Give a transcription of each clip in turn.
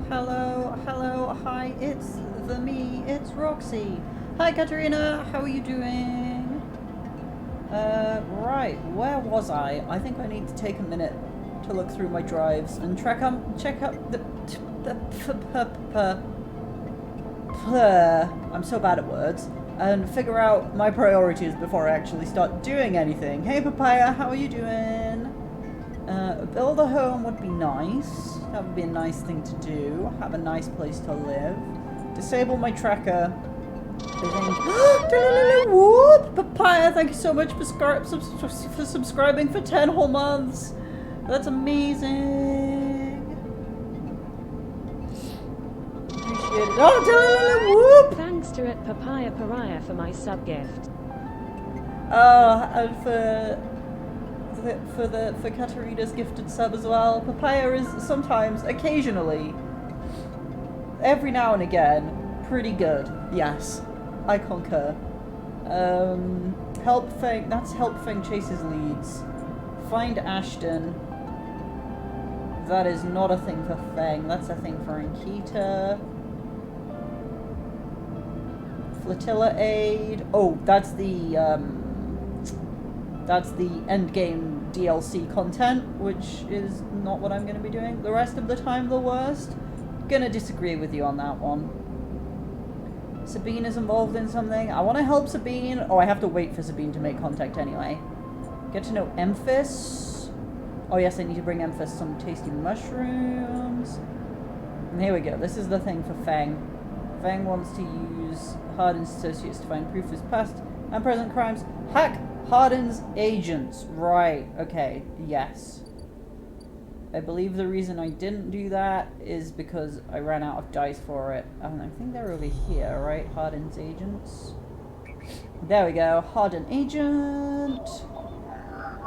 Hello, hello, hi, it's it's Roxy. Hi Katerina, how are you doing? Right, where was I? I think I need to take a minute to look through my drives and check out I'm so bad at words, and figure out my priorities before I actually start doing anything. Hey Papaya, how are you doing? Build a home would be nice. That would be a nice thing to do. Have a nice place to live. Disable my tracker. I think. Whoop! Papaya, thank you so much for subscribing for 10 whole months. That's amazing. Appreciate it. Oh, whoop! Thanks to it Papaya Pariah for my sub gift. And for Katarina's gifted sub as well. Papaya is sometimes, occasionally, every now and again, pretty good. Yes, I concur. Help Feng. That's Help Feng chases leads. Find Ashton. That is not a thing for Feng. That's a thing for Ankita. Flotilla aid. Oh, that's the endgame DLC content, which is not what I'm going to be doing the rest of the time. The worst. Gonna disagree with you on that one. Sabine is involved in something. I want to help Sabine. Oh, I have to wait for Sabine to make contact anyway. Get to know Emphis. Oh yes, I need to bring Emphis some tasty mushrooms. And here we go. This is the thing for Feng. Feng wants to use Hardin's associates to find proof of his past and present crimes. Hack Hardin's agents. Right. Okay. Yes. I believe the reason I didn't do that is because I ran out of dice for it. And I think they're over here, right? Hardin's agents. There we go. Hardin agent.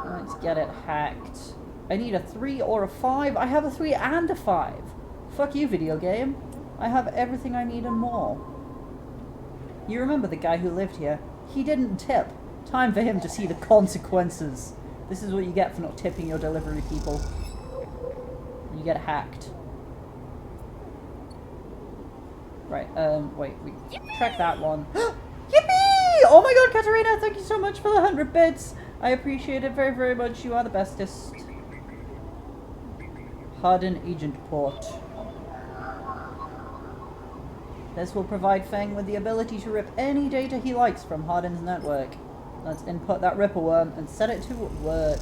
Let's get it hacked. I need a 3 or a 5. I have a 3 and a 5. Fuck you, video game. I have everything I need and more. You remember the guy who lived here? He didn't tip. Time for him to see the consequences. This is what you get for not tipping your delivery people. You get hacked. Right, wait, we track that one. Yippee! Oh my god, Katarina, thank you so much for the 100 bits. I appreciate it very, very much. You are the bestest. Hardin Agent Port. This will provide Feng with the ability to rip any data he likes from Hardin's network. Let's input that ripper worm and set it to work.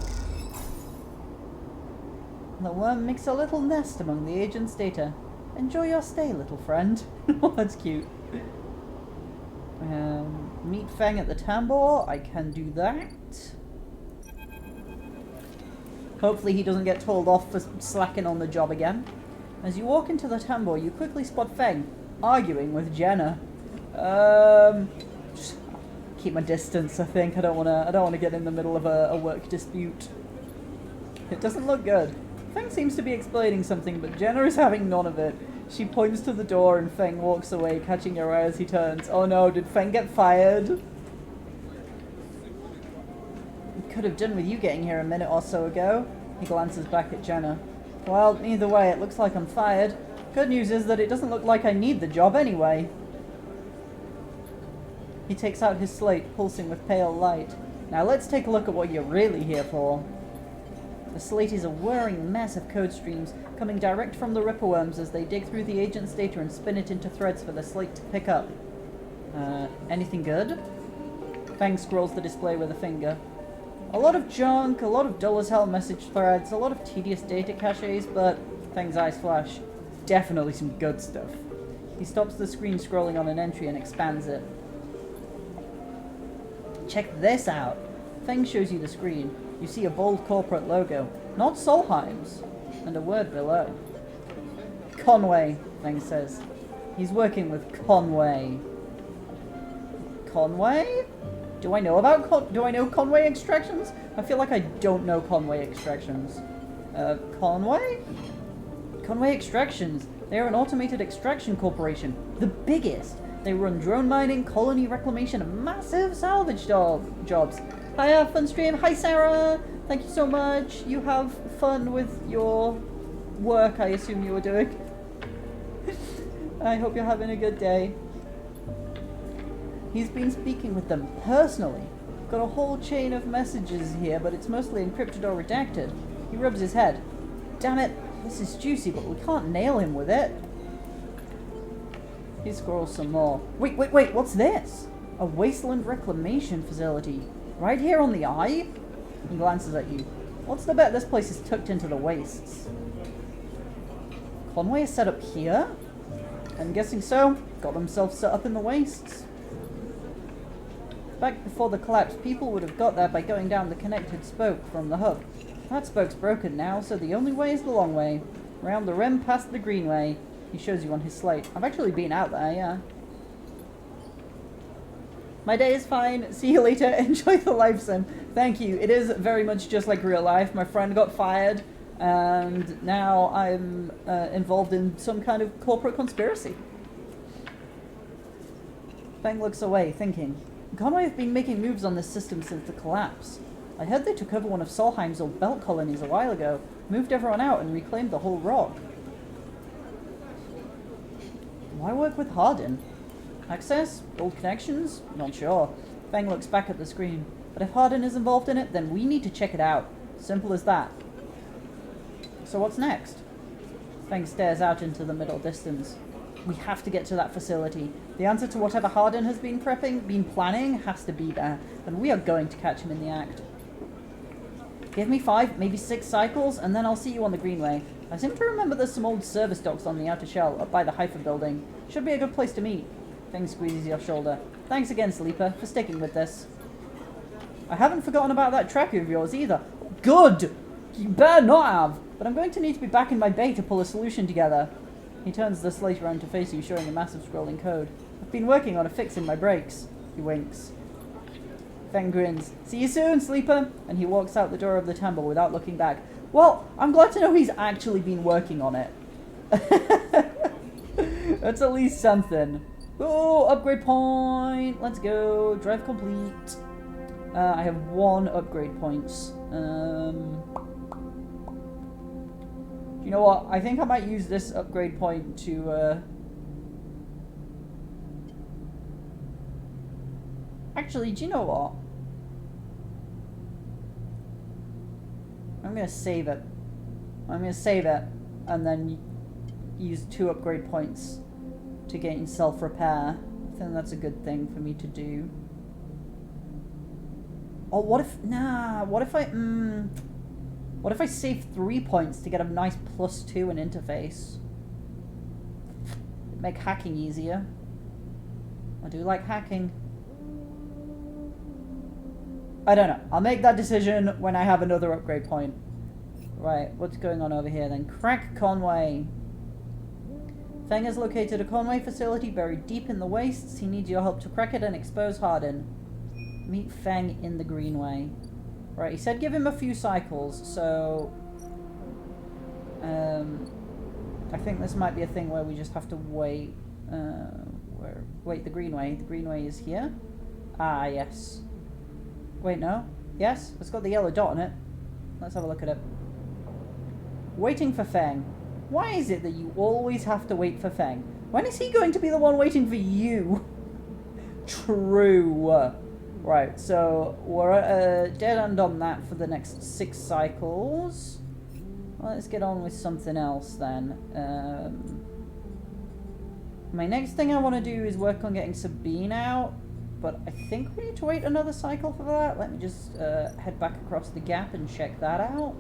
The worm makes a little nest among the agent's data. Enjoy your stay, little friend. Oh, that's cute. Meet Feng at the tambour. I can do that. Hopefully he doesn't get told off for slacking on the job again. As you walk into the tambour, you quickly spot Feng arguing with Jenna. Just keep my distance. I think I don't want to get in the middle of a work dispute. It doesn't look good. Feng seems to be explaining something, but Jenna is having none of it. She points to the door and Feng walks away, catching her eye as he turns. Oh no, did Feng get fired? Could have done with you getting here a minute or so ago. He glances back at Jenna. Well, either way, it looks like I'm fired. Good news is that it doesn't look like I need the job anyway. He takes out his slate, pulsing with pale light. Now let's take a look at what you're really here for. The slate is a whirring mess of code streams coming direct from the ripperworms as they dig through the agent's data and spin it into threads for the slate to pick up. Anything good? Feng scrolls the display with a finger. A lot of junk, a lot of dull as hell message threads, a lot of tedious data caches, but Feng's eyes flash. Definitely some good stuff. He stops the screen scrolling on an entry and expands it. Check this out. Feng shows you the screen. You see a bold corporate logo, not Solheim's, and a word below. Conway, Feng says. He's working with Conway. Conway? Do I know Conway Extractions? I feel like I don't know Conway Extractions. Conway? Conway Extractions. They are an automated extraction corporation. The biggest. They run drone mining, colony reclamation, and massive salvage jobs. Hi, fun stream. Hi, Sarah. Thank you so much. You have fun with your work, I assume you were doing. I hope you're having a good day. He's been speaking with them personally. Got a whole chain of messages here, but it's mostly encrypted or redacted. He rubs his head. Damn it, this is juicy, but we can't nail him with it. He scrolls some more. Wait, what's this? A wasteland reclamation facility. Right here on the eye? He glances at you. What's the bet this place is tucked into the wastes? Conway is set up here? I'm guessing so. Got themselves set up in the wastes. Back before the collapse, people would have got there by going down the connected spoke from the hub. That spoke's broken now, so the only way is the long way. Around the rim past the greenway. He shows you on his slate. I've actually been out there, yeah. My day is fine. See you later. Enjoy the life sim. Thank you. It is very much just like real life. My friend got fired, and now I'm involved in some kind of corporate conspiracy. Feng looks away, thinking. Conway have been making moves on this system since the collapse. I heard they took over one of Solheim's old belt colonies a while ago, moved everyone out, and reclaimed the whole rock. Why work with Hardin? Access? Old connections? Not sure. Feng looks back at the screen. But if Hardin is involved in it, then we need to check it out. Simple as that. So what's next? Feng stares out into the middle distance. We have to get to that facility. The answer to whatever Hardin has been planning, has to be there. And we are going to catch him in the act. Give me 5, maybe 6 cycles, and then I'll see you on the greenway. I seem to remember there's some old service docks on the outer shell, up by the Haifa building. Should be a good place to meet. Feng squeezes your shoulder. Thanks again, Sleeper, for sticking with this. I haven't forgotten about that tracker of yours either. Good! You better not have! But I'm going to need to be back in my bay to pull a solution together. He turns the slate around to face you, showing a massive scrolling code. I've been working on a fix in my brakes. He winks. Feng grins. See you soon, Sleeper! And he walks out the door of the temple without looking back. Well, I'm glad to know he's actually been working on it. That's at least something. Oh, upgrade point! Let's go. Drive complete. I have 1 upgrade points. You know what? I think I might use this upgrade point to, Actually, do you know what? I'm going to save it. I'm going to save it and then use 2 upgrade points to gain self-repair. I think that's a good thing for me to do. Oh, what if... Nah, what if I... What if I save 3 points to get a nice +2 in interface? Make hacking easier. I do like hacking. I don't know. I'll make that decision when I have another upgrade point. Right, what's going on over here then? Crack Conway. Feng has located a Conway facility buried deep in the wastes. He needs your help to crack it and expose Hardin. Meet Feng in the greenway. Right, he said give him a few cycles, so... I think this might be a thing where we just have to wait. Wait, the greenway. The greenway is here? Ah, yes. Wait, no? Yes? It's got the yellow dot on it. Let's have a look at it. Waiting for Feng. Why is it that you always have to wait for Feng? When is he going to be the one waiting for you? True. Right, so we're at a dead end on that for the next 6 cycles. Well, let's get on with something else then. My next thing I want to do is work on getting Sabine out, but I think we need to wait another cycle for that. Let me just head back across the gap and check that out.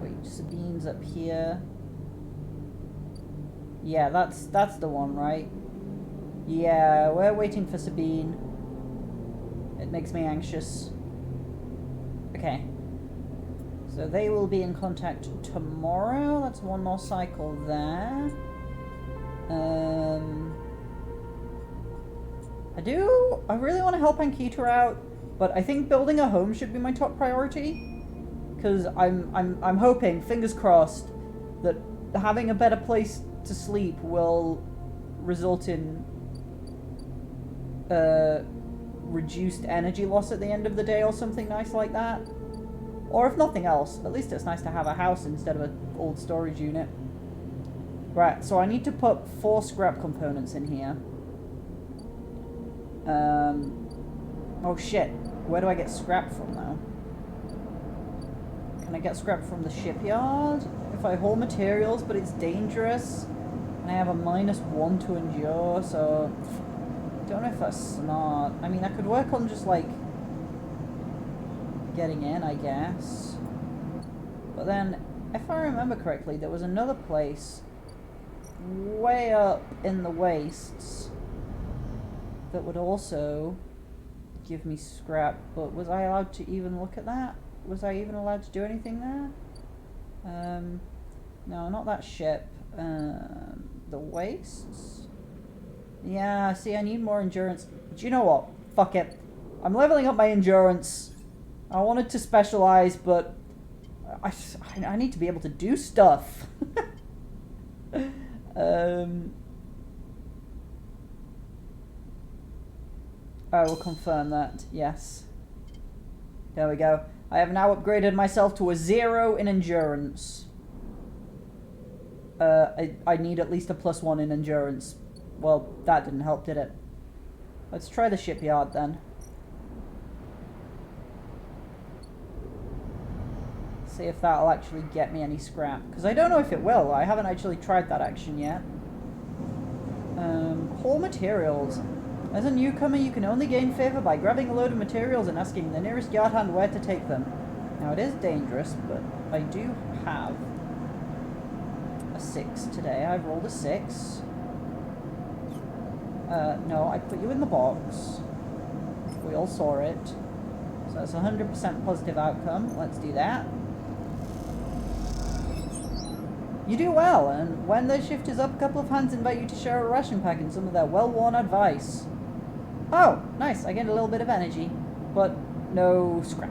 Wait, Sabine's up here. Yeah, that's the one, right? Yeah, we're waiting for Sabine. It makes me anxious. Okay. So they will be in contact tomorrow. That's 1 more cycle there. I really want to help Ankita out, but I think building a home should be my top priority. Because I'm hoping, fingers crossed, that having a better place to sleep will result in reduced energy loss at the end of the day or something nice like that. Or if nothing else, at least it's nice to have a house instead of an old storage unit. Right, so I need to put 4 scrap components in here. Oh shit, where do I get scrap from now? Can I get scrap from the shipyard? If I haul materials, but it's dangerous, and I have a -1 to endure, so Don't know if that's smart. I mean, I could work on just, like, getting in, I guess. But then, if I remember correctly, there was another place way up in the wastes that would also give me scrap. But was I allowed to even look at that? Was I even allowed to do anything there? No, not that ship. The wastes? Yeah, see, I need more endurance. Do you know what? Fuck it. I'm leveling up my endurance. I wanted to specialize, but I need to be able to do stuff. I will confirm that, yes. There we go. I have now upgraded myself to a 0 in endurance. I need at least a +1 in endurance. Well, that didn't help, did it? Let's try the shipyard then. See if that'll actually get me any scrap. Because I don't know if it will. I haven't actually tried that action yet. Haul materials. As a newcomer, you can only gain favor by grabbing a load of materials and asking the nearest yard hand where to take them. Now, it is dangerous, but I do have a 6 today. I've rolled a 6. No, I put you in the box. We all saw it. So that's a 100% positive outcome. Let's do that. You do well, and when their shift is up, a couple of hands invite you to share a ration pack and some of their well-worn advice. Oh, nice. I get a little bit of energy, but no scrap.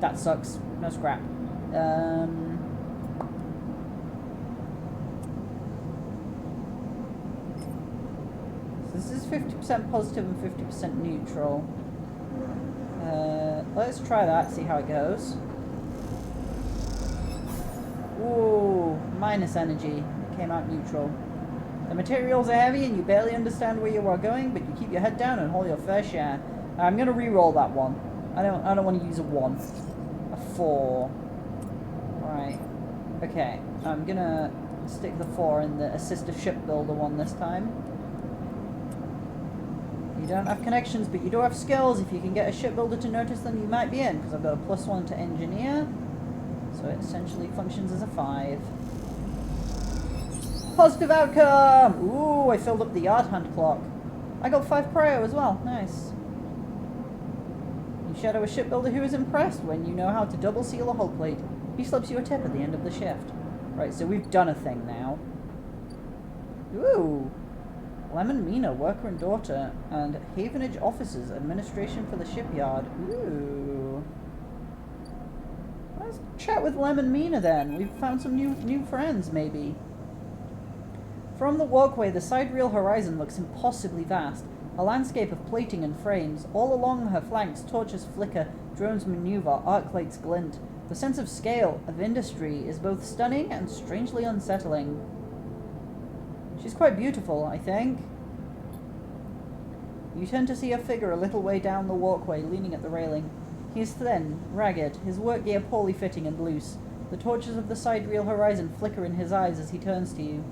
That sucks. No scrap. So this is 50% positive and 50% neutral. Let's try that, see how it goes. Ooh, minus energy. It came out neutral. The materials are heavy and you barely understand where you are going, but you keep your head down and haul your fair share. I'm gonna re-roll that one. I don't want to use a 1. A 4. Right. Okay. I'm gonna stick the 4 in the assistive shipbuilder one this time. You don't have connections, but you do have skills. If you can get a shipbuilder to notice them, you might be in, because I've got a +1 to engineer. So it essentially functions as a 5. Positive outcome! Ooh, I filled up the yard hand clock. I got 5 cryo as well. Nice. You shadow a shipbuilder who is impressed when you know how to double seal a hull plate. He slips you a tip at the end of the shift. Right, so we've done a thing now. Ooh. Lemon Mina, worker and daughter, and Havenage officers, administration for the shipyard. Ooh. Let's chat with Lemon Mina then. We've found some new friends, maybe. From the walkway, the sidereal horizon looks impossibly vast. A landscape of plating and frames. All along her flanks, torches flicker, drones maneuver, arc lights glint. The sense of scale, of industry, is both stunning and strangely unsettling. She's quite beautiful, I think. You turn to see a figure a little way down the walkway, leaning at the railing. He is thin, ragged, his work gear poorly fitting and loose. The torches of the sidereal horizon flicker in his eyes as he turns to you.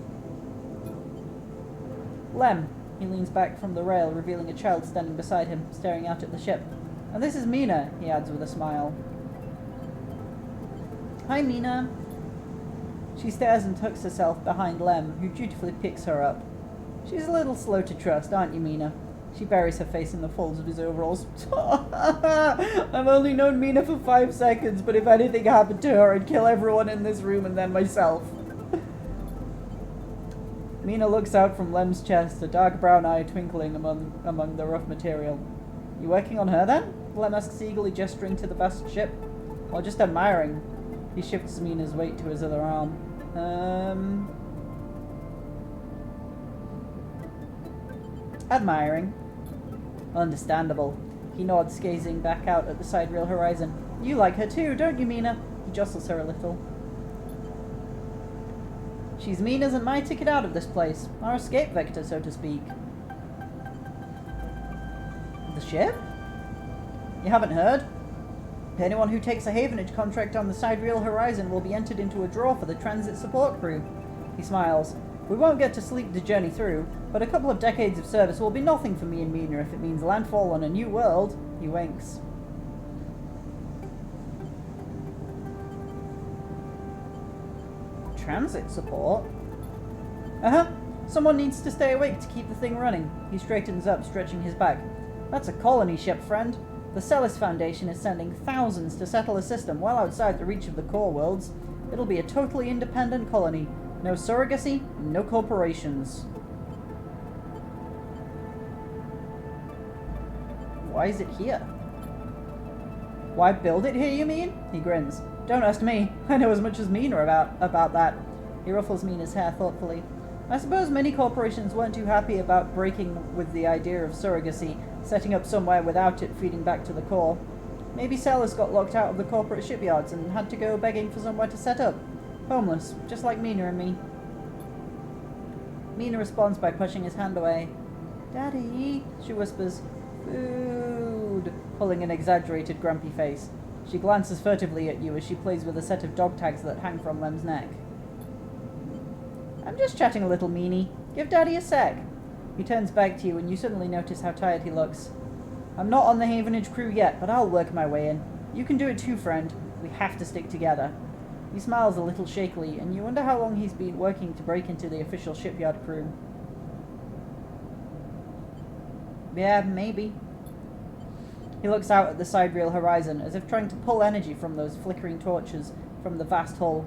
Lem. He leans back from the rail, revealing a child standing beside him, staring out at the ship. And this is Mina, he adds with a smile. Hi, Mina. She stares and tucks herself behind Lem, who dutifully picks her up. She's a little slow to trust, aren't you, Mina? She buries her face in the folds of his overalls. I've only known Mina for 5 seconds, but if anything happened to her, I'd kill everyone in this room and then myself. Mina looks out from Lem's chest, a dark brown eye twinkling among the rough material. You working on her then? Lem asks eagerly, gesturing to the vast ship. Or just admiring? He shifts Mina's weight to his other arm. Admiring. Understandable. He nods, gazing back out at the sidereal horizon. You like her too, don't you, Mina? He jostles her a little. She's Mina's and my ticket out of this place. Our escape vector, so to speak. The ship? You haven't heard? Anyone who takes a Havenage contract on the sidereal horizon will be entered into a draw for the transit support crew. He smiles. We won't get to sleep the journey through, but a couple of decades of service will be nothing for me and Mina if it means landfall on a new world. He winks. Transit support? Uh-huh. Someone needs to stay awake to keep the thing running. He straightens up, stretching his back. That's a colony ship, friend. The Celis Foundation is sending thousands to settle a system well outside the reach of the core worlds. It'll be a totally independent colony. No surrogacy, no corporations. Why is it here? Why build it here, you mean? He grins. Don't ask me. I know as much as Mina about that. He ruffles Mina's hair thoughtfully. I suppose many corporations weren't too happy about breaking with the idea of surrogacy, setting up somewhere without it feeding back to the core. Maybe Celis got locked out of the corporate shipyards and had to go begging for somewhere to set up. Homeless, just like Mina and me. Mina responds by pushing his hand away. Daddy, she whispers. Food, pulling an exaggerated grumpy face. She glances furtively at you as she plays with a set of dog tags that hang from Lem's neck. I'm just chatting a little, Meanie. Give Daddy a sec. He turns back to you and you suddenly notice how tired he looks. I'm not on the Havenage crew yet, but I'll work my way in. You can do it too, friend. We have to stick together. He smiles a little shakily, and you wonder how long he's been working to break into the official shipyard crew. Yeah, maybe. He looks out at the sidereal horizon, as if trying to pull energy from those flickering torches from the vast hull.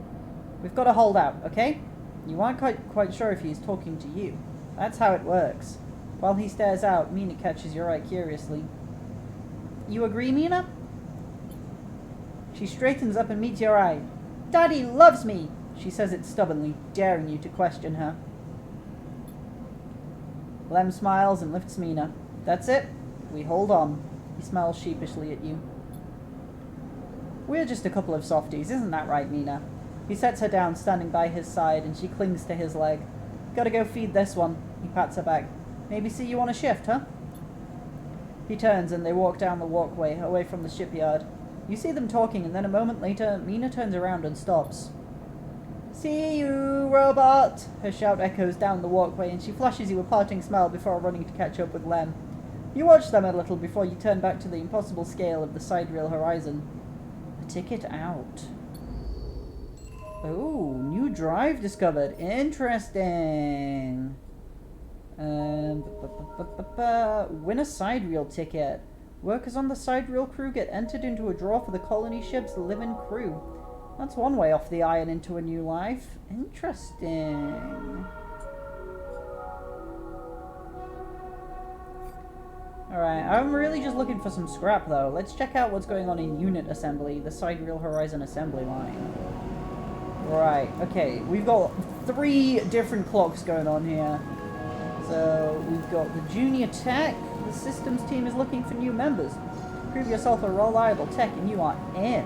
We've got to hold out, okay? You aren't quite sure if he's talking to you. That's how it works. While he stares out, Mina catches your eye curiously. You agree, Mina? She straightens up and meets your eye. Daddy loves me! She says it stubbornly, daring you to question her. Lem smiles and lifts Mina. That's it. We hold on. He smiles sheepishly at you. We're just a couple of softies, isn't that right, Mina? He sets her down, standing by his side, and she clings to his leg. Gotta go feed this one. He pats her back. Maybe see you on a shift, huh? He turns and they walk down the walkway, away from the shipyard. You see them talking, and then a moment later, Mina turns around and stops. See you, robot! Her shout echoes down the walkway, and she flashes you a parting smile before running to catch up with Lem. You watch them a little before you turn back to the impossible scale of the sidereal horizon. A ticket out. Oh, new drive discovered. Interesting. Win a sidereal ticket. Workers on the sidereal crew get entered into a draw for the colony ship's live-in crew. That's one way off the iron into a new life. Interesting. Alright, I'm really just looking for some scrap though. Let's check out what's going on in unit assembly, the sidereal horizon assembly line. Right, okay, we've got 3 different clocks going on here. So, we've got the junior tech. The systems team is looking for new members. Prove yourself a reliable tech and you are in.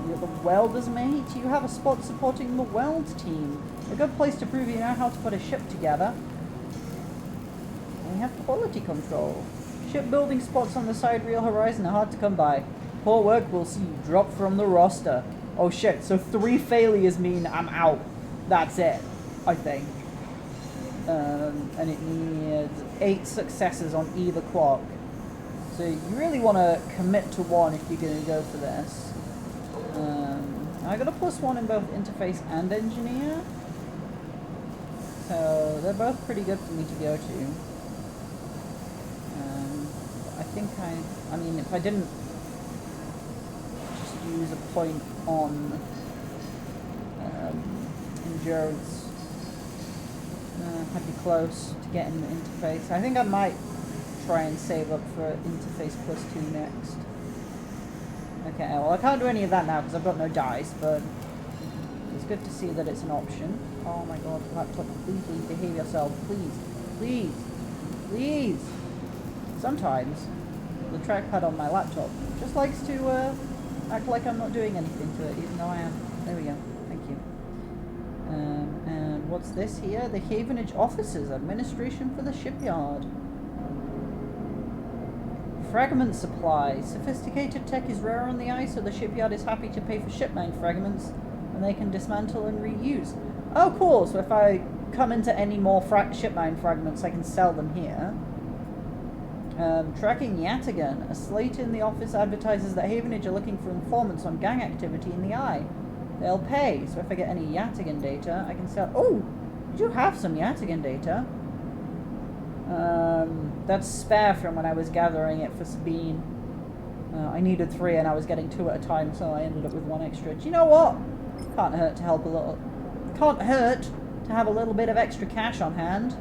You're the welder's mate. You have a spot supporting the weld team. A good place to prove you know how to put a ship together. We have quality control. Shipbuilding spots on the sidereal horizon are hard to come by. Poor work will see you drop from the roster. Oh shit, so 3 failures mean I'm out. That's it, I think. And it needs 8 successes on either clock. So you really want to commit to one if you're going to go for this. I got a +1 in both interface and engineer. So they're both pretty good for me to go to. I think I mean, if I didn't just use a point on endurance, I'd be close to getting the interface. I think I might try and save up for interface +2 next. Okay, well I can't do any of that now because I've got no dice, but it's good to see that it's an option. Oh my god, laptop, please behave yourself, please, please, please. Sometimes the trackpad on my laptop just likes to act like I'm not doing anything to it, even though I am. There we go, thank you. And what's this here? The Havenage Officers, Administration for the Shipyard. Fragment supply. Sophisticated tech is rare on the ice, so the shipyard is happy to pay for shipment fragments, and they can dismantle and reuse. Oh, cool. So if I come into any more ship mine fragments, I can sell them here. Tracking Yataghan. A slate in the office advertises that Havenage are looking for informants on gang activity in the Eye. They'll pay. So if I get any Yataghan data, I can sell... Oh! I do have some Yataghan data. That's spare from when I was gathering it for Sabine. I needed 3 and I was getting 2 at a time, so I ended up with 1 extra. Do you know what? Can't hurt to help a little... Can't hurt to have a little bit of extra cash on hand.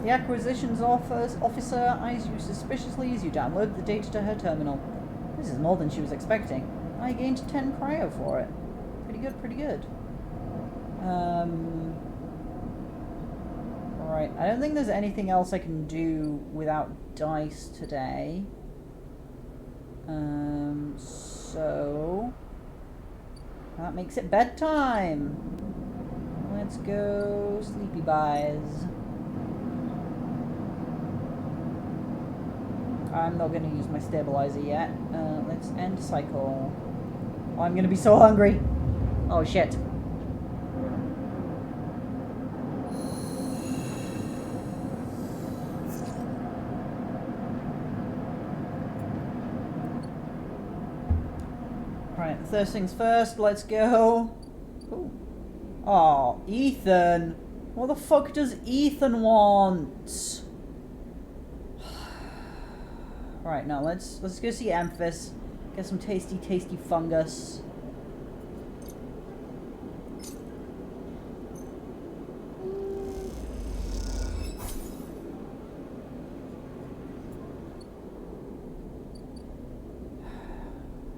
The acquisitions officer eyes you suspiciously as you download the data to her terminal. This is more than she was expecting. I gained 10 cryo for it. Pretty good, pretty good. Right, I don't think there's anything else I can do without dice today. So... that makes it bedtime! Let's go sleepy buys. I'm not going to use my stabilizer yet. Let's end cycle. Oh, I'm going to be so hungry! Oh shit. Right, first things first, let's go. Ooh. Oh, Ethan! What the fuck does Ethan want? Right, now let's go see Amphis. Get some tasty fungus.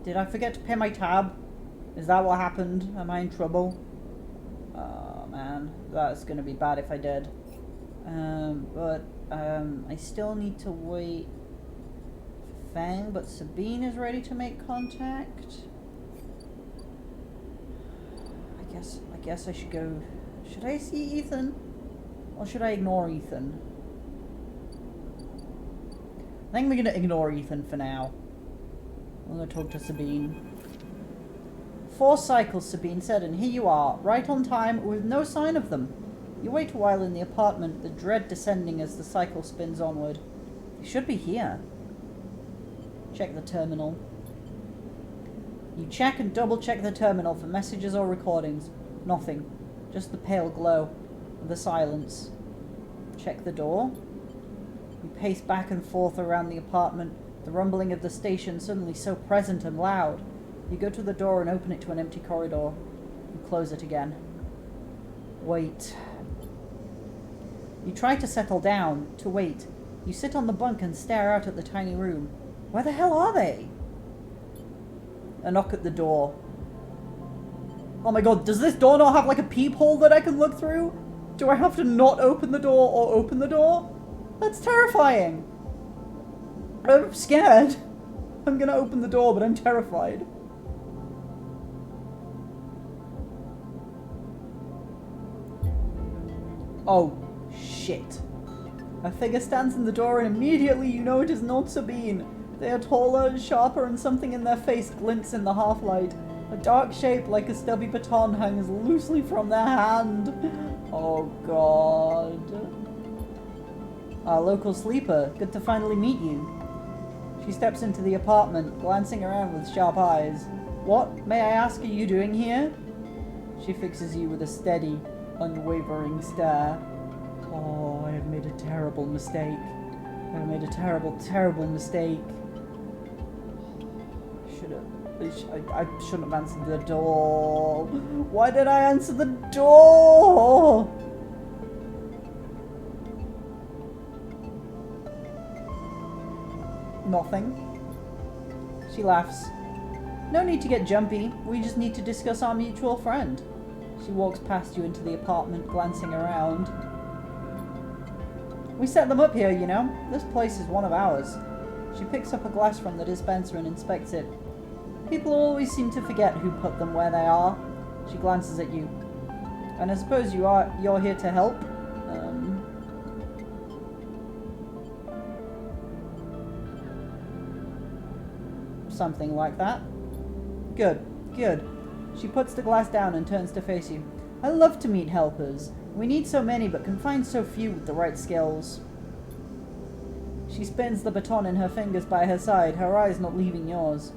Did I forget to pay my tab? Is that what happened? Am I in trouble? Oh man, that's gonna be bad if I did. But I still need to wait for Fang, but Sabine is ready to make contact. I guess I should go. Should I see Ethan? Or should I ignore Ethan? I think we're gonna ignore Ethan for now. I'm going to talk to Sabine. 4 cycles, Sabine said, and here you are, right on time, with no sign of them. You wait a while in the apartment, the dread descending as the cycle spins onward. They should be here. Check the terminal. You check and double check the terminal for messages or recordings. Nothing. Just the pale glow and the silence. Check the door. You pace back and forth around the apartment. The rumbling of the station suddenly so present and loud. You go to the door and open it to an empty corridor. You close it again. Wait. You try to settle down, to wait. You sit on the bunk and stare out at the tiny room. Where the hell are they? A knock at the door. Oh my god, does this door not have like a peephole that I can look through? Do I have to not open the door or open the door? That's terrifying. I'm scared. I'm gonna open the door, but I'm terrified. Oh, shit. A figure stands in the door and immediately you know it is not Sabine. They are taller, sharper, and something in their face glints in the half-light. A dark shape like a stubby baton hangs loosely from their hand. Oh god. Our local sleeper. Good to finally meet you. She steps into the apartment, glancing around with sharp eyes. What, may I ask, are you doing here? She fixes you with a steady, unwavering stare. Oh, I have made a terrible mistake. I have made a terrible, terrible mistake. I shouldn't have answered the door. Why did I answer the door? Nothing. She laughs. No need to get jumpy. We just need to discuss our mutual friend. She walks past you into the apartment, glancing around. We set them up here, you know. This place is one of ours. She picks up a glass from the dispenser and inspects it. People always seem to forget who put them where they are. She glances at you. And I suppose you're here to help? Something like that. Good, good. She puts the glass down and turns to face you. I love to meet helpers. We need so many, but can find so few with the right skills. She spins the baton in her fingers by her side, her eyes not leaving yours.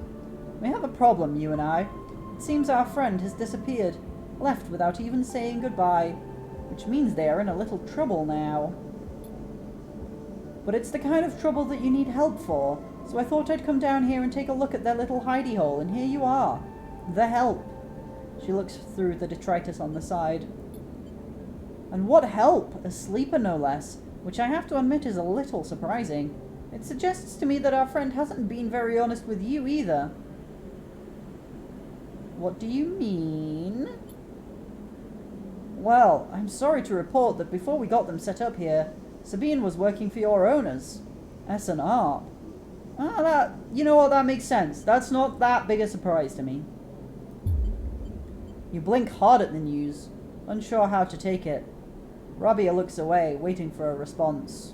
We have a problem, you and I. It seems our friend has disappeared, left without even saying goodbye, which means they are in a little trouble now. But it's the kind of trouble that you need help for, so I thought I'd come down here and take a look at their little hidey hole, and here you are. The help. She looks through the detritus on the side. And what help? A sleeper, no less, which I have to admit is a little surprising. It suggests to me that our friend hasn't been very honest with you either. What do you mean? Well, I'm sorry to report that before we got them set up here, Sabine was working for your owners, S&R. You know what, that makes sense. That's not that big a surprise to me. You blink hard at the news, unsure how to take it. Rabia looks away, waiting for a response.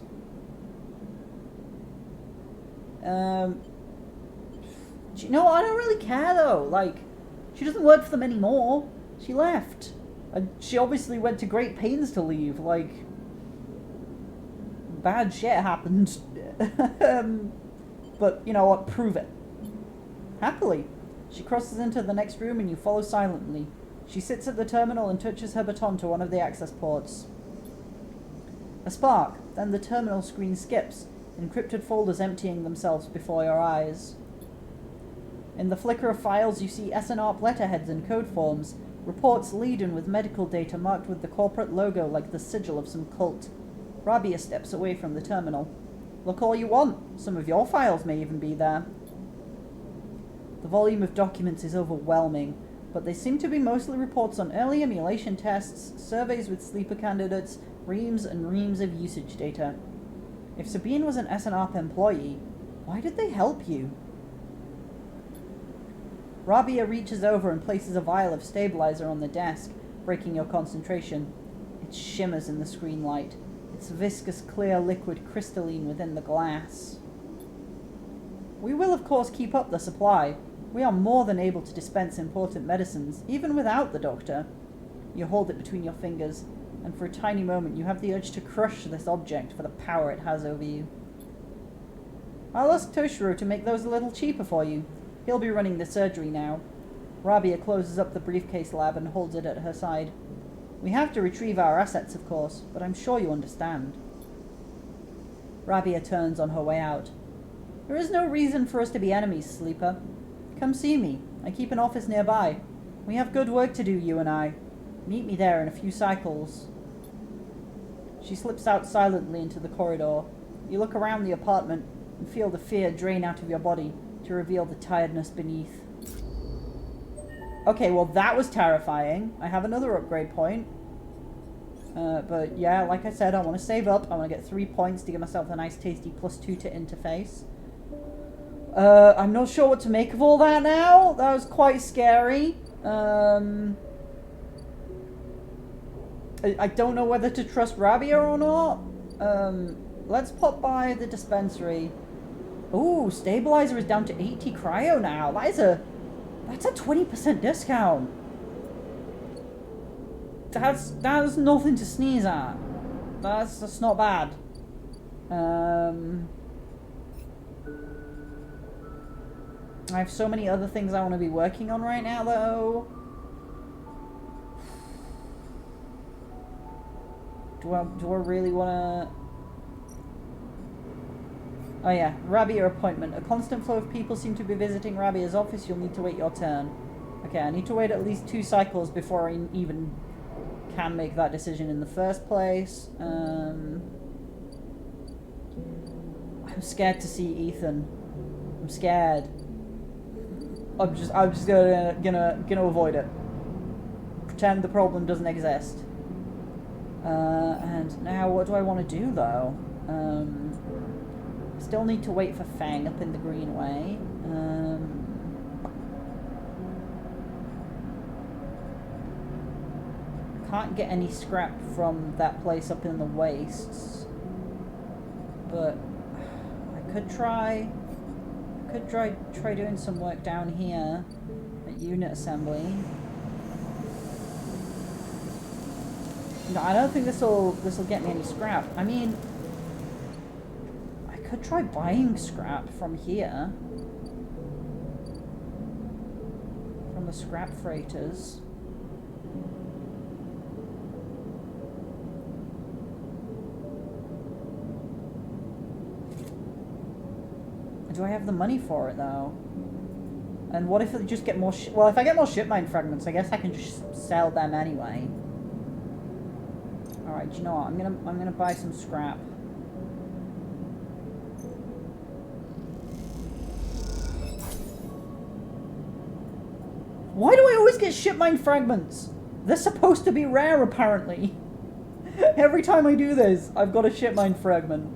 Do you know what? I don't really care though. Like, she doesn't work for them anymore. She left. And she obviously went to great pains to leave. Like, bad shit happened. But, you know what? Prove it. Happily. She crosses into the next room and you follow silently. She sits at the terminal and touches her baton to one of the access ports. A spark, then the terminal screen skips, encrypted folders emptying themselves before your eyes. In the flicker of files you see SNARP letterheads and code forms, reports laden with medical data marked with the corporate logo like the sigil of some cult. Rabia steps away from the terminal. Look all you want. Some of your files may even be there. The volume of documents is overwhelming, but they seem to be mostly reports on early emulation tests, surveys with sleeper candidates, reams and reams of usage data. If Sabine was an SNARP employee, why did they help you? Rabia reaches over and places a vial of stabilizer on the desk, breaking your concentration. It shimmers in the screen light, its viscous clear liquid crystalline within the glass. We will of course keep up the supply. We are more than able to dispense important medicines, even without the doctor. You hold it between your fingers, and for a tiny moment you have the urge to crush this object for the power it has over you. I'll ask Toshiro to make those a little cheaper for you. He'll be running the surgery now. Rabia closes up the briefcase lab and holds it at her side. We have to retrieve our assets, of course, but I'm sure you understand. Rabia turns on her way out. There is no reason for us to be enemies, Sleeper. Come see me. I keep an office nearby. We have good work to do, you and I. Meet me there in a few cycles. She slips out silently into the corridor. You look around the apartment and feel the fear drain out of your body to reveal the tiredness beneath. Okay, well that was terrifying. I have another upgrade point. But yeah, like I said, I want to save up. I want to get 3 points to give myself a nice tasty +2 to interface. I'm not sure what to make of all that now. That was quite scary. I don't know whether to trust Rabia or not. Let's pop by the dispensary. Ooh, stabilizer is down to 80 cryo now. That's a 20% discount. That's nothing to sneeze at. That's not bad. I have so many other things I want to be working on right now, though. Do I really want to... Oh yeah, Rabia appointment. A constant flow of people seem to be visiting Rabia's office. You'll need to wait your turn. Okay, I need to wait at least 2 cycles before I even can make that decision in the first place. I'm scared to see Ethan. I'm scared. I'm just gonna avoid it. Pretend the problem doesn't exist. And now what do I want to do though? Still need to wait for Fang up in the Greenway. Can't get any scrap from that place up in the wastes. But I could try doing some work down here at unit assembly. No, I don't think this'll get me any scrap. I mean, I could try buying scrap from here. From the scrap freighters. Do I have the money for it though? And what if I just get more well, if I get more ship mine fragments, I guess I can just sell them anyway. Alright, do you know what? I'm gonna buy some scrap. Why do I always get ship mine fragments? They're supposed to be rare apparently. Every time I do this, I've got a ship mine fragment.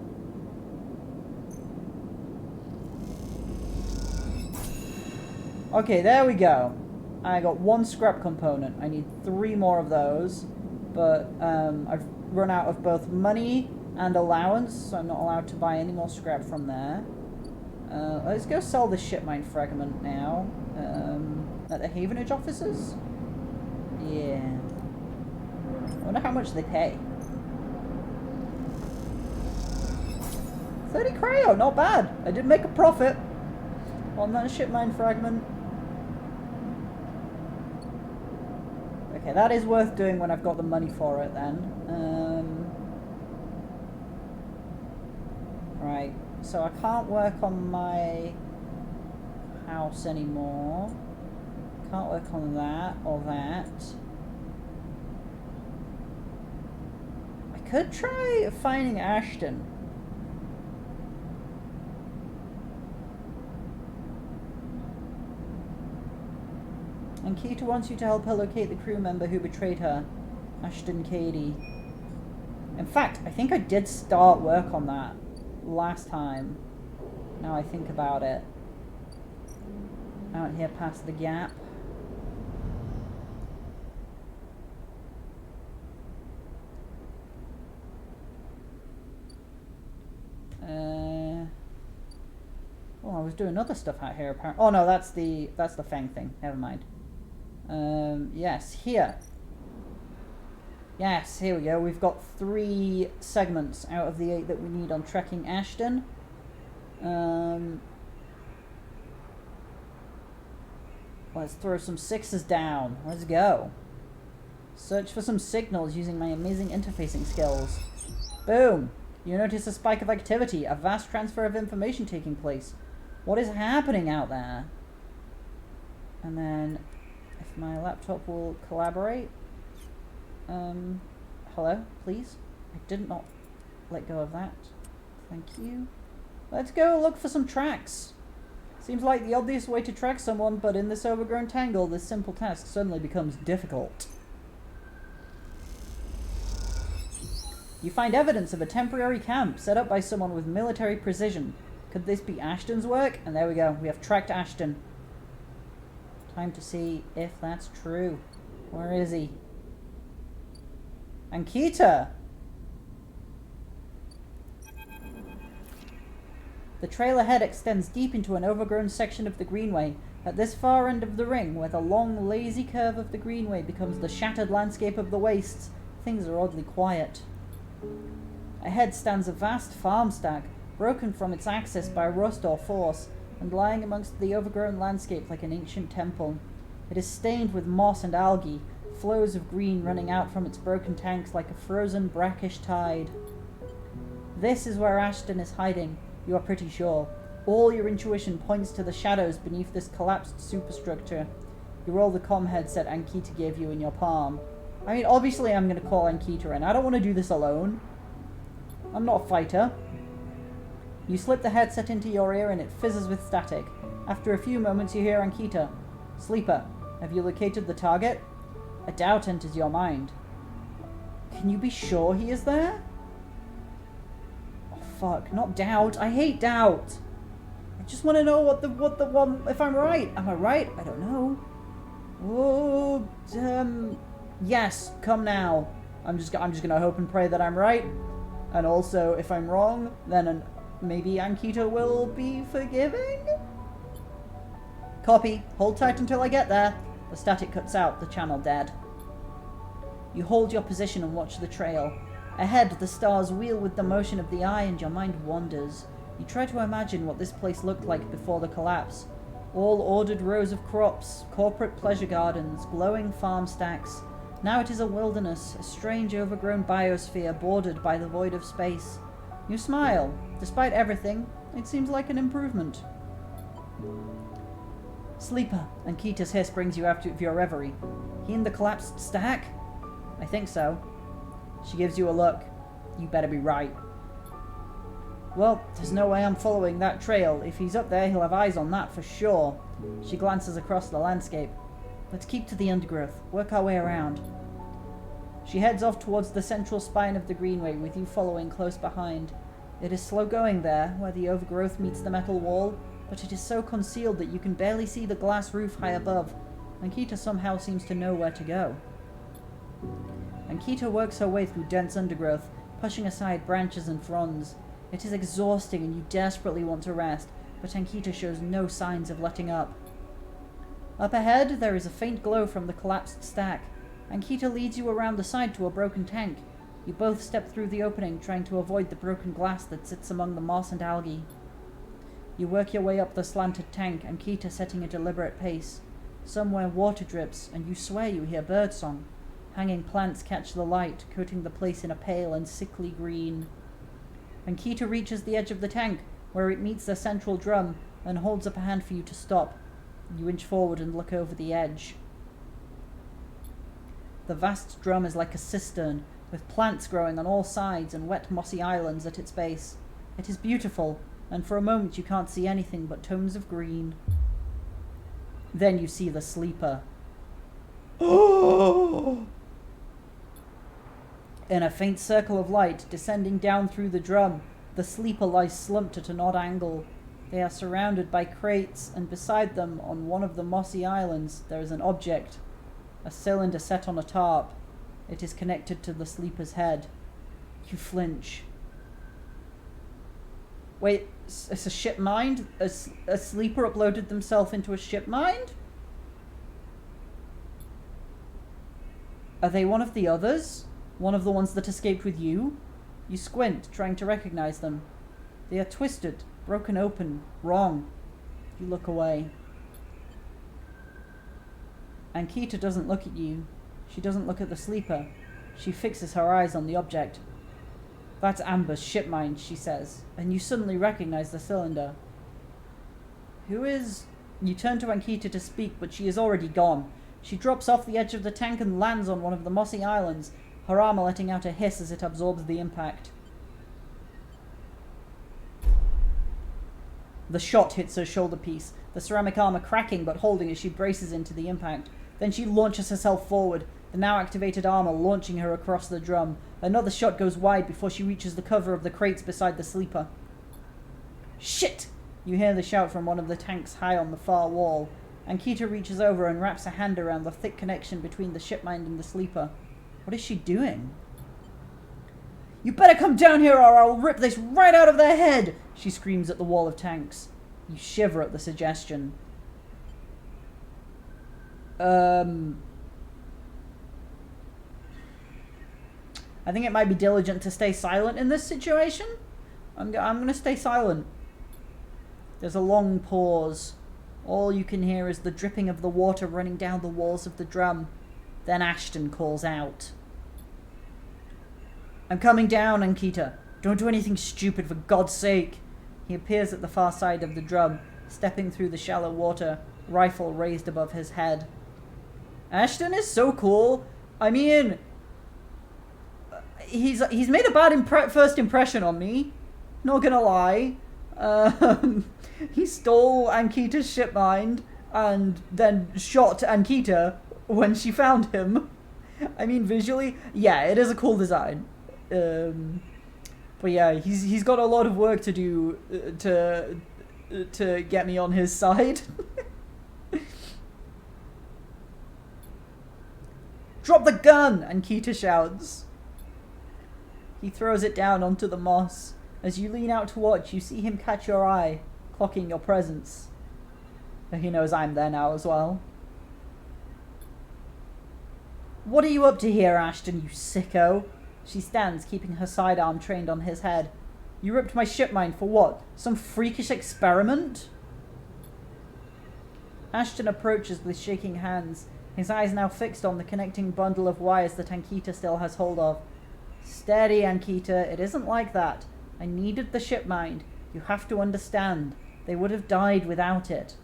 Okay, there we go. I got 1 scrap component. I need 3 more of those. But I've run out of both money and allowance, so I'm not allowed to buy any more scrap from there. Let's go sell the ship mine fragment now. At the Havenage offices? Yeah. I wonder how much they pay. 30 cryo, not bad. I did make a profit on that ship mine fragment. Okay, that is worth doing when I've got the money for it then. Right, so I can't work on my house anymore. Can't work on that or that. I could try finding Ashton. And Keita wants you to help her locate the crew member who betrayed her, Ashton Cady. In fact, I think I did start work on that last time. Now I think about it. Out here past the gap. Oh, I was doing other stuff out here apparently. Oh no, that's the Fang thing. Never mind. Yes, here. Yes, here we go. We've got 3 segments out of the 8 that we need on trekking Ashton. Let's throw some 6s down. Let's go. Search for some signals using my amazing interfacing skills. Boom! You notice a spike of activity, a vast transfer of information taking place. What is happening out there? And then, if my laptop will collaborate. Hello, please? I did not let go of that. Thank you. Let's go look for some tracks. Seems like the obvious way to track someone, but in this overgrown tangle, this simple task suddenly becomes difficult. You find evidence of a temporary camp set up by someone with military precision. Could this be Ashton's work? And there we go. We have tracked Ashton. Time to see if that's true. Where is he? Ankita! The trail ahead extends deep into an overgrown section of the Greenway. At this far end of the ring, where the long, lazy curve of the Greenway becomes the shattered landscape of the wastes, things are oddly quiet. Ahead stands a vast farm stack, broken from its axis by rust or force, and lying amongst the overgrown landscape like an ancient temple. It is stained with moss and algae, flows of green running out from its broken tanks like a frozen, brackish tide. This is where Ashton is hiding, you are pretty sure. All your intuition points to the shadows beneath this collapsed superstructure. You roll the comm headset Ankita gave you in your palm. I mean, obviously I'm going to call Ankita in. I don't want to do this alone. I'm not a fighter. You slip the headset into your ear and it fizzes with static. After a few moments you hear Ankita. Sleeper, have you located the target? A doubt enters your mind. Can you be sure he is there? Oh fuck, not doubt. I hate doubt. I just want to know what the one, if I'm right. Am I right? I don't know. Oh, yes, come now. I'm just gonna hope and pray that I'm right. And also, if I'm wrong, then maybe Ankita will be forgiving? Copy. Hold tight until I get there. The static cuts out, the channel dead. You hold your position and watch the trail. Ahead, the stars wheel with the motion of the eye and your mind wanders. You try to imagine what this place looked like before the collapse. All ordered rows of crops, corporate pleasure gardens, glowing farm stacks. Now it is a wilderness, a strange overgrown biosphere bordered by the void of space. You smile. Despite everything, it seems like an improvement. Sleeper, Ankita's hiss brings you out of your reverie. He in the collapsed stack? I think so. She gives you a look. You better be right. Well, there's no way I'm following that trail. If he's up there, he'll have eyes on that for sure. She glances across the landscape. Let's keep to the undergrowth. Work our way around. She heads off towards the central spine of the greenway, with you following close behind. It is slow going there, where the overgrowth meets the metal wall, but it is so concealed that you can barely see the glass roof high above. Ankita somehow seems to know where to go. Ankita works her way through dense undergrowth, pushing aside branches and fronds. It is exhausting and you desperately want to rest, but Ankita shows no signs of letting up. Up ahead, there is a faint glow from the collapsed stack. Ankita leads you around the side to a broken tank. You both step through the opening, trying to avoid the broken glass that sits among the moss and algae. You work your way up the slanted tank, Ankita setting a deliberate pace. Somewhere water drips, and you swear you hear birdsong. Hanging plants catch the light, coating the place in a pale and sickly green. Ankita reaches the edge of the tank, where it meets the central drum, and holds up a hand for you to stop. You inch forward and look over the edge. The vast drum is like a cistern, with plants growing on all sides and wet mossy islands at its base. It is beautiful, and for a moment you can't see anything but tones of green. Then you see the sleeper. In a faint circle of light descending down through the drum, the sleeper lies slumped at an odd angle. They are surrounded by crates, and beside them, on one of the mossy islands, there is an object. A cylinder set on a tarp. It is connected to the sleeper's head. You flinch. Wait, it's a ship mind? A sleeper uploaded themselves into a ship mind? Are they one of the others? One of the ones that escaped with you? You squint, trying to recognize them. They are twisted, broken open, wrong. You look away. Ankita doesn't look at you. She doesn't look at the sleeper. She fixes her eyes on the object. That's Amber's ship mind, she says, and you suddenly recognize the cylinder. Who is... You turn to Ankita to speak, but she is already gone. She drops off the edge of the tank and lands on one of the mossy islands, her armor letting out a hiss as it absorbs the impact. The shot hits her shoulder piece, the ceramic armor cracking but holding as she braces into the impact. Then she launches herself forward, the now activated armor launching her across the drum. Another shot goes wide before she reaches the cover of the crates beside the sleeper. Shit! You hear the shout from one of the tanks high on the far wall. Ankita reaches over and wraps a hand around the thick connection between the shipmind and the sleeper. What is she doing? You better come down here or I'll rip this right out of their head! She screams at the wall of tanks. You shiver at the suggestion. I think it might be diligent to stay silent in this situation. I'm going to stay silent. There's a long pause. All you can hear is the dripping of the water running down the walls of the drum. Then Ashton calls out. I'm coming down, Ankita. Don't do anything stupid, for God's sake. He appears at the far side of the drum, stepping through the shallow water, rifle raised above his head. Ashton is so cool. I mean, he's made a bad first impression on me. Not gonna lie. He stole Ankita's ship mind and then shot Ankita when she found him. I mean, visually, yeah, it is a cool design. But yeah, he's got a lot of work to do to get me on his side. Drop the gun! Ankita shouts. He throws it down onto the moss. As you lean out to watch, you see him catch your eye, clocking your presence. He knows I'm there now as well. What are you up to here, Ashton, you sicko? She stands, keeping her sidearm trained on his head. You ripped my ship mine for what? Some freakish experiment? Ashton approaches with shaking hands, his eyes now fixed on the connecting bundle of wires that Ankita still has hold of. Steady, Ankita, it isn't like that. I needed the ship mine. You have to understand. They would have died without it.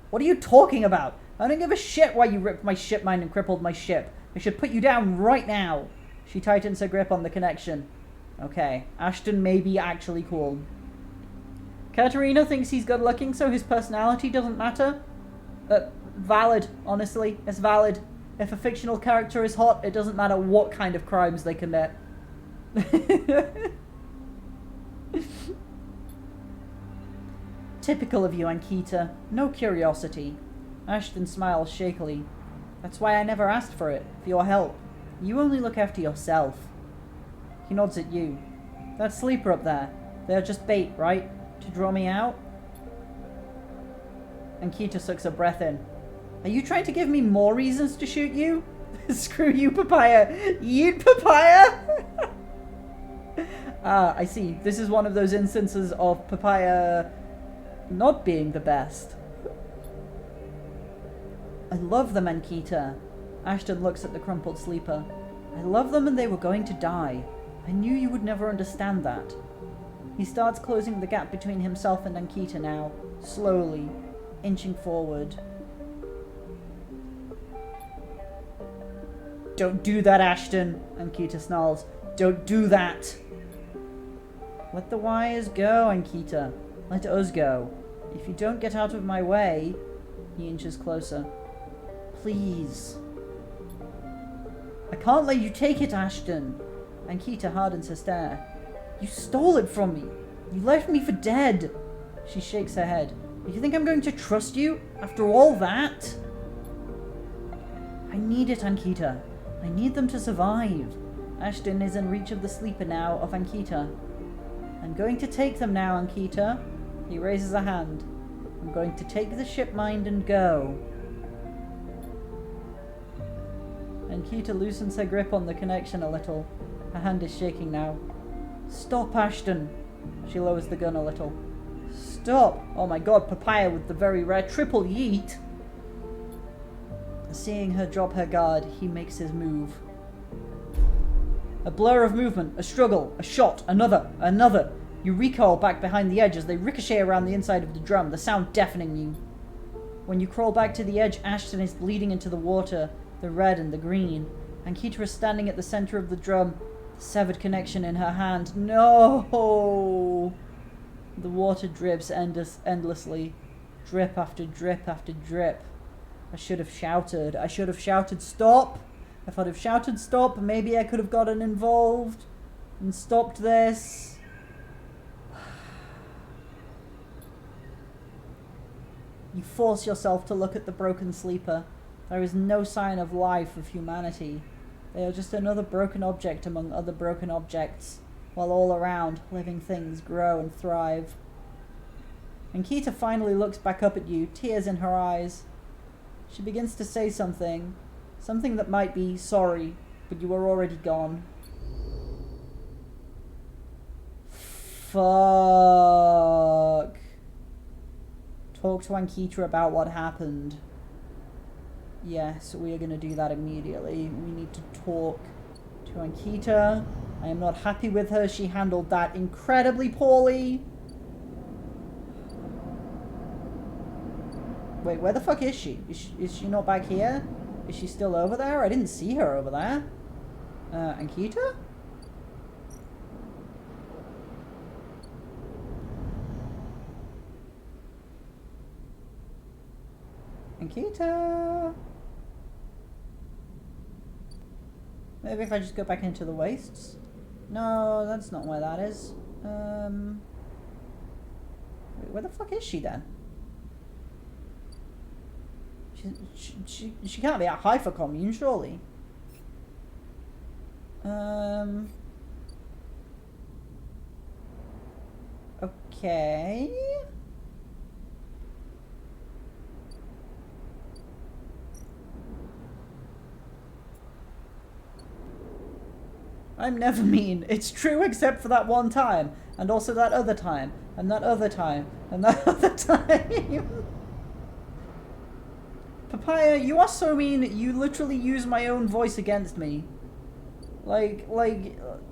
What are you talking about? I don't give a shit why you ripped my ship mine and crippled my ship. I should put you down right now. She tightens her grip on the connection. Okay, Ashton may be actually cool. Katerina thinks he's good looking, so his personality doesn't matter. Valid, honestly. It's valid. If a fictional character is hot, it doesn't matter what kind of crimes they commit. Typical of you, Ankita. No curiosity. Ashton smiles shakily. That's why I never asked for it, for your help. You only look after yourself. He nods at you. That sleeper up there, they're just bait, right? To draw me out? Ankita sucks her breath in. Are you trying to give me more reasons to shoot you? Screw you, Papaya. Yeet, Papaya! Ah, I see. This is one of those instances of Papaya not being the best. I love them, Ankita. Ashton looks at the crumpled sleeper. I love them and they were going to die. I knew you would never understand that. He starts closing the gap between himself and Ankita now, slowly, inching forward. Don't do that, Ashton, Ankita snarls. Don't do that. Let the wires go, Ankita. Let us go. If you don't get out of my way... He inches closer. Please. I can't let you take it, Ashton. Ankita hardens her stare. You stole it from me. You left me for dead. She shakes her head. You think I'm going to trust you after all that? I need it, Ankita. I need them to survive. Ashton is in reach of the sleeper now of Ankita. I'm going to take them now, Ankita. He raises a hand. I'm going to take the ship mind and go. Ankita loosens her grip on the connection a little. Her hand is shaking now. Stop, Ashton. She lowers the gun a little. Stop! Oh my god, Papaya with the very rare triple yeet. Seeing her drop her guard, he makes his move. A blur of movement, a struggle, a shot, another. You recoil back behind the edge as they ricochet around the inside of the drum, the sound deafening you. When you crawl back to the edge, Ashton is bleeding into the water, the red and the green. Ankita is standing at the center of the drum, the severed connection in her hand. No! The water drips endlessly, drip after drip after drip. I should have shouted. I should have shouted, stop! If I'd have shouted stop, maybe I could have gotten involved and stopped this. You force yourself to look at the broken sleeper. There is no sign of life, of humanity. They are just another broken object among other broken objects, while all around, living things grow and thrive. Ankita finally looks back up at you, tears in her eyes. She begins to say something that might be sorry, but you are already gone. Fuck. Talk to Ankita about what happened. Yes, we are going to do that immediately. We need to talk to Ankita. I am not happy with her. She handled that incredibly poorly. Wait, where the fuck is she? Is she not back here? Is she still over there? I didn't see her over there. Ankita? Ankita? Maybe if I just go back into the wastes? No, that's not where that is. Wait, where the fuck is she then? She can't be at Haifa commune, surely. Okay. I'm never mean. It's true except for that one time. And also that other time. And that other time. And that other time. Papaya, you are so mean. You literally use my own voice against me. Like,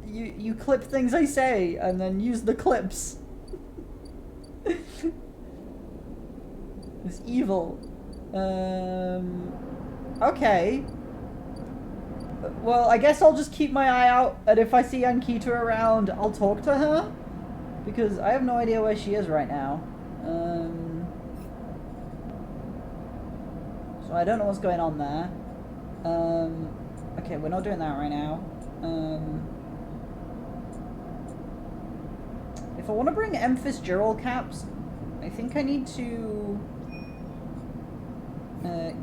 you clip things I say and then use the clips. It's evil. Okay. Well, I guess I'll just keep my eye out, and if I see Ankita around, I'll talk to her. Because I have no idea where she is right now. So I don't know what's going on there. Okay, we're not doing that right now. If I want to bring Emphis Gerald caps, I think I need to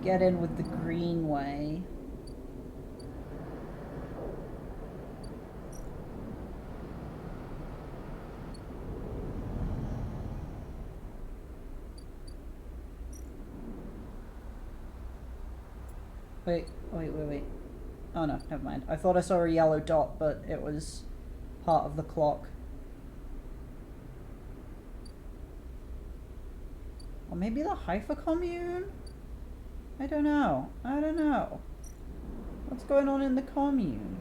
get in with the Greenway. Wait. Oh no, never mind. I thought I saw a yellow dot, but it was part of the clock. Or maybe the Haifa commune? I don't know. What's going on in the commune?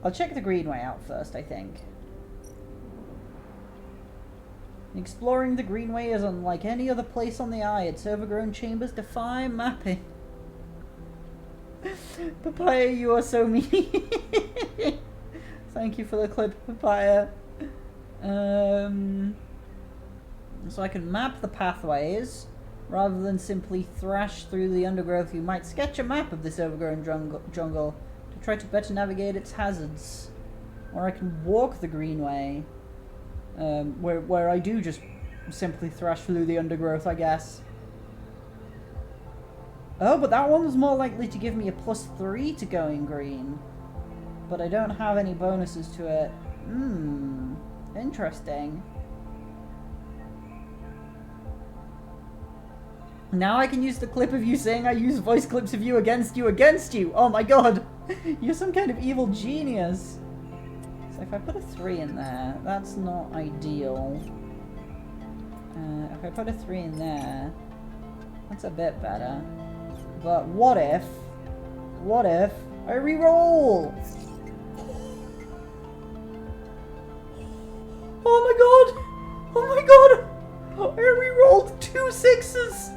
I'll check the Greenway out first, I think. Exploring the Greenway is unlike any other place on the Eye. Its overgrown chambers defy mapping. Papaya, you are so mean. Thank you for the clip, Papaya. So I can map the pathways, rather than simply thrash through the undergrowth. You might sketch a map of this overgrown jungle to try to better navigate its hazards. Or I can walk the Greenway. Where I do just simply thrash through the undergrowth, I guess. Oh, but that one's more likely to give me a +3 to going green. But I don't have any bonuses to it. Interesting. Now I can use the clip of you saying I use voice clips of you against you. Oh my god! You're some kind of evil genius. So if I put a 3 in there, that's not ideal. If I put a 3 in there, that's a bit better. But what if I re-roll? Oh my god! I re-rolled 2 6s!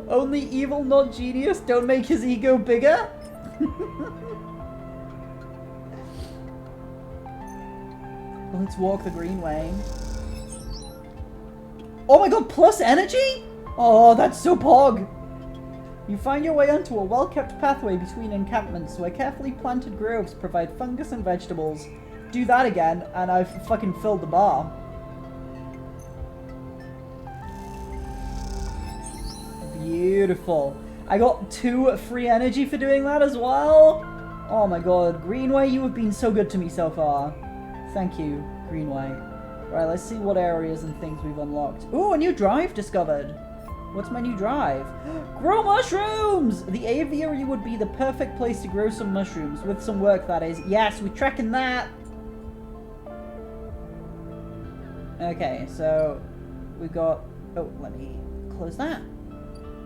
Only evil, not genius. Don't make his ego bigger. Let's walk the Greenway. Oh my god, plus energy? Oh, that's so pog! You find your way onto a well-kept pathway between encampments where carefully planted groves provide fungus and vegetables. Do that again, and I've fucking filled the bar. Beautiful. I got 2 free energy for doing that as well. Oh my god, Greenway, you have been so good to me so far. Thank you, Greenway. Right, let's see what areas and things we've unlocked. Ooh, a new drive discovered. What's my new drive? Grow mushrooms! The aviary would be the perfect place to grow some mushrooms. With some work, that is. Yes, we're tracking that! Okay, so we've got... Oh, let me close that.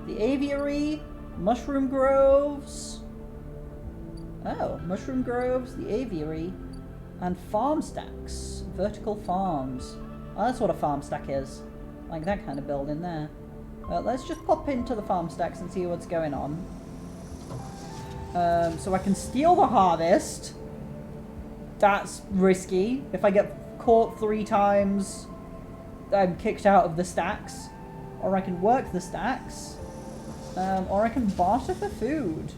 The aviary, mushroom groves. Oh, mushroom groves, the aviary, and farm stacks. Vertical farms. Oh, that's what a farm stack is. Like that kind of building there. Let's just pop into the farm stacks and see what's going on. So I can steal the harvest. That's risky. If I get caught 3 times, I'm kicked out of the stacks. Or I can work the stacks. Or I can barter for food.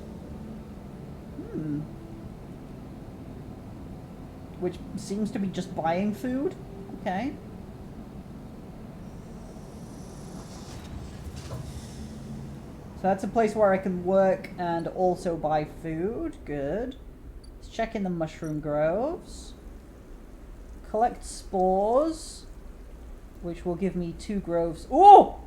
Which seems to be just buying food. Okay. So that's a place where I can work and also buy food. Good. Let's check in the mushroom groves. Collect spores, which will give me 2 groves. Oh!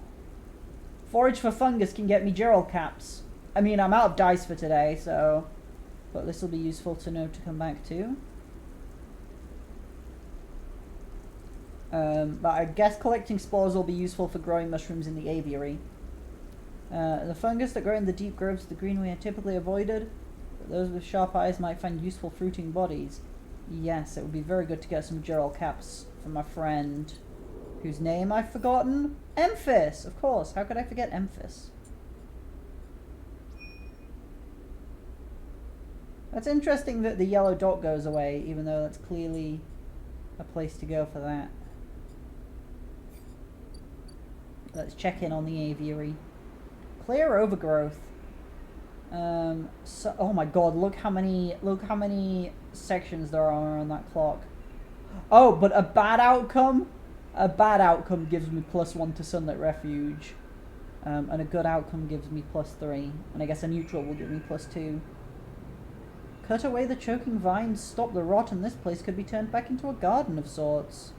Forage for fungus can get me Gerald caps. I mean, I'm out of dice for today, so... But this will be useful to know to come back to. But I guess collecting spores will be useful for growing mushrooms in the aviary. The fungus that grow in the deep groves of the greenway are typically avoided, but those with sharp eyes might find useful fruiting bodies. Yes, it would be very good to get some Gerald caps from my friend, whose name I've forgotten. Emphis, of course. How could I forget Emphis? That's interesting that the yellow dot goes away, even though that's clearly a place to go for that. Let's check in on the aviary. Clear overgrowth. So, oh my god, look how many sections there are on that clock. Oh, but a bad outcome? A bad outcome gives me +1 to Sunlit Refuge. And a good outcome gives me +3. And I guess a neutral will give me +2. Cut away the choking vines, stop the rot, and this place could be turned back into a garden of sorts.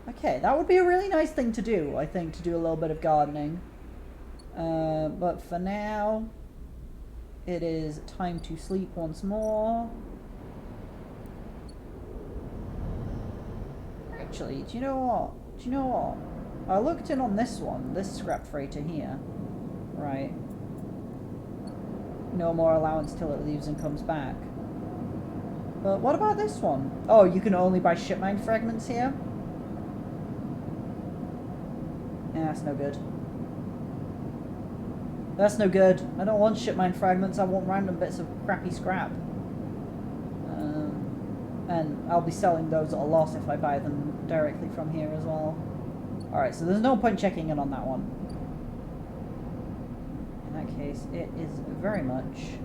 Okay, that would be a really nice thing to do, I think, to do a little bit of gardening. But for now, it is time to sleep once more. Actually, do you know what? Do you know what? I looked in on this one, this scrap freighter here. Right. No more allowance till it leaves and comes back. But what about this one? Oh, you can only buy shipmine fragments here? Yeah, that's no good. That's no good. I don't want shipmine fragments, I want random bits of crappy scrap. And I'll be selling those at a loss if I buy them directly from here as well. Alright, so there's no point checking in on that one. In that case, it is very much...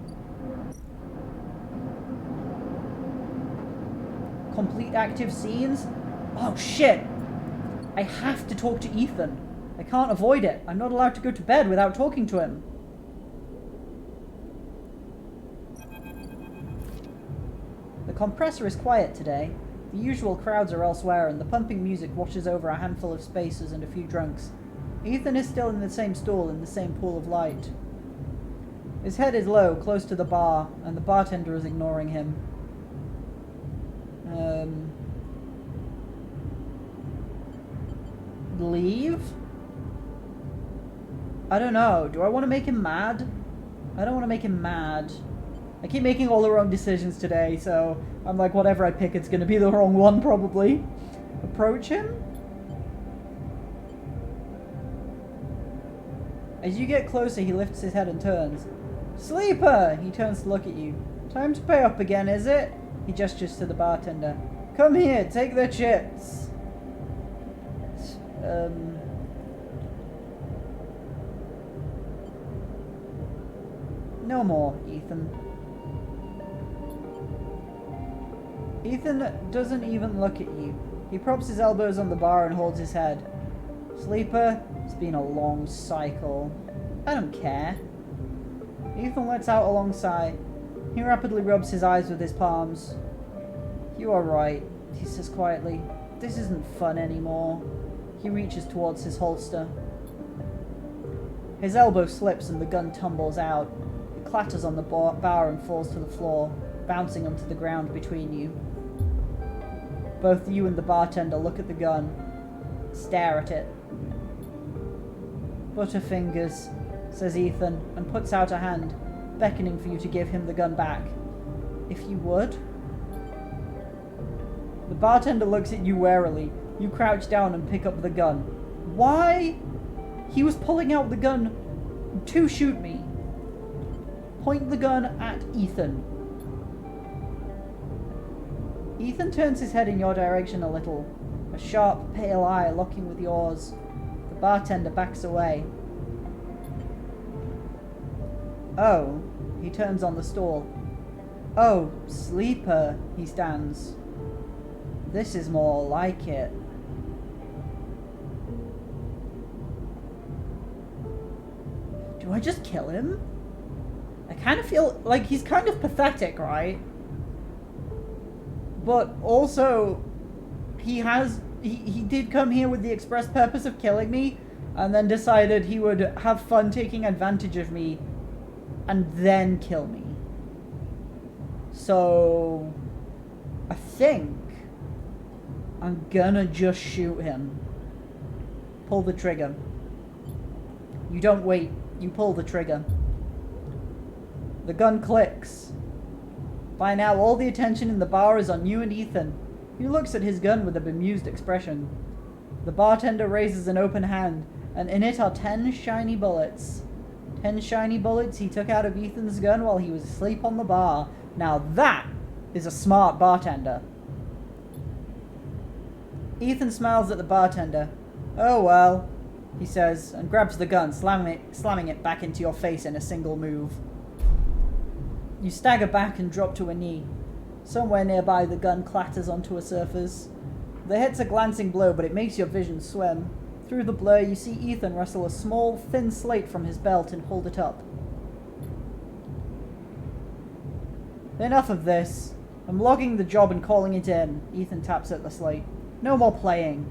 complete active scenes? Oh shit! I have to talk to Ethan. I can't avoid it. I'm not allowed to go to bed without talking to him. The compressor is quiet today. The usual crowds are elsewhere, and the pumping music washes over a handful of spacers and a few drunks. Ethan is still in the same stall in the same pool of light. His head is low, close to the bar, and the bartender is ignoring him. Leave? I don't know. Do I want to make him mad? I don't want to make him mad. I keep making all the wrong decisions today, so I'm like, whatever I pick, it's going to be the wrong one, probably. Approach him? As you get closer, he lifts his head and turns. Sleeper! He turns to look at you. Time to pay up again, is it? He gestures to the bartender. Come here, take the chips. No more, Ethan. Ethan doesn't even look at you. He props his elbows on the bar and holds his head. Sleeper, it's been a long cycle. I don't care. Ethan lets out a long sigh. He rapidly rubs his eyes with his palms. You are right, he says quietly. This isn't fun anymore. He reaches towards his holster. His elbow slips and the gun tumbles out. It clatters on the bar and falls to the floor, bouncing onto the ground between you. Both you and the bartender look at the gun, stare at it. Butterfingers, says Ethan, and puts out a hand, beckoning for you to give him the gun back. If you would. The bartender looks at you warily. You crouch down and pick up the gun. Why? He was pulling out the gun to shoot me. Point the gun at Ethan. Ethan turns his head in your direction a little, a sharp, pale eye locking with yours. The bartender backs away. Oh, he turns on the stall. Oh, Sleeper, he stands. This is more like it. Do I just kill him? I kind of feel like he's kind of pathetic, right? But also, he did come here with the express purpose of killing me, and then decided he would have fun taking advantage of me and then kill me. So I think I'm gonna just shoot him. Pull the trigger. You don't wait, you pull the trigger. The gun clicks. By now, all the attention in the bar is on you and Ethan. He looks at his gun with a bemused expression. The bartender raises an open hand, and in it are 10 shiny bullets. 10 shiny bullets he took out of Ethan's gun while he was asleep on the bar. Now that is a smart bartender. Ethan smiles at the bartender. "Oh well," he says, and grabs the gun, slamming it back into your face in a single move. You stagger back and drop to a knee. Somewhere nearby, the gun clatters onto a surface. The hit's a glancing blow, but it makes your vision swim. Through the blur, you see Ethan wrestle a small, thin slate from his belt and hold it up. "Enough of this. I'm logging the job and calling it in." Ethan taps at the slate. "No more playing."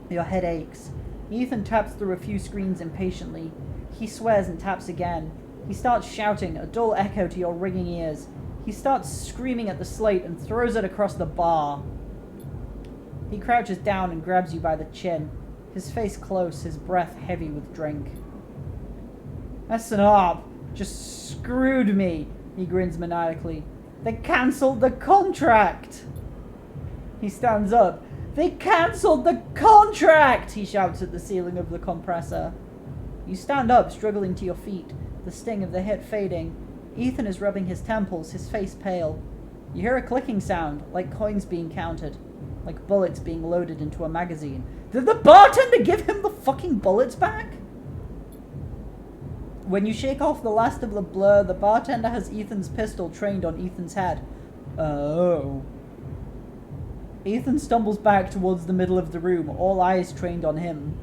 Your head aches. Ethan taps through a few screens impatiently. He swears and taps again. He starts shouting, a dull echo to your ringing ears. He starts screaming at the slate and throws it across the bar. He crouches down and grabs you by the chin, his face close, his breath heavy with drink. "S&R just screwed me," he grins maniacally. "They cancelled the contract!" He stands up. "They cancelled the contract!" he shouts at the ceiling of the compressor. You stand up, struggling to your feet, the sting of the hit fading. Ethan is rubbing his temples, his face pale. You hear a clicking sound, like coins being counted, like bullets being loaded into a magazine. Did the bartender give him the fucking bullets back? When you shake off the last of the blur, the bartender has Ethan's pistol trained on Ethan's head. Oh. Ethan stumbles back towards the middle of the room, all eyes trained on him.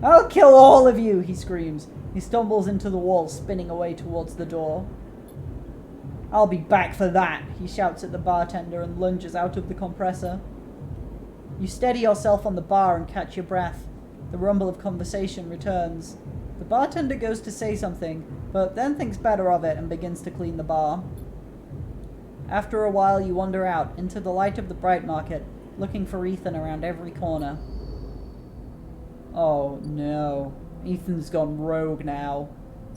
"I'll kill all of you," he screams. He stumbles into the wall, spinning away towards the door. "I'll be back for that," he shouts at the bartender and lunges out of the compressor. You steady yourself on the bar and catch your breath. The rumble of conversation returns. The bartender goes to say something, but then thinks better of it and begins to clean the bar. After a while, you wander out into the light of the Bright Market, looking for Ethan around every corner. Oh no. Ethan's gone rogue now.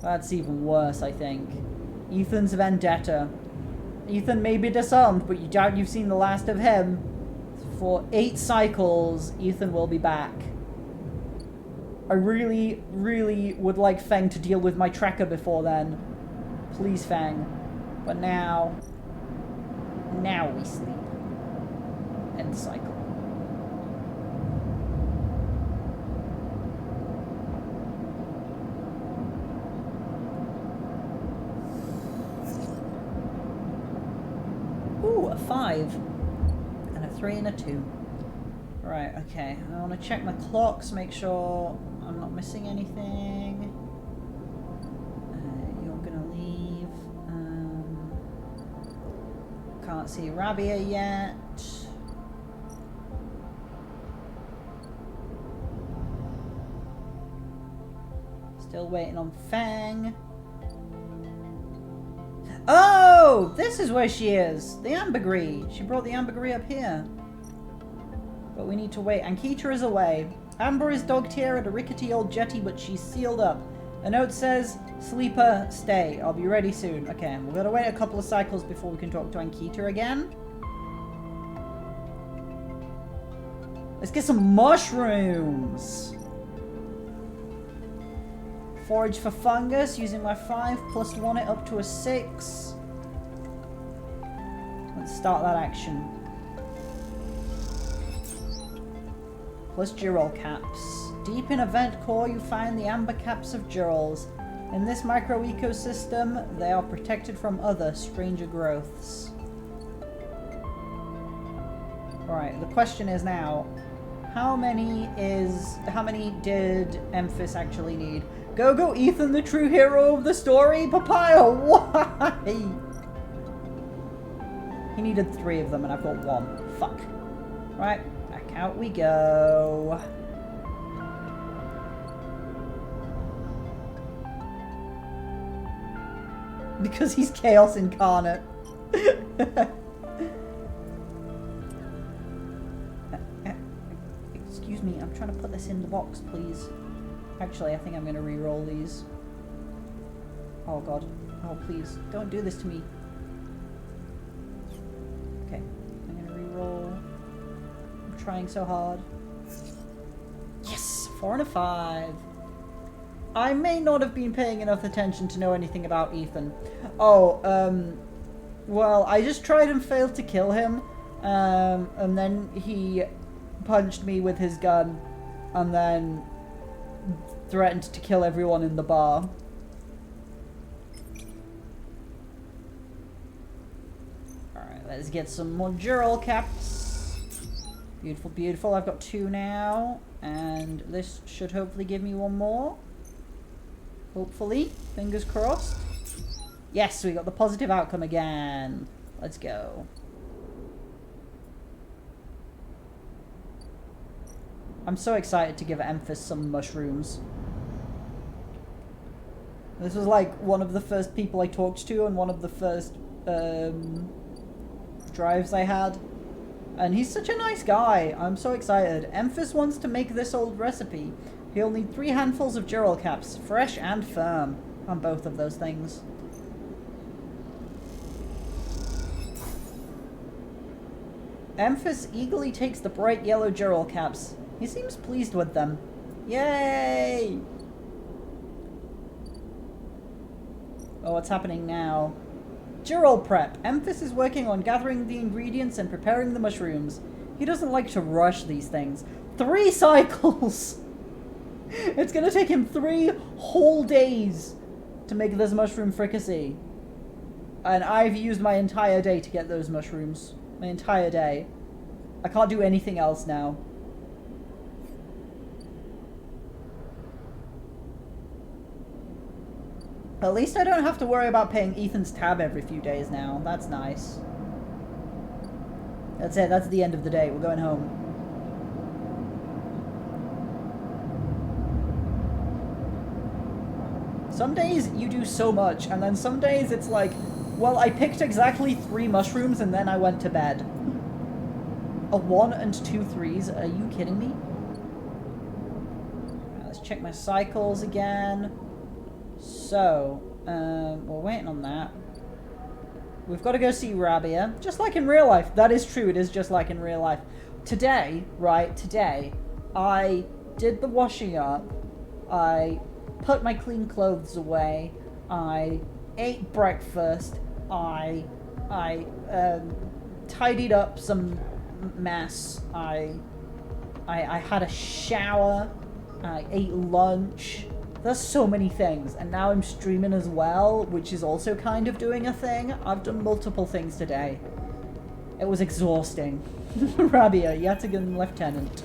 That's even worse, I think. Ethan's vendetta. Ethan may be disarmed, but you doubt you've seen the last of him. For 8 cycles, Ethan will be back. I really, really would like Feng to deal with my tracker before then. Please, Feng. But now we sleep. End cycle. Ooh, a 5. And a 3 and a 2. Right, okay. I want to check my clocks, make sure I'm not missing anything. You're gonna leave. Can't see Rabia yet. Still waiting on Feng. Oh! This is where she is! The ambergris. She brought the ambergris up here. But we need to wait. Ankita is away. Amber is docked here at a rickety old jetty, but she's sealed up. A note says, "Sleeper, stay. I'll be ready soon." Okay, we've got to wait a couple of cycles before we can talk to Ankita again. Let's get some mushrooms. Forage for fungus using my 5 plus 1 it up to a 6. Let's start that action. Plus Girol caps. Deep in a vent core you find the amber caps of Girols. In this micro-ecosystem, they are protected from other stranger growths. Alright, the question is now, how many did Emphis actually need? Go Ethan, the true hero of the story? Papaya, why? He needed 3 of them and I've got 1. Fuck. Right, back out we go. Because he's chaos incarnate. Excuse me, I'm trying to put this in the box, please. Actually, I think I'm going to re-roll these. Oh god. Oh, please. Don't do this to me. Okay. I'm going to re-roll. I'm trying so hard. Yes! 4 and a 5. I may not have been paying enough attention to know anything about Ethan. Oh, well, I just tried and failed to kill him. And then he punched me with his gun. And then threatened to kill everyone in the bar. Alright, let's get some more Jural caps. Beautiful, beautiful. I've got 2 now. And this should hopefully give me 1 more. Hopefully. Fingers crossed. Yes, we got the positive outcome again. Let's go. I'm so excited to give Emphis some mushrooms. This was like one of the first people I talked to and one of the first drives I had. And he's such a nice guy. I'm so excited. Emphis wants to make this old recipe. He'll need 3 handfuls of Jural caps, fresh and firm, on both of those things. Emphis eagerly takes the bright yellow Jural caps. He seems pleased with them. Yay! Oh, what's happening now? Jural prep. Emphis is working on gathering the ingredients and preparing the mushrooms. He doesn't like to rush these things. 3 cycles! It's gonna take him 3 whole days to make this mushroom fricassee. And I've used my entire day to get those mushrooms. My entire day. I can't do anything else now. At least I don't have to worry about paying Ethan's tab every few days now. That's nice. That's it. That's the end of the day. We're going home. Some days you do so much, and then some days it's like, well, I picked exactly 3 mushrooms and then I went to bed. A 1 and 2 3s? Are you kidding me? Right, let's check my cycles again. So, we're waiting on that. We've got to go see Rabia. Just like in real life. That is true, it is just like in real life. Today, right, today, I did the washing up. I put my clean clothes away. I ate breakfast. I tidied up some mess. I had a shower. I ate lunch. There's so many things, and now I'm streaming as well, which is also kind of doing a thing. I've done multiple things today. It was exhausting. Rabia, Yatagan Lieutenant.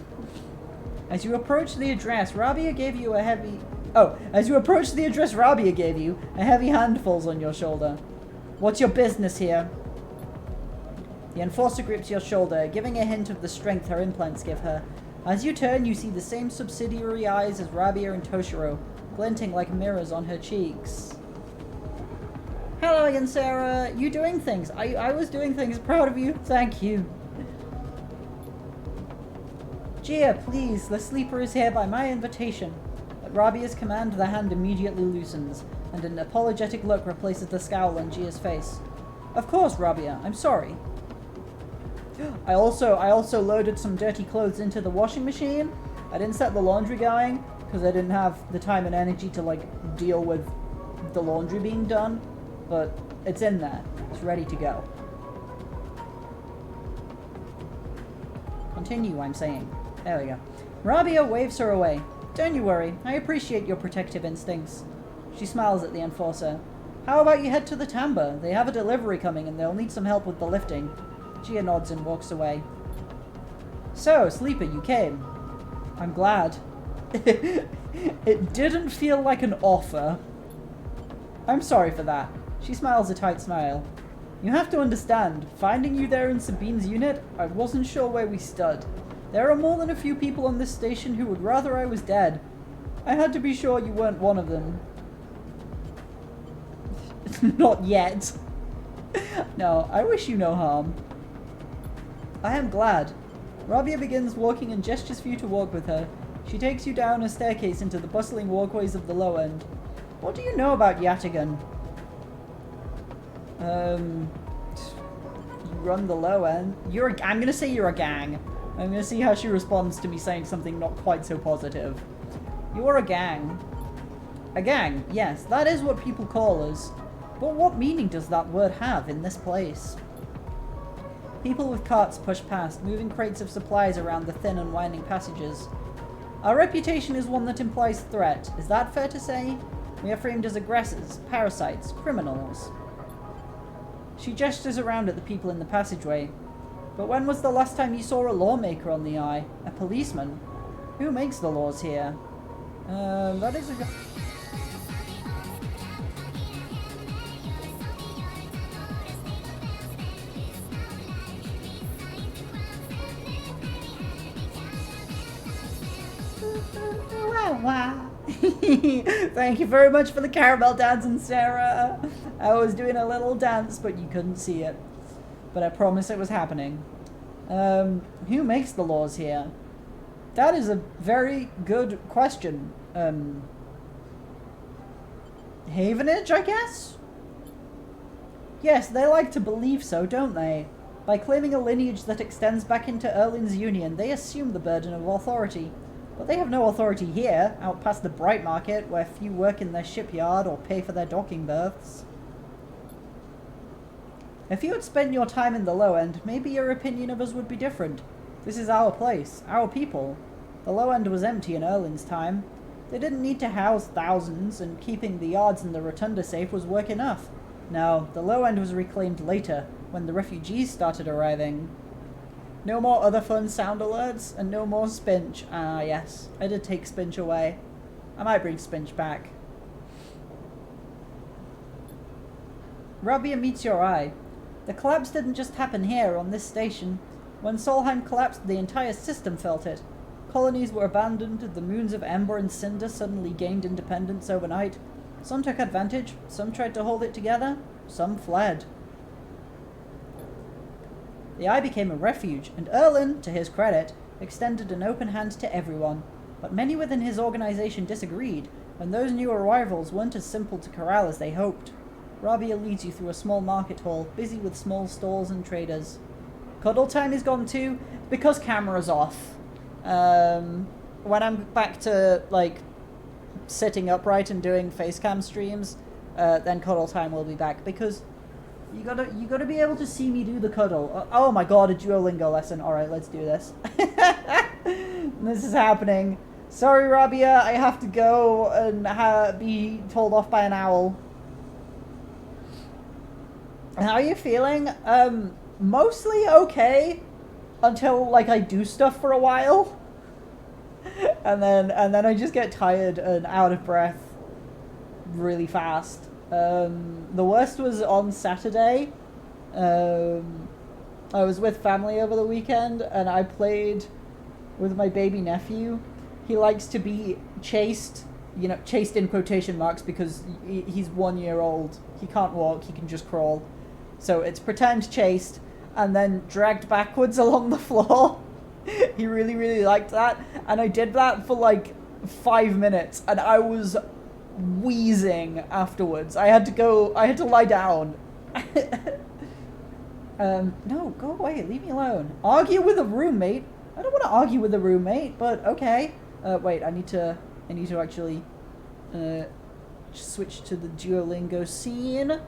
As you approach the address, Rabia gave you a heavy... Oh, as you approach the address Rabia gave you, a heavy hand falls on your shoulder. What's your business here? The enforcer grips your shoulder, giving a hint of the strength her implants give her. As you turn, you see the same subsidiary eyes as Rabia and Toshiro, glinting like mirrors on her cheeks. Hello again, Sarah. You doing things? I was doing things. Proud of you. Thank you. Gia, please. The sleeper is here by my invitation. At Rabia's command, the hand immediately loosens, and an apologetic look replaces the scowl on Gia's face. Of course, Rabia. I'm sorry. I also loaded some dirty clothes into the washing machine. I didn't set the laundry going because I didn't have the time and energy to like deal with the laundry being done, but it's in there. It's ready to go. Continue, I'm saying. There we go. Rabia waves her away. Don't you worry. I appreciate your protective instincts. She smiles at the enforcer. How about you head to the Tamba? They have a delivery coming and they'll need some help with the lifting. Gia nods and walks away. So, Sleeper, you came. I'm glad. It didn't feel like an offer. I'm sorry for that. She smiles a tight smile. You have to understand, finding you there in Sabine's unit, I wasn't sure where we stood. There are more than a few people on this station who would rather I was dead. I had to be sure you weren't one of them. Not yet. No, I wish you no harm. I am glad. Rabia begins walking and gestures for you to walk with her. She takes you down a staircase into the bustling walkways of the low end. What do you know about Yatagan? You run the low end. I'm gonna say you're a gang. I'm gonna see how she responds to me saying something not quite so positive. You're a gang. A gang, yes, that is what people call us. But what meaning does that word have in this place? People with carts push past, moving crates of supplies around the thin and winding passages. Our reputation is one that implies threat. Is that fair to say? We are framed as aggressors, parasites, criminals. She gestures around at the people in the passageway. But when was the last time you saw a lawmaker on the eye? A policeman? Who makes the laws here? That is a... Thank you very much for the caramel dancing, Sarah. I was doing a little dance, but you couldn't see it. But I promise it was happening. Who makes the laws here? That is a very good question. Havenage, I guess? Yes, they like to believe so, don't they? By claiming a lineage that extends back into Erlin's Union, they assume the burden of authority. But they have no authority here, out past the Bright Market, where few work in their shipyard or pay for their docking berths. If you had spent your time in the low end, maybe your opinion of us would be different. This is our place, our people. The low end was empty in Erlin's time. They didn't need to house thousands, and keeping the yards and the rotunda safe was work enough. No, the low end was reclaimed later, when the refugees started arriving. No more other fun sound alerts, and no more Spinch. Ah, yes. I did take Spinch away. I might bring Spinch back. Rabia meets your eye. The collapse didn't just happen here, on this station. When Solheim collapsed, the entire system felt it. Colonies were abandoned, the moons of Ember and Cinder suddenly gained independence overnight. Some took advantage, some tried to hold it together, some fled. The Eye became a refuge, and Erlin, to his credit, extended an open hand to everyone. But many within his organization disagreed, and those new arrivals weren't as simple to corral as they hoped. Rabia leads you through a small market hall, busy with small stalls and traders. Cuddle time is gone too, because camera's off. When I'm back to, like, sitting upright and doing facecam streams, then cuddle time will be back, because you gotta be able to see me do the cuddle. Oh my god, a Duolingo lesson. Alright, let's do this. This is happening. Sorry, Rabia, I have to go and be told off by an owl. How are you feeling? Mostly okay, until, like, I do stuff for a while. and then I just get tired and out of breath really fast. The worst was on Saturday. I was with family over the weekend, and I played with my baby nephew. He likes to be chased, chased in quotation marks, because he's 1 year old. He can't walk, he can just crawl. So it's pretend chased, and then dragged backwards along the floor. He really, really liked that. And I did that for like 5 minutes, and I was wheezing afterwards. I had to lie down. No, go away, leave me alone. Argue with a roommate? I don't want to argue with a roommate, but okay. Wait, I need to actually switch to the Duolingo scene.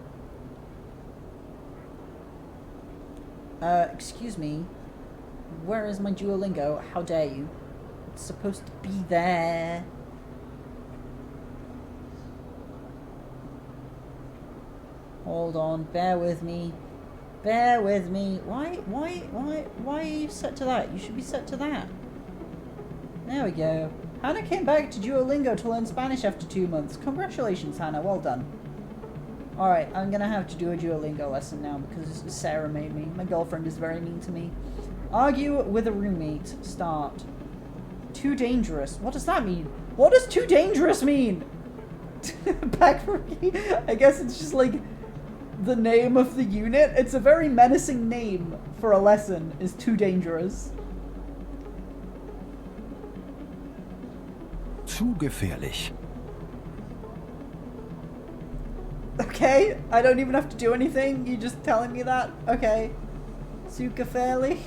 Excuse me. Where is my Duolingo? How dare you? It's supposed to be there. Hold on, bear with me. Bear with me. Why are you set to that? You should be set to that. There we go. Hannah came back to Duolingo to learn Spanish after 2 months. Congratulations, Hannah. Well done. Alright, I'm gonna have to do a Duolingo lesson now because Sarah made me. My girlfriend is very mean to me. Argue with a roommate. Start. Too dangerous. What does that mean? What does too dangerous mean? Back for me. I guess it's just like the name of the unit. It's a very menacing name for a lesson, is too dangerous. Zu gefährlich. Okay, I don't even have to do anything. You just telling me that? Okay. Zu gefährlich?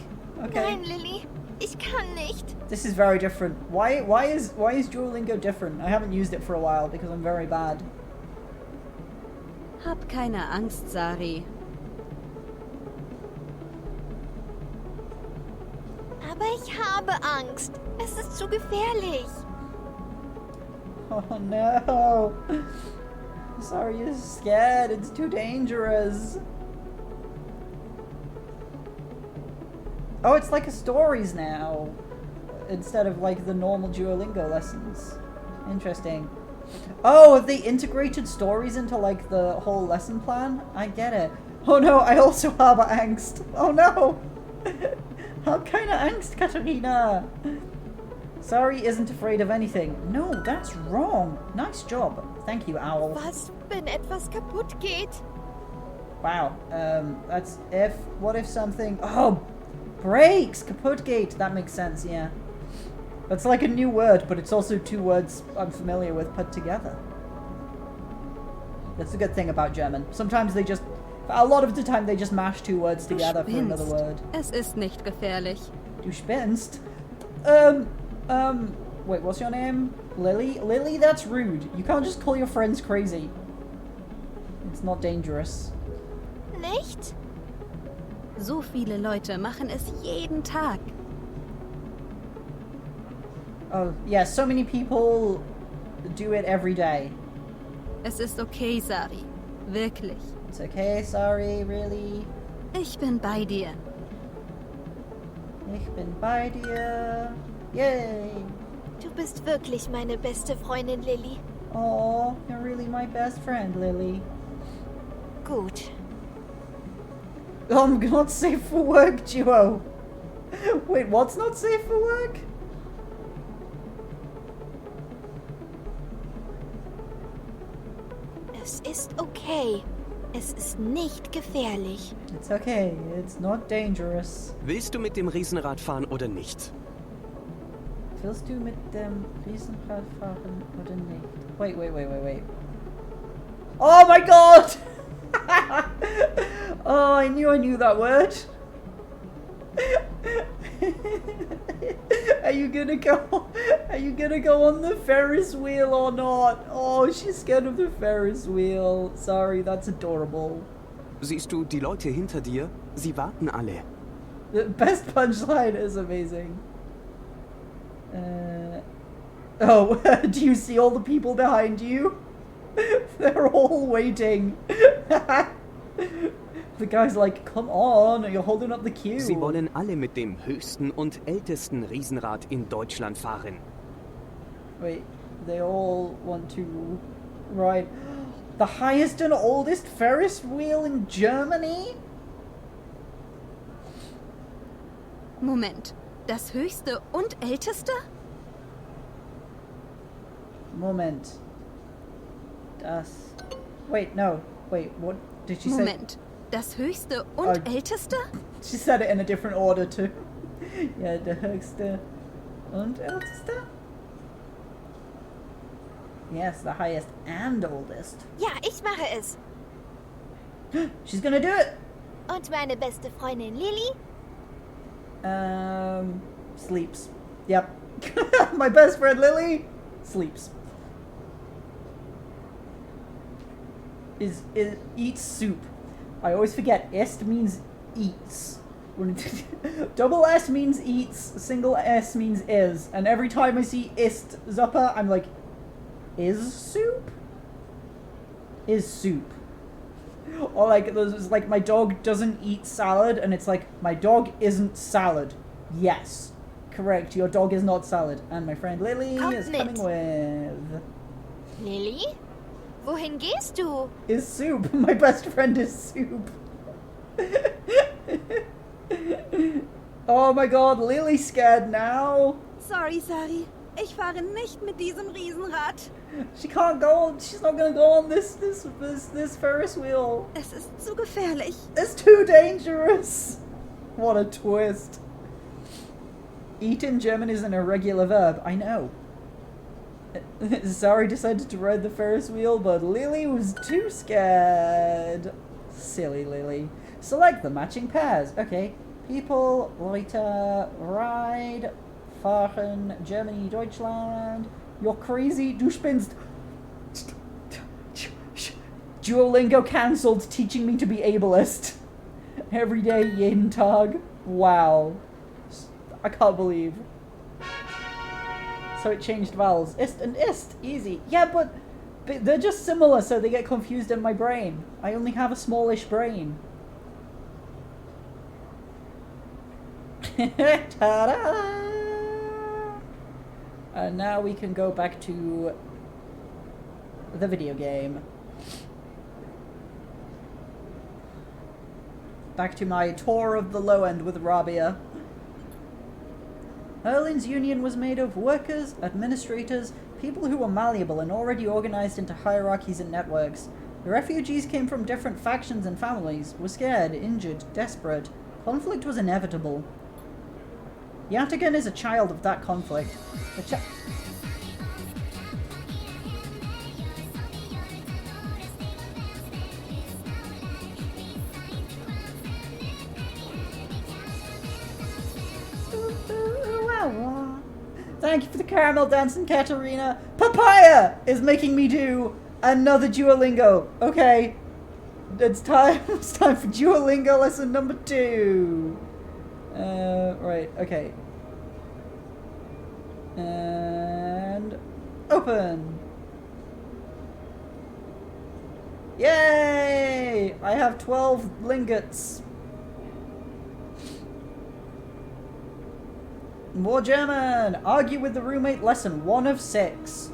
Okay. Nein, Lilly, ich kann nicht. This is very different. Why is Duolingo different? I haven't used it for a while because I'm very bad. Hab keine Angst, Sari. Aber ich habe Angst. Es ist zu gefährlich. Oh no. Sorry, you're scared. It's too dangerous. Oh, it's like a stories now. Instead of like the normal Duolingo lessons. Interesting. Oh, have they integrated stories into like the whole lesson plan? I get it. Oh no, I also have Angst. Oh no. Hab keine Angst, Katharina. Sari isn't afraid of anything. No, that's wrong. Nice job. Thank you, Owl. Was, wenn etwas kaputt geht? Wow. That's if. What if something? Oh, breaks. Kaputtgate. That makes sense. Yeah. That's like a new word, but it's also two words I'm familiar with put together. That's a good thing about German. Sometimes they just, a lot of the time they just mash two words Du together for another spinnst. word. Es ist nicht gefährlich. Du spinnst? Wait, what's your name? Lily? Lily, that's rude. You can't just call your friends crazy. It's not dangerous. Nicht? So viele Leute machen es jeden Tag. Oh, yeah, so many people do it every day. Es ist okay, Sari. Wirklich. It's okay, sorry, really? Ich bin bei dir. Ich bin bei dir. Yay! Du bist wirklich meine beste Freundin, Lilly. Oh, you're really my best friend, Lily. Gut. Oh, I'm not safe for work, Duo. Wait, what's not safe for work? Es ist okay. Es ist nicht gefährlich. It's okay, it's not dangerous. Willst du mit dem Riesenrad fahren oder nicht? Willst du mit dem Riesenrad fahren oder nicht? Wait. Oh my god! Oh, I knew that word. Are you gonna go on the Ferris wheel or not? Oh, she's scared of the Ferris wheel. Sorry, that's adorable. Siehst du die Leute hinter dir? Sie warten alle. The best punchline is amazing. Oh, do you see all the people behind you? They're all waiting. The guy's like, come on, you're holding up the queue. Sie wollen alle mit dem höchsten und ältesten Riesenrad in Deutschland fahren. Wait, they all want to ride the highest and oldest Ferris wheel in Germany? Moment. Das höchste und älteste? Moment. Das. Wait, no. Wait, what did she say? Moment. Das höchste und älteste? She said it in a different order too. Ja, der höchste und älteste? Yes, the highest and oldest. Ja, ich mache es. She's gonna do it! Und meine beste Freundin Lilly? Sleeps. Yep. My best friend Lily sleeps. Is eats soup. I always forget. Est means eats. Double S means eats. Single S means is. And every time I see ist Zuppa, I'm like, is soup? Is soup. Or like there's like my dog doesn't eat salad, and it's like my dog isn't salad. Yes, correct. Your dog is not salad. And my friend Lily is coming with. Lilly? Wohin gehst du? Is soup. My best friend is soup. Oh my god, Lily's scared now. Sorry, Sari. Ich fahre nicht mit diesem Riesenrad. She can't go on. She's not gonna go on this Ferris wheel. Es ist zu gefährlich. It's too dangerous. What a twist. Eat in German is an irregular verb. I know. Zari decided to ride the Ferris wheel, but Lily was too scared. Silly Lily. Select the matching pairs. Okay. People, Leute, ride, fahren, Germany, Deutschland. You're crazy, du spinnst. Duolingo cancelled, teaching me to be ableist. Every day, jeden Tag. Wow. I can't believe. So it changed vowels. Ist and ist. Easy. Yeah, but they're just similar, so they get confused in my brain. I only have a smallish brain. Ta-da! And now we can go back to the video game. Back to my tour of the low end with Rabia. Erlin's union was made of workers, administrators, people who were malleable and already organized into hierarchies and networks. The refugees came from different factions and families, were scared, injured, desperate. Conflict was inevitable. Yatagan is a child of that conflict. Thank you for the caramel dancing, Katarina. Papaya is making me do another Duolingo. Okay, it's time. It's time for Duolingo lesson number 2. Right. Okay. And open. Yay! I have 12 lingots. More German! Argue with the roommate lesson 1 of 6.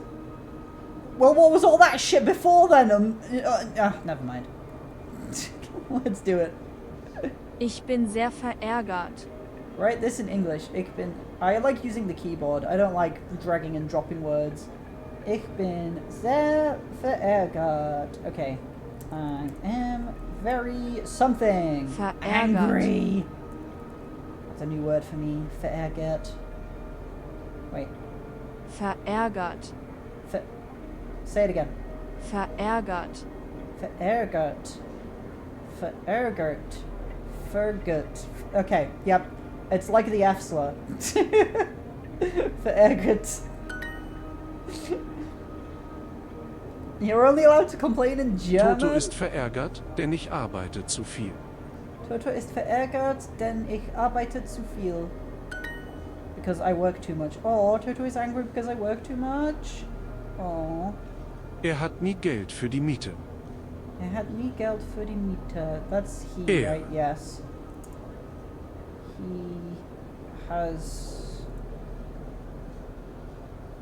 Well, what was all that shit before then? Never mind. Let's do it. Ich bin sehr verärgert. Write this in English. I like using the keyboard. I don't like dragging and dropping words. Ich bin sehr verärgert. Okay. I am very something. Verärgert. Angry. That's a new word for me. Verärgert. Wait. Verärgert. Say it again. Verärgert. Verärgert. Verärgert. Vergut. Okay, yep. It's like the F slur. Verärgert. You're only allowed to complain in German. Toto ist verärgert, denn ich arbeite zu viel. Toto ist verärgert, denn ich arbeite zu viel. Because I work too much. Oh, Toto is angry because I work too much. Oh. Er hat nie Geld für die Miete. Er hat nie Geld für die Miete. That's he, right? Yes. He has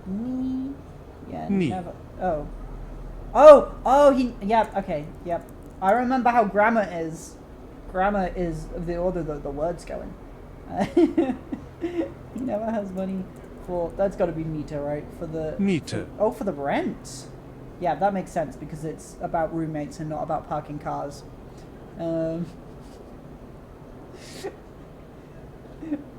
nie. Yeah, Nie. never. Oh, he. Yep. Okay. Yep. I remember how grammar is. Grammar is the order that the words go in. He never has money for. That's got to be meter, right? For the Miete. for the rent. Yeah, that makes sense because it's about roommates and not about parking cars.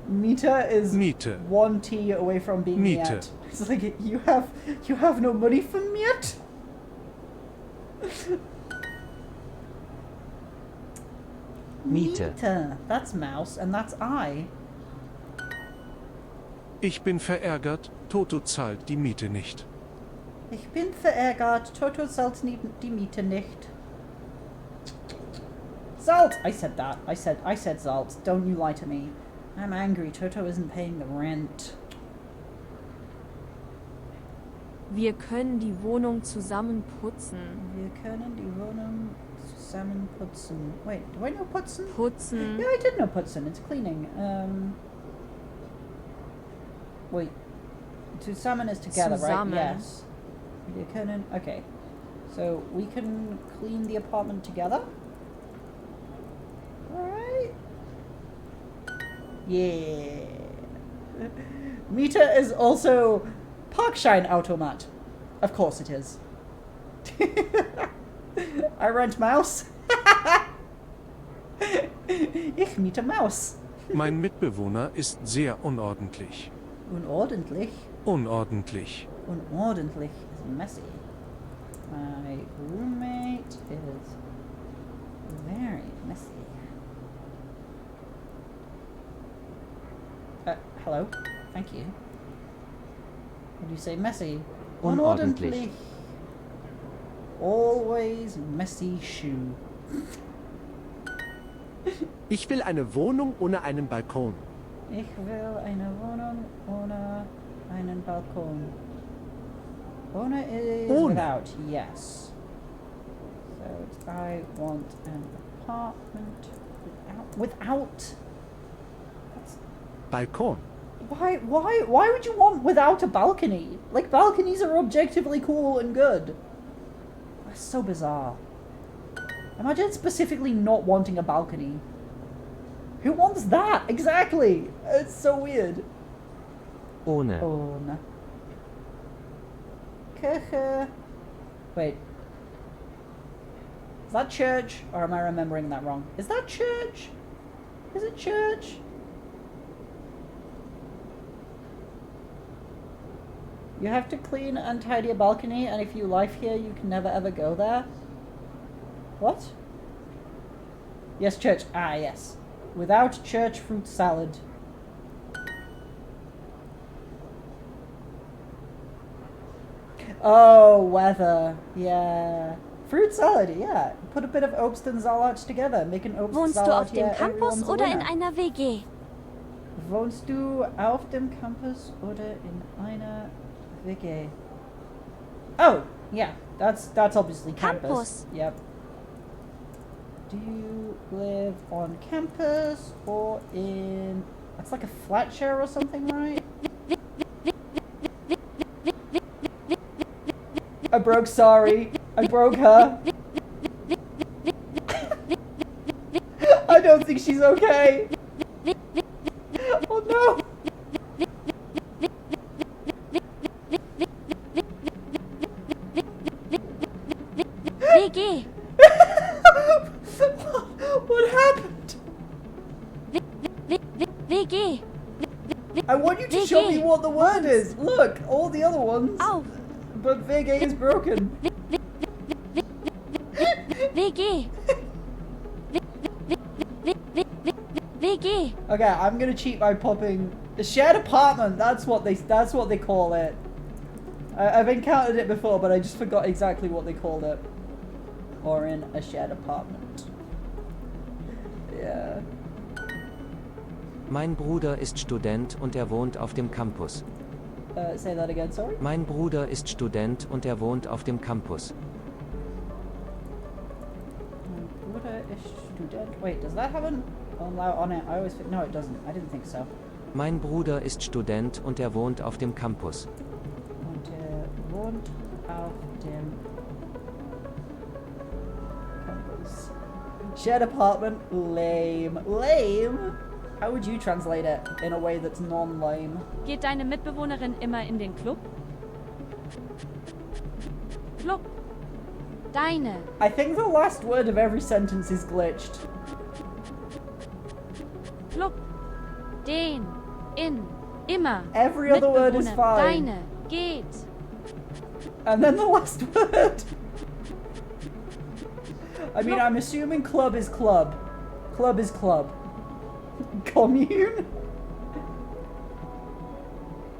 Meter is Miete. 1 T away from being Miete. Miet. It's like you have no money for Miet? Miete. Miete. That's mouse and that's I. Ich bin verärgert, Toto zahlt die Miete nicht. Ich bin verärgert. Toto zahlt die Miete nicht. Salt! I said that. I said Salt. Don't you lie to me. I'm angry. Toto isn't paying the rent. Wir können die Wohnung zusammen putzen. Wir können die Wohnung zusammen putzen. Wait, do I know putzen? Putzen. Yeah, I did know putzen. It's cleaning. Wait. Zusammen is together, Zusammen. right? Yes. Wir können. Okay. So we can clean the apartment together. Right? Yeah. Mita is also Parkscheinautomat. Of course it is. I rent Maus. Ich miete Maus. Mein Mitbewohner ist sehr unordentlich. Unordentlich? Unordentlich. Unordentlich is messy. My roommate is very messy. Hello? Thank you. When you say messy? Unordentlich. Always messy shoe. Ich will eine Wohnung ohne einen Balkon. Ich will eine Wohnung ohne einen Balkon. Ohne is Ohne. without, yes. So I want an apartment without. That's, Balkon. why would you want without a balcony? Like, balconies are objectively cool and good. That's so bizarre. Imagine specifically not wanting a balcony. Who wants that? Exactly! It's so weird. Ohne. Ohne. Kirche. Wait. Is that church? Or am I remembering that wrong? Is that church? Is it church? You have to clean and tidy a balcony, and if you live here, you can never ever go there. What? Yes, church. Ah, yes. Without church fruit salad. Oh, weather. Yeah. Fruit salad, yeah. Put a bit of Obst and Salat together. Make an Obst Wohnst du Salat auf dem here. Campus Everyone's a oder in winner. einer WG? Wohnst du auf dem Campus oder in einer WG? Oh, yeah. That's obviously campus. Campus. Yep. Do you live on campus or in... That's like a flat share or something, right? I broke sorry. I broke her. I don't think she's okay. Oh no. WG. What happened? WG. I want you to show me what the word is. Look, all the other ones. Auf. But VG is broken. WG. WG. Okay, I'm gonna cheat by popping the shared apartment. That's what they call it. I've encountered it before, but I just forgot exactly what they called it. Or in a shared apartment. Yeah. Mein Bruder ist Student und er wohnt auf dem Campus. Say that again, sorry. Mein Bruder ist Student und er wohnt auf dem Campus. My brother is student. Wait, does that have an allow on it? I always think no, it doesn't. I didn't think so. Mein Bruder ist Student und er wohnt auf dem Campus. Und wohnt auf dem Campus. Shared apartment, lame. Lame? How would you translate it in a way that's non-lame? Geht deine Mitbewohnerin immer in den Club? Club. Deine. I think the last word of every sentence is glitched. Club. Den. In. Immer. Every other word is Mitbewohner. fine. Deine. Geht. And then the last word. I mean, I'm assuming club is club. Club is club. Commune?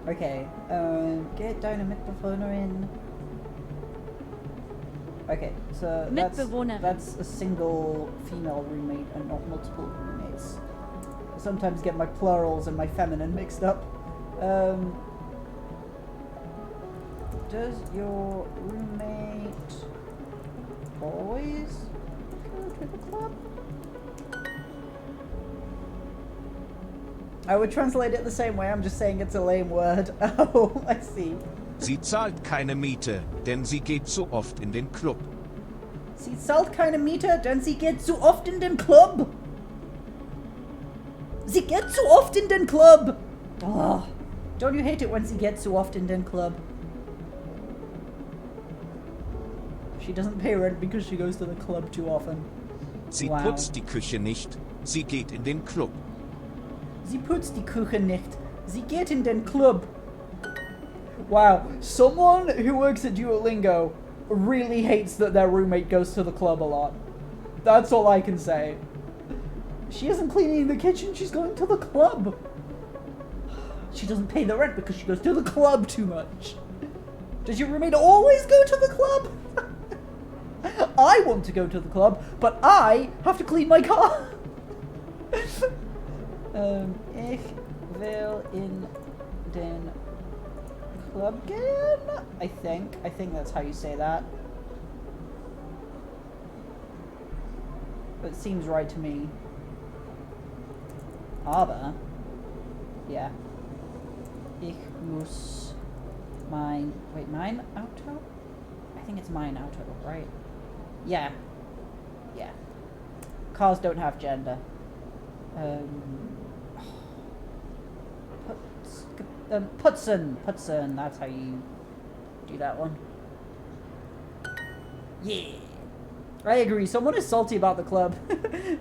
Okay, get deine Mitbewohnerin. Okay, so Mitbewohnerin. that's a single female roommate and not multiple roommates. I sometimes get my plurals and my feminine mixed up. Does your roommate always go to the club? I would translate it the same way, I'm just saying it's a lame word. Oh, I see. Sie zahlt keine Miete, denn sie geht so oft in den Club. Sie zahlt keine Miete, denn sie geht zu oft in den Club. Sie geht zu oft in den Club. Oh, Don't you hate it when sie geht so oft in den Club? She doesn't pay rent because she goes to the club too often. Sie Wow. putzt die Küche nicht. Sie geht in den Club. Sie putzt die Küche nicht. Sie geht in den Club. Wow, someone who works at Duolingo really hates that their roommate goes to the club a lot. That's all I can say. She isn't cleaning the kitchen, she's going to the club. She doesn't pay the rent because she goes to the club too much. Does your roommate always go to the club? I want to go to the club, but I have to clean my car. Ich will in den Club gehen? I think that's how you say that. It seems right to me. Aber, yeah. Ich muss mein Auto? I think it's mein Auto, right? Yeah. Yeah. Cars don't have gender. Putzen, that's how you do that one. Yeah. I agree, someone is salty about the club.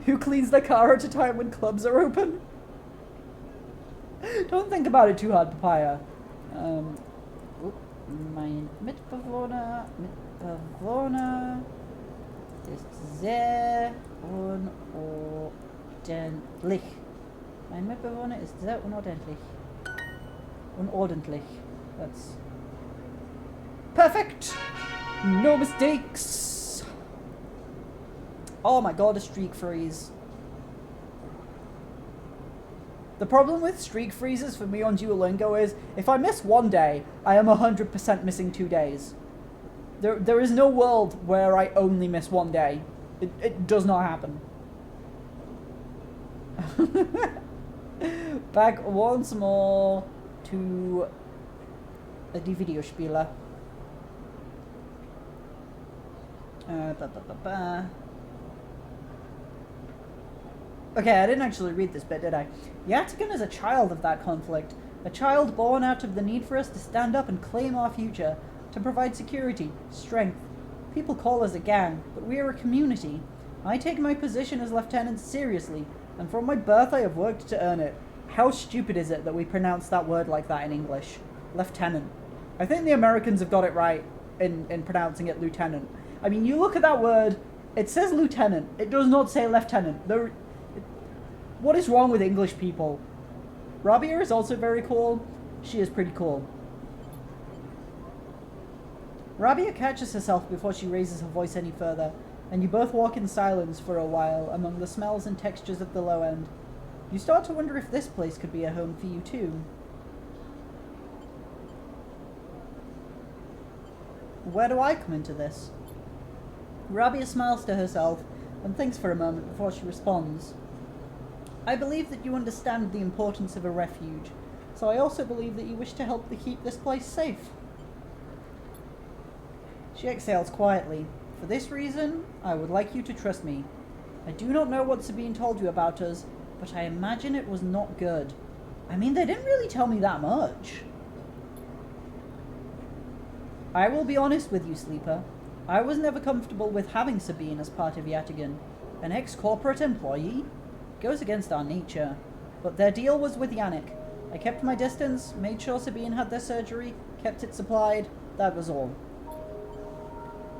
Who cleans their car at a time when clubs are open? Don't think about it too hard, Papaya. Mein Mitbewohner ist sehr unordentlich. Mein Mitbewohner ist sehr unordentlich. Unordentlich. That's perfect! No mistakes! Oh my god, a streak freeze. The problem with streak freezes for me on Duolingo is, if I miss one day, I am 100% missing 2 days. There is no world where I only miss one day. It does not happen. Back once more to die Videospiele. Okay, I didn't actually read this bit, did I? Yatagan is a child of that conflict. A child born out of the need for us to stand up and claim our future. To provide security, strength. People call us a gang, but we are a community. I take my position as lieutenant seriously, and from my birth I have worked to earn it. How stupid is it that we pronounce that word like that in English? Lieutenant. I think the Americans have got it right in pronouncing it lieutenant. I mean, you look at that word, it says lieutenant. It does not say lieutenant. What is wrong with English people? Rabia is also very cool. She is pretty cool. Rabia catches herself before she raises her voice any further, and you both walk in silence for a while among the smells and textures of the low end. You start to wonder if this place could be a home for you too. Where do I come into this? Rabia smiles to herself and thinks for a moment before she responds. I believe that you understand the importance of a refuge, so I also believe that you wish to help to keep this place safe. She exhales quietly. For this reason, I would like you to trust me. I do not know what Sabine told you about us, but I imagine it was not good. I mean, they didn't really tell me that much. I will be honest with you, Sleeper. I was never comfortable with having Sabine as part of Yatagan. An ex-corporate employee? Goes against our nature. But their deal was with Yannick. I kept my distance, made sure Sabine had their surgery, kept it supplied, that was all.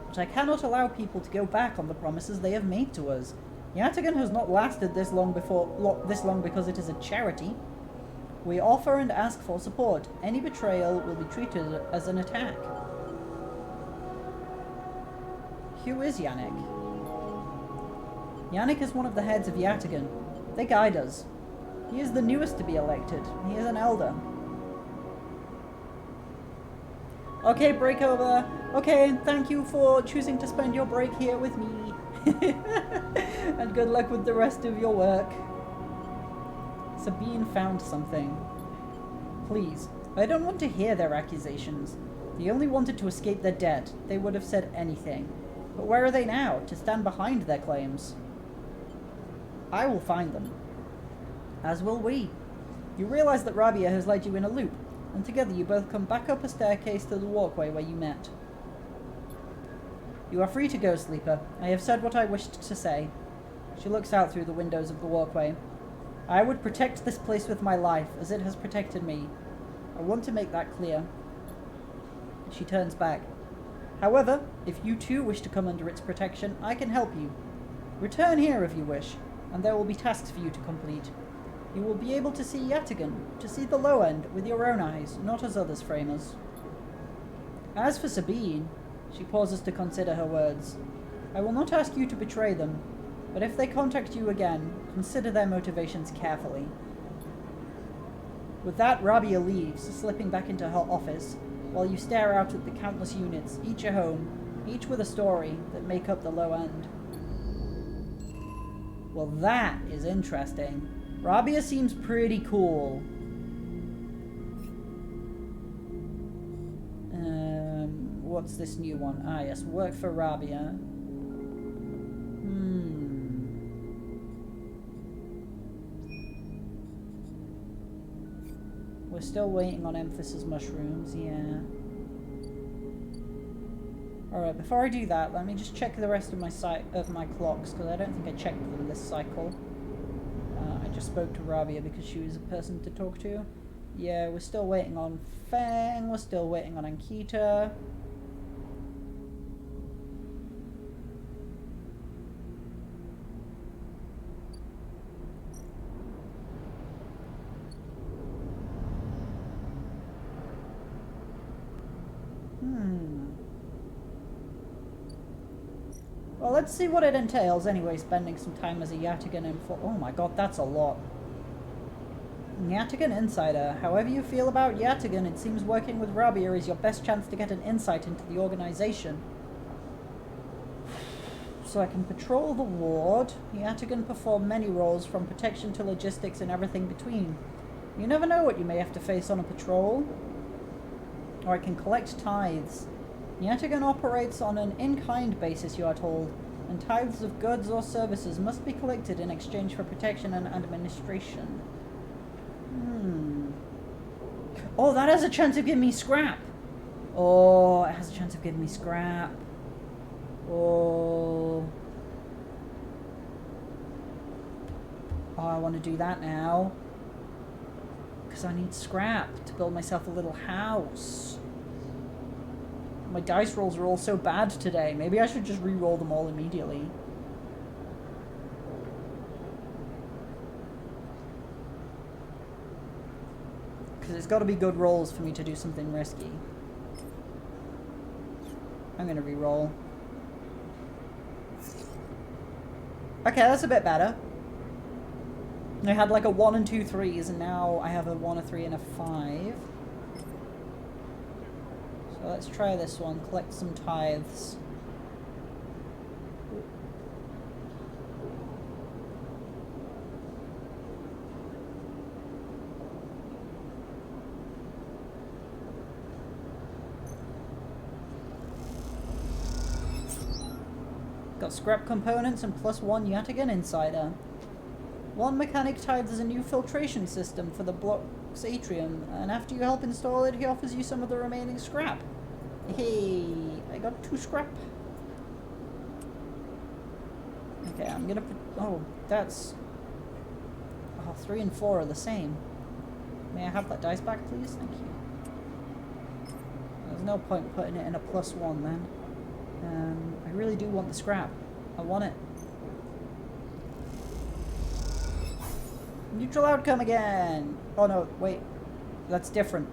But I cannot allow people to go back on the promises they have made to us. Yatagan has not lasted this long because it is a charity. We offer and ask for support. Any betrayal will be treated as an attack. Who is Yannick? Yannick is one of the heads of Yatagan. They guide us. He is the newest to be elected. He is an elder. Okay, break over. Okay, thank you for choosing to spend your break here with me. And good luck with the rest of your work. Sabine found something. Please, I don't want to hear their accusations. They only wanted to escape their debt. They would have said anything. But where are they now, to stand behind their claims? I will find them. As will we. You realize that Rabia has led you in a loop. and together you both come back up a staircase to the walkway where you met. You are free to go, Sleeper. I have said what I wished to say. She looks out through the windows of the walkway. I would protect this place with my life, as it has protected me. I want to make that clear. She turns back. However, if you too wish to come under its protection, I can help you. Return here if you wish, and there will be tasks for you to complete. You will be able to see Yataghan, to see the low end, with your own eyes, not as others frame us. As for Sabine, she pauses to consider her words. I will not ask you to betray them, but if they contact you again, consider their motivations carefully. With that, Rabia leaves, slipping back into her office, while you stare out at the countless units, each a home, each with a story, that make up the low end. Well, that is interesting. Rabia seems pretty cool. What's this new one? Ah, yes, work for Rabia. We're still waiting on Emphasis Mushrooms, yeah. Alright, before I do that, let me just check the rest of my clocks, because I don't think I checked them this cycle. I just spoke to Rabia because she was a person to talk to. Yeah, we're still waiting on Fang, we're still waiting on Ankita. Well, let's see what it entails anyway, spending some time as a Yataghan Insider. Oh my god, that's a lot. Yataghan Insider. However you feel about Yataghan, it seems working with Rabia is your best chance to get an insight into the organization. So I can patrol the ward. Yataghan perform many roles, from protection to logistics and everything between. You never know what you may have to face on a patrol. Or I can collect tithes. Yataghan operates on an in-kind basis, you are told, and tithes of goods or services must be collected in exchange for protection and administration. Oh, that has a chance of giving me scrap! Oh, it has a chance of giving me scrap. Oh, I want to do that now. Because I need scrap to build myself a little house. My dice rolls are all so bad today. Maybe I should just re-roll them all immediately. Because it's got to be good rolls for me to do something risky. I'm going to re-roll. Okay, that's a bit better. I had like a 1 and 2 3s, and now I have a 1, a 3, and a 5. So let's try this one. Collect some tithes. Got scrap components and +1 Yataghan Insider. One mechanic tithes a new filtration system for the block's atrium, and after you help install it, he offers you some of the remaining scrap. Hey, I got 2 scrap. Okay, I'm gonna put... Oh, that's... Oh, 3 and 4 are the same. May I have that dice back, please? Thank you. There's no point putting it in a +1 then. I really do want the scrap. I want it. Neutral outcome again! Oh no, wait. That's different.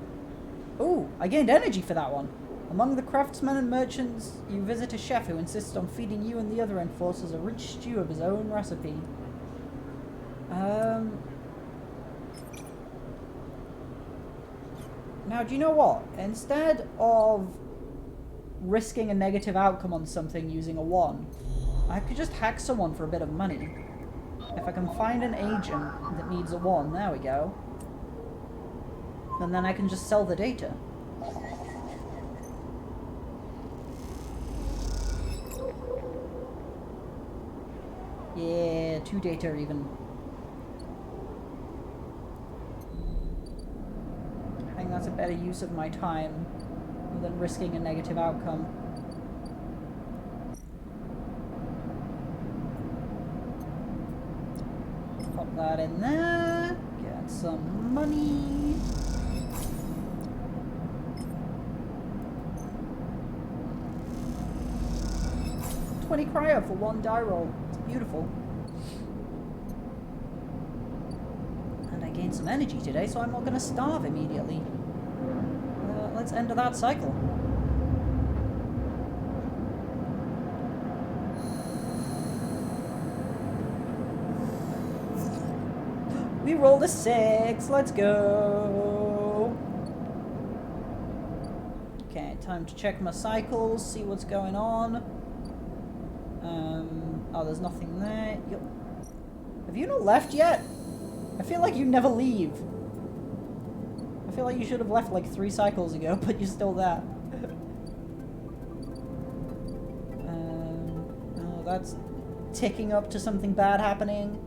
Ooh, I gained energy for that one. Among the craftsmen and merchants, you visit a chef who insists on feeding you and the other enforcers a rich stew of his own recipe. Now, do you know what? Instead of risking a negative outcome on something using a 1, I could just hack someone for a bit of money. If I can find an agent that needs a 1, there we go. And then I can just sell the data. Yeah, 2 data even. Hang that's a better use of my time than risking a negative outcome. Pop that in there. Get some money. $20 cryo for 1 die roll. It's beautiful. And I gained some energy today, so I'm not going to starve immediately. Let's end that cycle. We rolled a 6. Let's go. Okay, time to check my cycles, see what's going on. Oh, there's nothing there. Have you not left yet? I feel like you never leave. I feel like you should have left like 3 cycles ago, but you're still there. Oh, that's ticking up to something bad happening.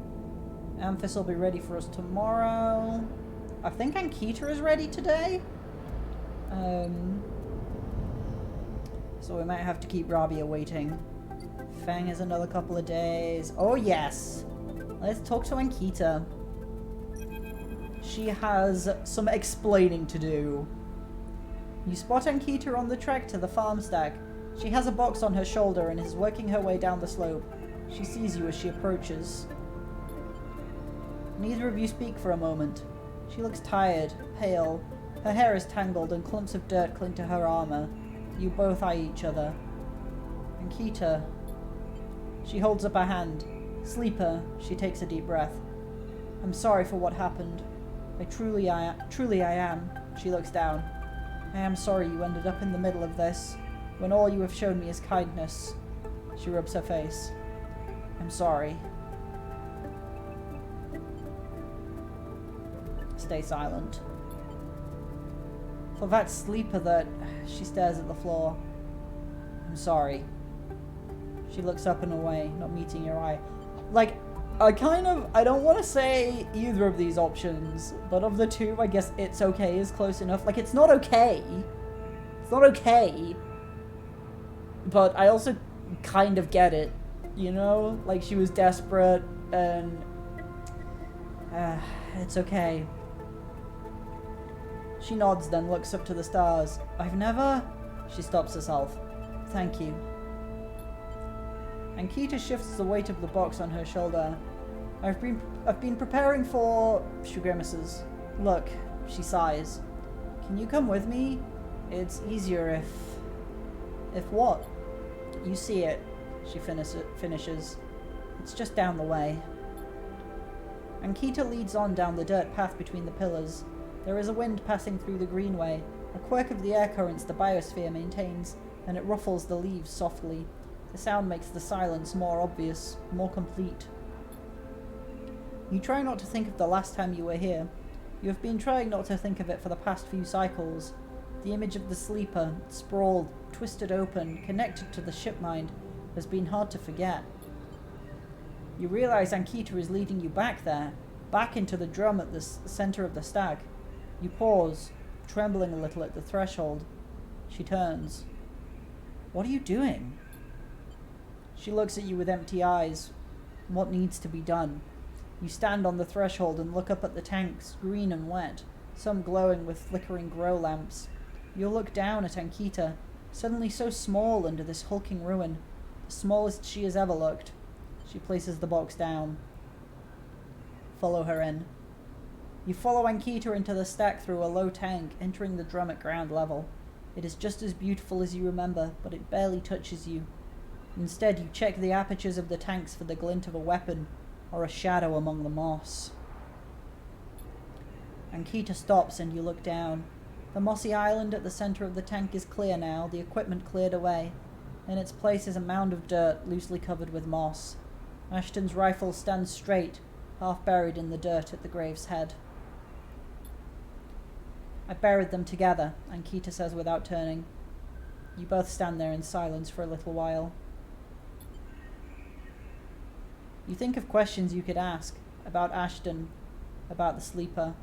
Amphis will be ready for us tomorrow. I think Ankita is ready today. So we might have to keep Rabia waiting. Fang is another couple of days. Oh yes! Let's talk to Ankita. She has some explaining to do. You spot Ankita on the trek to the farm stack. She has a box on her shoulder and is working her way down the slope. She sees you as she approaches. Neither of you speak for a moment. She looks tired, pale. Her hair is tangled and clumps of dirt cling to her armor. You both eye each other. Ankita. She holds up her hand. Sleeper. She takes a deep breath. I'm sorry for what happened. Truly I am. She looks down. I am sorry you ended up in the middle of this, when all you have shown me is kindness. She rubs her face. I'm sorry. Stay silent. For that sleeper that... She stares at the floor. I'm sorry. She looks up and away, not meeting your eye. Like, I don't want to say either of these options, but of the two, I guess it's okay is close enough. Like, it's not okay. It's not okay. But I also kind of get it, you know? Like, she was desperate, and... it's okay. She nods, then looks up to the stars. I've never... She stops herself. Thank you. Ankita shifts the weight of the box on her shoulder. I've been preparing for... She grimaces. Look, she sighs. Can you come with me? It's easier if... If what? You see it. She finishes. It's just down the way. Ankita leads on down the dirt path between the pillars. There is a wind passing through the greenway, a quirk of the air currents the biosphere maintains, and it ruffles the leaves softly. The sound makes the silence more obvious, more complete. You try not to think of the last time you were here. You have been trying not to think of it for the past few cycles. The image of the sleeper, sprawled, twisted open, connected to the ship mind, has been hard to forget. You realize Ankita is leading you back there, back into the drum at the center of the stack. You pause, trembling a little at the threshold. She turns. What are you doing? She looks at you with empty eyes. What needs to be done? You stand on the threshold and look up at the tanks, green and wet, some glowing with flickering grow lamps. You look down at Ankita, suddenly so small under this hulking ruin, the smallest she has ever looked. She places the box down. Follow her in. You follow Ankita into the stack through a low tank, entering the drum at ground level. It is just as beautiful as you remember, but it barely touches you. Instead, you check the apertures of the tanks for the glint of a weapon, or a shadow among the moss. Ankita stops and you look down. The mossy island at the center of the tank is clear now, the equipment cleared away. In its place is a mound of dirt, loosely covered with moss. Ashton's rifle stands straight, half buried in the dirt at the grave's head. I buried them together, Ankita says without turning. You both stand there in silence for a little while. You think of questions you could ask, about Ashton, about the sleeper.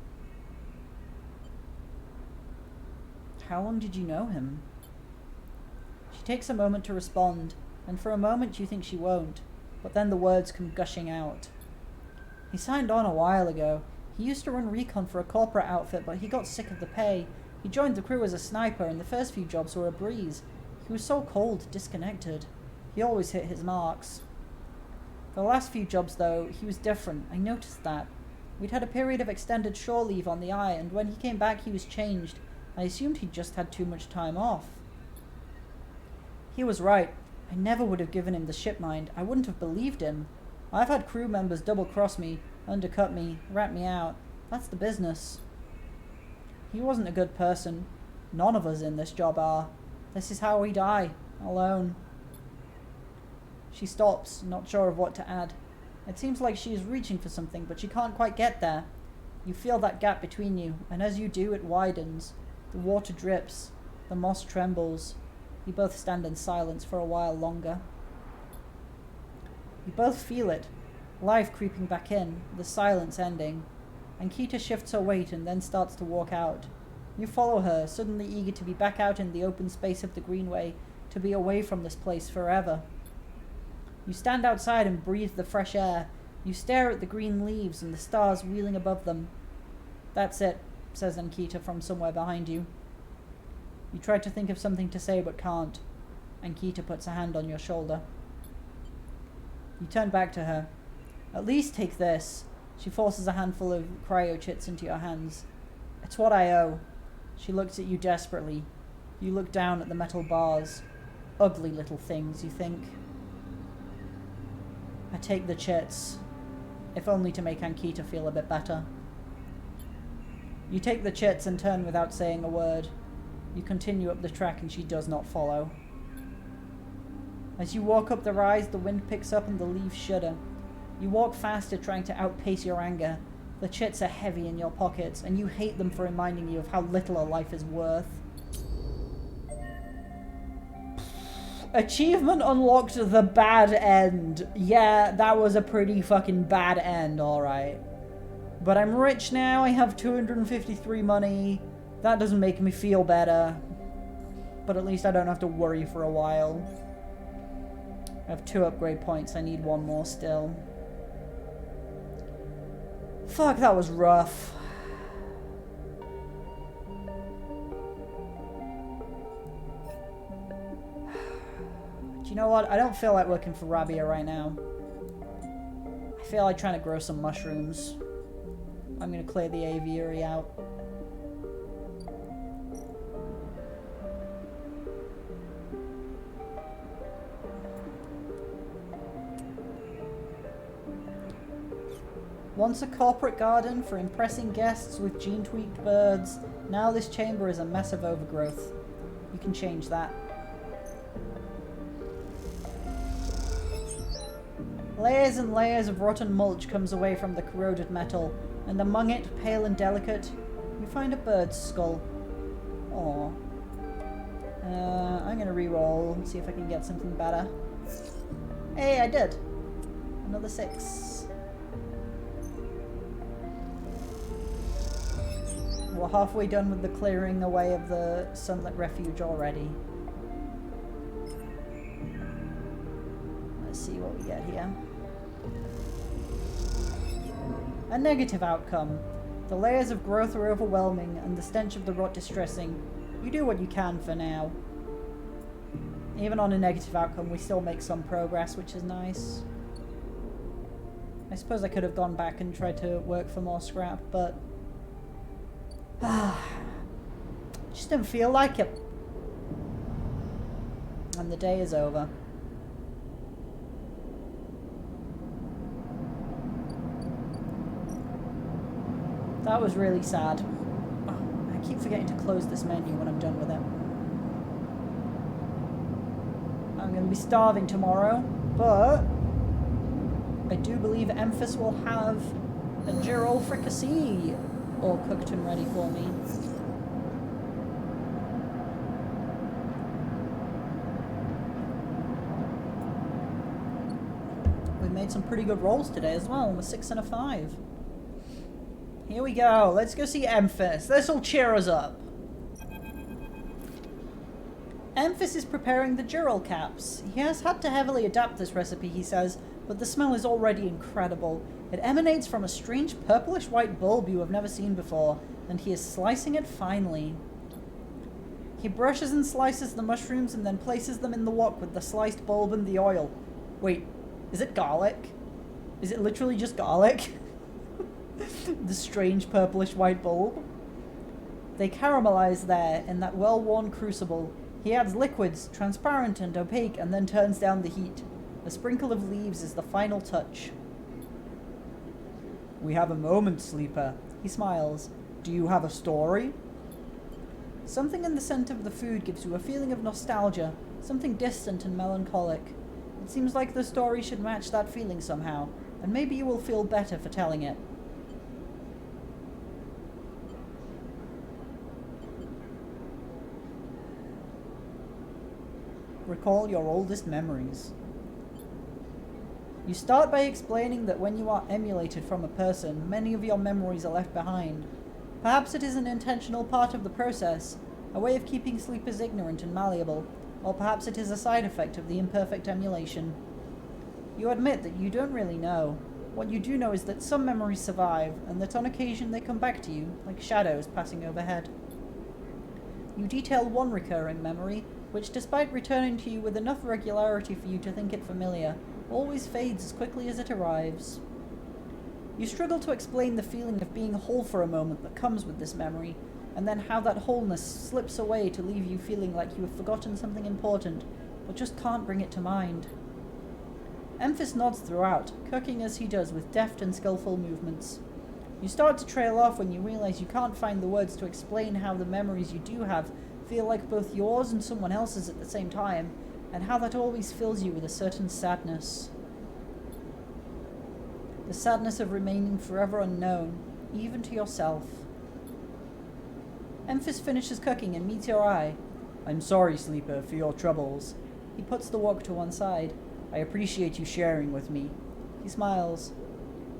How long did you know him? She takes a moment to respond, and for a moment you think she won't, but then the words come gushing out. He signed on a while ago. He used to run recon for a corporate outfit, but he got sick of the pay. He joined the crew as a sniper, and the first few jobs were a breeze. He was so cold, disconnected. He always hit his marks. The last few jobs, though, he was different. I noticed that. We'd had a period of extended shore leave on the Eye, and when he came back he was changed. I assumed he'd just had too much time off. He was right. I never would have given him the ship mind. I wouldn't have believed him. I've had crew members double-cross me, undercut me, rat me out. That's the business. He wasn't a good person. None of us in this job are. This is how we die. Alone. She stops, not sure of what to add. It seems like she is reaching for something, but she can't quite get there. You feel that gap between you, and as you do, it widens. The water drips. The moss trembles. You both stand in silence for a while longer. You both feel it. Life creeping back in, the silence ending. Ankita shifts her weight and then starts to walk out. You follow her, suddenly eager to be back out in the open space of the Greenway, to be away from this place forever. You stand outside and breathe the fresh air. You stare at the green leaves and the stars wheeling above them. That's it, says Ankita from somewhere behind you. You try to think of something to say but can't. Ankita puts a hand on your shoulder. You turn back to her. At least take this. She forces a handful of cryo chits into your hands. It's what I owe. She looks at you desperately. You look down at the metal bars. Ugly little things, you think. I take the chits, if only to make Ankita feel a bit better. You take the chits and turn without saying a word. You continue up the track and she does not follow. As you walk up the rise, the wind picks up and the leaves shudder. You walk faster, trying to outpace your anger. The chits are heavy in your pockets, and you hate them for reminding you of how little a life is worth. Achievement unlocked, the bad end. Yeah, that was a pretty fucking bad end, alright. But I'm rich now, I have 253 money. That doesn't make me feel better. But at least I don't have to worry for a while. I have 2 upgrade points, I need 1 more still. Fuck, that was rough. Do you know what? I don't feel like working for Rabia right now. I feel like trying to grow some mushrooms. I'm gonna clear the aviary out. Once a corporate garden for impressing guests with gene-tweaked birds, now this chamber is a mess of overgrowth. You can change that. Layers and layers of rotten mulch comes away from the corroded metal, and among it, pale and delicate, you find a bird's skull. Aww. I'm gonna re-roll and see if I can get something better. Hey, I did! Another 6. We're halfway done with the clearing away of the sunlit refuge already. Let's see what we get here. A negative outcome. The layers of growth are overwhelming and the stench of the rot distressing. You do what you can for now. Even on a negative outcome, we still make some progress, which is nice. I suppose I could have gone back and tried to work for more scrap, but just didn't feel like it. And the day is over. That was really sad. Oh, I keep forgetting to close this menu when I'm done with it. I'm going to be starving tomorrow, but I do believe Emphas will have a Gerol fricassee all cooked and ready for me. We made some pretty good rolls today as well, with 6 and a 5. Here we go. Let's go see Emphas. This'll cheer us up. Emphys is preparing the Dural caps. He has had to heavily adapt this recipe, he says, but the smell is already incredible. It emanates from a strange purplish-white bulb you have never seen before, and he is slicing it finely. He brushes and slices the mushrooms and then places them in the wok with the sliced bulb and the oil. Wait, is it garlic? Is it literally just garlic? The strange purplish-white bulb? They caramelize there in that well-worn crucible. He adds liquids, transparent and opaque, and then turns down the heat. A sprinkle of leaves is the final touch. We have a moment, Sleeper. He smiles. Do you have a story? Something in the scent of the food gives you a feeling of nostalgia, something distant and melancholic. It seems like the story should match that feeling somehow, and maybe you will feel better for telling it. Recall your oldest memories. You start by explaining that when you are emulated from a person, many of your memories are left behind. Perhaps it is an intentional part of the process, a way of keeping sleepers ignorant and malleable, or perhaps it is a side effect of the imperfect emulation. You admit that you don't really know. What you do know is that some memories survive, and that on occasion they come back to you, like shadows passing overhead. You detail one recurring memory, which, despite returning to you with enough regularity for you to think it familiar, always fades as quickly as it arrives. You struggle to explain the feeling of being whole for a moment that comes with this memory, and then how that wholeness slips away to leave you feeling like you have forgotten something important, but just can't bring it to mind. Emphys nods throughout, cooking as he does with deft and skillful movements. You start to trail off when you realize you can't find the words to explain how the memories you do have feel like both yours and someone else's at the same time, and how that always fills you with a certain sadness. The sadness of remaining forever unknown, even to yourself. Emphys finishes cooking and meets your eye. I'm sorry, Sleeper, for your troubles. He puts the wok to one side. I appreciate you sharing with me. He smiles.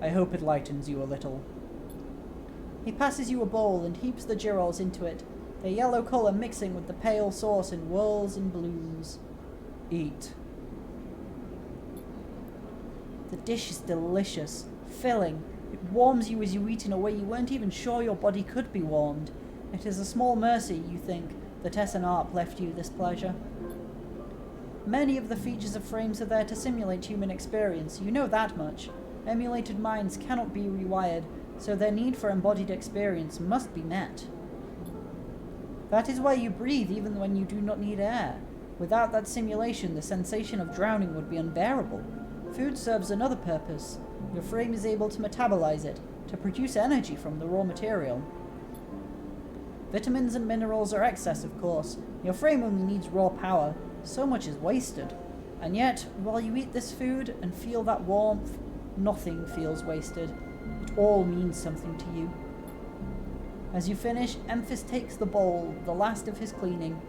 I hope it lightens you a little. He passes you a bowl and heaps the gyros into it, their yellow colour mixing with the pale sauce in whirls and blooms. Eat. The dish is delicious, filling. It warms you as you eat in a way you weren't even sure your body could be warmed. It is a small mercy, you think, that S&ARP left you this pleasure. Many of the features of frames are there to simulate human experience, you know that much. Emulated minds cannot be rewired, so their need for embodied experience must be met. That is why you breathe even when you do not need air. Without that simulation, the sensation of drowning would be unbearable. Food serves another purpose. Your frame is able to metabolize it, to produce energy from the raw material. Vitamins and minerals are excess, of course. Your frame only needs raw power. So much is wasted. And yet, while you eat this food and feel that warmth, nothing feels wasted. It all means something to you. As you finish, Emphys takes the bowl, the last of his cleaning.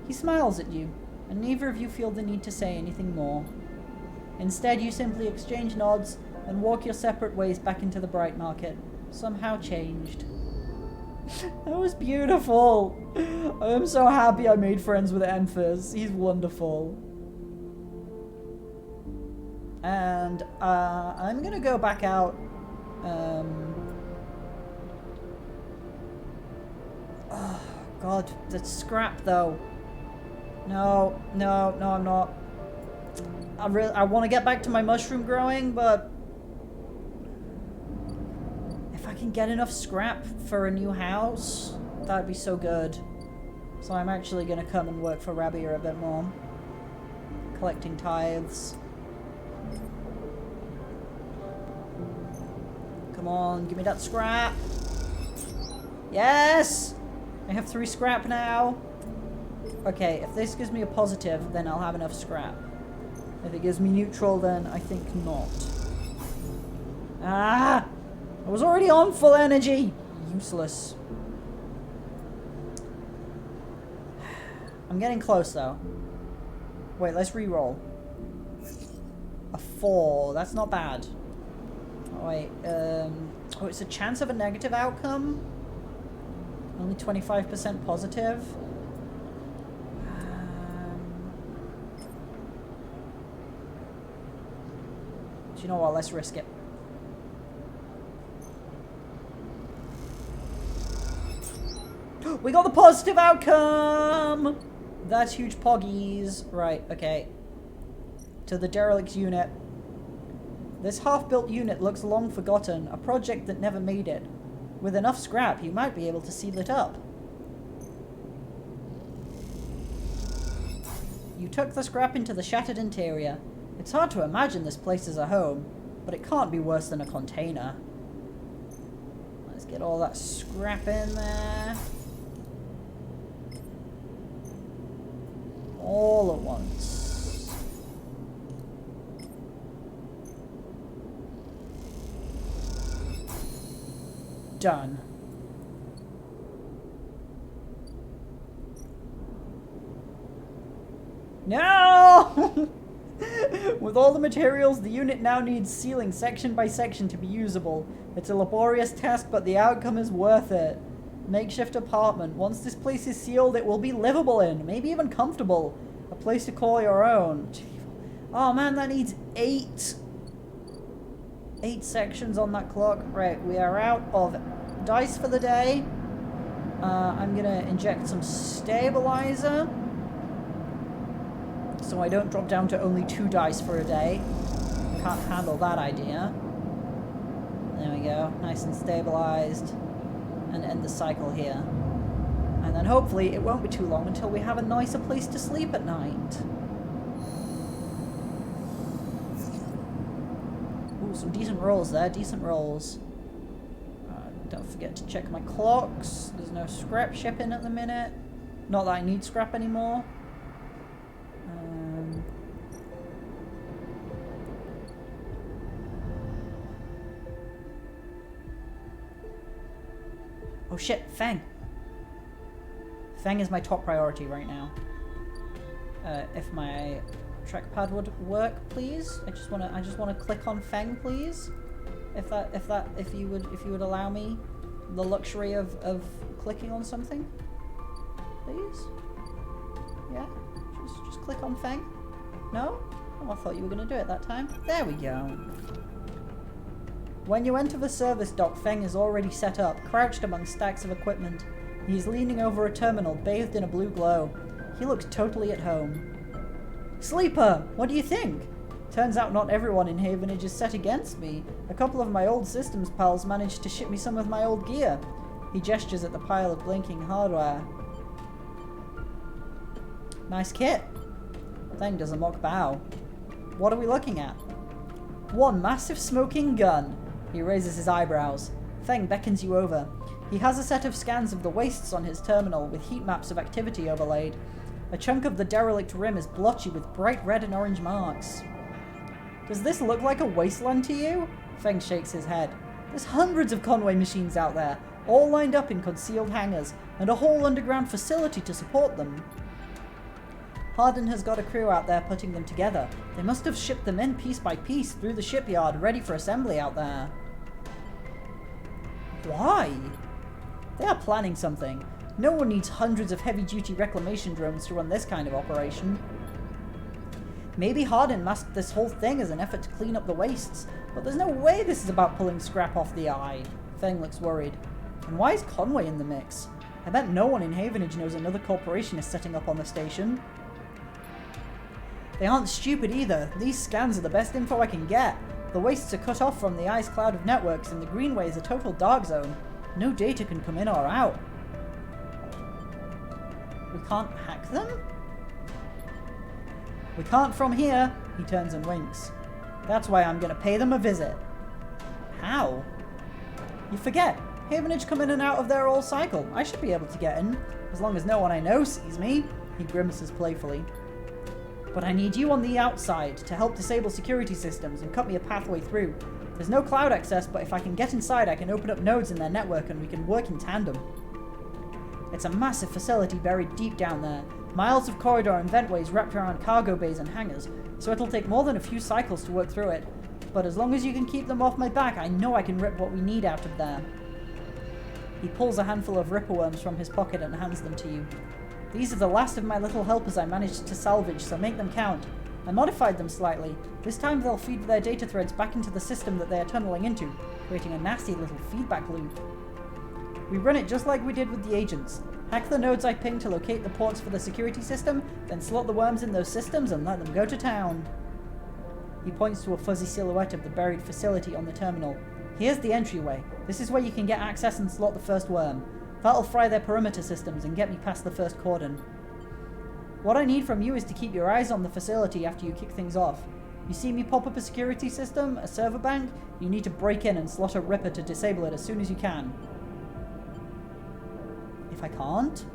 He smiles at you, and neither of you feel the need to say anything more. Instead, you simply exchange nods and walk your separate ways back into the Bright Market, somehow changed. That was beautiful! I am so happy I made friends with Emphys. He's wonderful. And I'm gonna go back out. Oh, God, that's scrap though. No, I'm not. I want to get back to my mushroom growing, but if I can get enough scrap for a new house, that'd be so good. So I'm actually going to come and work for Rabia a bit more. Collecting tithes. Come on, give me that scrap. Yes! I have 3 scrap now. Okay, if this gives me a positive, then I'll have enough scrap. If it gives me neutral, then I think not. Ah! I was already on full energy! Useless. I'm getting close, though. Wait, let's re-roll. A 4. That's not bad. Oh, wait. Oh, it's a chance of a negative outcome? Only 25% positive? So you know what, let's risk it. We got the positive outcome! That's huge poggies. Right, okay. To the derelict unit. This half-built unit looks long forgotten, a project that never made it. With enough scrap, you might be able to seal it up. You took the scrap into the shattered interior. It's hard to imagine this place as a home, but it can't be worse than a container. Let's get all that scrap in there. All at once. Done. No! With all the materials, the unit now needs sealing section by section to be usable. It's a laborious task, but the outcome is worth it. Makeshift apartment. Once this place is sealed, it will be livable in, maybe even comfortable. A place to call your own. Oh man, that needs 8 sections on that clock. Right, we are out of dice for the day. I'm gonna inject some stabilizer, so I don't drop down to only 2 dice for a day. Can't handle that idea. There we go, nice and stabilized. And end the cycle here. And then hopefully it won't be too long until we have a nicer place to sleep at night. Ooh, some decent rolls there, decent rolls. Don't forget to check my clocks. There's no scrap shipping at the minute. Not that I need scrap anymore. Oh shit, Feng! Feng is my top priority right now. If my trackpad would work, please. I just wanna click on Feng, please. If you would allow me the luxury of clicking on something, please. Yeah, just click on Feng. No? Oh, I thought you were gonna do it that time. There we go. When you enter the service dock, Feng is already set up, crouched among stacks of equipment. He is leaning over a terminal, bathed in a blue glow. He looks totally at home. Sleeper, what do you think? Turns out not everyone in Havenage is set against me. A couple of my old systems pals managed to ship me some of my old gear. He gestures at the pile of blinking hardware. Nice kit. Feng does a mock bow. What are we looking at? One massive smoking gun. He raises his eyebrows. Feng beckons you over. He has a set of scans of the wastes on his terminal with heat maps of activity overlaid. A chunk of the derelict rim is blotchy with bright red and orange marks. Does this look like a wasteland to you? Feng shakes his head. There's hundreds of Conway machines out there, all lined up in concealed hangars, and a whole underground facility to support them. Hardin has got a crew out there putting them together. They must have shipped them in piece by piece through the shipyard, ready for assembly out there. Why? They are planning something. No one needs hundreds of heavy-duty reclamation drones to run this kind of operation. Maybe Hardin masked this whole thing as an effort to clean up the wastes, but there's no way this is about pulling scrap off the eye. Feng looks worried. And why is Conway in the mix? I bet no one in Havenage knows another corporation is setting up on the station. They aren't stupid either. These scans are the best info I can get. The wastes are cut off from the eye's cloud of networks, and the greenway is a total dark zone. No data can come in or out. We can't hack them? We can't from here. He turns and winks. That's why I'm gonna pay them a visit. How? You forget. Havenage come in and out of there all cycle. I should be able to get in, as long as no one I know sees me. He grimaces playfully. But I need you on the outside to help disable security systems and cut me a pathway through. There's no cloud access, but if I can get inside, I can open up nodes in their network and we can work in tandem. It's a massive facility buried deep down there. Miles of corridor and ventways wrapped around cargo bays and hangars, so it'll take more than a few cycles to work through it. But as long as you can keep them off my back, I know I can rip what we need out of there. He pulls a handful of ripperworms from his pocket and hands them to you. These are the last of my little helpers I managed to salvage, so make them count. I modified them slightly. This time they'll feed their data threads back into the system that they are tunneling into, creating a nasty little feedback loop. We run it just like we did with the agents. Hack the nodes I pinged to locate the ports for the security system, then slot the worms in those systems and let them go to town. He points to a fuzzy silhouette of the buried facility on the terminal. Here's the entryway. This is where you can get access and slot the first worm. That'll fry their perimeter systems and get me past the first cordon. What I need from you is to keep your eyes on the facility after you kick things off. You see me pop up a security system, a server bank, you need to break in and slot a Ripper to disable it as soon as you can. If I can't?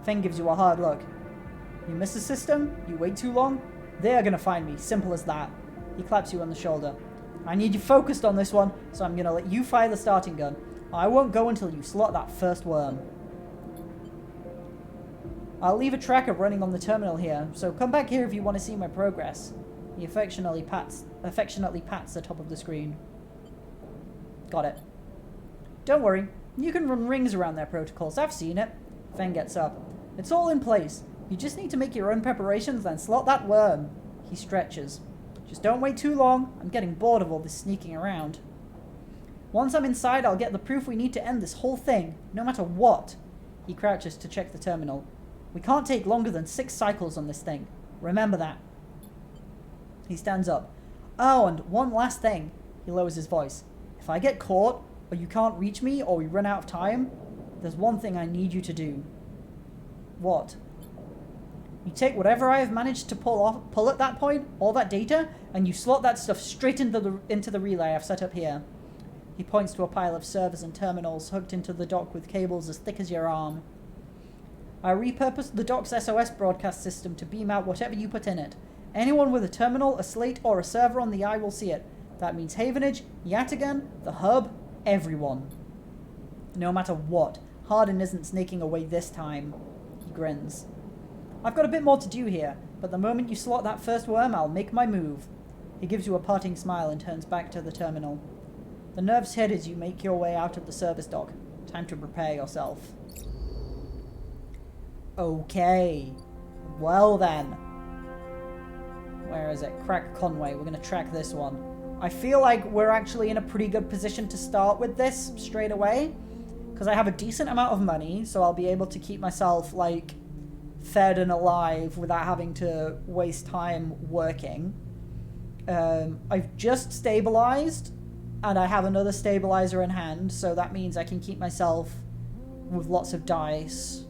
Feng gives you a hard look. You miss a system, you wait too long, they're gonna find me, simple as that. He claps you on the shoulder. I need you focused on this one, so I'm gonna let you fire the starting gun. I won't go until you slot that first worm. I'll leave a tracker running on the terminal here, so come back here if you want to see my progress. He affectionately pats the top of the screen. Got it. Don't worry, you can run rings around their protocols, I've seen it. Feng gets up. It's all in place. You just need to make your own preparations, then slot that worm. He stretches. Just don't wait too long, I'm getting bored of all this sneaking around. Once I'm inside, I'll get the proof we need to end this whole thing, no matter what. He crouches to check the terminal. We can't take longer than 6 cycles on this thing. Remember that. He stands up. Oh, and one last thing. He lowers his voice. If I get caught, or you can't reach me, or we run out of time, there's one thing I need you to do. What? You take whatever I have managed to pull at that point, all that data, and you slot that stuff straight into the relay I've set up here. He points to a pile of servers and terminals hooked into the dock with cables as thick as your arm. I repurposed the dock's SOS broadcast system to beam out whatever you put in it. Anyone with a terminal, a slate, or a server on the eye will see it. That means Havenage, Yatagan, the hub, everyone. No matter what, Hardin isn't snaking away this time. He grins. I've got a bit more to do here, but the moment you slot that first worm, I'll make my move. He gives you a parting smile and turns back to the terminal. The nerves hit as you make your way out of the service dock. Time to prepare yourself. Okay. Well then. Where is it? Crack Conway. We're going to track this one. I feel like we're actually in a pretty good position to start with this straight away. Because I have a decent amount of money, so I'll be able to keep myself, like, fed and alive without having to waste time working. I've just stabilized, and I have another stabilizer in hand, so that means I can keep myself with lots of dice.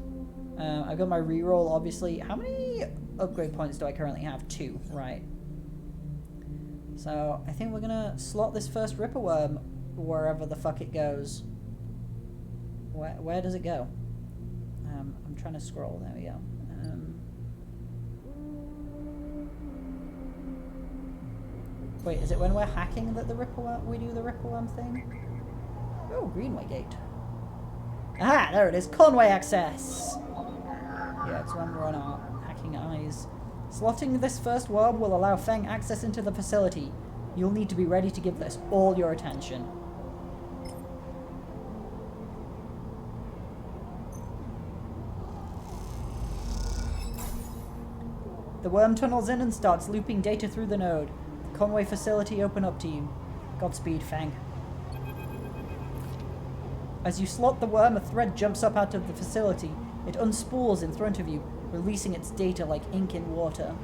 I've got my reroll, obviously. How many upgrade points do I currently have? 2, right. So, I think we're gonna slot this first Ripper Worm wherever the fuck it goes. Where does it go? I'm trying to scroll, there we go. Wait, is it when we're hacking that we do the Ripper Worm thing? Oh, Greenway Gate. Ah, there it is, Conway access! Yeah, it's when we're on our hacking eyes. Slotting this first worm will allow Feng access into the facility. You'll need to be ready to give this all your attention. The worm tunnels in and starts looping data through the node. The Conway facility open up to you. Godspeed, Feng. As you slot the worm, a thread jumps up out of the facility. It unspools in front of you, releasing its data like ink in water.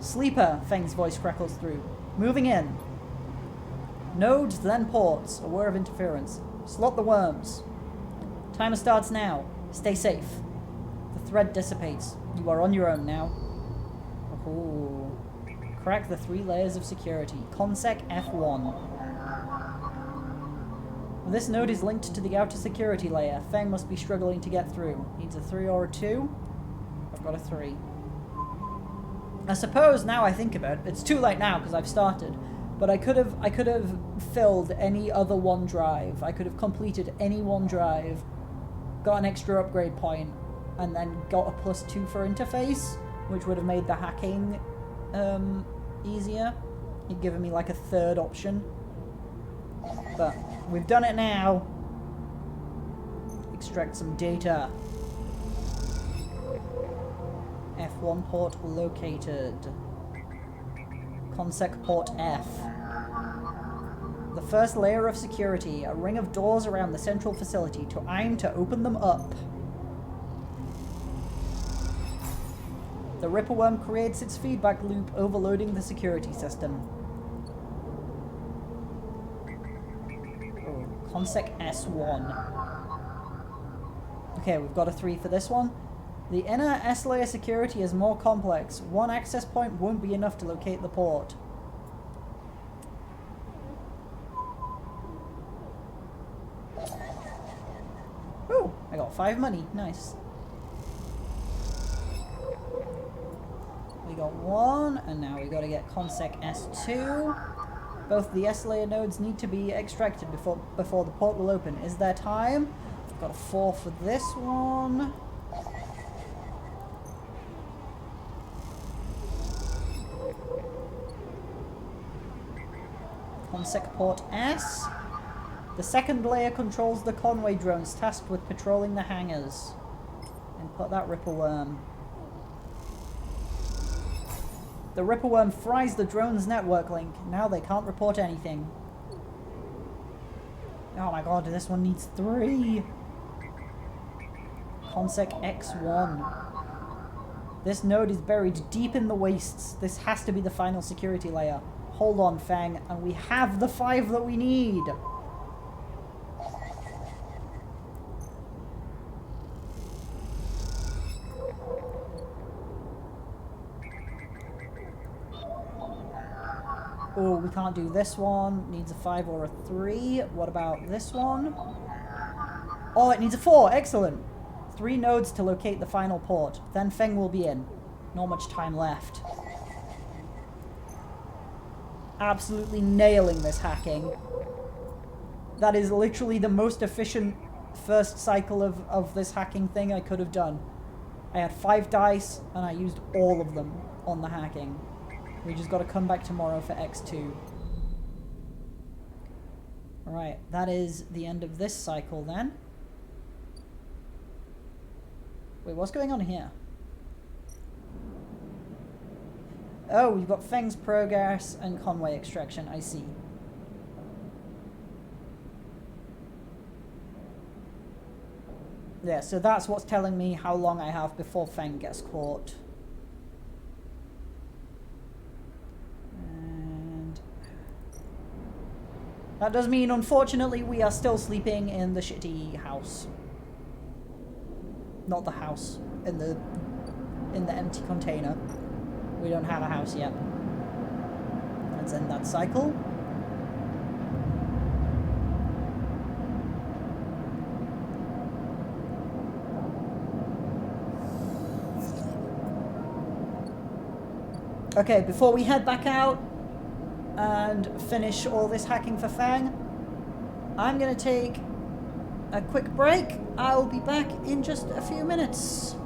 Sleeper, Feng's voice crackles through. Moving in. Nodes, then ports. Aware of interference. Slot the worms. Timer starts now. Stay safe. The thread dissipates. You are on your own now. Oh. Crack the 3 layers of security. Consec F1. This node is linked to the outer security layer. Feng must be struggling to get through. Needs a 3 or a 2. I've got a 3. I suppose, now I think about it, it's too late now because I've started. But I could have filled any other one drive. I could have completed any one drive, got an extra upgrade point, and then got a +2 for interface, which would have made the hacking easier. It'd given me like a 3rd option. But we've done it now. Extract some data. F1 port located. Consec port F. The first layer of security, a ring of doors around the central facility to aim to open them up. The Ripper Worm creates its feedback loop, overloading the security system. Oh, Consec S1. Okay, we've got a 3 for this one. The inner S-layer security is more complex. One access point won't be enough to locate the port. Ooh, I got 5 money. Nice. We got 1, and now we got to get Consec S2. Both the S-layer nodes need to be extracted before the port will open. Is there time? I've got a 4 for this one. Consec port S. The second layer controls the Conway drones tasked with patrolling the hangars. Input that Ripper Worm. The Ripper Worm fries the drone's network link. Now they can't report anything. Oh my god, this one needs 3. Consec X1. This node is buried deep in the wastes. This has to be the final security layer. Hold on, Fang, and we have the 5 that we need. Oh, we can't do this one. Needs a 5 or a 3. What about this one? Oh, it needs a 4. Excellent. 3 nodes to locate the final port. Then Feng will be in. Not much time left. Absolutely nailing this hacking. That is literally the most efficient first cycle of this hacking thing I could have done. I had 5 dice, and I used all of them on the hacking. We just got to come back tomorrow for X2. Alright, that is the end of this cycle then. Wait, what's going on here? Oh, we've got Feng's progress and Conway extraction, I see. Yeah, so that's what's telling me how long I have before Feng gets caught. And that does mean, unfortunately, we are still sleeping in the shitty house. Not the house, in the empty container. We don't have a house yet. Let's end that cycle. Okay, before we head back out and finish all this hacking for Fang, I'm gonna take a quick break. I'll be back in just a few minutes.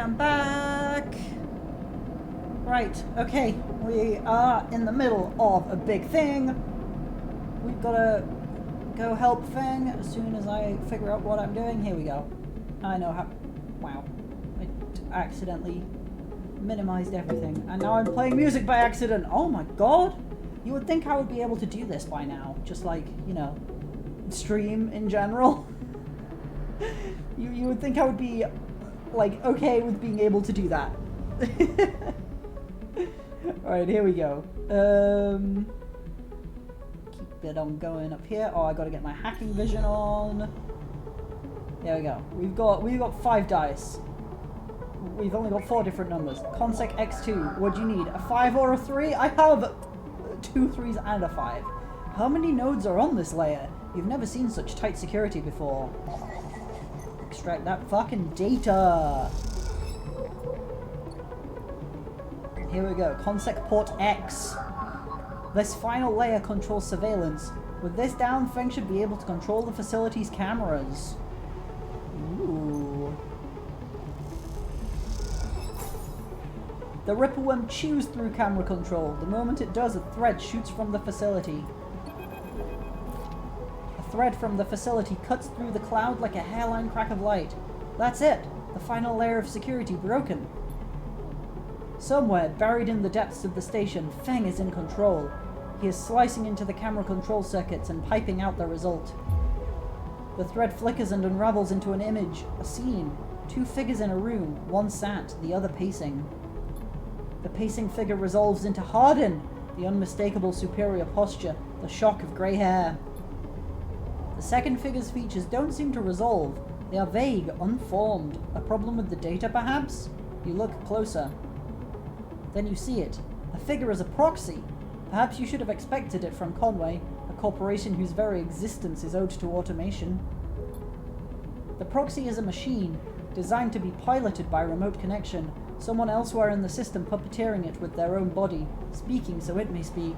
am back. Right, okay, we are in the middle of a big thing. We've got to go help Feng as soon as I figure out what I'm doing. Here we go. I know how... Wow. I accidentally minimized everything. And now I'm playing music by accident. Oh my god! You would think I would be able to do this by now. Just like, you know, stream in general. You would think I would be, like, okay with being able to do that. Alright, here we go. Keep it on going up here. Oh, I gotta get my hacking vision on. There we go. We've got 5 dice. We've only got 4 different numbers. Consec X2. What do you need? A 5 or a 3? I have 2 3s and a 5. How many nodes are on this layer? You've never seen such tight security before. Extract that fucking data. Here we go. Consec Port X. This final layer controls surveillance. With this down, Feng should be able to control the facility's cameras. Ooh. The Ripperworm chews through camera control. The moment it does, a thread shoots from the facility. A thread from the facility cuts through the cloud like a hairline crack of light. That's it! The final layer of security broken. Somewhere, buried in the depths of the station, Feng is in control. He is slicing into the camera control circuits and piping out the result. The thread flickers and unravels into an image, a scene. 2 figures in a room, one sat, the other pacing. The pacing figure resolves into Hardin, the unmistakable superior posture, the shock of grey hair. The second figure's features don't seem to resolve. They are vague, unformed. A problem with the data, perhaps? You look closer. Then you see it. The figure is a proxy. Perhaps you should have expected it from Conway, a corporation whose very existence is owed to automation. The proxy is a machine, designed to be piloted by remote connection, someone elsewhere in the system puppeteering it with their own body, speaking so it may speak.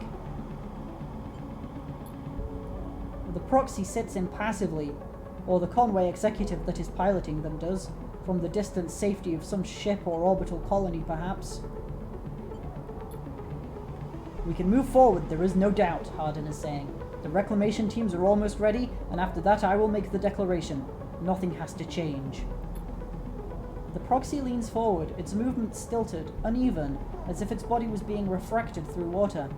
The proxy sits impassively, or the Conway executive that is piloting them does, from the distant safety of some ship or orbital colony perhaps. We can move forward, there is no doubt, Hardin is saying. The reclamation teams are almost ready, and after that I will make the declaration. Nothing has to change. The proxy leans forward, its movement stilted, uneven, as if its body was being refracted through water.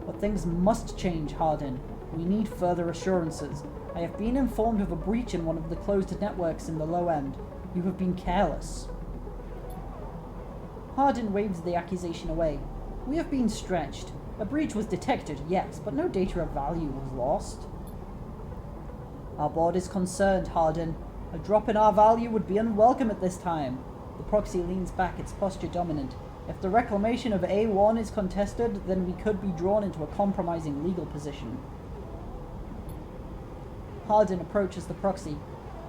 But things must change, Hardin. We need further assurances. I have been informed of a breach in one of the closed networks in the low end. You have been careless. Hardin waves the accusation away. We have been stretched. A breach was detected, yes, but no data of value was lost. Our board is concerned, Hardin. A drop in our value would be unwelcome at this time. The proxy leans back, its posture dominant. If the reclamation of A1 is contested, then we could be drawn into a compromising legal position. Hardin approaches the proxy.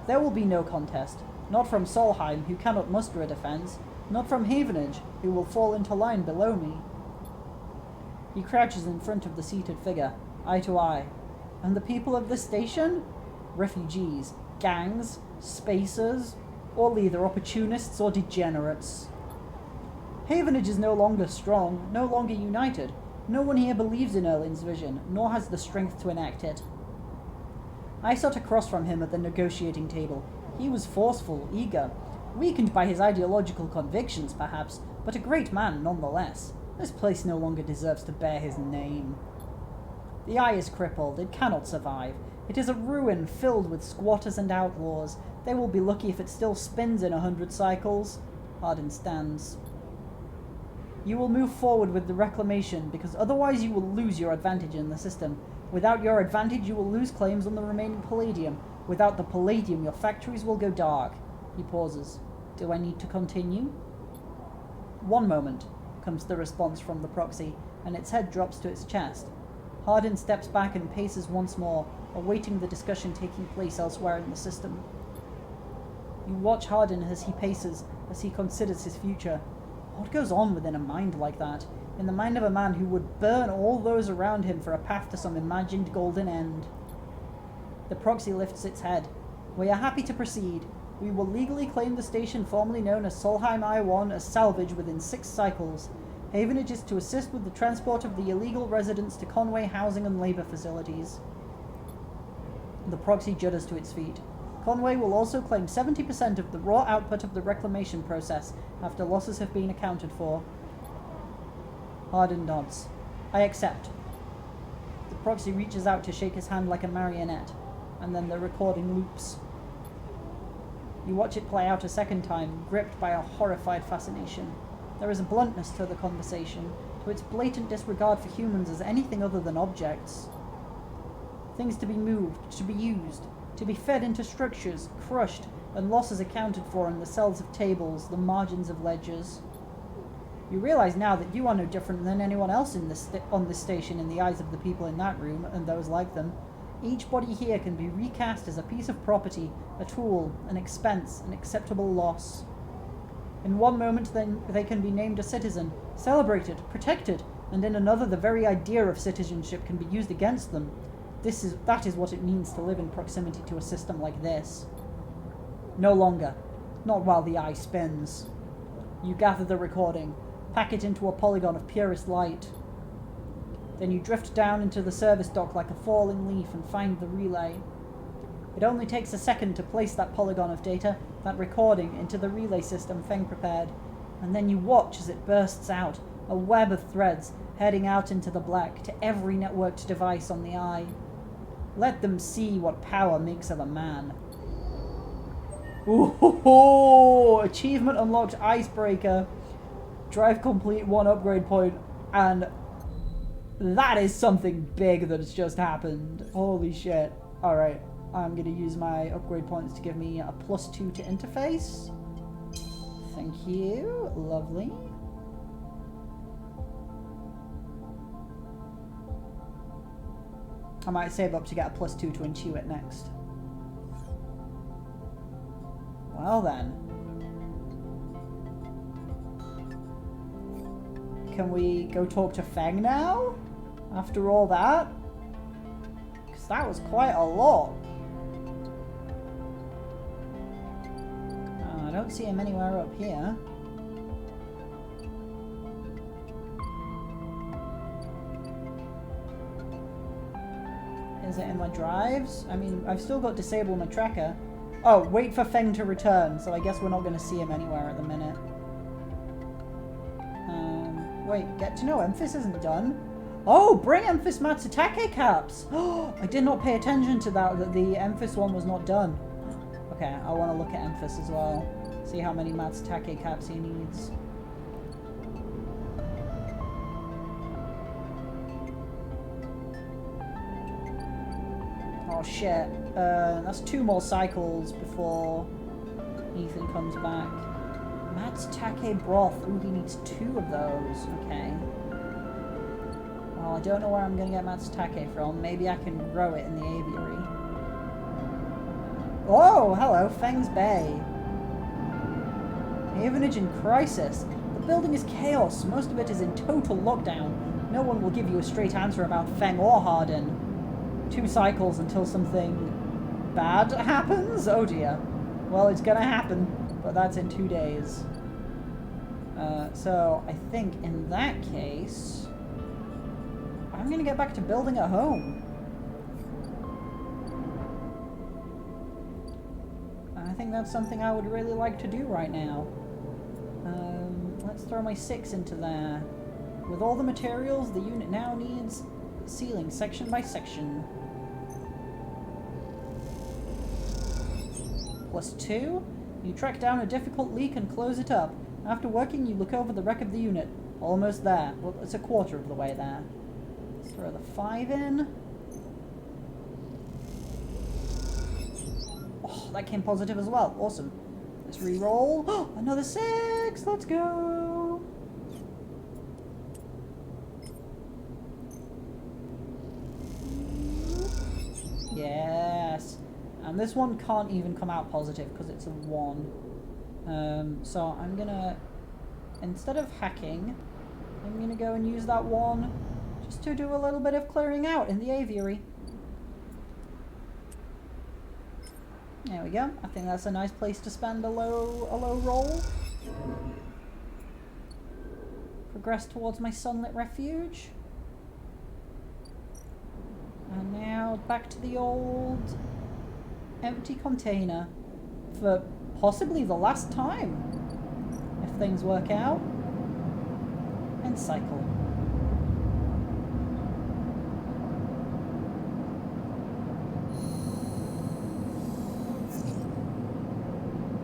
There will be no contest. Not from Solheim, who cannot muster a defense. Not from Havenage, who will fall into line below me. He crouches in front of the seated figure, eye to eye. And the people of this station? Refugees, gangs, spacers, all either opportunists or degenerates. Havenage is no longer strong, no longer united. No one here believes in Erling's vision, nor has the strength to enact it. I sat across from him at the negotiating table. He was forceful, eager, weakened by his ideological convictions, perhaps, but a great man nonetheless. This place no longer deserves to bear his name. The eye is crippled. It cannot survive. It is a ruin filled with squatters and outlaws. They will be lucky if it still spins in 100 cycles. Hardin stands. You will move forward with the reclamation, because otherwise you will lose your advantage in the system. Without your advantage, you will lose claims on the remaining palladium. Without the palladium, your factories will go dark. He pauses. Do I need to continue? One moment, comes the response from the proxy, and its head drops to its chest. Hardin steps back and paces once more, awaiting the discussion taking place elsewhere in the system. You watch Hardin as he paces, as he considers his future. What goes on within a mind like that? In the mind of a man who would burn all those around him for a path to some imagined golden end. The proxy lifts its head. We are happy to proceed. We will legally claim the station formerly known as Solheim I-1 as salvage within 6 cycles. Havenage is to assist with the transport of the illegal residents to Conway housing and labor facilities. The proxy judders to its feet. Conway will also claim 70% of the raw output of the reclamation process after losses have been accounted for. Hardin nods. I accept. The proxy reaches out to shake his hand like a marionette, and then the recording loops. You watch it play out a second time, gripped by a horrified fascination. There is a bluntness to the conversation, to its blatant disregard for humans as anything other than objects. Things to be moved, to be used, to be fed into structures, crushed, and losses accounted for in the cells of tables, the margins of ledgers. You realize now that you are no different than anyone else on this station in the eyes of the people in that room and those like them. Each body here can be recast as a piece of property, a tool, an expense, an acceptable loss. In one moment then they can be named a citizen, celebrated, protected, and in another the very idea of citizenship can be used against them. That is what it means to live in proximity to a system like this. No longer. Not while the eye spins. You gather the recording, pack it into a polygon of purest light. Then you drift down into the service dock like a falling leaf and find the relay. It only takes a second to place that polygon of data, that recording, into the relay system Feng prepared, and then you watch as it bursts out, a web of threads, heading out into the black to every networked device on the eye. Let them see what power makes of a man. Ooh, achievement unlocked Icebreaker. Drive complete 1 upgrade point, and that is something big that has just happened. Holy shit. Alright, I'm going to use my upgrade points to give me a +2 to interface. Thank you. Lovely. I might save up to get a +2 to intuit next. Well then, can we go talk to Feng now? After all that? Because that was quite a lot. I don't see him anywhere up here. Is it in my drives? I mean, I've still got disable my tracker. Oh, wait for Feng to return, so I guess we're not going to see him anywhere at the minute. Wait, get to know Emphis isn't done. Oh, bring Emphis Matsutake caps! Oh, I did not pay attention to that the Emphis one was not done. Okay, I want to look at Emphis as well. See how many Matsutake caps he needs. Oh shit. That's 2 more cycles before Ethan comes back. Matsutake broth. Ooh, he needs 2 of those. Okay. Well, I don't know where I'm going to get Matsutake from. Maybe I can grow it in the aviary. Oh, hello. Feng's Bay. Havenage in crisis. The building is chaos. Most of it is in total lockdown. No one will give you a straight answer about Feng or Hardin. 2 cycles until something bad happens? Oh dear. Well, it's gonna happen, but that's in 2 days. So I think in that case, I'm gonna get back to building at home. I think that's something I would really like to do right now. Let's throw my 6 into there. With all the materials, the unit now needs sealing section by section. +2. You track down a difficult leak and close it up. After working, you look over the wreck of the unit. Almost there. Well, it's a quarter of the way there. Let's throw the 5 in. Oh, that came positive as well. Awesome. Let's re-roll. Oh, another 6! Let's go! Yes. And this one can't even come out positive because it's a 1. So I'm gonna, instead of hacking, I'm gonna go and use that 1 just to do a little bit of clearing out in the aviary. There we go. I think that's a nice place to spend a low roll. Progress towards my sunlit refuge. And now back to the old empty container for possibly the last time, if things work out. And cycle.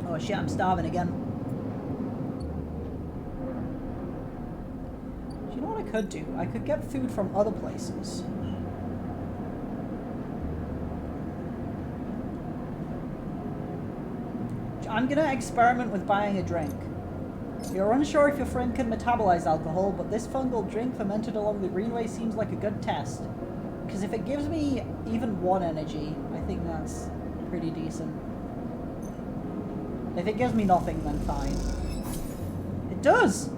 Oh shit, I'm starving again. Do you know what I could do? I could get food from other places. I'm gonna experiment with buying a drink. You're unsure if your friend can metabolize alcohol, but this fungal drink fermented along the greenway seems like a good test. Because if it gives me even 1 energy, I think that's pretty decent. If it gives me nothing, then fine. It does!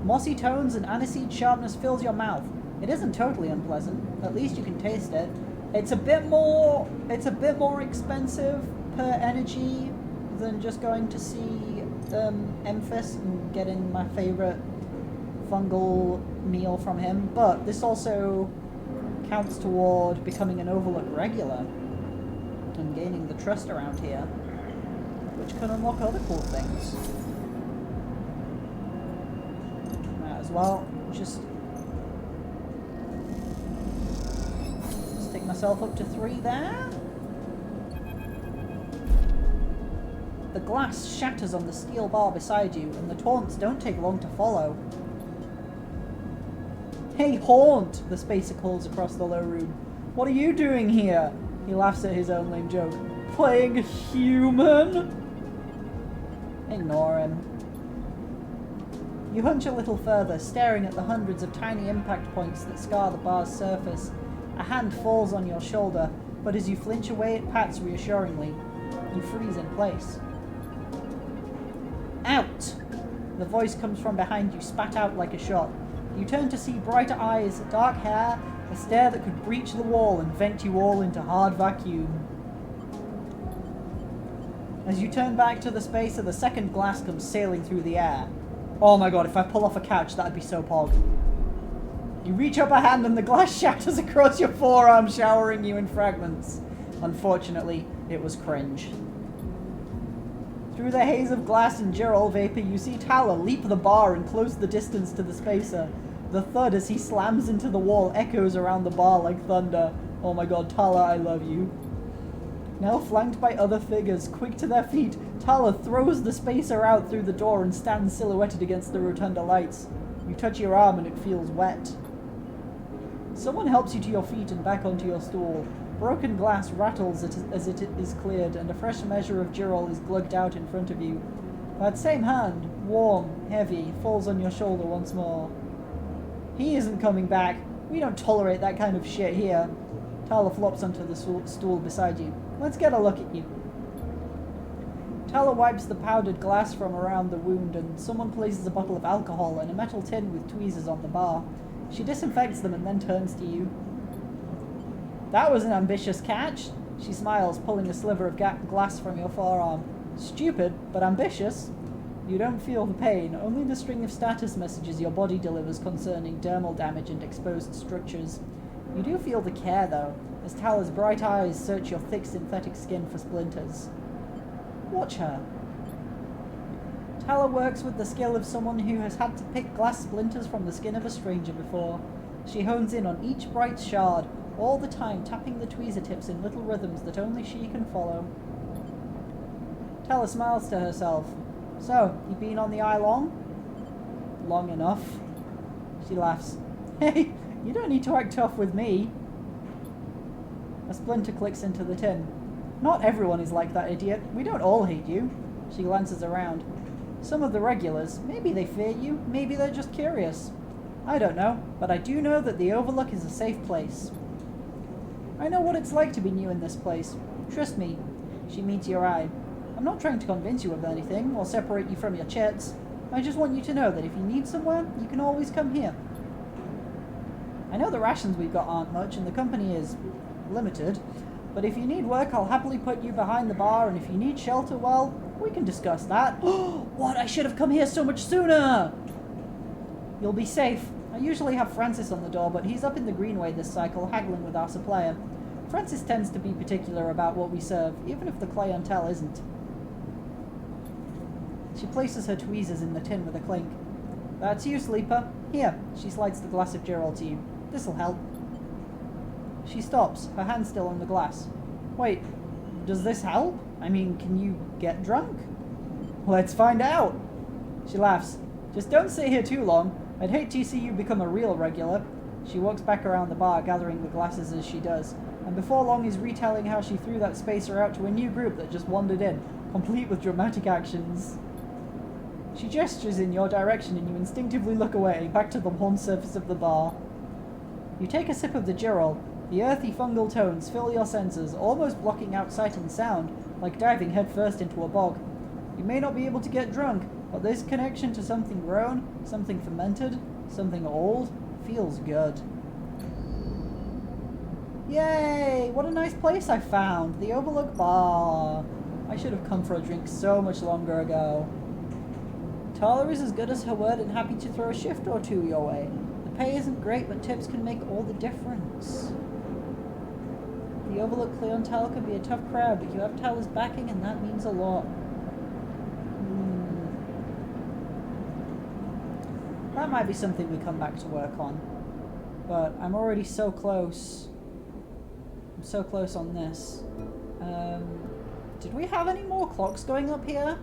Mossy tones and aniseed sharpness fills your mouth. It isn't totally unpleasant. At least you can taste it. It's a bit more expensive per energy than just going to see Emphis and getting my favorite fungal meal from him, but this also counts toward becoming an Overlook regular and gaining the trust around here, which can unlock other cool things. Might as well just stick myself up to 3 there. The glass shatters on the steel bar beside you, and the taunts don't take long to follow. Hey, Haunt! The spacer calls across the low room. What are you doing here? He laughs at his own lame joke. Playing human? Ignore him. You hunch a little further, staring at the hundreds of tiny impact points that scar the bar's surface. A hand falls on your shoulder, but as you flinch away it pats reassuringly. You freeze in place. Out! The voice comes from behind you, spat out like a shot. You turn to see brighter eyes, dark hair, a stare that could breach the wall and vent you all into hard vacuum. As you turn back to the spacer, the second glass comes sailing through the air. Oh my god, if I pull off a couch, that'd be so pog. You reach up a hand and the glass shatters across your forearm, showering you in fragments. Unfortunately, it was cringe. Through the haze of glass and Gerald vapor, you see Tala leap the bar and close the distance to the spacer. The thud as he slams into the wall echoes around the bar like thunder. Oh my god, Tala, I love you. Now flanked by other figures, quick to their feet, Tala throws the spacer out through the door and stands silhouetted against the rotunda lights. You touch your arm and it feels wet. Someone helps you to your feet and back onto your stool. Broken glass rattles as it is cleared, and a fresh measure of Girol is glugged out in front of you. That same hand, warm, heavy, falls on your shoulder once more. He isn't coming back. We don't tolerate that kind of shit here. Tala flops onto the stool beside you. Let's get a look at you. Tala wipes the powdered glass from around the wound, and someone places a bottle of alcohol and a metal tin with tweezers on the bar. She disinfects them and then turns to you. That was an ambitious catch. She smiles, pulling a sliver of glass from your forearm. Stupid, but ambitious. You don't feel the pain, only the string of status messages your body delivers concerning dermal damage and exposed structures. You do feel the care, though, as Tala's bright eyes search your thick synthetic skin for splinters. Watch her. Tala works with the skill of someone who has had to pick glass splinters from the skin of a stranger before. She hones in on each bright shard, all the time tapping the tweezer tips in little rhythms that only she can follow. Tala smiles to herself. So, you been on the eye long? Long enough. She laughs. Hey, you don't need to act tough with me. A splinter clicks into the tin. Not everyone is like that, idiot. We don't all hate you. She glances around. Some of the regulars, maybe they fear you, maybe they're just curious. I don't know, but I do know that the Overlook is a safe place. I know what it's like to be new in this place. Trust me. She meets your eye. I'm not trying to convince you of anything, or separate you from your chits. I just want you to know that if you need somewhere, you can always come here. I know the rations we've got aren't much, and the company is limited, but if you need work, I'll happily put you behind the bar, and if you need shelter, well, we can discuss that. What? I should have come here so much sooner! You'll be safe. I usually have Francis on the door, but he's up in the Greenway this cycle, haggling with our supplier. Francis tends to be particular about what we serve, even if the clientele isn't. She places her tweezers in the tin with a clink. That's you, Sleeper. Here. She slides the glass of Gerald to you. This'll help. She stops, her hand still on the glass. Wait, does this help? I mean, can you get drunk? Let's find out. She laughs. Just don't stay here too long. I'd hate to see you become a real regular. She walks back around the bar, gathering the glasses as she does, and before long is retelling how she threw that spacer out to a new group that just wandered in, complete with dramatic actions. She gestures in your direction and you instinctively look away, back to the worn surface of the bar. You take a sip of the Gerol. The earthy fungal tones fill your senses, almost blocking out sight and sound, like diving headfirst into a bog. You may not be able to get drunk, but this connection to something grown, something fermented, something old, feels good. Yay! What a nice place I found! The Overlook Bar! I should have come for a drink so much longer ago. Tala is as good as her word and happy to throw a shift or two your way. The pay isn't great, but tips can make all the difference. The Overlook clientele can be a tough crowd, but you have Tala's backing and that means a lot. That might be something we come back to work on. But I'm already so close. I'm so close on this. Did we have any more clocks going up here?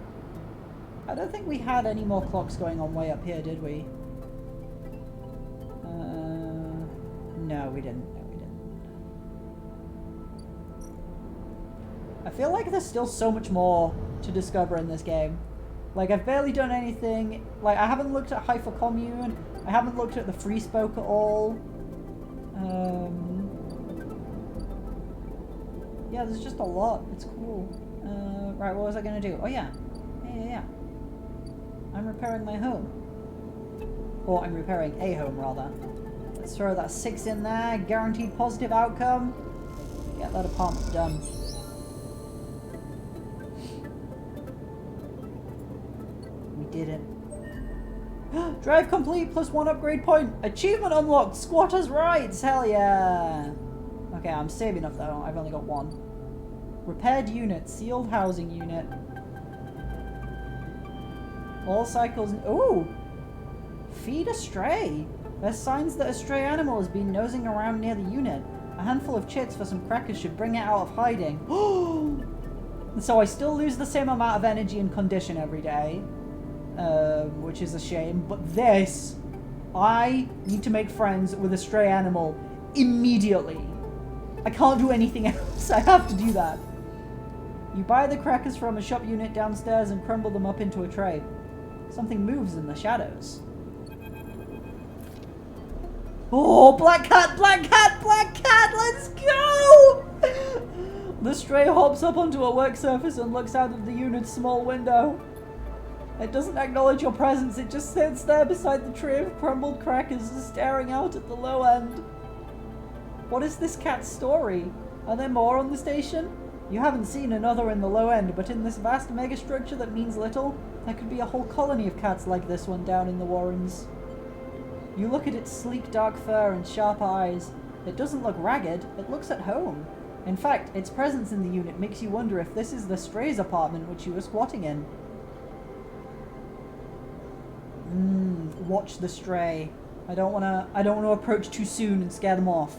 I don't think we had any more clocks going on way up here, did we? No, we didn't. No, we didn't. I feel like there's still so much more to discover in this game. Like, I've barely done anything. Like, I haven't looked at Haifa Commune. I haven't looked at the Free Spoke at all. Yeah, there's just a lot. It's cool. Right, what was I going to do? Oh, yeah. Yeah. I'm repairing my home. Or I'm repairing a home, rather. Let's throw that 6 in there. Guaranteed positive outcome. Get that apartment done. We did it. Drive complete +1 upgrade point. Achievement unlocked. Squatters' rights. Hell yeah. Okay, I'm saving up though. I've only got 1. Repaired unit. Sealed housing unit. All cycles. Ooh. Feed a stray. There's signs that a stray animal has been nosing around near the unit. A handful of chits for some crackers should bring it out of hiding. So I still lose the same amount of energy and condition every day. Which is a shame. But this, I need to make friends with a stray animal immediately. I can't do anything else. I have to do that. You buy the crackers from a shop unit downstairs and crumble them up into a tray. Something moves in the shadows. Oh, black cat, black cat, black cat, let's go! The stray hops up onto a work surface and looks out of the unit's small window. It doesn't acknowledge your presence, it just sits there beside the tray of crumbled crackers staring out at the low end. What is this cat's story? Are there more on the station? You haven't seen another in the low end, but in this vast megastructure that means little, there could be a whole colony of cats like this one down in the Warrens. You look at its sleek dark fur and sharp eyes. It doesn't look ragged, it looks at home. In fact, its presence in the unit makes you wonder if this is the stray's apartment which you were squatting in. Watch the stray. I don't wanna approach too soon and scare them off.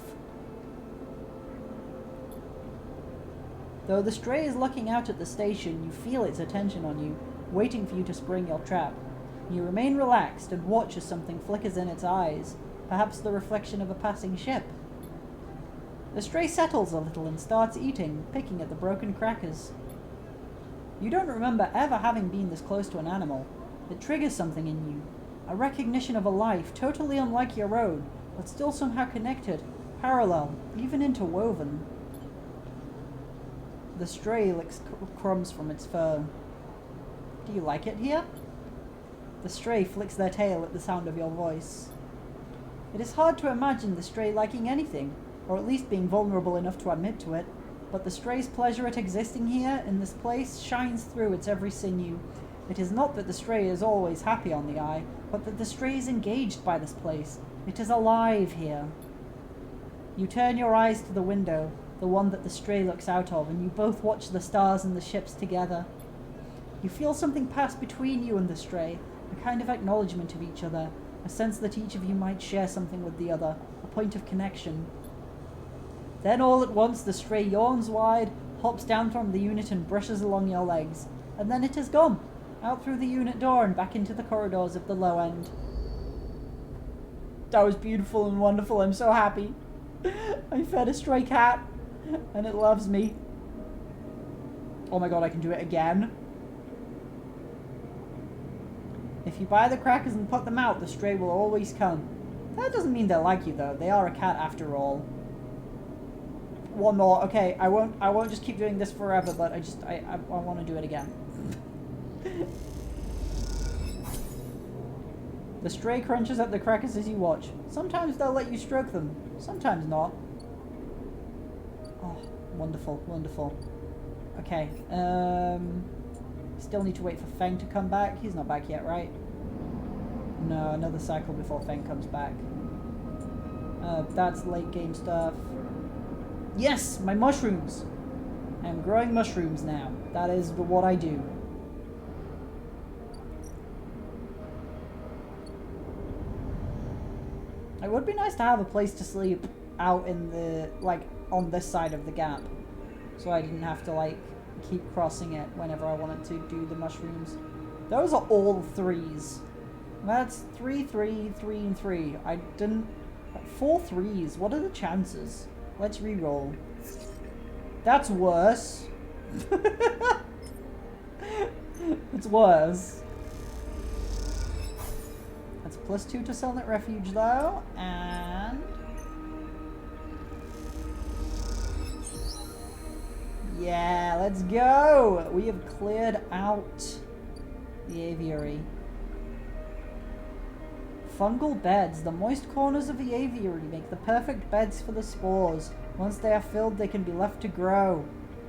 Though the stray is looking out at the station, you feel its attention on you, waiting for you to spring your trap. You remain relaxed and watch as something flickers in its eyes, perhaps the reflection of a passing ship. The stray settles a little and starts eating, picking at the broken crackers. You don't remember ever having been this close to an animal. It triggers something in you, a recognition of a life totally unlike your own, but still somehow connected, parallel, even interwoven. The stray licks crumbs from its fur. Do you like it here? The stray flicks their tail at the sound of your voice. It is hard to imagine the stray liking anything, or at least being vulnerable enough to admit to it, but the stray's pleasure at existing here, in this place, shines through its every sinew. It is not that the stray is always happy on the eye, but that the stray is engaged by this place. It is alive here. You turn your eyes to the window, the one that the stray looks out of, and you both watch the stars and the ships together. You feel something pass between you and the stray, a kind of acknowledgement of each other, a sense that each of you might share something with the other, a point of connection. Then all at once the stray yawns wide, hops down from the unit and brushes along your legs, and then it is gone, out through the unit door and back into the corridors of the low end. That was beautiful and wonderful, I'm so happy. I fed a stray cat, and it loves me. Oh my god, I can do it again. If you buy the crackers and put them out, the stray will always come. That doesn't mean they like you though, they are a cat after all. One more, okay, I won't just keep doing this forever, but I want to do it again. The stray crunches at the crackers as you watch. Sometimes they'll let you stroke them, sometimes not. Oh, wonderful, wonderful. Okay, still need to wait for Feng to come back. He's not back yet, right? No, another cycle before Feng comes back. That's late game stuff. Yes, my mushrooms! I'm growing mushrooms now. That is what I do. It would be nice to have a place to sleep out in the, like, on this side of the gap. So I didn't have to, like, keep crossing it whenever I wanted to do the mushrooms. Those are all 3s. That's 3, 3, 3, and 3. I didn't... 4 3s. What are the chances? Let's re-roll. That's worse. It's worse. That's +2 to Selnet Refuge though, and... yeah, let's go! We have cleared out the aviary. Fungal beds. The moist corners of the aviary make the perfect beds for the spores. Once they are filled, they can be left to grow.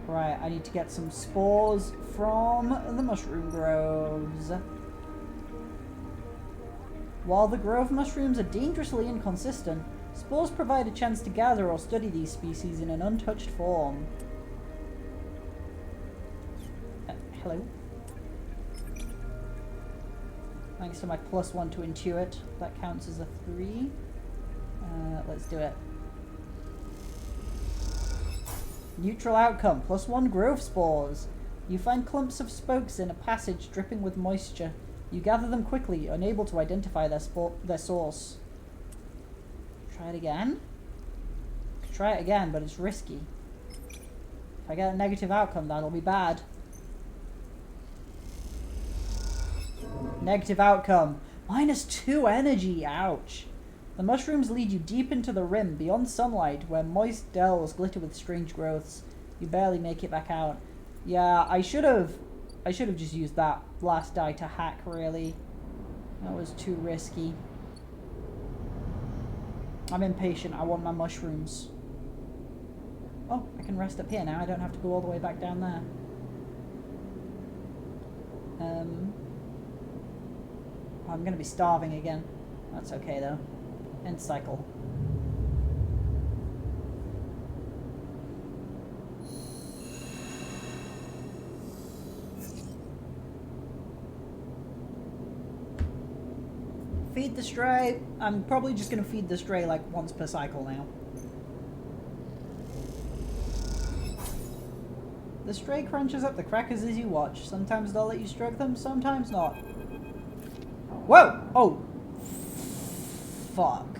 Right, I need to get some spores from the mushroom groves. While the grove mushrooms are dangerously inconsistent, spores provide a chance to gather or study these species in an untouched form. Hello? Thanks to my +1 to intuit. That counts as a 3. Let's do it. Neutral outcome. +1 grove spores. You find clumps of spokes in a passage dripping with moisture. You gather them quickly, unable to identify their source. Try it again? Try it again, but it's risky. If I get a negative outcome, that'll be bad. Negative outcome. -2 energy. Ouch. The mushrooms lead you deep into the rim, beyond sunlight, where moist dells glitter with strange growths. You barely make it back out. Yeah, I should have just used that last die to hack, really. That was too risky. I'm impatient. I want my mushrooms. Oh, I can rest up here now. I don't have to go all the way back down there. I'm going to be starving again. That's okay, though. End cycle. Feed the stray. I'm probably just going to feed the stray like once per cycle now. The stray crunches up the crackers as you watch. Sometimes they'll let you stroke them, sometimes not. Whoa! Oh! Fuck.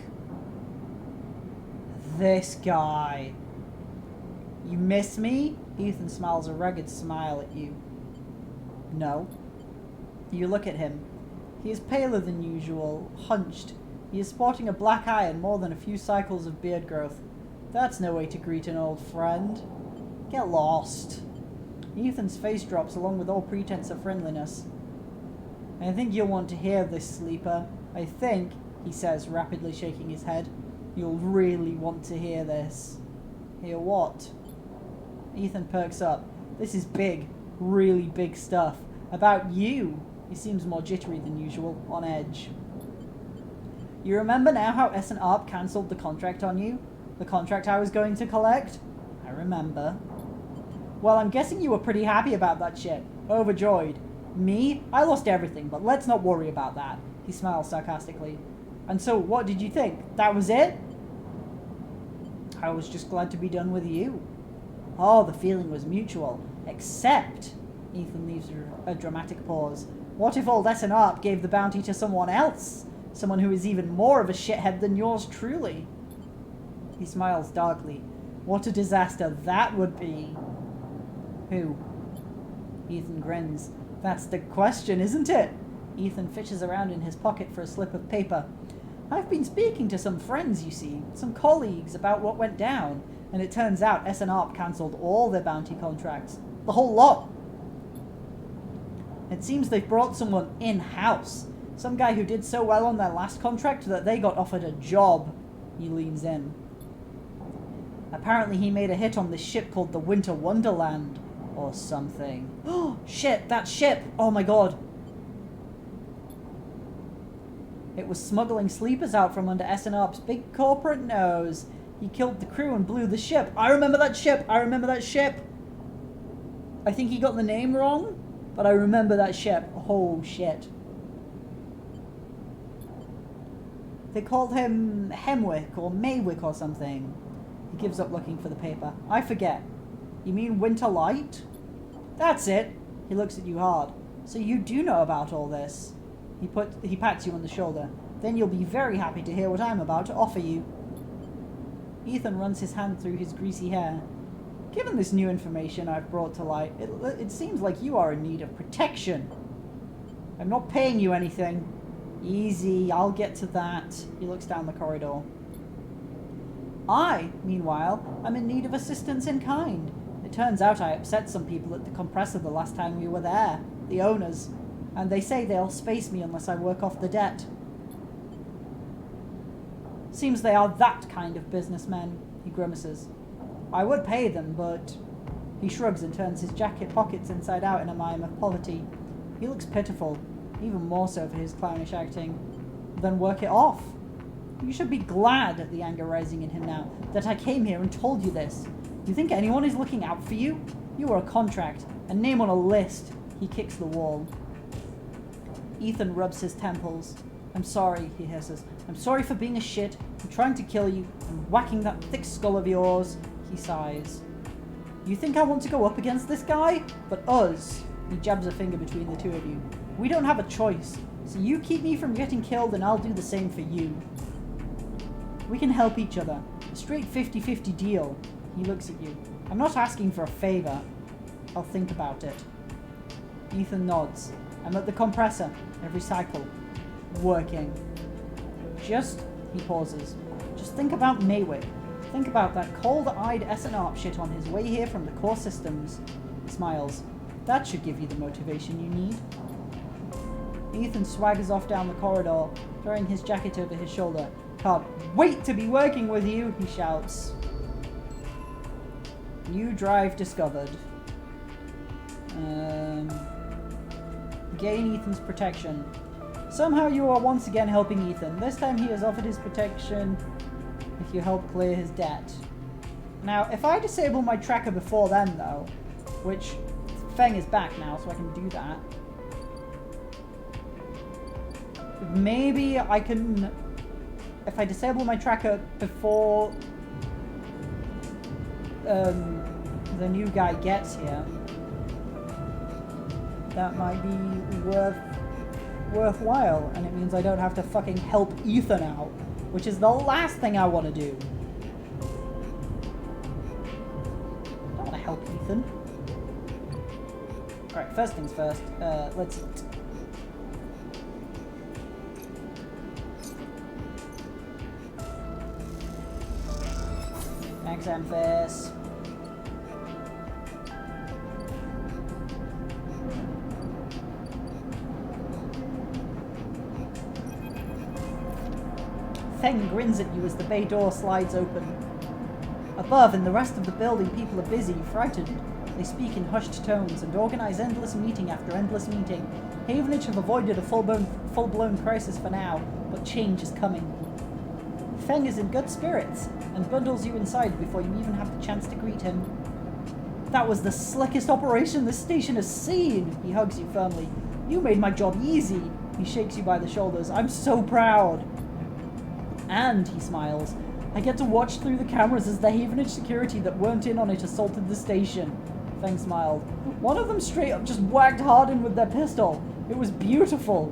This guy. You miss me? Ethan smiles a rugged smile at you. No. You look at him. He is paler than usual, hunched. He is sporting a black eye and more than a few cycles of beard growth. That's no way to greet an old friend. Get lost. Ethan's face drops along with all pretense of friendliness. I think you'll want to hear this, sleeper. I think, he says, rapidly shaking his head, you'll really want to hear this. Hear what? Ethan perks up. This is big, really big stuff. About you. He seems more jittery than usual, on edge. You remember now how S&ARP cancelled the contract on you? The contract I was going to collect? I remember. Well, I'm guessing you were pretty happy about that shit. Overjoyed. Me? I lost everything, but let's not worry about that. He smiles sarcastically. And so, what did you think? That was it? I was just glad to be done with you. Oh, the feeling was mutual. Except, Ethan leaves a dramatic pause. What if old S&ARP gave the bounty to someone else? Someone who is even more of a shithead than yours truly. He smiles darkly. What a disaster that would be. Who? Ethan grins. That's the question, isn't it? Ethan fishes around in his pocket for a slip of paper. I've been speaking to some friends, you see, some colleagues about what went down, and it turns out S&ARP cancelled all their bounty contracts. The whole lot. It seems they've brought someone in-house. Some guy who did so well on their last contract that they got offered a job. He leans in. Apparently he made a hit on this ship called the Winter Wonderland. Or something. Oh, shit, that ship! Oh my god. It was smuggling sleepers out from under S&ARP's big corporate nose. He killed the crew and blew the ship. I remember that ship! I remember that ship! I think he got the name wrong, but I remember that ship. Oh, shit. They called him Hemwick or Maywick or something. He gives up looking for the paper. I forget. You mean Winter Light? That's it. He looks at you hard. So you do know about all this. He pats you on the shoulder. Then you'll be very happy to hear what I'm about to offer you. Ethan runs his hand through his greasy hair. Given this new information I've brought to light, it seems like you are in need of protection. I'm not paying you anything. Easy, I'll get to that. He looks down the corridor. I, meanwhile, am in need of assistance in kind. It turns out I upset some people at the compressor the last time we were there, the owners, and they say they'll space me unless I work off the debt. Seems they are that kind of businessmen, he grimaces. I would pay them, but... He shrugs and turns his jacket pockets inside out in a mime of poverty. He looks pitiful, even more so for his clownish acting. Then work it off. You should be glad at the anger rising in him now, that I came here and told you this. You think anyone is looking out for you? You are a contract, a name on a list. He kicks the wall. Ethan rubs his temples. I'm sorry, he hisses. I'm sorry for being a shit, and trying to kill you, and whacking that thick skull of yours. He sighs. You think I want to go up against this guy? But us, he jabs a finger between the two of you. We don't have a choice. So you keep me from getting killed and I'll do the same for you. We can help each other. A straight 50-50 deal. He looks at you. I'm not asking for a favor. I'll think about it. Ethan nods. I'm at the compressor. Every cycle. Working. He pauses. Just think about Maywick. Think about that cold-eyed SNARP shit on his way here from the core systems. He smiles. That should give you the motivation you need. Ethan swaggers off down the corridor, throwing his jacket over his shoulder. Can't wait to be working with you, he shouts. New drive discovered. Gain Ethan's protection. Somehow you are once again helping Ethan. This time he has offered his protection if you help clear his debt. Now, if I disable my tracker before then, though, which Feng is back now, so I can do that. Maybe I can... If I disable my tracker before the new guy gets here, that might be worthwhile, and it means I don't have to fucking help Ethan out, which is the last thing I want to do. I don't want to help Ethan. Alright, first things first, let's eat. Thanks, Amphis. Feng grins at you as the bay door slides open. Above, in the rest of the building, people are busy, frightened. They speak in hushed tones and organize endless meeting after endless meeting. Havenage have avoided a full-blown crisis for now, but change is coming. Feng is in good spirits and bundles you inside before you even have the chance to greet him. That was the slickest operation this station has seen! He hugs you firmly. You made my job easy! He shakes you by the shoulders. I'm so proud! And, he smiles, I get to watch through the cameras as the Havenage security that weren't in on it assaulted the station. Feng smiled. One of them straight up just whacked Hardin with their pistol. It was beautiful.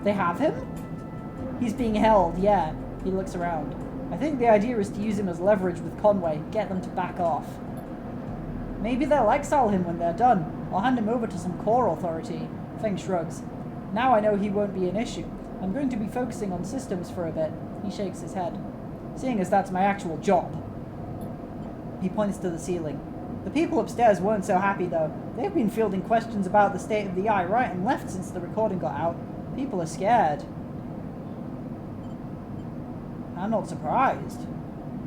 They have him? He's being held, yeah. He looks around. I think the idea is to use him as leverage with Conway, get them to back off. Maybe they'll exile him when they're done, or hand him over to some core authority. Feng shrugs. Now I know he won't be an issue. I'm going to be focusing on systems for a bit. He shakes his head. Seeing as that's my actual job. He points to the ceiling. The people upstairs weren't so happy though. They've been fielding questions about the state of the eye right and left since the recording got out. People are scared. I'm not surprised.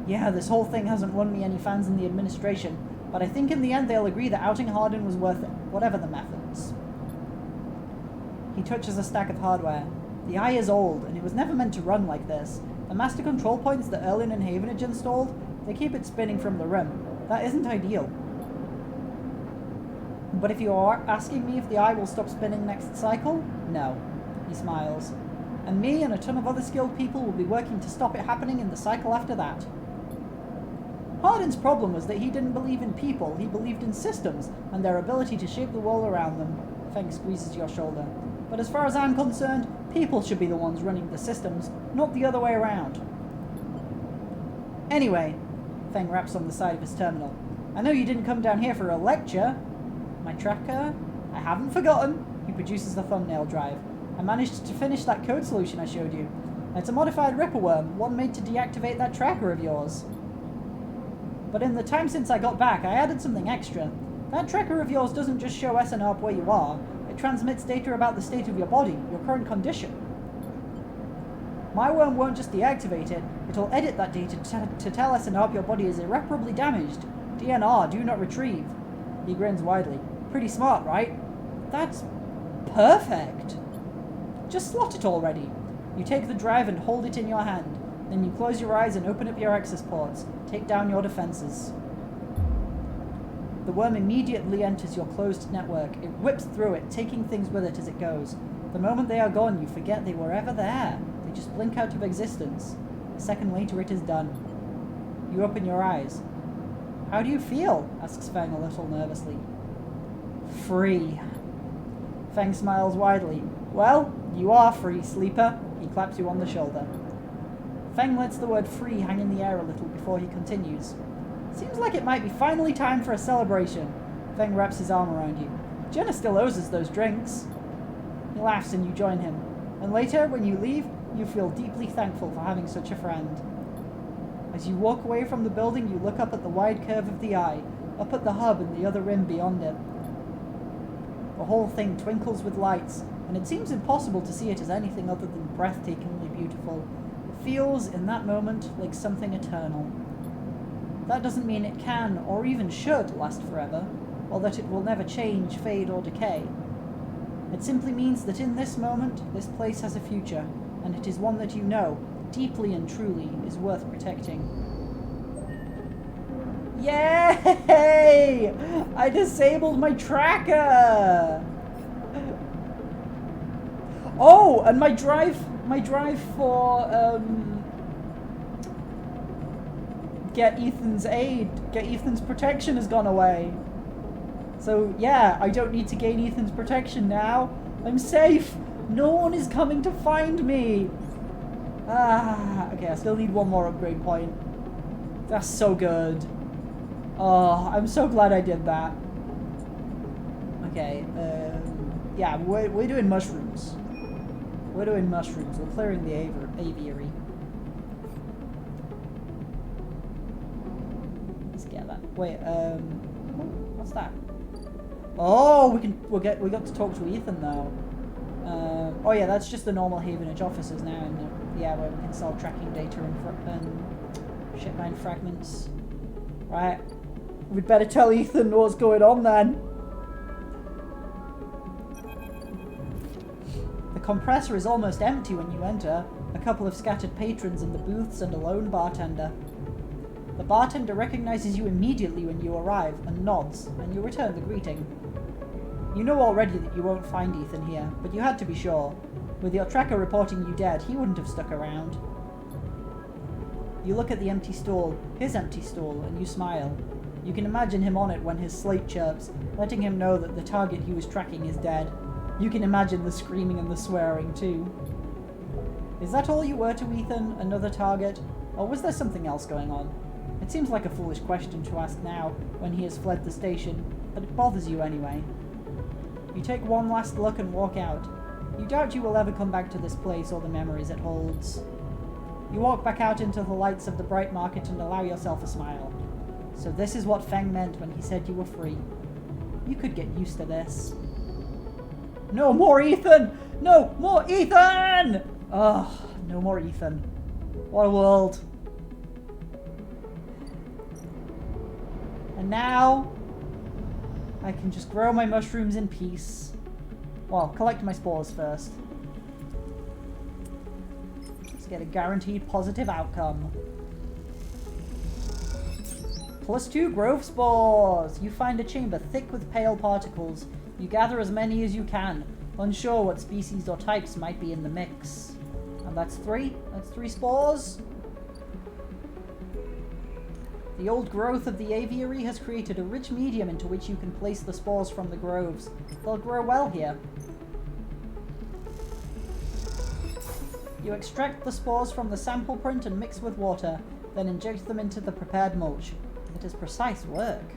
Yeah, this whole thing hasn't won me any fans in the administration, but I think in the end they'll agree that outing Hardin was worth it, whatever the methods. He touches a stack of hardware. The eye is old, and it was never meant to run like this. The master control points that Erlin and Havenage installed, they keep it spinning from the rim. That isn't ideal. But if you are asking me if the eye will stop spinning next cycle, no. He smiles. And me and a ton of other skilled people will be working to stop it happening in the cycle after that. Hardin's problem was that he didn't believe in people, he believed in systems, and their ability to shape the world around them. Feng squeezes your shoulder. But as far as I'm concerned, people should be the ones running the systems, not the other way around. Anyway, Feng raps on the side of his terminal. I know you didn't come down here for a lecture. My tracker? I haven't forgotten. He produces the thumbnail drive. I managed to finish that code solution I showed you. It's a modified Ripper worm, one made to deactivate that tracker of yours. But in the time since I got back, I added something extra. That tracker of yours doesn't just show SNARP where you are. It transmits data about the state of your body, your current condition. My worm won't just deactivate it, it'll edit that data to tell SNARP your body is irreparably damaged. DNR, do not retrieve. He grins widely. Pretty smart, right? That's perfect. Just slot it already. You take the drive and hold it in your hand. Then you close your eyes and open up your access ports. Take down your defenses. The worm immediately enters your closed network. It whips through it, taking things with it as it goes. The moment they are gone, you forget they were ever there. They just blink out of existence. A second later, it is done. You open your eyes. How do you feel? Asks Feng a little nervously. Free. Feng smiles widely. Well, you are free, sleeper. He claps you on the shoulder. Feng lets the word free hang in the air a little before he continues. Seems like it might be finally time for a celebration. Feng wraps his arm around you. Jenna still owes us those drinks. He laughs and you join him. And later, when you leave, you feel deeply thankful for having such a friend. As you walk away from the building, you look up at the wide curve of the eye, up at the hub and the other rim beyond it. The whole thing twinkles with lights, and it seems impossible to see it as anything other than breathtakingly beautiful. It feels, in that moment, like something eternal. That doesn't mean it can, or even should, last forever, or that it will never change, fade, or decay. It simply means that in this moment, this place has a future, and it is one that you know, deeply and truly, is worth protecting. Yay! I disabled my tracker! Oh, and my drive for, get Ethan's protection has gone away. So, yeah, I don't need to gain Ethan's protection now. I'm safe! No one is coming to find me! Okay, I still need one more upgrade point. That's so good. Oh, I'm so glad I did that. Okay, yeah, we're doing mushrooms. We're doing mushrooms. We're clearing the aviary. Let's get that. Wait, what's that? Oh, we got to talk to Ethan now. Oh yeah, that's just the normal Havenage officers now, and yeah, where we can sell tracking data and shipmine fragments. Right, we'd better tell Ethan what's going on then. The compressor is almost empty when you enter. A couple of scattered patrons in the booths and a lone bartender. The bartender recognizes you immediately when you arrive and nods, and you return the greeting. You know already that you won't find Ethan here, but you had to be sure. With your tracker reporting you dead, he wouldn't have stuck around. You look at the empty stall, his empty stall, and you smile. You can imagine him on it when his slate chirps, letting him know that the target he was tracking is dead. You can imagine the screaming and the swearing too. Is that all you were to Ethan, another target? Or was there something else going on? It seems like a foolish question to ask now, when he has fled the station, but it bothers you anyway. You take one last look and walk out. You doubt you will ever come back to this place or the memories it holds. You walk back out into the lights of the bright market and allow yourself a smile. So this is what Feng meant when he said you were free. You could get used to this. No more Ethan! No more Ethan! Ugh, no more Ethan. What a world. And now, I can just grow my mushrooms in peace. Well, collect my spores first. Let's get a guaranteed positive outcome. +2 growth spores! You find a chamber thick with pale particles. You gather as many as you can, unsure what species or types might be in the mix. And that's 3. That's 3 spores. The old growth of the aviary has created a rich medium into which you can place the spores from the groves. They'll grow well here. You extract the spores from the sample print and mix with water, then inject them into the prepared mulch. It is precise work.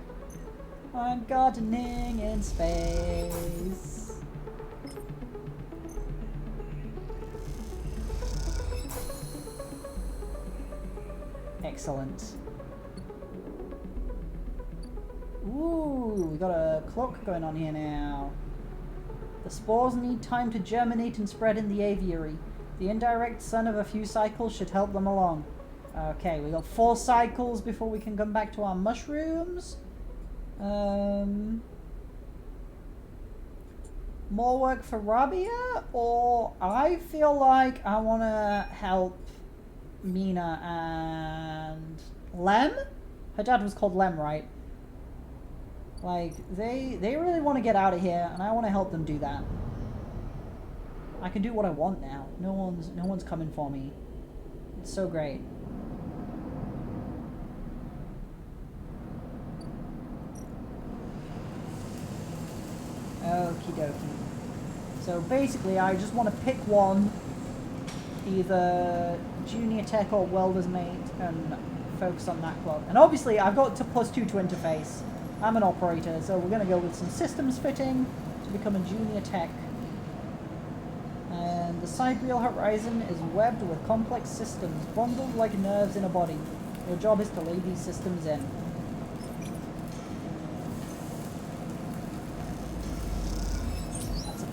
I'm gardening in space. Excellent. Ooh, we got a clock going on here now. The spores need time to germinate and spread in the aviary. The indirect sun of a few cycles should help them along. Okay, we got 4 cycles before we can come back to our mushrooms. More work for Rabia, or I feel like I want to help Mina and Lem? Her dad was called Lem, right? Like, they really want to get out of here, and I want to help them do that. I can do what I want now. No one's coming for me. It's so great. Okie dokie. So basically, I just want to pick one, either junior tech or welder's mate, and focus on that club. And obviously, I've got to +2 to interface. I'm an operator, so we're going to go with some systems fitting to become a junior tech. And the sidereal horizon is webbed with complex systems, bundled like nerves in a body. Your job is to lay these systems in.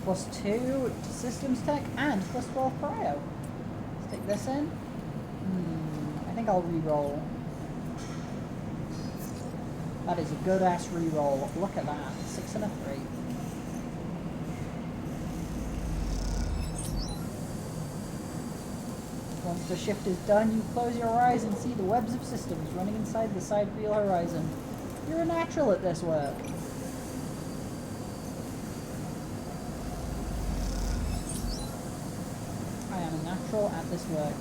+2 to systems tech and +12 cryo. Let's take this in. I think I'll re-roll. That is a good ass re-roll. Look at that. 6 and a 3. Once the shift is done, you close your eyes and see the webs of systems running inside the sidereal horizon. You're a natural at this work. Natural at this work.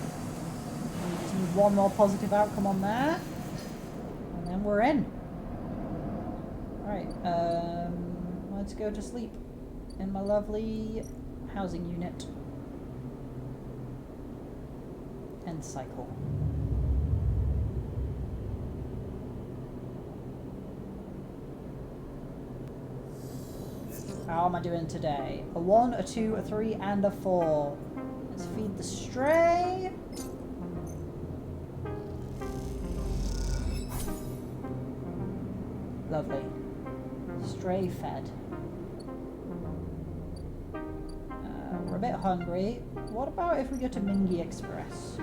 And we just need one more positive outcome on there, and then we're in. Alright, let's go to sleep in my lovely housing unit. End cycle. How am I doing today? A 1, a 2, a 3, and a 4. Let's feed the stray. Lovely. Stray fed. We're a bit hungry. What about if we go to Mingi Express?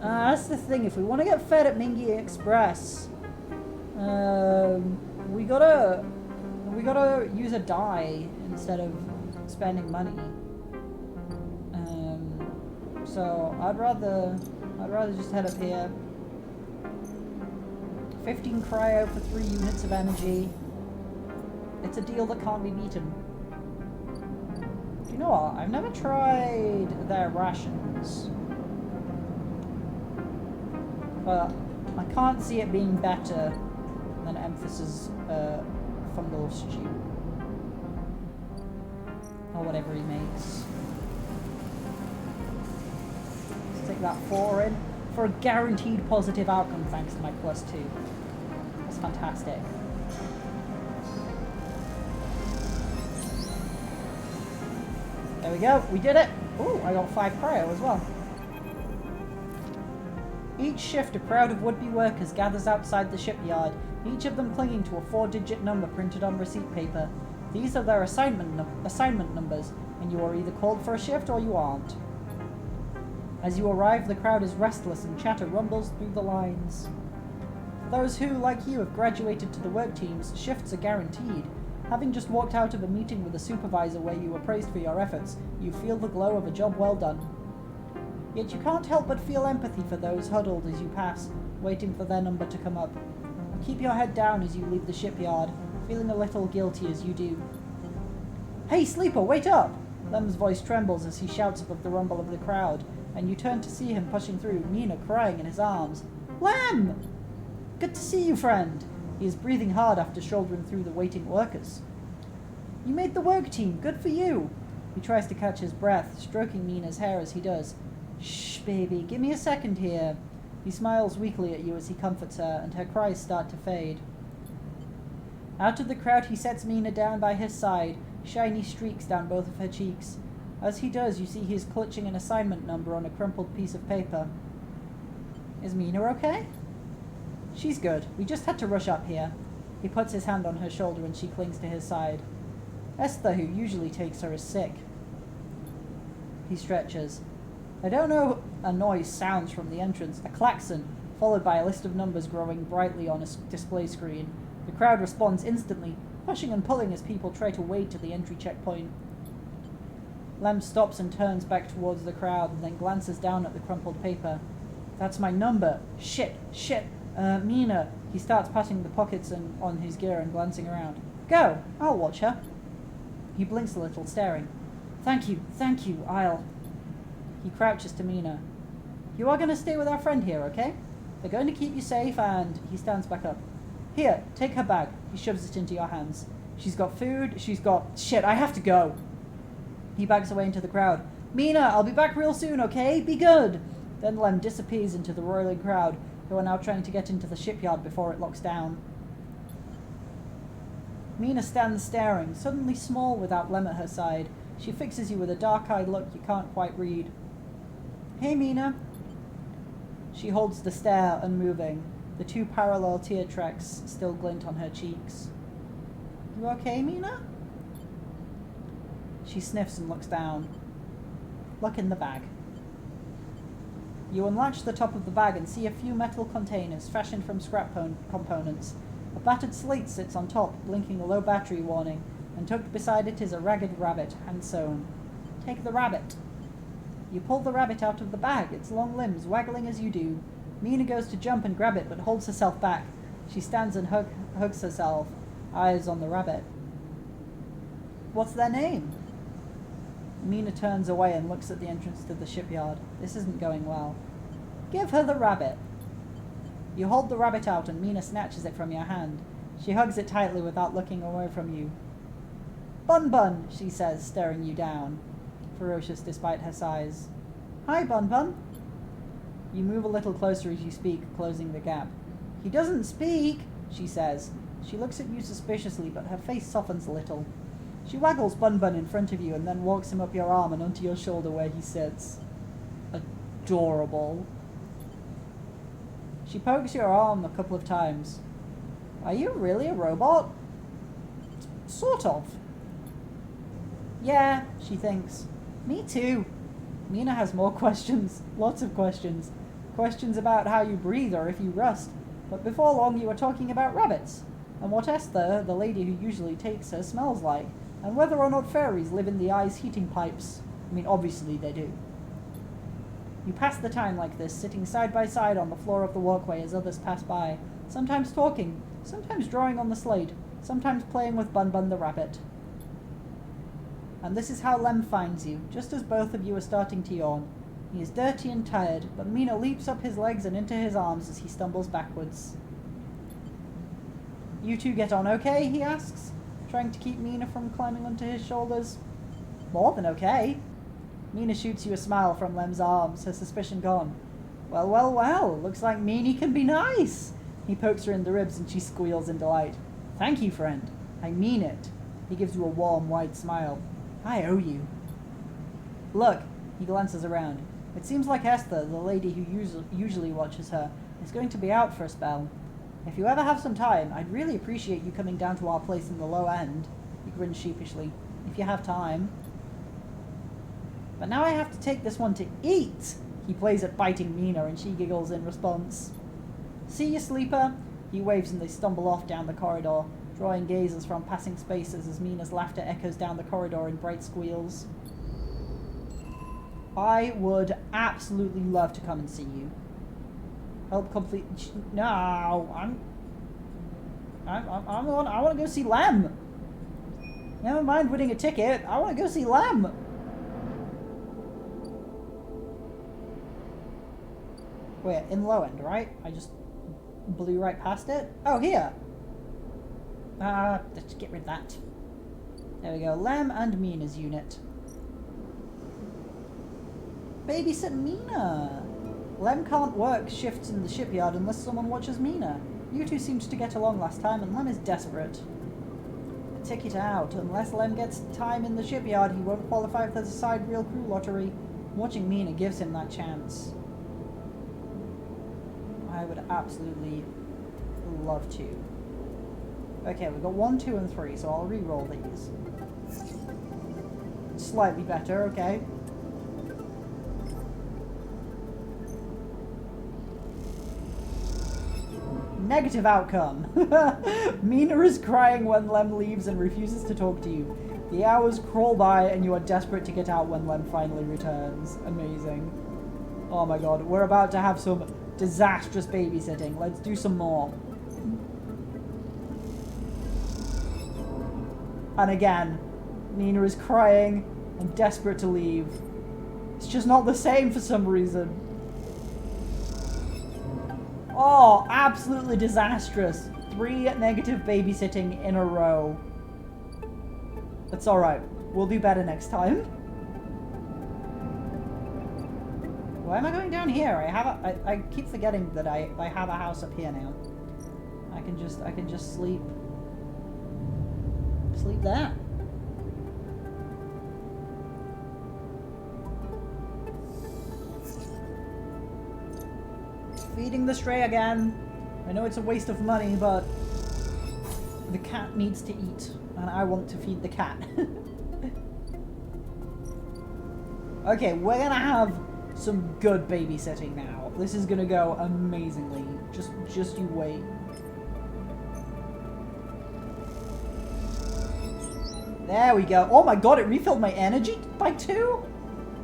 That's the thing. If we want to get fed at Mingi Express, we gotta use a die instead of spending money. So I'd rather just head up here. 15 cryo for 3 units of energy. It's a deal that can't be beaten. Do you know what? I've never tried their rations, but I can't see it being better than Emphasis' fungal stew or whatever he makes. Take that 4 in for a guaranteed positive outcome thanks to my +2. That's fantastic. There we go, we did it! Ooh, I got 5 cryo as well. Each shift, a crowd of would-be workers gathers outside the shipyard, each of them clinging to a 4-digit number printed on receipt paper. These are their assignment numbers, and you are either called for a shift or you aren't. As you arrive, the crowd is restless and chatter rumbles through the lines. For those who, like you, have graduated to the work teams, shifts are guaranteed. Having just walked out of a meeting with a supervisor where you were praised for your efforts, you feel the glow of a job well done. Yet you can't help but feel empathy for those huddled as you pass, waiting for their number to come up. Keep your head down as you leave the shipyard, feeling a little guilty as you do. Hey, sleeper, wait up! Lem's voice trembles as he shouts above the rumble of the crowd, and you turn to see him pushing through, Nina crying in his arms. Lem! Good to see you, friend! He is breathing hard after shouldering through the waiting workers. You made the work team, good for you! He tries to catch his breath, stroking Nina's hair as he does. Shh, baby, give me a second here. He smiles weakly at you as he comforts her, and her cries start to fade. Out of the crowd, he sets Mina down by his side, shiny streaks down both of her cheeks. As he does, you see he is clutching an assignment number on a crumpled piece of paper. Is Mina okay? She's good. We just had to rush up here. He puts his hand on her shoulder and she clings to his side. Esther, who usually takes her, is sick. He stretches. I don't know. A noise sounds from the entrance, a klaxon, followed by a list of numbers growing brightly on a display screen. The crowd responds instantly, pushing and pulling as people try to wade to the entry checkpoint. Lem stops and turns back towards the crowd and then glances down at the crumpled paper. That's my number. Shit. Mina. He starts patting the pockets on his gear and glancing around. Go. I'll watch her. He blinks a little, staring. Thank you. I'll... He crouches to Mina. You are going to stay with our friend here, okay? They're going to keep you safe and... He stands back up. Here, take her bag. He shoves it into your hands. She's got food, she's got... Shit, I have to go. He backs away into the crowd. Mina, I'll be back real soon, okay? Be good. Then Lem disappears into the roiling crowd, who are now trying to get into the shipyard before it locks down. Mina stands staring, suddenly small without Lem at her side. She fixes you with a dark-eyed look you can't quite read. Hey, Mina. She holds the stare, unmoving. The two parallel tear tracks still glint on her cheeks. You okay, Mina? She sniffs and looks down. Look in the bag. You unlatch the top of the bag and see a few metal containers fashioned from scrap components. A battered slate sits on top, blinking a low battery warning, and tucked beside it is a ragged rabbit, hand-sewn. Take the rabbit. You pull the rabbit out of the bag, its long limbs waggling as you do. Mina goes to jump and grab it, but holds herself back. She stands and hugs herself, eyes on the rabbit. What's their name? Mina turns away and looks at the entrance to the shipyard. This isn't going well. Give her the rabbit. You hold the rabbit out and Mina snatches it from your hand. She hugs it tightly without looking away from you. Bun Bun, she says, staring you down, ferocious despite her size. Hi, Bun Bun. You move a little closer as you speak, closing the gap. He doesn't speak, she says. She looks at you suspiciously, but her face softens a little. She waggles Bun Bun in front of you and then walks him up your arm and onto your shoulder where he sits. Adorable. She pokes your arm a couple of times. Are you really a robot? Sort of. Yeah, she thinks. Me too. Mina has more questions. Lots of questions. Questions about how you breathe or if you rust. But before long you were talking about rabbits. And what Esther, the lady who usually takes her, smells like. And whether or not fairies live in the ice heating pipes. I mean, obviously they do. You pass the time like this, sitting side by side on the floor of the walkway as others pass by. Sometimes talking, sometimes drawing on the slate, sometimes playing with Bun Bun the rabbit. And this is how Lem finds you, just as both of you are starting to yawn. He is dirty and tired, but Mina leaps up his legs and into his arms as he stumbles backwards. You two get on okay, he asks, trying to keep Mina from climbing onto his shoulders. More than okay. Mina shoots you a smile from Lem's arms, her suspicion gone. Well, looks like Meanie can be nice. He pokes her in the ribs and she squeals in delight. Thank you, friend. I mean it. He gives you a warm, wide smile. I owe you. Look, he glances around. It seems like Esther, the lady who usually watches her, is going to be out for a spell. If you ever have some time, I'd really appreciate you coming down to our place in the low end. He grins sheepishly. If you have time. But now I have to take this one to eat. He plays at biting Mina and she giggles in response. See you, sleeper. He waves and they stumble off down the corridor, drawing gazes from passing spaces as Mina's laughter echoes down the corridor in bright squeals. I would absolutely love to come and see you. Help complete... No, I want to go see Lem. Never mind winning a ticket. I want to go see Lem. Wait, in low end, right? I just blew right past it. Oh, here. Let's get rid of that. There we go. Lem and Mina's unit. Babysit Mina. Lem can't work shifts in the shipyard unless someone watches Mina. You two seemed to get along last time, and Lem is desperate. Ticket out. Unless Lem gets time in the shipyard, he won't qualify for the side real crew lottery. Watching Mina gives him that chance. I would absolutely love to. Okay, we've got 1, 2, and 3, so I'll re-roll these. Slightly better, okay. Negative outcome. Mina is crying when Lem leaves and refuses to talk to you. The hours crawl by and you are desperate to get out when Lem finally returns. Amazing. Oh my god, we're about to have some disastrous babysitting. Let's do some more. And again, Nina is crying and desperate to leave. It's just not the same for some reason. Oh, absolutely disastrous. 3 negative babysitting in a row. That's alright. We'll do better next time. Why am I going down here? I keep forgetting that I have a house up here now. I can just sleep there. Feeding the stray again. I know it's a waste of money, but the cat needs to eat, and I want to feed the cat. Okay, we're gonna have some good babysitting now. This is gonna go amazingly. Just you wait. There we go. Oh my god, it refilled my energy by 2?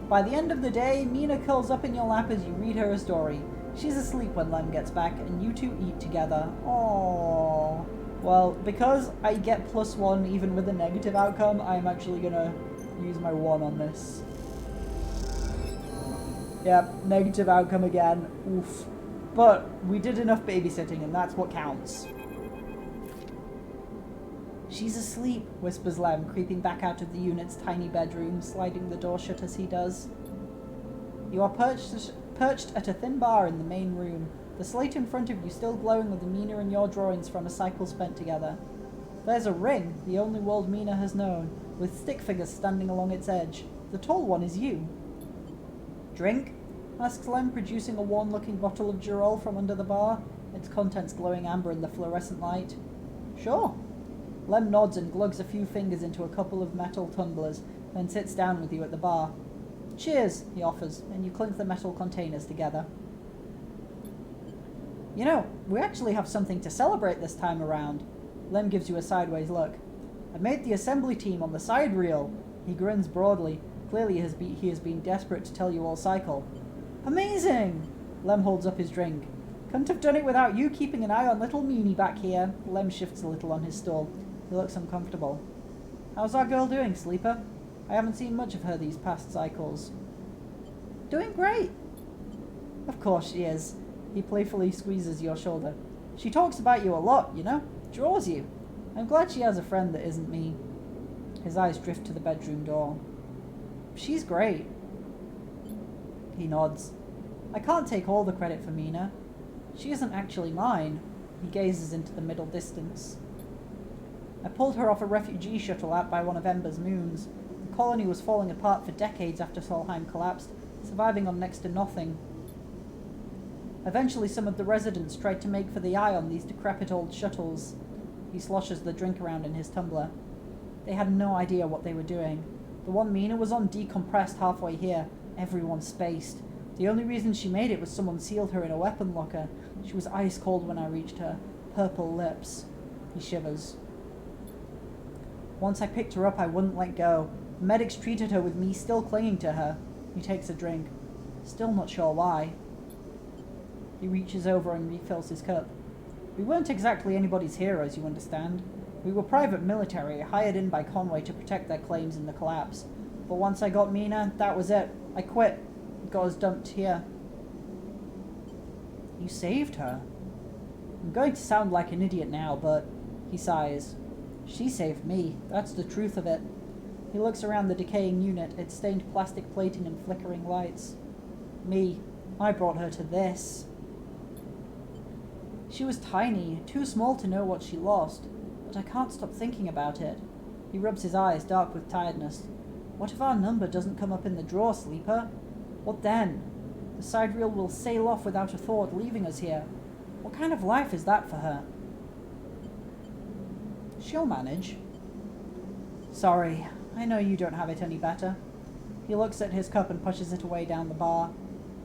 By the end of the day, Mina curls up in your lap as you read her a story. She's asleep when Lem gets back, and you two eat together. Aww. Well, because I get +1 even with a negative outcome, I'm actually gonna use my 1 on this. Yep, negative outcome again. Oof. But we did enough babysitting, and that's what counts. She's asleep, whispers Lem, creeping back out of the unit's tiny bedroom, sliding the door shut as he does. You are perched at a thin bar in the main room, the slate in front of you still glowing with the Mina and your drawings from a cycle spent together. There's a ring, the only world Mina has known, with stick figures standing along its edge. The tall one is you. Drink? Asks Lem, producing a worn-looking bottle of Girol from under the bar, its contents glowing amber in the fluorescent light. Sure. Lem nods and glugs a few fingers into a couple of metal tumblers, then sits down with you at the bar. Cheers, he offers, and you clink the metal containers together. You know, we actually have something to celebrate this time around. Lem gives you a sideways look. I made the assembly team on the side reel. He grins broadly. Clearly he has been desperate to tell you all cycle. Amazing! Lem holds up his drink. Couldn't have done it without you keeping an eye on little Meanie back here. Lem shifts a little on his stool. He looks uncomfortable. How's our girl doing, Sleeper? I haven't seen much of her these past cycles. Doing great. Of course she is. He playfully squeezes your shoulder. She talks about you a lot, you know? Draws you. I'm glad she has a friend that isn't me. His eyes drift to the bedroom door. She's great. He nods. I can't take all the credit for Mina. She isn't actually mine. He gazes into the middle distance. I pulled her off a refugee shuttle out by one of Ember's moons. The colony was falling apart for decades after Solheim collapsed, surviving on next to nothing. Eventually some of the residents tried to make for the eye on these decrepit old shuttles. He sloshes the drink around in his tumbler. They had no idea what they were doing. The one Mina was on decompressed halfway here. Everyone spaced. The only reason she made it was someone sealed her in a weapon locker. She was ice cold when I reached her. Purple lips. He shivers. Once I picked her up, I wouldn't let go. The medics treated her with me still clinging to her. He takes a drink. Still not sure why. He reaches over and refills his cup. We weren't exactly anybody's heroes, you understand. We were private military, hired in by Conway to protect their claims in the collapse. But once I got Mina, that was it. I quit. Got us dumped here. You saved her. I'm going to sound like an idiot now, but he sighs. She saved me. That's the truth of it. He looks around the decaying unit, its stained plastic plating and flickering lights. Me. I brought her to this. She was tiny, too small to know what she lost, but I can't stop thinking about it. He rubs his eyes, dark with tiredness. What if our number doesn't come up in the draw, Sleeper? What then? The side reel will sail off without a thought, leaving us here. What kind of life is that for her? She'll manage. Sorry, I know you don't have it any better. He looks at his cup and pushes it away down the bar.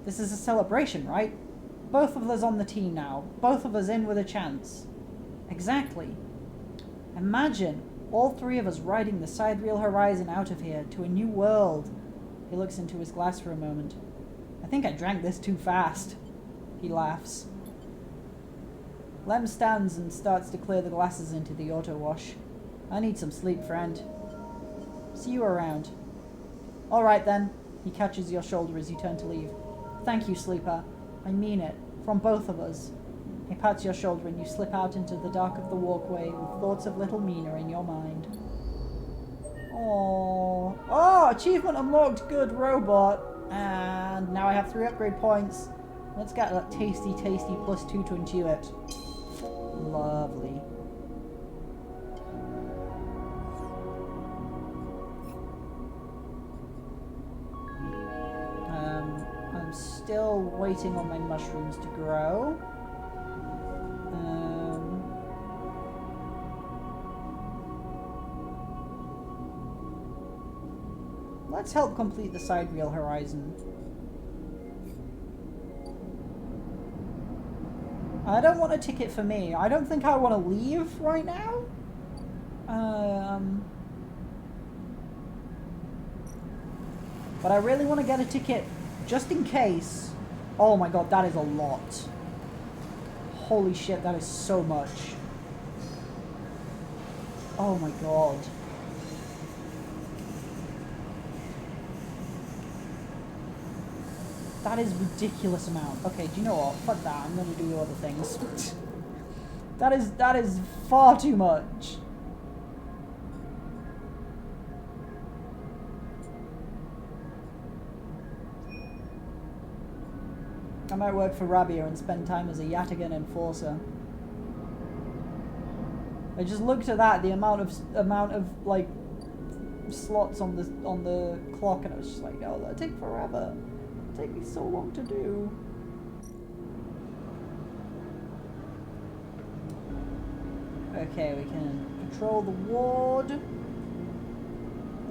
This is a celebration, right? both of us on the team now. Both of us in with a chance. Exactly. Imagine all three of us riding the sidereal horizon out of here to a new world. He looks into his glass for a moment. I think I drank this too fast. He laughs. Lem stands and starts to clear the glasses into the auto wash. I need some sleep, friend. See you around. Alright then. He catches your shoulder as you turn to leave. Thank you, Sleeper. I mean it. From both of us. He pats your shoulder and you slip out into the dark of the walkway with thoughts of little Mina in your mind. Aww. Oh, achievement unlocked, good robot. And now I have 3 upgrade points. Let's get that tasty +2 to intuit. Lovely. I'm still waiting on my mushrooms to grow. Let's help complete the sidereal horizon. I don't want a ticket for me. I don't think I want to leave right now. But I really want to get a ticket just in case. Oh my god, that is a lot. Holy shit, that is so much. Oh my god. That is ridiculous amount. Okay, do you know what? Fuck that. I'm gonna do other things. That is far too much. I might work for Rabia and spend time as a Yatagan enforcer. I just looked at that, the amount of like slots on the clock, and I was just like, oh, that'll take forever. It'll take me so long to do. Okay, we can patrol the ward,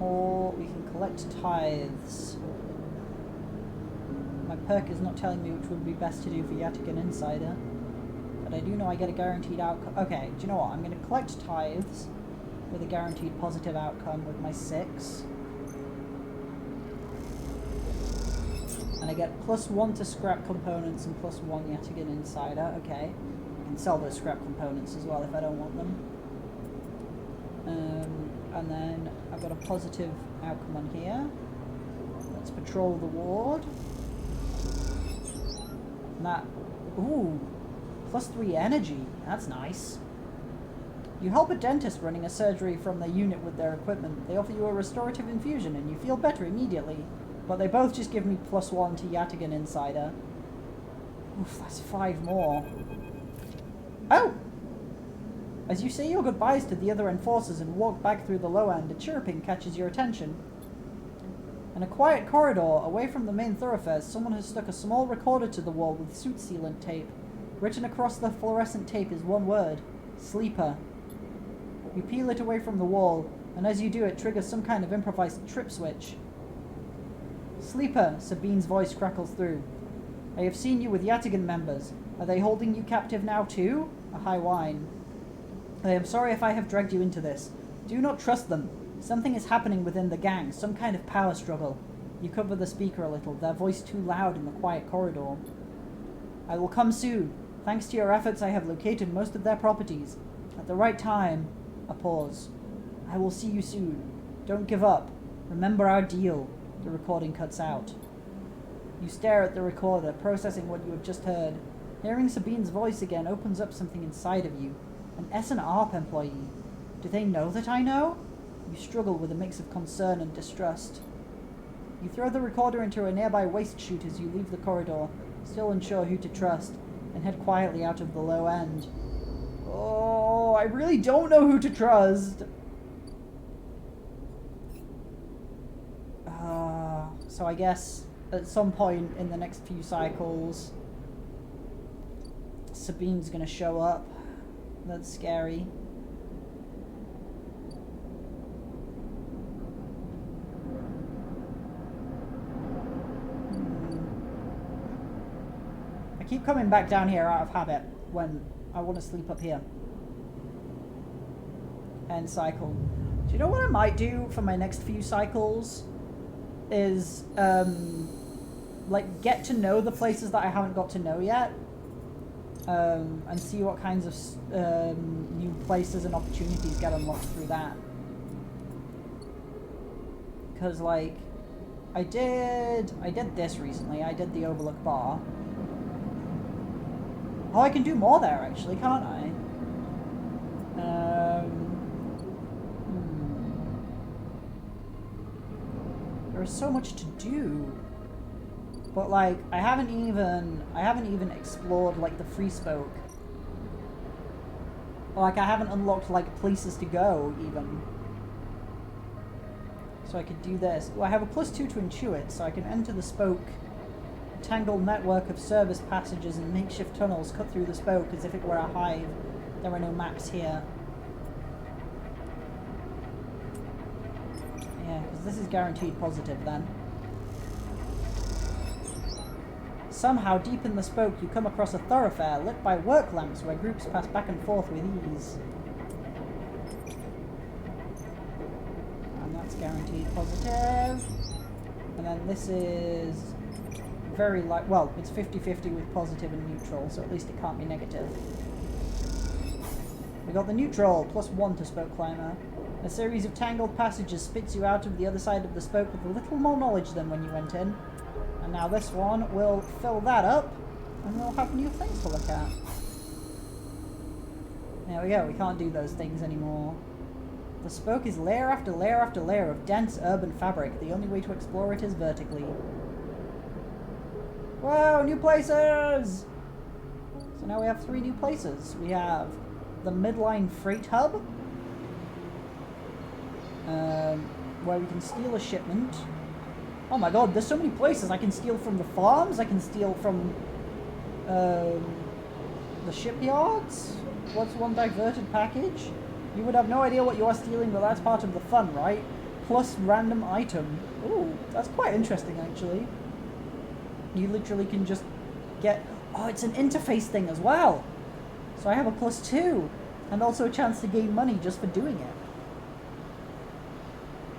or we can collect tithes. My perk is not telling me which would be best to do for Yatagan Insider, but I do know I get a guaranteed outcome. Okay, do you know what? I'm going to collect tithes with a guaranteed positive outcome with my 6. And I get +1 to scrap components and +1 Yatagan Insider. Okay. I can sell those scrap components as well if I don't want them. And then I've got a positive outcome on here. Let's patrol the ward. And that... Ooh! +3 energy. That's nice. You help a dentist running a surgery from their unit with their equipment. They offer you a restorative infusion and you feel better immediately. But they both just give me +1 to Yatagan Insider. Oof, that's 5 more. Oh! As you say your goodbyes to the other enforcers and walk back through the low end, a chirping catches your attention. In a quiet corridor, away from the main thoroughfares, someone has stuck a small recorder to the wall with suit sealant tape. Written across the fluorescent tape is one word: Sleeper. You peel it away from the wall, and as you do it triggers some kind of improvised trip switch. Sleeper, Sabine's voice crackles through. I have seen you with Yatagan members. Are they holding you captive now too? A high whine. I am sorry if I have dragged you into this. Do not trust them. Something is happening within the gang, some kind of power struggle. You cover the speaker a little, their voice too loud in the quiet corridor. I will come soon. Thanks to your efforts, I have located most of their properties. At the right time, a pause. I will see you soon. Don't give up. Remember our deal. The recording cuts out. You stare at the recorder, processing what you have just heard. Hearing Sabine's voice again opens up something inside of you. An S&ARP employee. Do they know that I know? You struggle with a mix of concern and distrust. You throw the recorder into a nearby waste chute as you leave the corridor, still unsure who to trust, and head quietly out of the low end. Oh, I really don't know who to trust. So I guess at some point in the next few cycles, Sabine's gonna show up. That's scary. I keep coming back down here out of habit when I want to sleep up here. End cycle. Do you know what I might do for my next few cycles? Is, like, get to know the places that I haven't got to know yet. And see what kinds of new places and opportunities get unlocked through that. Because, like, I did this recently. I did the Overlook Bar. Oh, I can do more there, actually, can't I? There is so much to do. But, like, I haven't even explored, like, the Free Spoke. Like, I haven't unlocked, like, places to go, even. So I could do this. Well, I have a +2 to Intuit, so I can enter the Spoke, tangled network of service passages and makeshift tunnels cut through the Spoke as if it were a hive. There are no maps here. Yeah, because this is guaranteed positive, then. Somehow, deep in the Spoke, you come across a thoroughfare lit by work lamps where groups pass back and forth with ease. And that's guaranteed positive. And then this is very light. Well, it's 50-50 with positive and neutral, so at least it can't be negative. We got the neutral, +1 to Spoke Climber. A series of tangled passages spits you out of the other side of the Spoke with a little more knowledge than when you went in. And now this one will fill that up, and we'll have new things to look at. There we go, we can't do those things anymore. The Spoke is layer after layer after layer of dense urban fabric. The only way to explore it is vertically. Whoa, new places! So now we have 3 new places. We have the Midline Freight Hub, where we can steal a shipment. Oh my god, there's so many places. I can steal from the farms, I can steal from the shipyards. What's one diverted package? You would have no idea what you are stealing, but that's part of the fun, right? Plus random item. Ooh, that's quite interesting, actually. You literally can just get... Oh, it's an interface thing as well! So I have a +2, and also a chance to gain money just for doing it.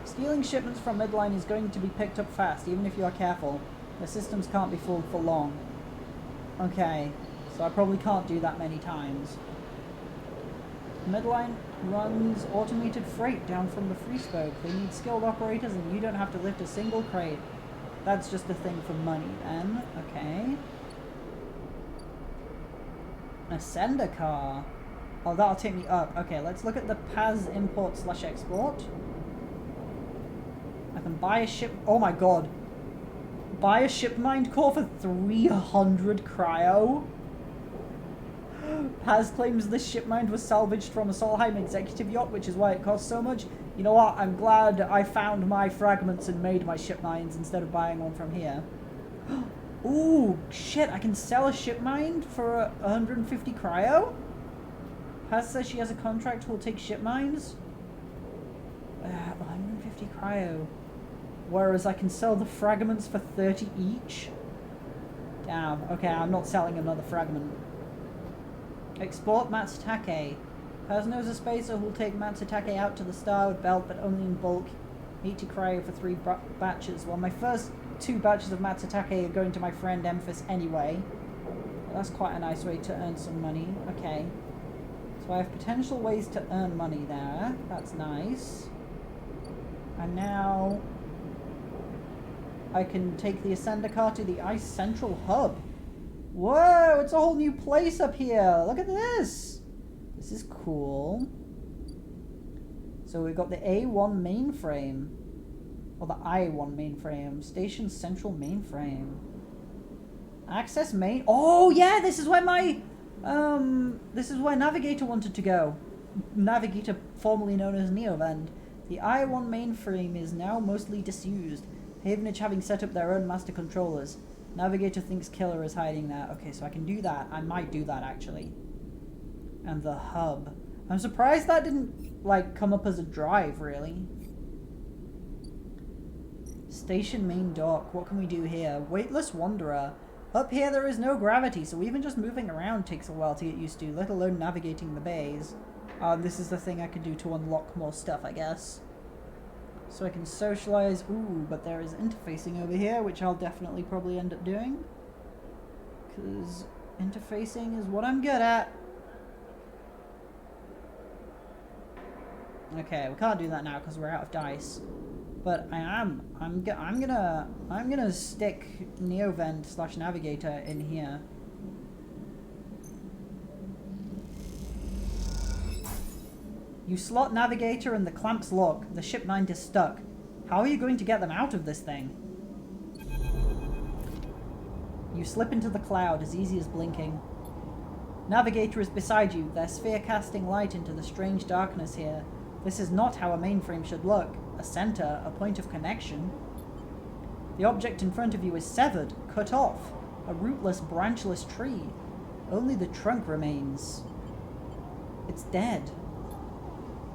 Stealing shipments from Midline is going to be picked up fast, even if you are careful. The systems can't be fooled for long. Okay, so I probably can't do that many times. Midline runs automated freight down from the Free Spoke. They need skilled operators and you don't have to lift a single crate. That's just a thing for money then. Okay. A sender car. Oh, that'll take me up. Okay, let's look at the PAS import/export. I can buy a ship... Oh my god. Buy a shipmind core for 300 cryo? Paz claims this shipmind was salvaged from a Solheim executive yacht, which is why it costs so much. You know what? I'm glad I found my fragments and made my shipminds instead of buying one from here. Ooh, shit, I can sell a shipmind for 150 cryo? Paz says she has a contract who will take shipminds. 150 cryo. Whereas I can sell the fragments for 30 each. Damn, okay, I'm not selling another fragment. Export Matsutake. Paz knows a spacer who will take Matsutake out to the starboard belt, but only in bulk. 80 cryo for 3 batches. Well, my first 2 batches of Matsutake are going to my friend Emphas anyway. That's quite a nice way to earn some money. Okay. So I have potential ways to earn money there. That's nice. And now I can take the Ascender car to the Ice Central Hub. Whoa, it's a whole new place up here. Look at this. This is cool. So we've got the A1 mainframe. Or the I1 mainframe. Station Central mainframe. Access main... Oh, yeah, this is where my... this is where Navigator wanted to go. Navigator, formerly known as Neovend. The I1 mainframe is now mostly disused. Havenage having set up their own master controllers. Navigator thinks Killer is hiding there. Okay, so I can do that. I might do that, actually. And the hub. I'm surprised that didn't, like, come up as a drive, really. Station main dock. What can we do here? Weightless Wanderer. Up here there is no gravity, so even just moving around takes a while to get used to, let alone navigating the bays. This is the thing I can do to unlock more stuff, I guess. So I can socialize. Ooh, but there is interfacing over here, which I'll definitely probably end up doing. Because interfacing is what I'm good at. Okay, we can't do that now because we're out of dice. But I'm gonna stick Neovent / Navigator in here. You slot Navigator and the clamps lock. The ship 9 is stuck. How are you going to get them out of this thing? You slip into the cloud as easy as blinking. Navigator is beside you, their sphere casting light into the strange darkness here. This is not how a mainframe should look. A center, a point of connection. The object in front of you is severed, cut off. A rootless, branchless tree. Only the trunk remains. It's dead.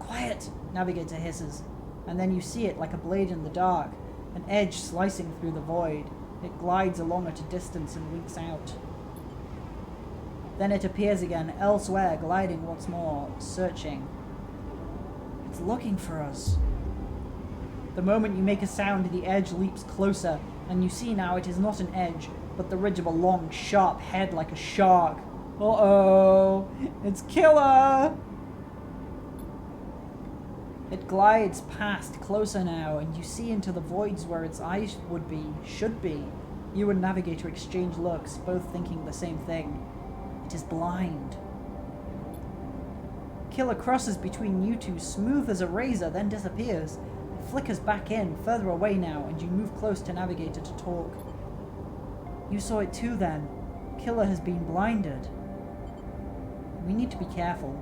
Quiet, Navigator hisses. And then you see it like a blade in the dark. An edge slicing through the void. It glides along at a distance and winks out. Then it appears again, elsewhere, gliding once more, searching. It's looking for us. The moment you make a sound, the edge leaps closer, and you see now it is not an edge, but the ridge of a long, sharp head like a shark. Uh-oh! It's Killer! It glides past, closer now, and you see into the voids where its eyes would be, should be. You and Navigator exchange looks, both thinking the same thing. It is blind. Killer crosses between you two, smooth as a razor, then disappears. It flickers back in, further away now, and you move close to Navigator to talk. You saw it too then. Killer has been blinded. We need to be careful.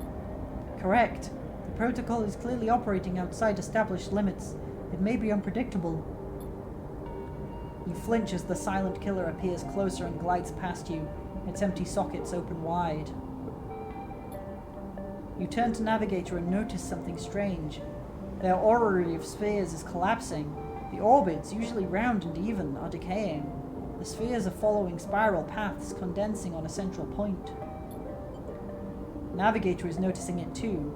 Correct. The protocol is clearly operating outside established limits. It may be unpredictable. You flinch as the silent Killer appears closer and glides past you, its empty sockets open wide. You turn to Navigator and notice something strange. Their orrery of spheres is collapsing. The orbits, usually round and even, are decaying. The spheres are following spiral paths, condensing on a central point. Navigator is noticing it too.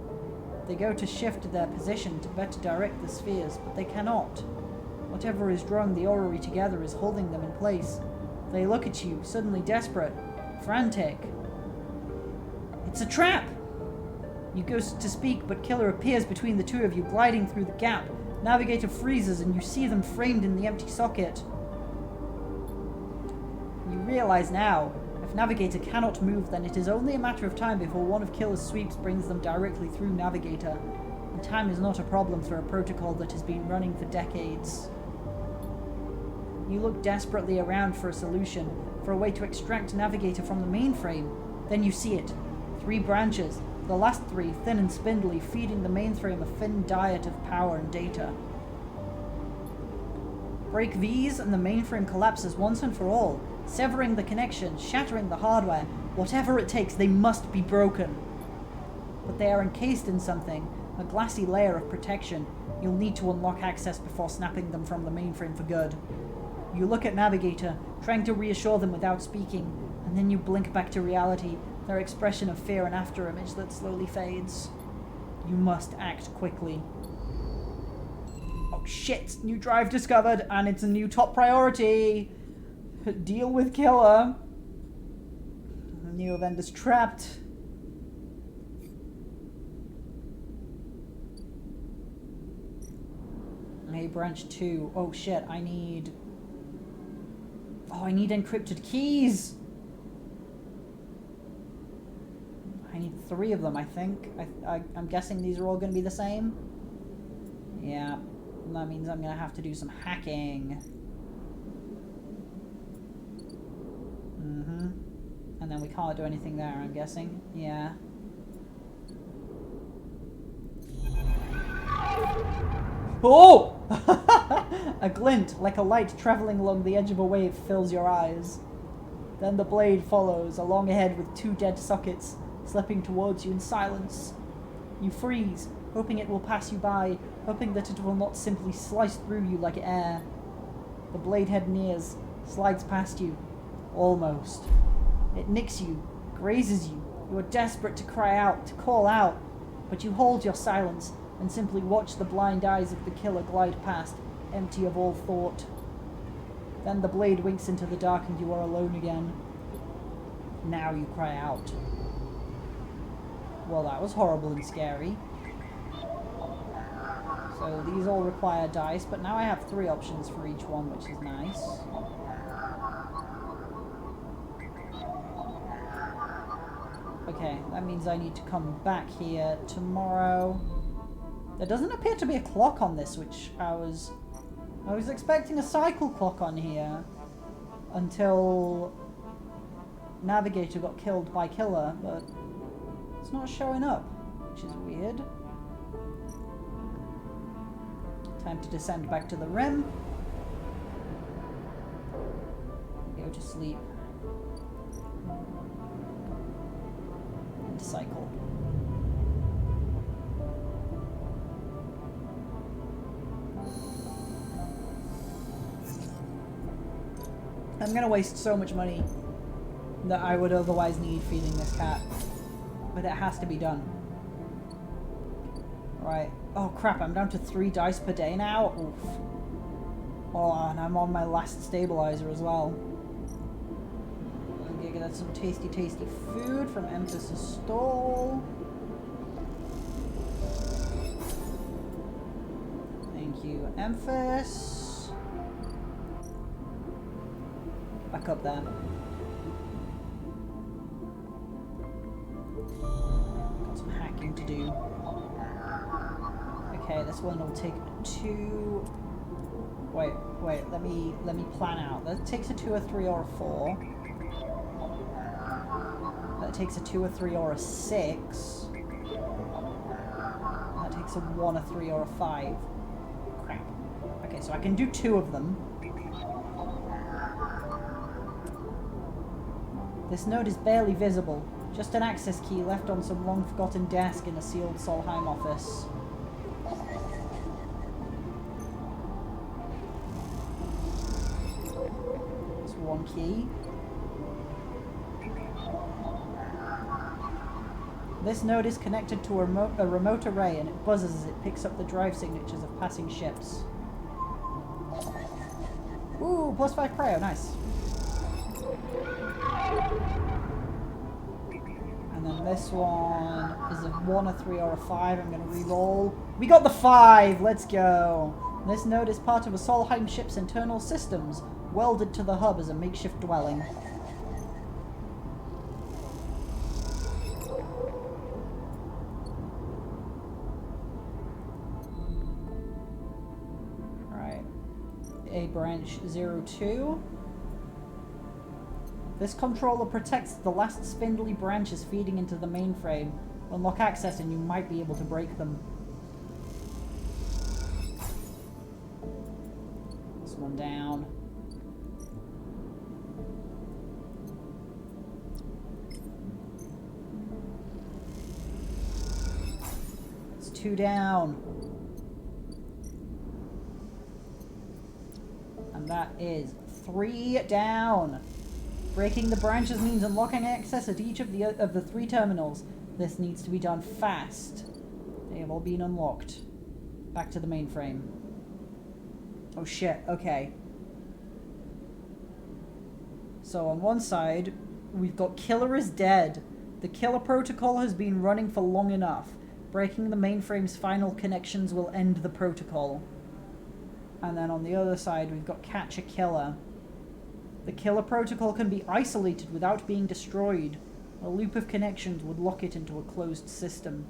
They go to shift their position to better direct the spheres, but they cannot. Whatever is drawing the orrery together is holding them in place. They look at you, suddenly desperate, frantic. It's a trap! You go to speak, but Killer appears between the two of you, gliding through the gap. Navigator freezes, and you see them framed in the empty socket. You realize now, if Navigator cannot move, then it is only a matter of time before one of Killer's sweeps brings them directly through Navigator. And time is not a problem for a protocol that has been running for decades. You look desperately around for a solution, for a way to extract Navigator from the mainframe. Then you see it. 3 branches. The last 3, thin and spindly, feeding the mainframe a thin diet of power and data. Break these and the mainframe collapses once and for all, severing the connection, shattering the hardware. Whatever it takes, they must be broken. But they are encased in something, a glassy layer of protection. You'll need to unlock access before snapping them from the mainframe for good. You look at Navigator, trying to reassure them without speaking, and then you blink back to reality, their expression of fear and afterimage that slowly fades. You must act quickly. Oh shit! New drive discovered, and it's a new top priority! Deal with Killer. The Neovent is trapped. Hey, branch 2. Oh shit, I need encrypted keys! I need 3 of them, I think. I'm guessing these are all going to be the same? Yeah. That means I'm going to have to do some hacking. And then we can't do anything there, I'm guessing. Yeah. Oh! A glint, like a light traveling along the edge of a wave, fills your eyes. Then the blade follows, along ahead with 2 dead sockets, slipping towards you in silence. You freeze, hoping it will pass you by, hoping that it will not simply slice through you like air. The blade head nears, slides past you. Almost. It nicks you, grazes you. You are desperate to cry out, to call out, but you hold your silence and simply watch the blind eyes of the killer glide past, empty of all thought. Then the blade winks into the dark and you are alone again. Now you cry out. Well, that was horrible and scary. So these all require dice, but now I have 3 options for each one, which is nice. Okay, that means I need to come back here tomorrow. There doesn't appear to be a clock on this, which I was expecting a cycle clock on here until Navigator got killed by Killer, but it's not showing up, which is weird. Time to descend back to the rim. Go to sleep. And cycle. I'm gonna waste so much money that I would otherwise need feeding this cat. But it has to be done. Right. Oh crap, I'm down to 3 dice per day now? Oof. Oh, and I'm on my last stabilizer as well. Okay, get some tasty, tasty food from Emphas's stall. Thank you, Emphas. Back up there. Got some hacking to do. Okay, this one will take 2. Wait, let me plan out. That takes a 2, a 3, or a 4. That takes a 2, a 3, or a 6. That takes a 1, a 3, or a 5. Crap. Okay, so I can do 2 of them. This node is barely visible. Just an access key left on some long-forgotten desk in a sealed Solheim office. That's 1 key. This node is connected to a remote array and it buzzes as it picks up the drive signatures of passing ships. Ooh, +5 cryo, nice. And then this one is a 1, a 3, or a 5. I'm going to re-roll. We got the 5! Let's go! This node is part of a Solheim ship's internal systems, welded to the hub as a makeshift dwelling. Alright. A branch 02. This controller protects the last spindly branches feeding into the mainframe. Unlock access and you might be able to break them. This one down. It's 2 down. And that is 3 down. Breaking the branches means unlocking access at each of the 3 terminals. This needs to be done fast. They have all been unlocked. Back to the mainframe. Oh shit, okay. So on one side, we've got Killer is dead. The Killer protocol has been running for long enough. Breaking the mainframe's final connections will end the protocol. And then on the other side, we've got Catch a Killer. The Killer protocol can be isolated without being destroyed. A loop of connections would lock it into a closed system.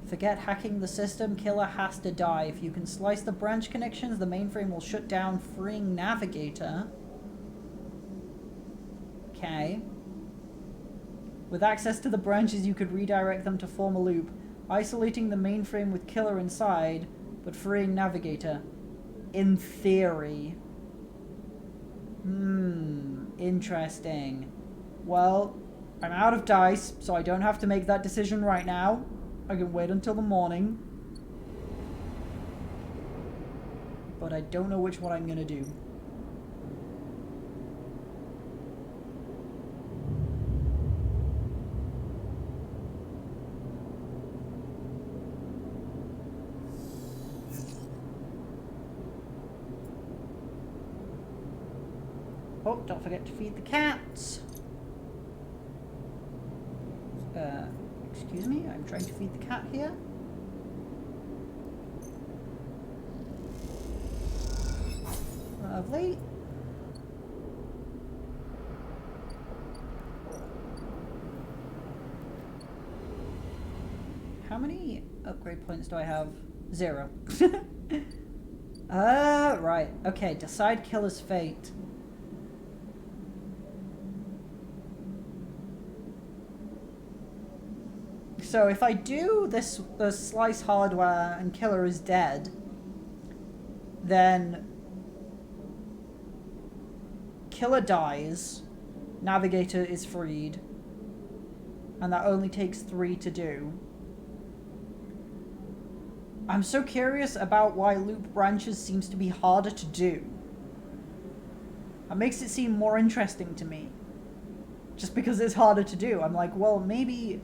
Forget hacking the system, Killer has to die. If you can slice the branch connections, the mainframe will shut down, freeing Navigator. Okay. With access to the branches, you could redirect them to form a loop, isolating the mainframe with Killer inside, but freeing Navigator. In theory. Interesting. Well, I'm out of dice, so I don't have to make that decision right now. I can wait until the morning. But but I don't know which one I'm gonna do. Oh, don't forget to feed the cats. Excuse me, I'm trying to feed the cat here. Lovely. How many upgrade points do I have? 0. Right. Okay, decide killer's fate. So if I do this, the slice hardware and killer is dead, then killer dies, navigator is freed, and that only takes 3 to do. I'm so curious about why loop branches seems to be harder to do. That makes it seem more interesting to me. Just because it's harder to do. I'm like, well, maybe,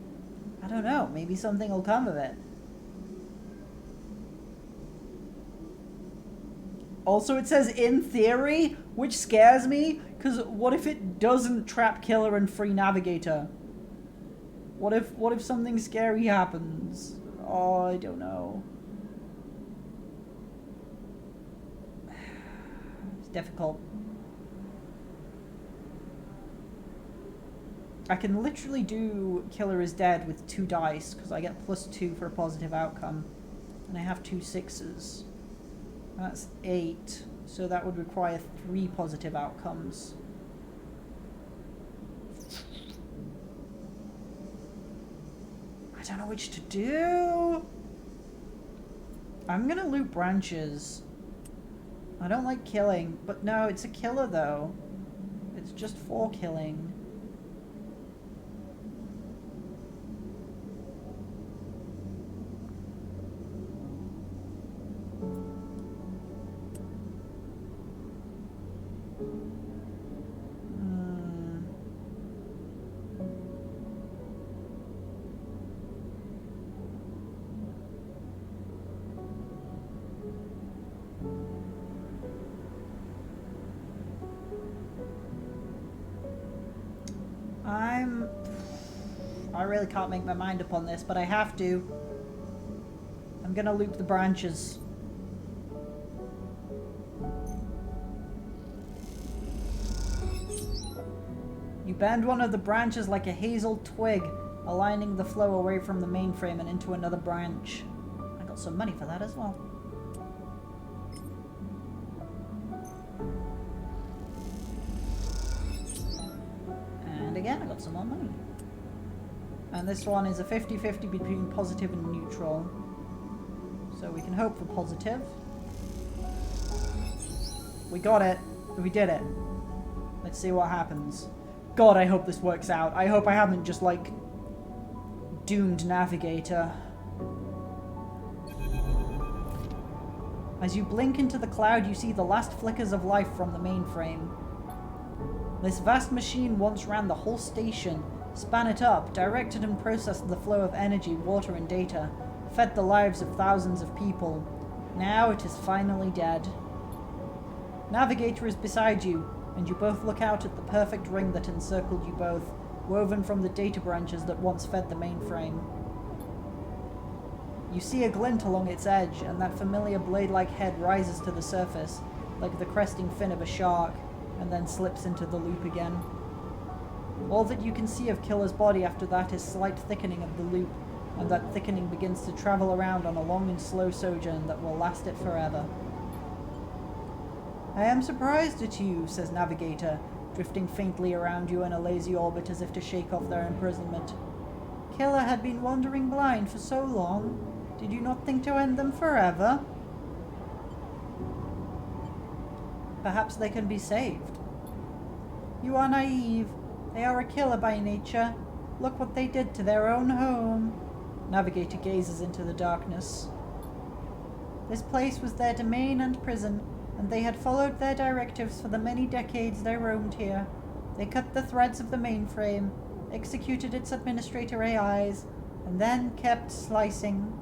I don't know, maybe something will come of it. Also, it says in theory, which scares me, because what if it doesn't trap killer and free navigator? What if something scary happens? Oh, I don't know. It's difficult. I can literally do killer is dead with 2 dice, because I get +2 for a positive outcome. And I have 2 6s. That's 8. So that would require 3 positive outcomes. I don't know which to do. I'm gonna loop branches. I don't like killing, but no, it's a killer though. It's just for killing. I really can't make my mind up on this, but I have to. I'm gonna loop the branches. You bend one of the branches like a hazel twig, aligning the flow away from the mainframe and into another branch. I got some money for that as well. And again, I got some more money. And this one is a 50-50 between positive and neutral. So we can hope for positive. We got it. We did it. Let's see what happens. God, I hope this works out. I hope I haven't just, like, doomed navigator. As you blink into the cloud, you see the last flickers of life from the mainframe. This vast machine once ran the whole station, span it up, directed and processed the flow of energy, water, and data, fed the lives of thousands of people. Now it is finally dead. Navigator is beside you, and you both look out at the perfect ring that encircled you both, woven from the data branches that once fed the mainframe. You see a glint along its edge, and that familiar blade-like head rises to the surface, like the cresting fin of a shark, and then slips into the loop again. All that you can see of Killer's body after that is slight thickening of the loop, and that thickening begins to travel around on a long and slow sojourn that will last it forever. I am surprised at you, says Navigator, drifting faintly around you in a lazy orbit as if to shake off their imprisonment. Killer had been wandering blind for so long. Did you not think to end them forever? Perhaps they can be saved. You are naive. They are a killer by nature. Look what they did to their own home. Navigator gazes into the darkness. This place was their domain and prison, and they had followed their directives for the many decades they roamed here. They cut the threads of the mainframe, executed its administrator AIs, and then kept slicing.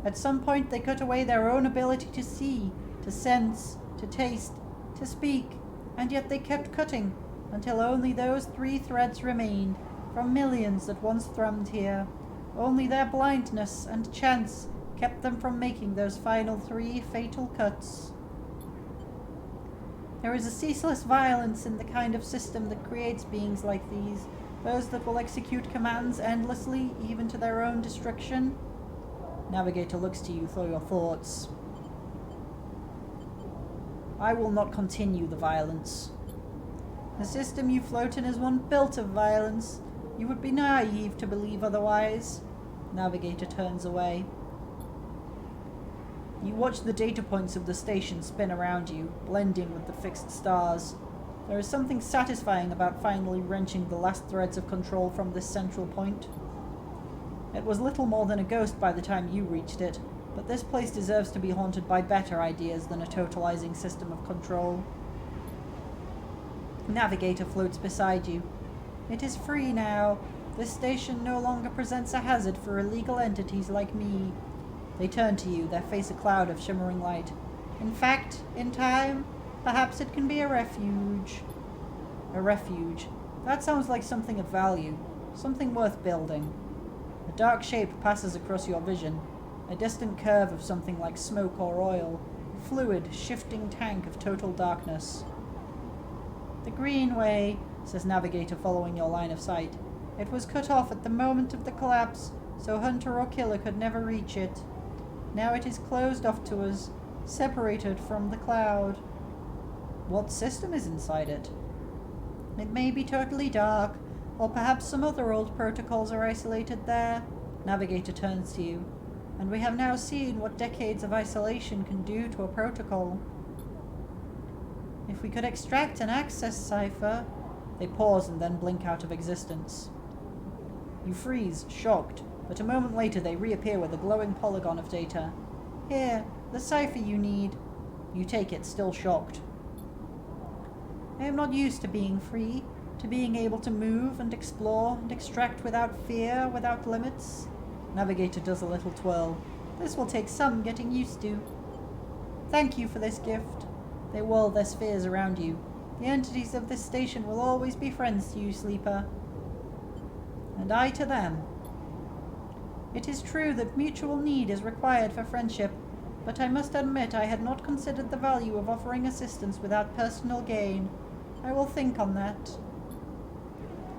At some point they cut away their own ability to see, to sense, to taste, to speak, and yet they kept cutting, until only those 3 threads remained, from millions that once thrummed here. Only their blindness and chance kept them from making those final 3 fatal cuts. There is a ceaseless violence in the kind of system that creates beings like these, those that will execute commands endlessly, even to their own destruction. Navigator looks to you for your thoughts. I will not continue the violence. The system you float in is one built of violence. You would be naive to believe otherwise. Navigator turns away. You watch the data points of the station spin around you, blending with the fixed stars. There is something satisfying about finally wrenching the last threads of control from this central point. It was little more than a ghost by the time you reached it, but this place deserves to be haunted by better ideas than a totalizing system of control. Navigator floats beside you. It is free now. This station no longer presents a hazard for illegal entities like me. They turn to you, their face a cloud of shimmering light. In fact, in time, perhaps it can be a refuge. A refuge. That sounds like something of value. Something worth building. A dark shape passes across your vision. A distant curve of something like smoke or oil. A fluid, shifting tank of total darkness. The Greenway, says Navigator following your line of sight. It was cut off at the moment of the collapse, so hunter or killer could never reach it. Now it is closed off to us, separated from the cloud. What system is inside it? It may be totally dark, or perhaps some other old protocols are isolated there. Navigator turns to you. And we have now seen what decades of isolation can do to a protocol. If we could extract an access cipher... They pause and then blink out of existence. You freeze, shocked, but a moment later they reappear with a glowing polygon of data. Here, the cipher you need. You take it, still shocked. I am not used to being free, to being able to move and explore and extract without fear, without limits. Navigator does a little twirl. This will take some getting used to. Thank you for this gift. They whirl their spheres around you. The entities of this station will always be friends to you, Sleeper. And I to them. It is true that mutual need is required for friendship, but I must admit I had not considered the value of offering assistance without personal gain. I will think on that.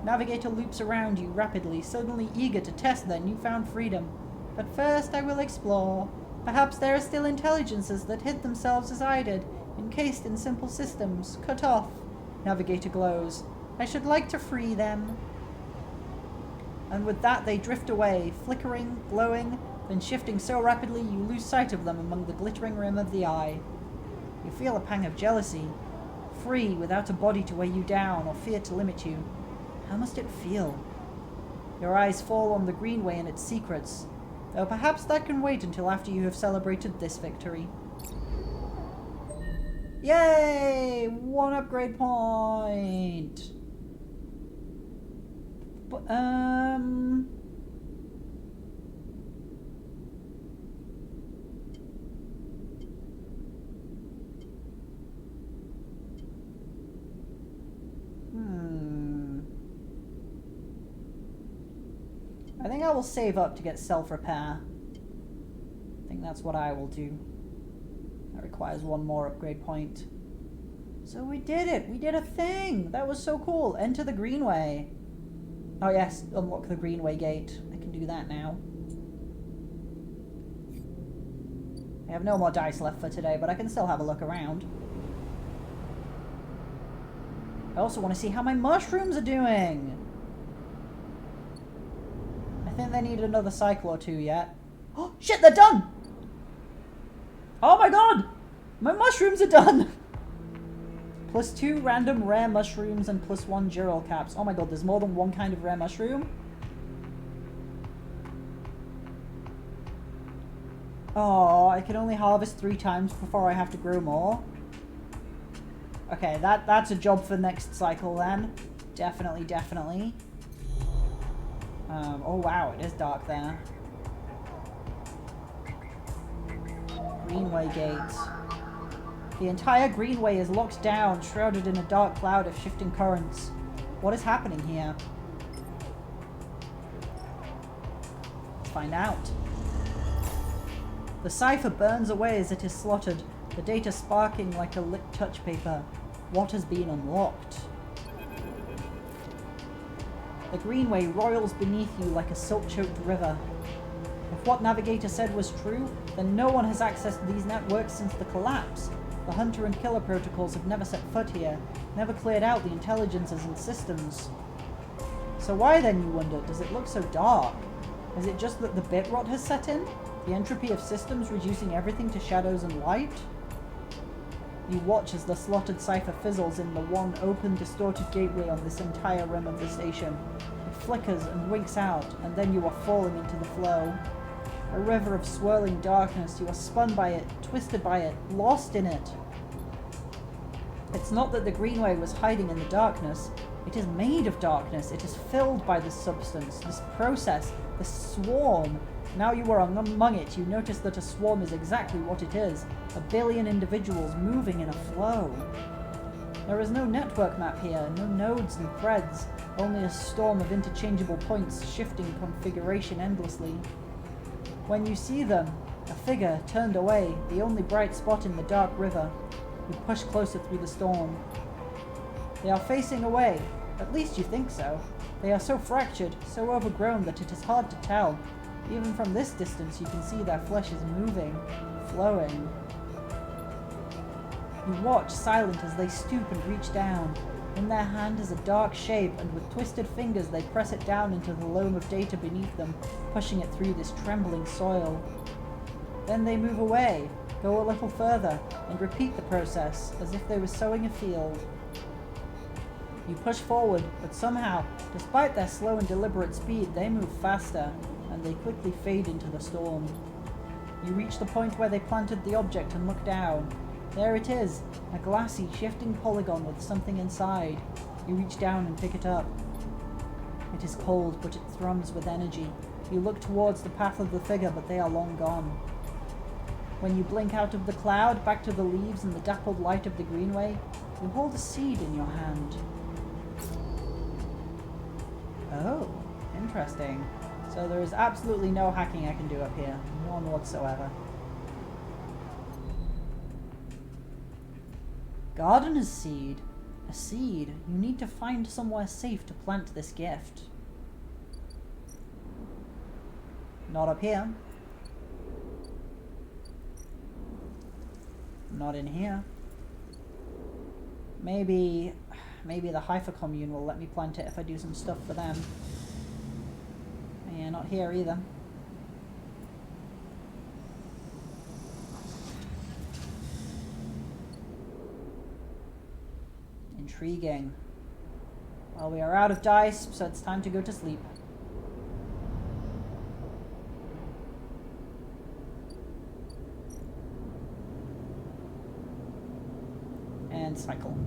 Navigator loops around you rapidly, suddenly eager to test their newfound freedom. But first I will explore. Perhaps there are still intelligences that hid themselves as I did, encased in simple systems, cut off. Navigator glows. I should like to free them. And with that they drift away, flickering, glowing, then shifting so rapidly you lose sight of them among the glittering rim of the eye. You feel a pang of jealousy. Free, without a body to weigh you down or fear to limit you. How must it feel? Your eyes fall on the Greenway and its secrets, though perhaps that can wait until after you have celebrated this victory. Yay! 1 upgrade point! I think I will save up to get self-repair. I think that's what I will do. That requires 1 more upgrade point. So we did it! We did a thing! That was so cool! Enter the Greenway. Oh yes, unlock the Greenway gate. I can do that now. I have no more dice left for today, but I can still have a look around. I also want to see how my mushrooms are doing! I think they need another cycle or 2 yet. Oh, shit, they're done! Oh my god! My mushrooms are done! +2 random rare mushrooms and +1 Girl caps. Oh my god, there's more than 1 kind of rare mushroom? Oh, I can only harvest 3 times before I have to grow more. Okay, that's a job for next cycle then. Definitely, definitely. Oh wow, it is dark there. Greenway Gate. The entire Greenway is locked down, shrouded in a dark cloud of shifting currents. What is happening here? Let's find out. The cipher burns away as it is slotted, the data sparking like a lit touch paper. What has been unlocked? The Greenway roils beneath you like a silt-choked river. If what Navigator said was true, then no one has accessed these networks since the collapse. The Hunter and Killer protocols have never set foot here, never cleared out the intelligences and systems. So why then, you wonder, does it look so dark? Is it just that the bit rot has set in? The entropy of systems reducing everything to shadows and light? You watch as the slotted cipher fizzles in the one open, distorted gateway on this entire rim of the station. It flickers and winks out, and then you are falling into the flow. A river of swirling darkness, you are spun by it, twisted by it, lost in it. It's not that the Greenway was hiding in the darkness. It is made of darkness. It is filled by this substance, this process, this swarm. Now you are among it, you notice that a swarm is exactly what it is. 1 billion individuals moving in a flow. There is no network map here, no nodes and threads, only a storm of interchangeable points, shifting configuration endlessly. When you see them, a figure turned away, the only bright spot in the dark river. You push closer through the storm. They are facing away, at least you think so. They are so fractured, so overgrown that it is hard to tell. Even from this distance you can see their flesh is moving, flowing. You watch, silent, as they stoop and reach down. In their hand is a dark shape, and with twisted fingers they press it down into the loam of data beneath them, pushing it through this trembling soil. Then they move away, go a little further, and repeat the process, as if they were sowing a field. You push forward, but somehow, despite their slow and deliberate speed, they move faster, and they quickly fade into the storm. You reach the point where they planted the object and look down. There it is, a glassy, shifting polygon with something inside. You reach down and pick it up. It is cold, but it thrums with energy. You look towards the path of the figure, but they are long gone. When you blink out of the cloud, back to the leaves and the dappled light of the Greenway, you hold a seed in your hand. Oh, interesting. So there is absolutely no hacking I can do up here. None whatsoever. Gardener's seed. A seed. You need to find somewhere safe to plant this gift. Not up here. Not in here. Maybe the Hypha commune will let me plant it if I do some stuff for them. Yeah, not here either. Intriguing. Well, we are out of dice, so it's time to go to sleep. And cycle.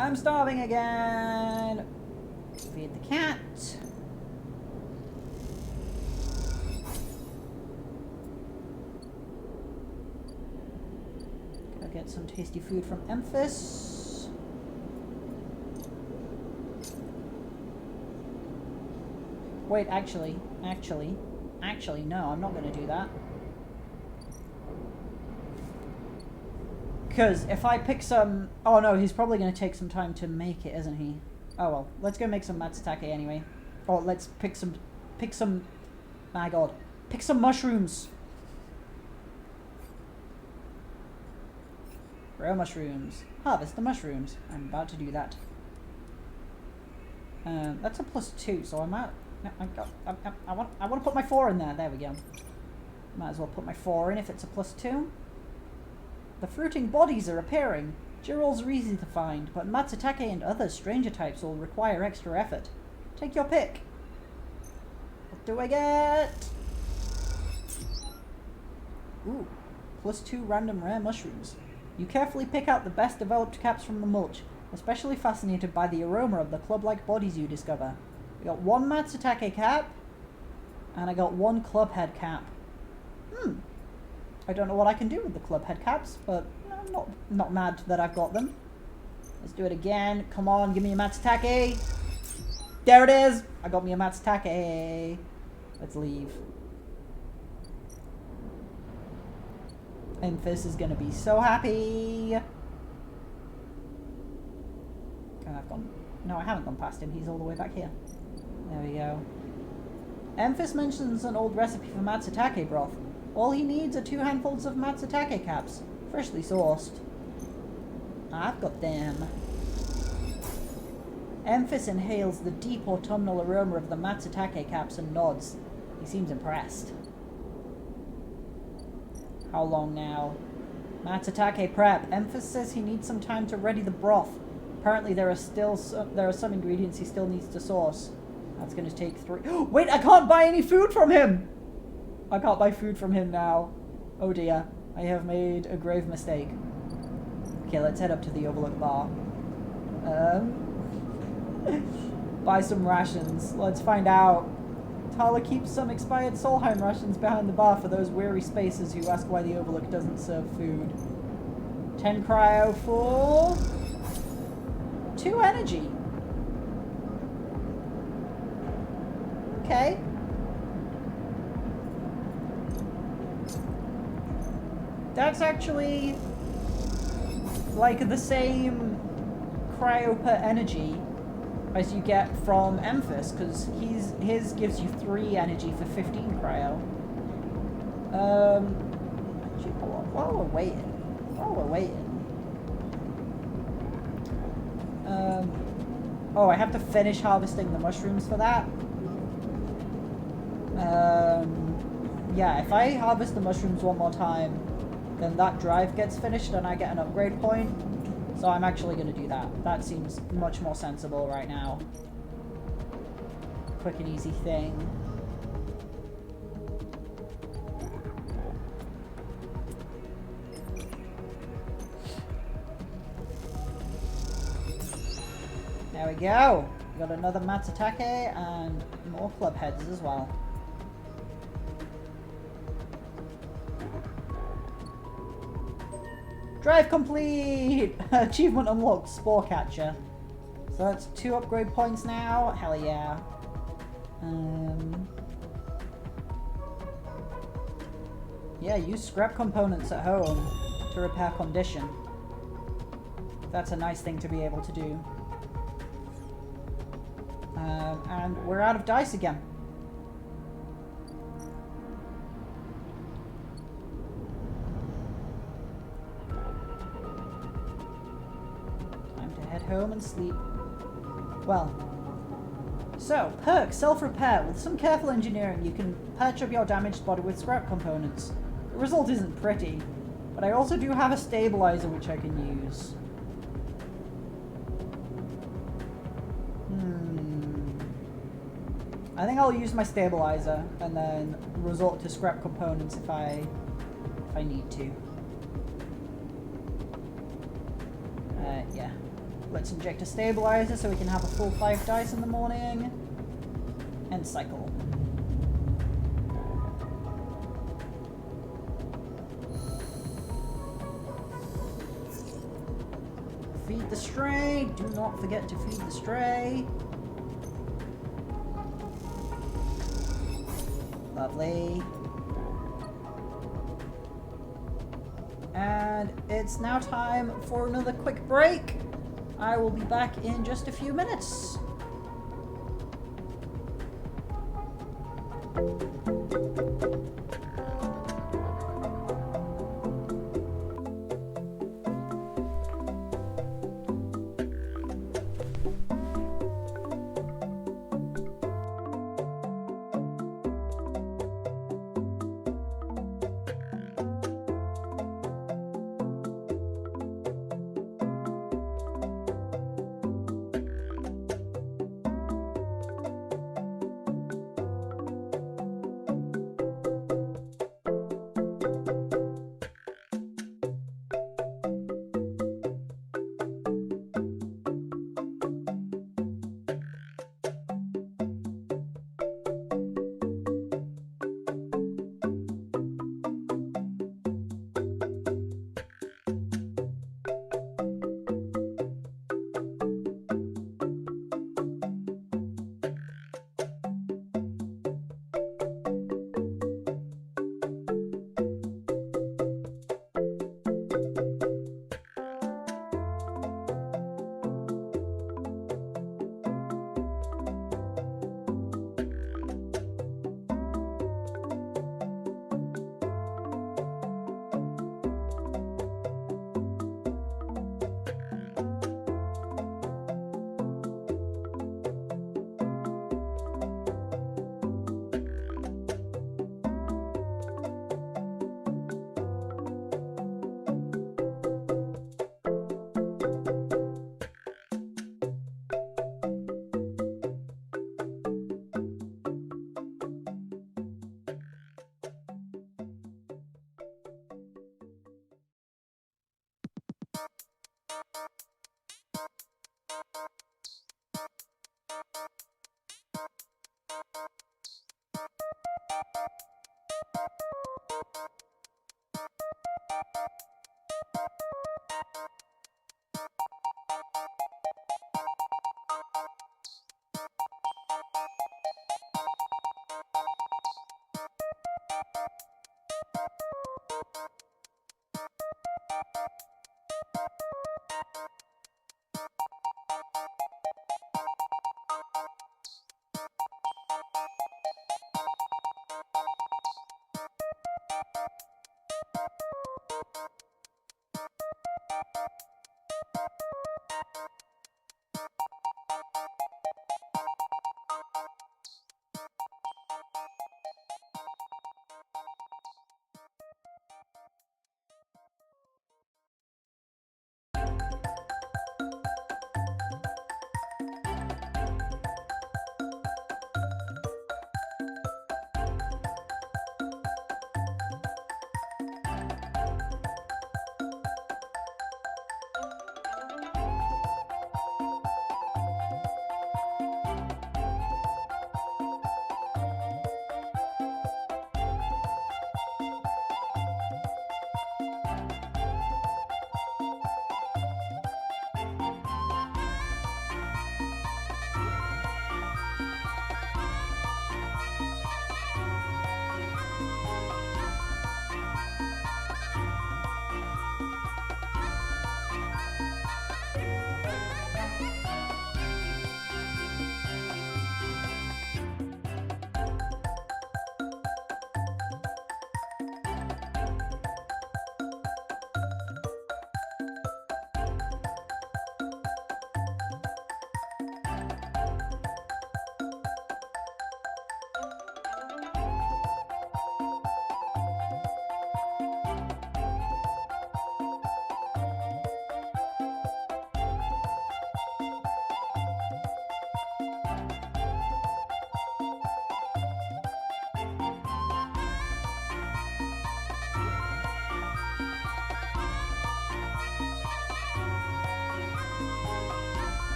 I'm starving again. Feed the cat. Go get some tasty food from Emphis. Wait, actually, no, I'm not going to do that. Because if I pick some... Oh no, he's probably going to take some time to make it, isn't he? Oh well, let's go make some matsutake anyway. Or let's pick some... My god. Pick some mushrooms! Grow mushrooms. Harvest the mushrooms. I'm about to do that. That's a +2, so I'm out... I want to put my 4 in there. There we go. Might as well put my 4 in if it's a +2. The fruiting bodies are appearing. Girol's are easy to find, but Matsutake and other stranger types will require extra effort. Take your pick. What do I get? Ooh, +2 random rare mushrooms. You carefully pick out the best developed caps from the mulch, especially fascinated by the aroma of the club-like bodies you discover. I got 1 Matsutake cap, and I got 1 club head cap. I don't know what I can do with the club head caps, but I'm not mad that I've got them. Let's do it again. Come on, give me a Matsutake. There it is. I got me a Matsutake. Let's leave. Enfys is going to be so happy. And I've gone... No, I haven't gone past him. He's all the way back here. There we go. Enfys mentions an old recipe for Matsutake broth. All he needs are 2 handfuls of Matsutake caps, freshly sourced. I've got them. Enfys inhales the deep autumnal aroma of the Matsutake caps and nods. He seems impressed. How long now? Matsutake prep. Enfys says he needs some time to ready the broth. Apparently there are some ingredients he still needs to source. That's going to take 3... Wait, I can't buy any food from him! I can't buy food from him now. Oh dear. I have made a grave mistake. Okay, let's head up to the Overlook Bar. Buy some rations. Let's find out. Tala keeps some expired Solheim rations behind the bar for those weary spacers who ask why the Overlook doesn't serve food. 10 cryo for... 2 energy. Okay. That's actually like the same cryo per energy as you get from Enfys, because his gives you 3 energy for 15 cryo. Actually, hold on. While we're waiting. Oh, I have to finish harvesting the mushrooms for that. Yeah, if I harvest the mushrooms one more time, then that drive gets finished and I get an upgrade point. So I'm actually going to do that. That seems much more sensible right now. Quick and easy thing. There we go. We got another Matsutake and more club heads as well. Drive complete! Achievement unlocked, Spore Catcher. So that's 2 upgrade points now. Hell yeah. Yeah, use scrap components at home to repair condition. That's a nice thing to be able to do. And we're out of dice again. Head home and sleep. Well, so, perk, self-repair. With some careful engineering, you can patch up your damaged body with scrap components. The result isn't pretty, but I also do have a stabilizer which I can use. I think I'll use my stabilizer and then resort to scrap components if I need to. Yeah. Let's inject a stabilizer so we can have a full 5 dice in the morning. And cycle. Feed the stray. Do not forget to feed the stray. Lovely. And it's now time for another quick break. I will be back in just a few minutes.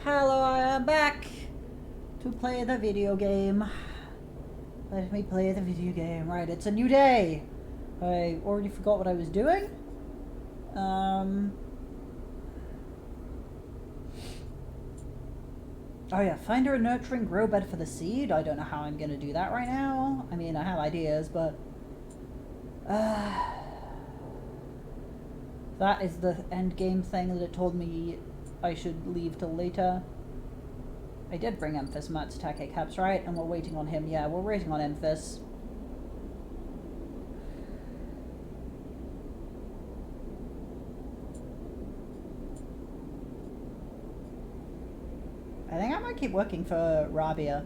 Hello, I am back to play the video game. Let me play the video game. Right, it's a new day. I already forgot what I was doing. Oh yeah, find a nurturing grow bed for the seed. I don't know how I'm gonna do that right now. I mean, I have ideas, but that is the end game thing that it told me I should leave till later. I did bring Emphis Matt to Take Caps, right? And we're waiting on him. Yeah, we're waiting on Emphis. I think I might keep working for Rabia.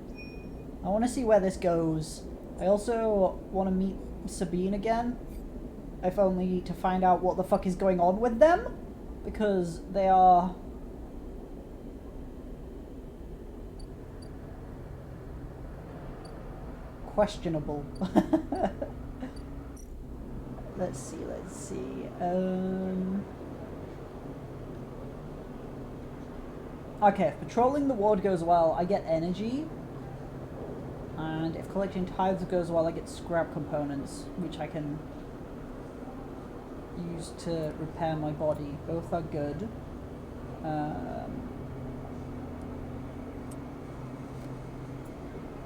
I want to see where this goes. I also want to meet Sabine again. If only to find out what the fuck is going on with them. Because they are... questionable. Let's see. Okay, if patrolling the ward goes well, I get energy. And if collecting tithes goes well, I get scrap components, which I can use to repair my body. Both are good.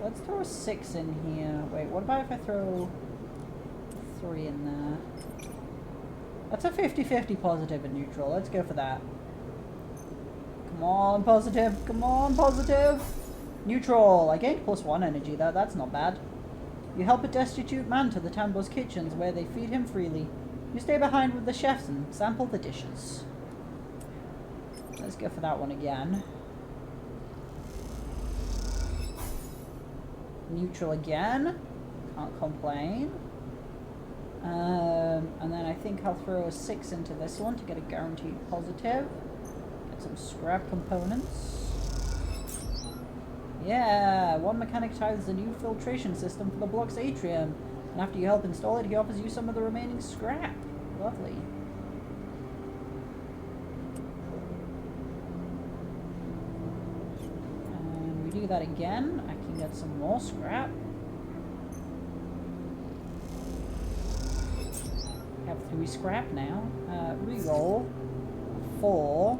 Let's throw a 6 in here. Wait, what about if I throw 3 in there? That's a 50-50 positive and neutral. Let's go for that. Come on, positive. Come on, positive. Neutral. I gained +1 energy though. That's not bad. You help a destitute man to the Tambo's kitchens where they feed him freely. You stay behind with the chefs and sample the dishes. Let's go for that one again. Neutral again. Can't complain. And then I think I'll throw a 6 into this one to get a guaranteed positive. Get some scrap components. Yeah, one mechanic tithes a new filtration system for the block's atrium. And after you help install it, he offers you some of the remaining scrap. Lovely. And we do that again. I can get some more scrap. Have 3 scrap now. Reroll. 4.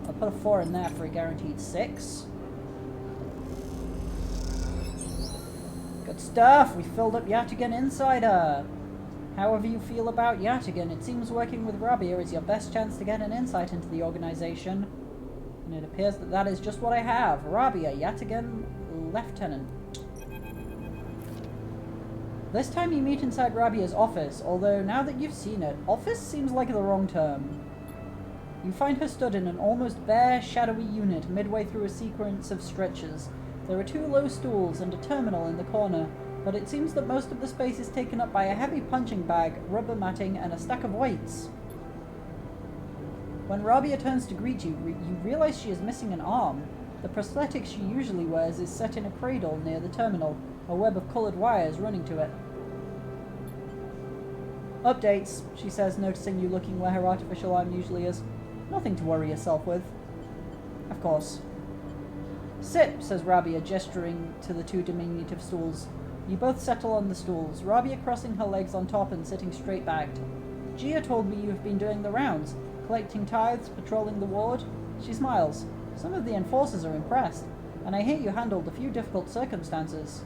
I'll put a 4 in there for a guaranteed 6. Good stuff! We filled up Yataghan Insider! However you feel about Yataghan, it seems working with Rabia is your best chance to get an insight into the organization. And it appears that that is just what I have. Rabia, Yataghan Lieutenant. This time you meet inside Rabia's office, although now that you've seen it, office seems like the wrong term. You find her stood in an almost bare, shadowy unit midway through a sequence of stretchers. There are 2 low stools and a terminal in the corner, but it seems that most of the space is taken up by a heavy punching bag, rubber matting, and a stack of weights. When Rabia turns to greet you, you realize she is missing an arm. The prosthetic she usually wears is set in a cradle near the terminal, a web of coloured wires running to it. Updates, she says, noticing you looking where her artificial arm usually is. Nothing to worry yourself with. Of course. Sit, says Rabia, gesturing to the 2 diminutive stools. You both settle on the stools, Rabia crossing her legs on top and sitting straight-backed. Gia told me you have been doing the rounds, collecting tithes, patrolling the ward. She smiles. Some of the enforcers are impressed, and I hear you handled a few difficult circumstances.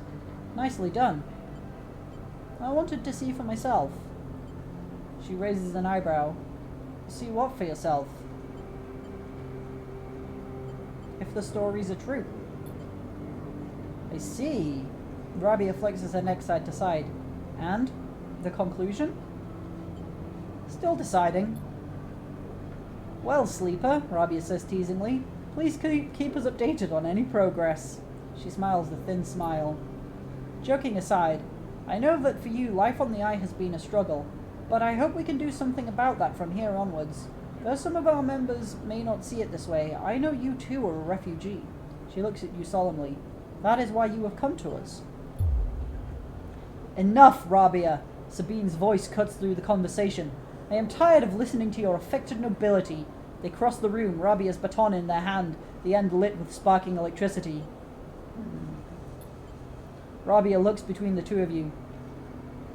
Nicely done. I wanted to see for myself. She raises an eyebrow. See what for yourself? If the stories are true. I see. Rabia flexes her neck side to side. And? The conclusion? Still deciding. Well, Sleeper, Rabia says teasingly, please keep us updated on any progress. She smiles a thin smile. Joking aside, I know that for you, life on the Eye has been a struggle, but I hope we can do something about that from here onwards. Though some of our members may not see it this way, I know you too are a refugee. She looks at you solemnly. That is why you have come to us. Enough, Rabia! Sabine's voice cuts through the conversation. I am tired of listening to your affected nobility. They cross the room, Rabia's baton in their hand, the end lit with sparking electricity. Rabia looks between the 2 of you.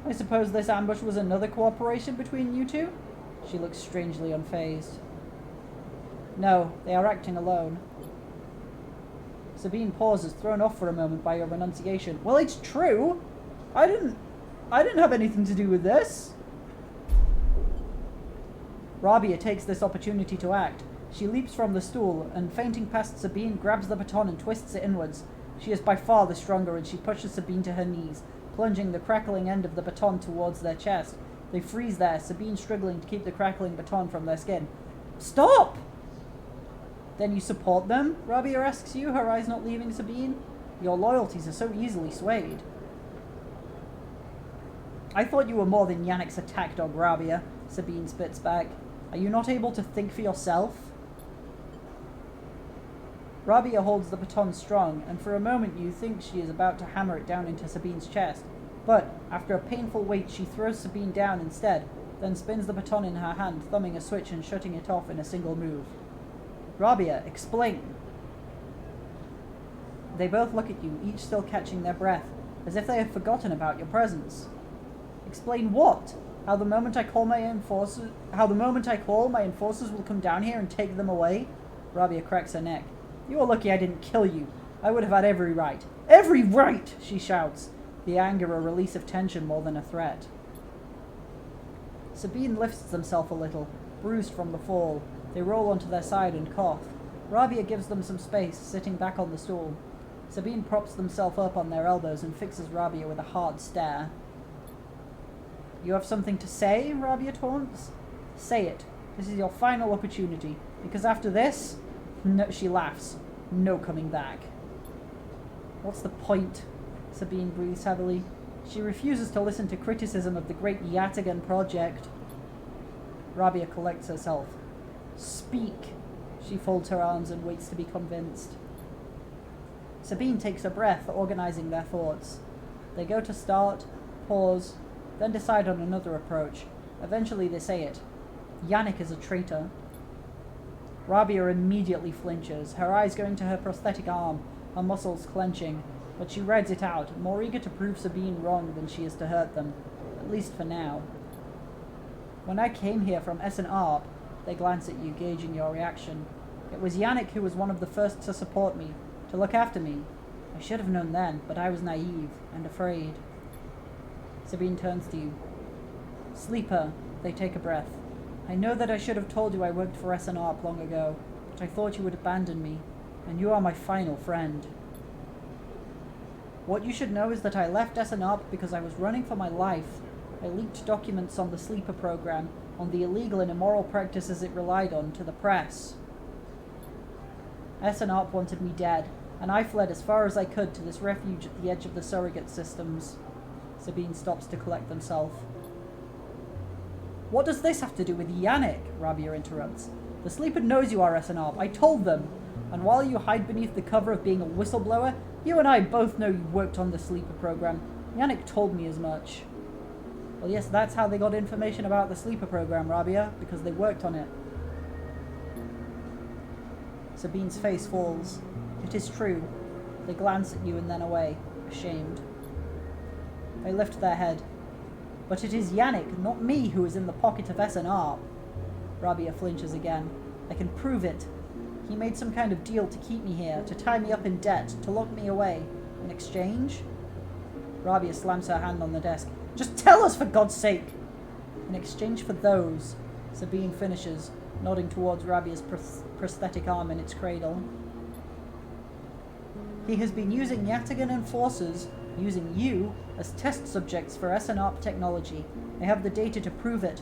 I suppose this ambush was another cooperation between you 2? She looks strangely unfazed. No, they are acting alone. Sabine pauses, thrown off for a moment by your renunciation. Well, it's true! I didn't have anything to do with this! Rabia takes this opportunity to act. She leaps from the stool, and fainting past Sabine, grabs the baton and twists it inwards. She is by far the stronger, and she pushes Sabine to her knees, plunging the crackling end of the baton towards their chest. They freeze there, Sabine struggling to keep the crackling baton from their skin. Stop! Then you support them? Rabia asks you, her eyes not leaving Sabine. Your loyalties are so easily swayed. I thought you were more than Yannick's attack dog, Rabia, Sabine spits back. Are you not able to think for yourself? Rabia holds the baton strong, and for a moment you think she is about to hammer it down into Sabine's chest. But, after a painful wait, she throws Sabine down instead, then spins the baton in her hand, thumbing a switch and shutting it off in a single move. Rabia, explain! They both look at you, each still catching their breath, as if they have forgotten about your presence. Explain what? How the moment I call, my enforcers will come down here and take them away? Rabia cracks her neck. You are lucky I didn't kill you. I would have had every right. Every right! She shouts, the anger a release of tension more than a threat. Sabine lifts themselves a little, bruised from the fall. They roll onto their side and cough. Rabia gives them some space, sitting back on the stool. Sabine props themselves up on their elbows and fixes Rabia with a hard stare. You have something to say? Rabia taunts. Say it. This is your final opportunity. Because after this, no, she laughs. No coming back. What's the point? Sabine breathes heavily. She refuses to listen to criticism of the great Yataghan project. Rabia collects herself. Speak. She folds her arms and waits to be convinced. Sabine takes a breath, organizing their thoughts. They go to start, pause, then decide on another approach. Eventually they say it. Yannick is a traitor. Rabia immediately flinches, her eyes going to her prosthetic arm, her muscles clenching, but she rides it out, more eager to prove Sabine wrong than she is to hurt them, at least for now. When I came here from Essen-Arp, they glance at you, gauging your reaction. It was Yannick who was one of the first to support me, to look after me. I should have known then, but I was naive and afraid. Sabine turns to you. Sleeper, they take a breath. I know that I should have told you I worked for Essen-Arp long ago, but I thought you would abandon me, and you are my final friend. What you should know is that I left Essen-Arp because I was running for my life. I leaked documents on the Sleeper program, on the illegal and immoral practices it relied on, to the press. Essen-Arp wanted me dead, and I fled as far as I could to this refuge at the edge of the surrogate systems. Sabine stops to collect themselves. What does this have to do with Yannick? Rabia interrupts. The Sleeper knows you are Essen-Arp. I told them. And while you hide beneath the cover of being a whistleblower, you and I both know you worked on the Sleeper program. Yannick told me as much. Well, yes, that's how they got information about the Sleeper program, Rabia, because they worked on it. Sabine's face falls. It is true. They glance at you and then away, ashamed. They lift their head. But it is Yannick, not me, who is in the pocket of Essen-Arp. Rabia flinches again. I can prove it. He made some kind of deal to keep me here, to tie me up in debt, to lock me away. In exchange? Rabia slams her hand on the desk. Just tell us, for God's sake! In exchange for those, Sabine finishes, nodding towards Rabia's prosthetic arm in its cradle. He has been using Yataghan enforcers, using you, as test subjects for Essen-Arp technology. I have the data to prove it.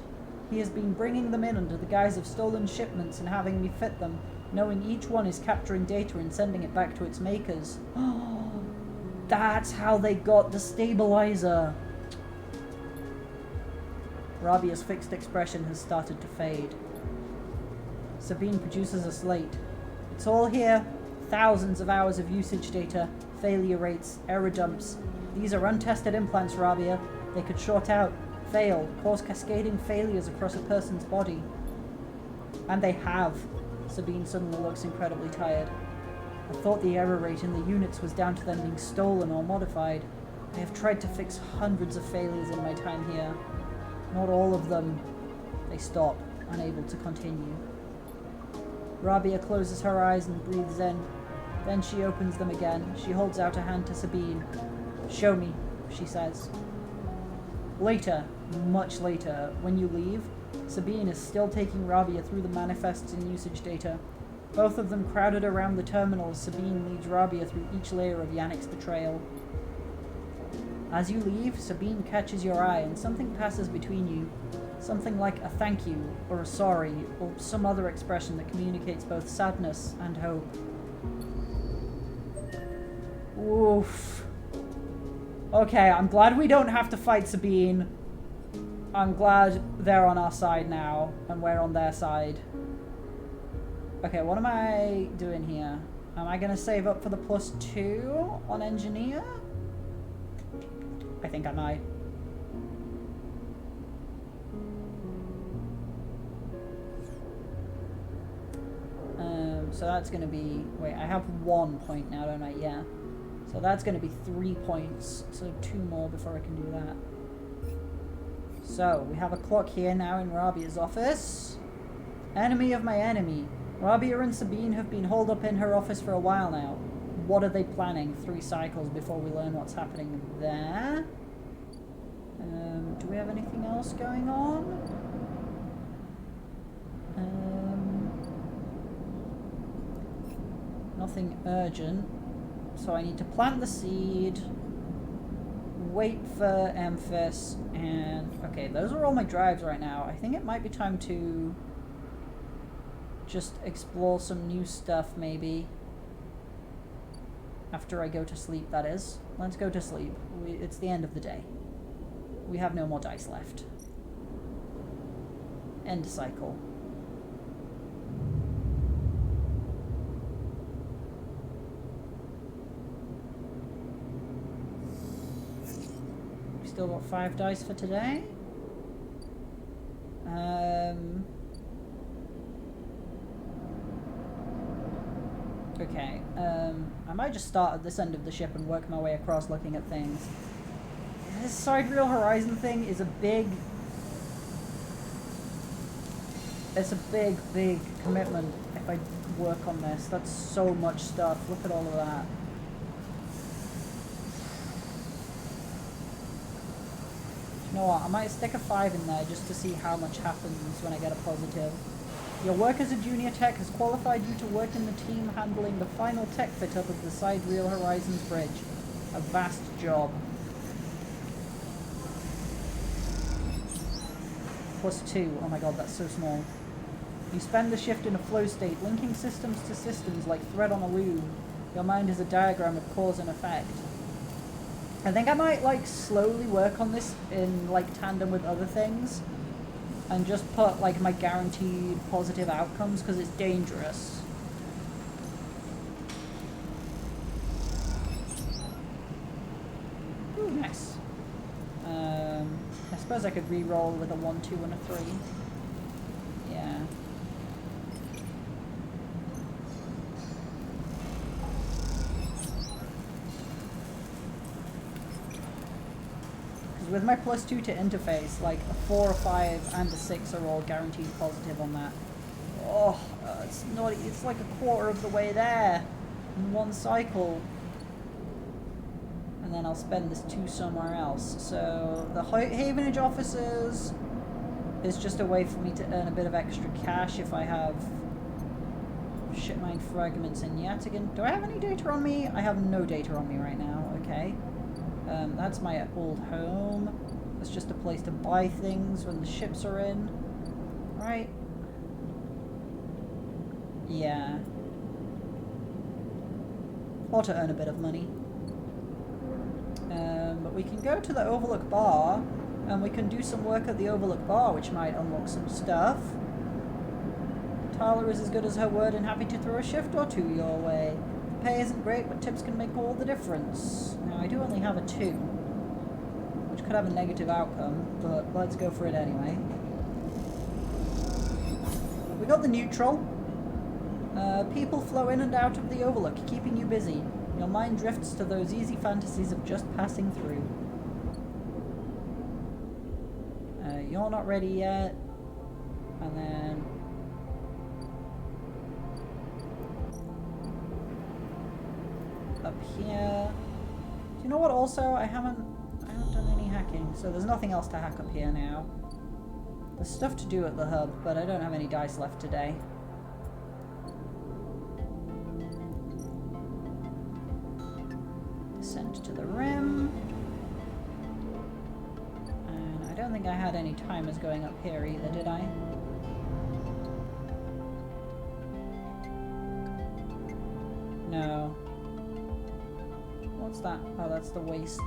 He has been bringing them in under the guise of stolen shipments and having me fit them, knowing each one is capturing data and sending it back to its makers. That's how they got the stabilizer! Rabia's fixed expression has started to fade. Sabine produces a slate. It's all here. Thousands of hours of usage data, failure rates, error dumps. These are untested implants, Rabia. They could short out, fail, cause cascading failures across a person's body. And they have. Sabine suddenly looks incredibly tired. I thought the error rate in the units was down to them being stolen or modified. I have tried to fix hundreds of failures in my time here. Not all of them. They stop, unable to continue. Rabia closes her eyes and breathes in. Then she opens them again. She holds out a hand to Sabine. Show me, she says. Later, much later, when you leave, Sabine is still taking Rabia through the manifests and usage data. Both of them crowded around the terminal as Sabine leads Rabia through each layer of Yannick's betrayal. As you leave, Sabine catches your eye and something passes between you. Something like a thank you, or a sorry, or some other expression that communicates both sadness and hope. Oof. Okay, I'm glad we don't have to fight Sabine. I'm glad they're on our side now, and we're on their side. Okay, what am I doing here? Am I gonna save up for the +2 on engineer? I think I might. So that's gonna be, wait, I have 1 point now, don't I? Yeah. So that's gonna be 3 points, so 2 more before I can do that. So, we have a clock here now in Rabia's office. Enemy of my enemy. Rabia and Sabine have been holed up in her office for a while now. What are they planning? 3 cycles before we learn what's happening there. Do we have anything else going on? Nothing urgent. So I need to plant the seed. wait for Memphis, and okay, those are all my drives right now. I think it might be time to just explore some new stuff, maybe. After I go to sleep, that is. Let's go to sleep. It's the end of the day. We have no more dice left. End cycle. We still got 5 dice for today. Okay, I might just start at this end of the ship and work my way across looking at things. This Sidereal Horizon thing is a big... It's a big, big commitment if I work on this. That's so much stuff. Look at all of that. You know what? I might stick a 5 in there just to see how much happens when I get a positive. Your work as a junior tech has qualified you to work in the team handling the final tech fit-up of the Sidereal Horizons bridge. A vast job. +2. Oh my god, that's so small. You spend the shift in a flow state, linking systems to systems like thread on a loom. Your mind is a diagram of cause and effect. I think I might, like, slowly work on this in, like, tandem with other things. And just put, like, my guaranteed positive outcomes, because it's dangerous. Ooh, nice. I suppose I could re-roll with a 1, 2, and a 3. Yeah. Because with my +2 to interface, like a 4, a 5, and a 6 are all guaranteed positive on that. Oh, it's not. It's like a quarter of the way there in one cycle. And then I'll spend this 2 somewhere else. So the Havenage officers is just a way for me to earn a bit of extra cash if I have shipmine fragments in Yataghan. Do I have any data on me? I have no data on me right now. Okay. That's my old home. It's just a place to buy things when the ships are in. Right? Yeah. Or to earn a bit of money. But we can go to the Overlook Bar, and we can do some work at the Overlook Bar, which might unlock some stuff. Tala is as good as her word and happy to throw a shift or 2 your way. The pay isn't great, but tips can make all the difference. Now, I do only have a 2, which could have a negative outcome, but let's go for it anyway. We got the neutral. People flow in and out of the Overlook, keeping you busy. Your mind drifts to those easy fantasies of just passing through. You're not ready yet. And then... up here. Do you know what also? I haven't done any hacking, so there's nothing else to hack up here now. There's stuff to do at the hub, but I don't have any dice left today. Descent to the rim. And I don't think I had any timers going up here either, did I? No. What's that? Oh, that's the wastes.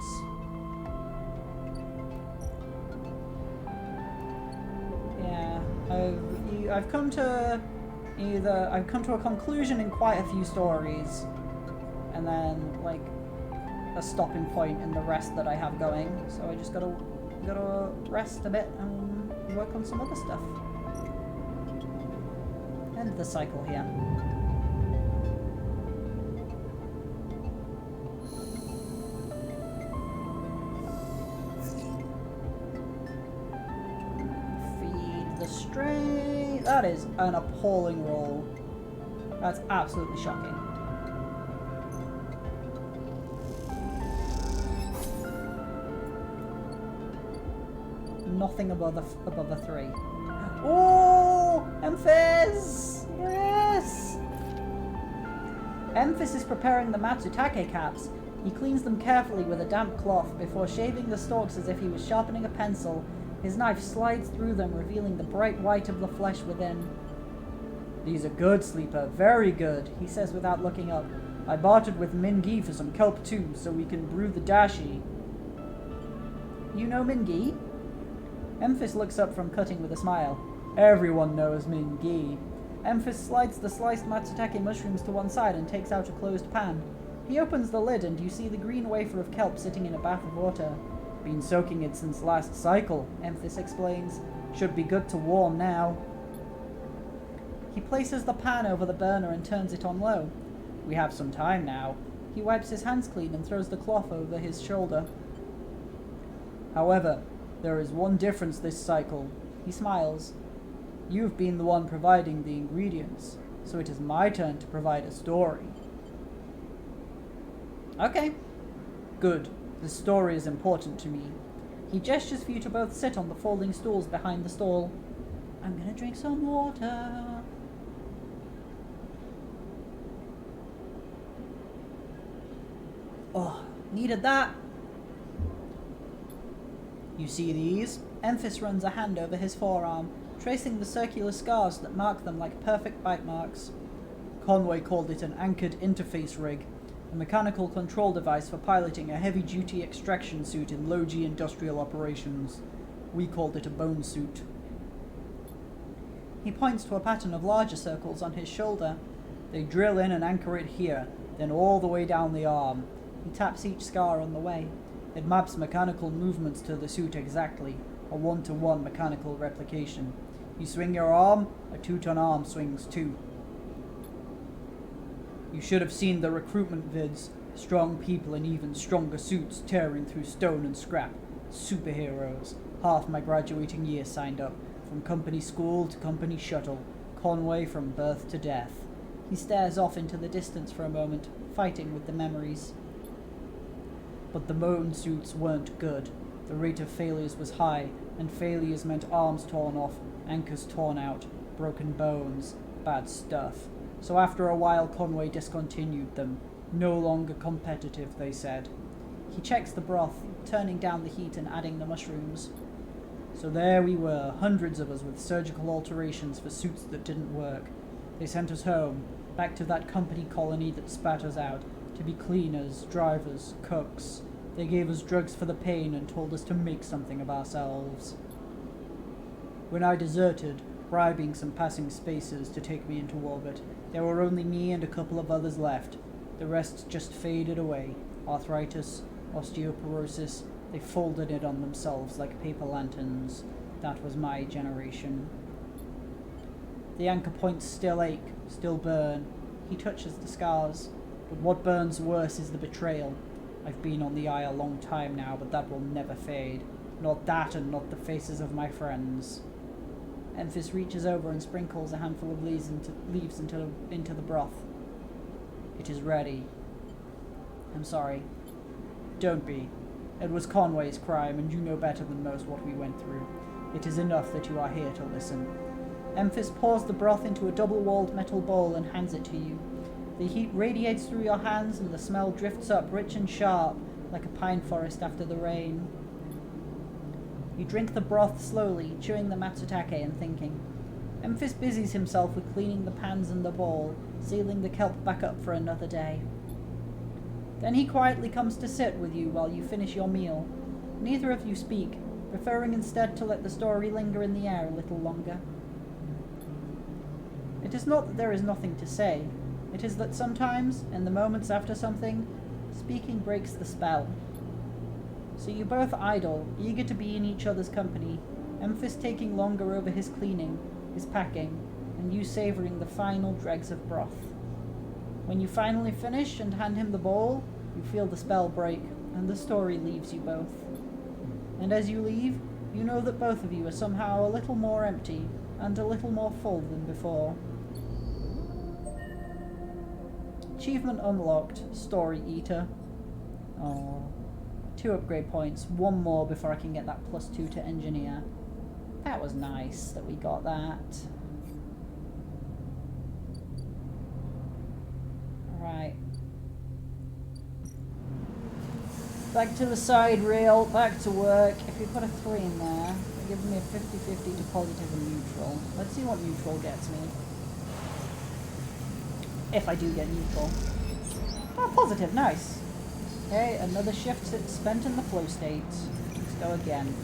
Yeah, I've come to a conclusion in quite a few stories, and then like a stopping point in the rest that I have going. So I just gotta rest a bit and work on some other stuff. End of the cycle here. Stray. That is an appalling roll. That's absolutely shocking. Nothing above a 3. Oh, Memphis! Yes. Memphis is preparing the Matsutake caps. He cleans them carefully with a damp cloth before shaving the stalks as if he was sharpening a pencil. His knife slides through them, revealing the bright white of the flesh within. "These are good, Sleeper, very good," he says without looking up. "I bartered with Mingi for some kelp too, so we can brew the dashi." "You know Mingi?" Memphis looks up from cutting with a smile. "Everyone knows Mingi." Memphis slides the sliced matsutake mushrooms to one side and takes out a closed pan. He opens the lid and you see the green wafer of kelp sitting in a bath of water. "Been soaking it since last cycle," Memphis explains. "Should be good to warm now." He places the pan over the burner and turns it on low. "We have some time now." He wipes his hands clean and throws the cloth over his shoulder. "However, there is one difference this cycle." He smiles. "You've been the one providing the ingredients, so it is my turn to provide a story." "Okay. Good. The story is important to me." He gestures for you to both sit on the folding stools behind the stall. "I'm gonna drink some water." Oh, needed that. "You see these?" Memphis runs a hand over his forearm, tracing the circular scars that mark them like perfect bite marks. Conway called it an anchored interface rig, a mechanical control device for piloting a heavy-duty extraction suit in low-G industrial operations. We called it a bone suit. He points to a pattern of larger circles on his shoulder. "They drill in and anchor it here, then all the way down the arm." He taps each scar on the way. "It maps mechanical movements to the suit exactly, a one-to-one mechanical replication. You swing your arm, a 2-ton arm swings too." "You should have seen the recruitment vids. Strong people in even stronger suits tearing through stone and scrap. Superheroes. Half my graduating year signed up, from company school to company shuttle. Conway from birth to death." He stares off into the distance for a moment, fighting with the memories. "But the bone suits weren't good. The rate of failures was high, and failures meant arms torn off, anchors torn out, broken bones, bad stuff. So after a while Conway discontinued them. No longer competitive, they said." He checks the broth, turning down the heat and adding the mushrooms. "So there we were, hundreds of us with surgical alterations for suits that didn't work. They sent us home, back to that company colony that spat us out, to be cleaners, drivers, cooks. They gave us drugs for the pain and told us to make something of ourselves. When I deserted, bribing some passing spacers to take me into orbit, there were only me and a couple of others left. The rest just faded away. Arthritis, osteoporosis, they folded it on themselves like paper lanterns. That was my generation." The anchor points still ache, still burn. He touches the scars. "But what burns worse is the betrayal. I've been on the eye a long time now, but that will never fade. Not that and not the faces of my friends." Memphis reaches over and sprinkles a handful of leaves into the broth. "It is ready." "I'm sorry." "Don't be. It was Conway's crime, and you know better than most what we went through. It is enough that you are here to listen." Memphis pours the broth into a double-walled metal bowl and hands it to you. The heat radiates through your hands and the smell drifts up rich and sharp, like a pine forest after the rain. You drink the broth slowly, chewing the matsutake and thinking. Memphis busies himself with cleaning the pans and the bowl, sealing the kelp back up for another day. Then he quietly comes to sit with you while you finish your meal. Neither of you speak, preferring instead to let the story linger in the air a little longer. It is not that there is nothing to say. It is that sometimes, in the moments after something, speaking breaks the spell. So you both idle, eager to be in each other's company, Memphis taking longer over his cleaning, his packing, and you savouring the final dregs of broth. When you finally finish and hand him the bowl, you feel the spell break, and the story leaves you both. And as you leave, you know that both of you are somehow a little more empty, and a little more full than before. Achievement unlocked, Story Eater. Oh, 2 upgrade points, 1 more before I can get that +2 to Engineer. That was nice that we got that. Right. Back to the side rail, back to work. If you put a 3 in there, it gives me a 50-50 to positive and neutral. Let's see what neutral gets me. If I do get neutral. Oh, positive, nice. Okay, another shift spent in the flow state. Let's go again.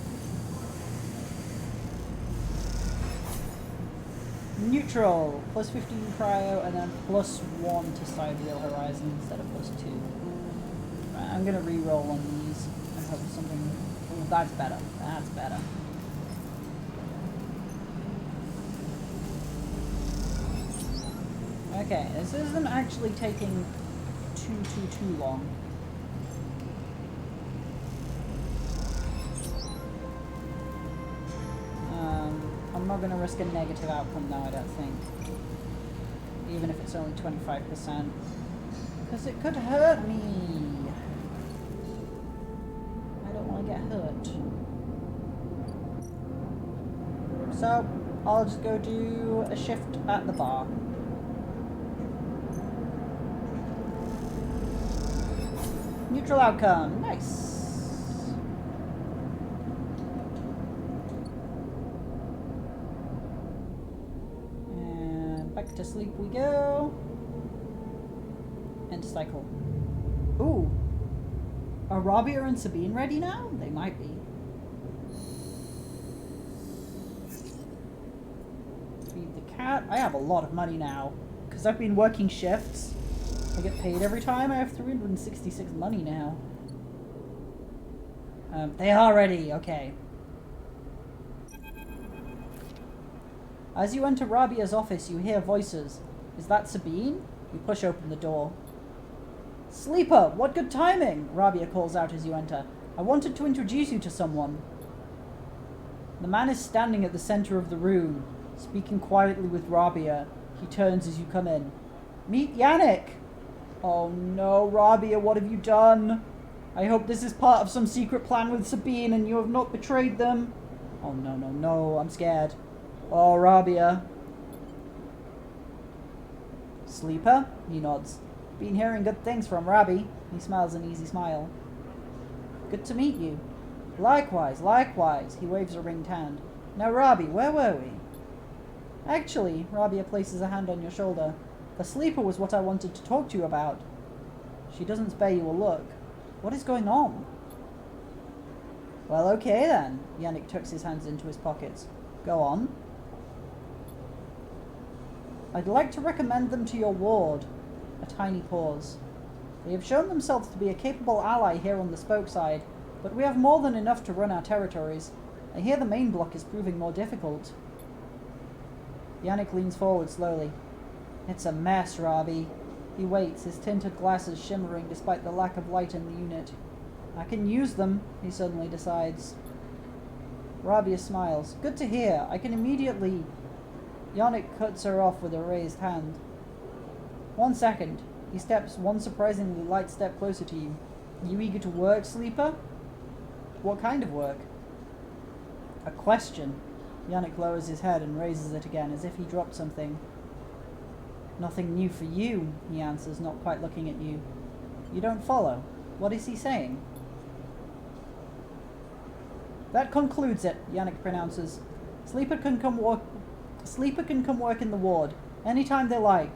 Neutral, plus 15 cryo, and then plus 1 to side wheel horizon instead of plus 2. Right, I'm gonna re-roll on these and hope something. Oh, that's better. That's better. Okay, this isn't actually taking too long. I'm not going to risk a negative outcome now, I don't think. Even if it's only 25%. Because it could hurt me. I don't want to get hurt. So, I'll just go do a shift at the bar. Neutral outcome. Nice. And back to sleep we go. End cycle. Ooh. Are Rabia and Sabine ready now? They might be. Feed the cat. I have a lot of money now. Because I've been working shifts. I get paid every time. I have 366 money now. They are ready. Okay. As you enter Rabia's office, you hear voices. Is that Sabine? You push open the door. Sleeper, what good timing! Rabia calls out as you enter. I wanted to introduce you to someone. The man is standing at the center of the room, speaking quietly with Rabia. He turns as you come in. Meet Yannick! Oh no, Rabia, what have you done? I hope this is part of some secret plan with Sabine and you have not betrayed them. Oh no, I'm scared. Oh, Rabia. Sleeper? He nods. Been hearing good things from Rabi. He smiles an easy smile. Good to meet you. Likewise, likewise. He waves a ringed hand. Now, Rabi, where were we? Actually, Rabia places a hand on your shoulder. The sleeper was what I wanted to talk to you about. She doesn't spare you a look. What is going on? Well, okay then. Yannick tucks his hands into his pockets. Go on. I'd like to recommend them to your ward. A tiny pause. They have shown themselves to be a capable ally here on the spoke side, but we have more than enough to run our territories. I hear the main block is proving more difficult. Yannick leans forward slowly. It's a mess, Rabi. He waits, his tinted glasses shimmering despite the lack of light in the unit. I can use them, he suddenly decides. Rabia smiles. Good to hear. I can immediately... Yannick cuts her off with a raised hand. 1 second. He steps one surprisingly light step closer to you. You eager to work, Sleeper? What kind of work? A question. Yannick lowers his head and raises it again as if he dropped something. Nothing new for you, he answers, not quite looking at you. You don't follow. What is he saying? That concludes it, Yannick pronounces. Sleeper can come work in the ward, anytime they like.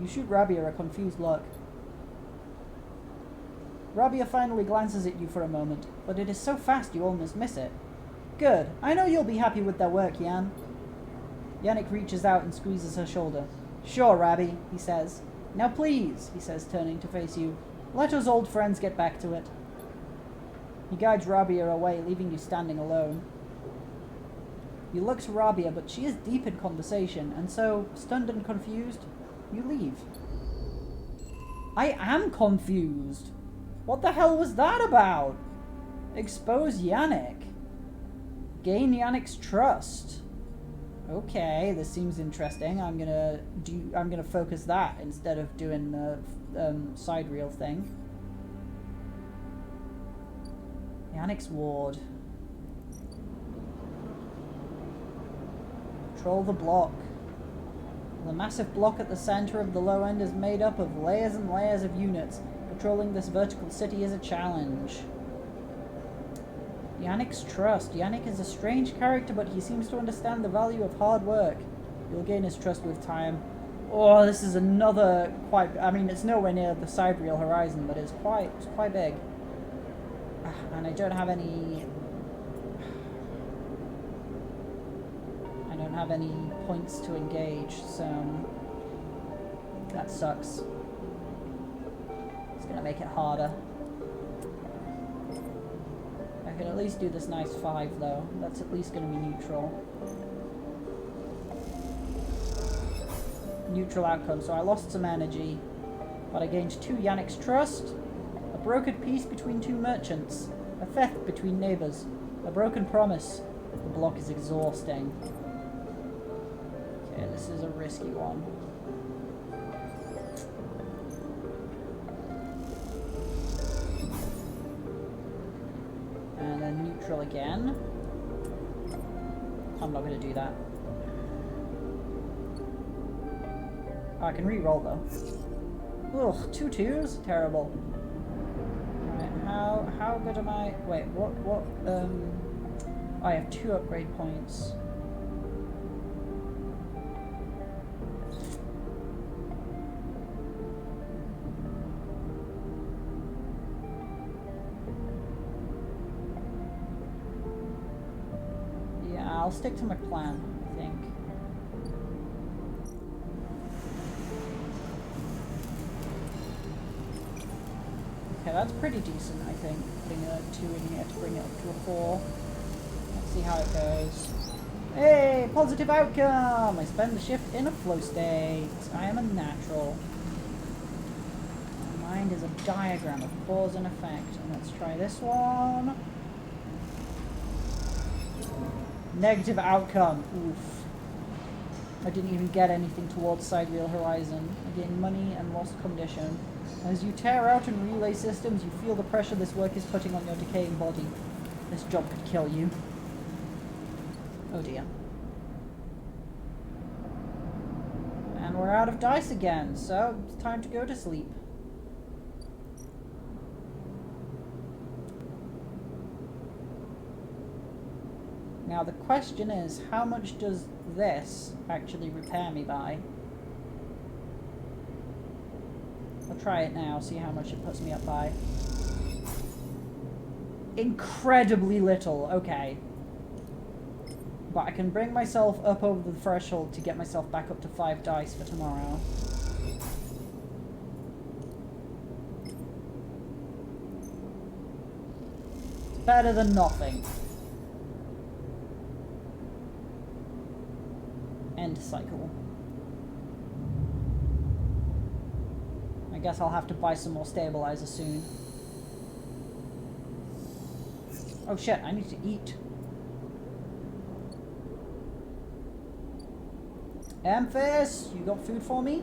You shoot Rabia a confused look. Rabia finally glances at you for a moment, but it is so fast you almost miss it. Good. I know you'll be happy with their work, Yan. Yannick reaches out and squeezes her shoulder. Sure, Rabi, he says. Now please, he says, turning to face you. Let us old friends get back to it. He guides Rabia away, leaving you standing alone. You look to Rabia, but she is deep in conversation, and so, stunned and confused, you leave. I am confused. What the hell was that about? Expose Yannick. Gain Yannick's trust. Okay, this seems interesting. I'm gonna focus that instead of doing the side reel thing. Yannick's ward. Control the block. The massive block at the center of the low end is made up of layers and layers of units. Patrolling this vertical city is a challenge. Yannick's trust. Yannick is a strange character, but he seems to understand the value of hard work. You'll gain his trust with time. Oh, this is another quite... I mean, it's nowhere near the Sidereal Horizon, but it's quite big. And I don't have any... I don't have any points to engage, so... That sucks. It's gonna make it harder. I can at least do this nice 5, though. That's at least gonna be neutral. Neutral outcome. So I lost some energy, but I gained 2 Yannick's trust, a brokered peace between 2 merchants, a theft between neighbors, a broken promise. The block is exhausting. Okay, this is a risky one. And then neutral again. I'm not going to do that. I can re-roll though. Ugh, 2 2s? Terrible. Alright, how good am I? Wait, what, I have 2 upgrade points. Yeah, I'll stick to my plan, I think. Okay, that's pretty decent, I think. Putting a 2 in here to bring it up to a 4. Let's see how it goes. Hey, positive outcome! I spend the shift in a flow state. I am a natural. My mind is a diagram of cause and effect. And let's try this one. Negative outcome. Oof. I didn't even get anything towards Sidereal Horizon. I gained money and lost condition. As you tear out and relay systems, you feel the pressure this work is putting on your decaying body. This job could kill you. Oh dear. And we're out of dice again, so it's time to go to sleep. Now the question is, how much does this actually repair me by? I'll try it now, see how much it puts me up by. Incredibly little, okay. But I can bring myself up over the threshold to get myself back up to 5 dice for tomorrow. It's better than nothing. End cycle. I guess I'll have to buy some more stabilizer soon. Oh shit, I need to eat. Amphis, you got food for me?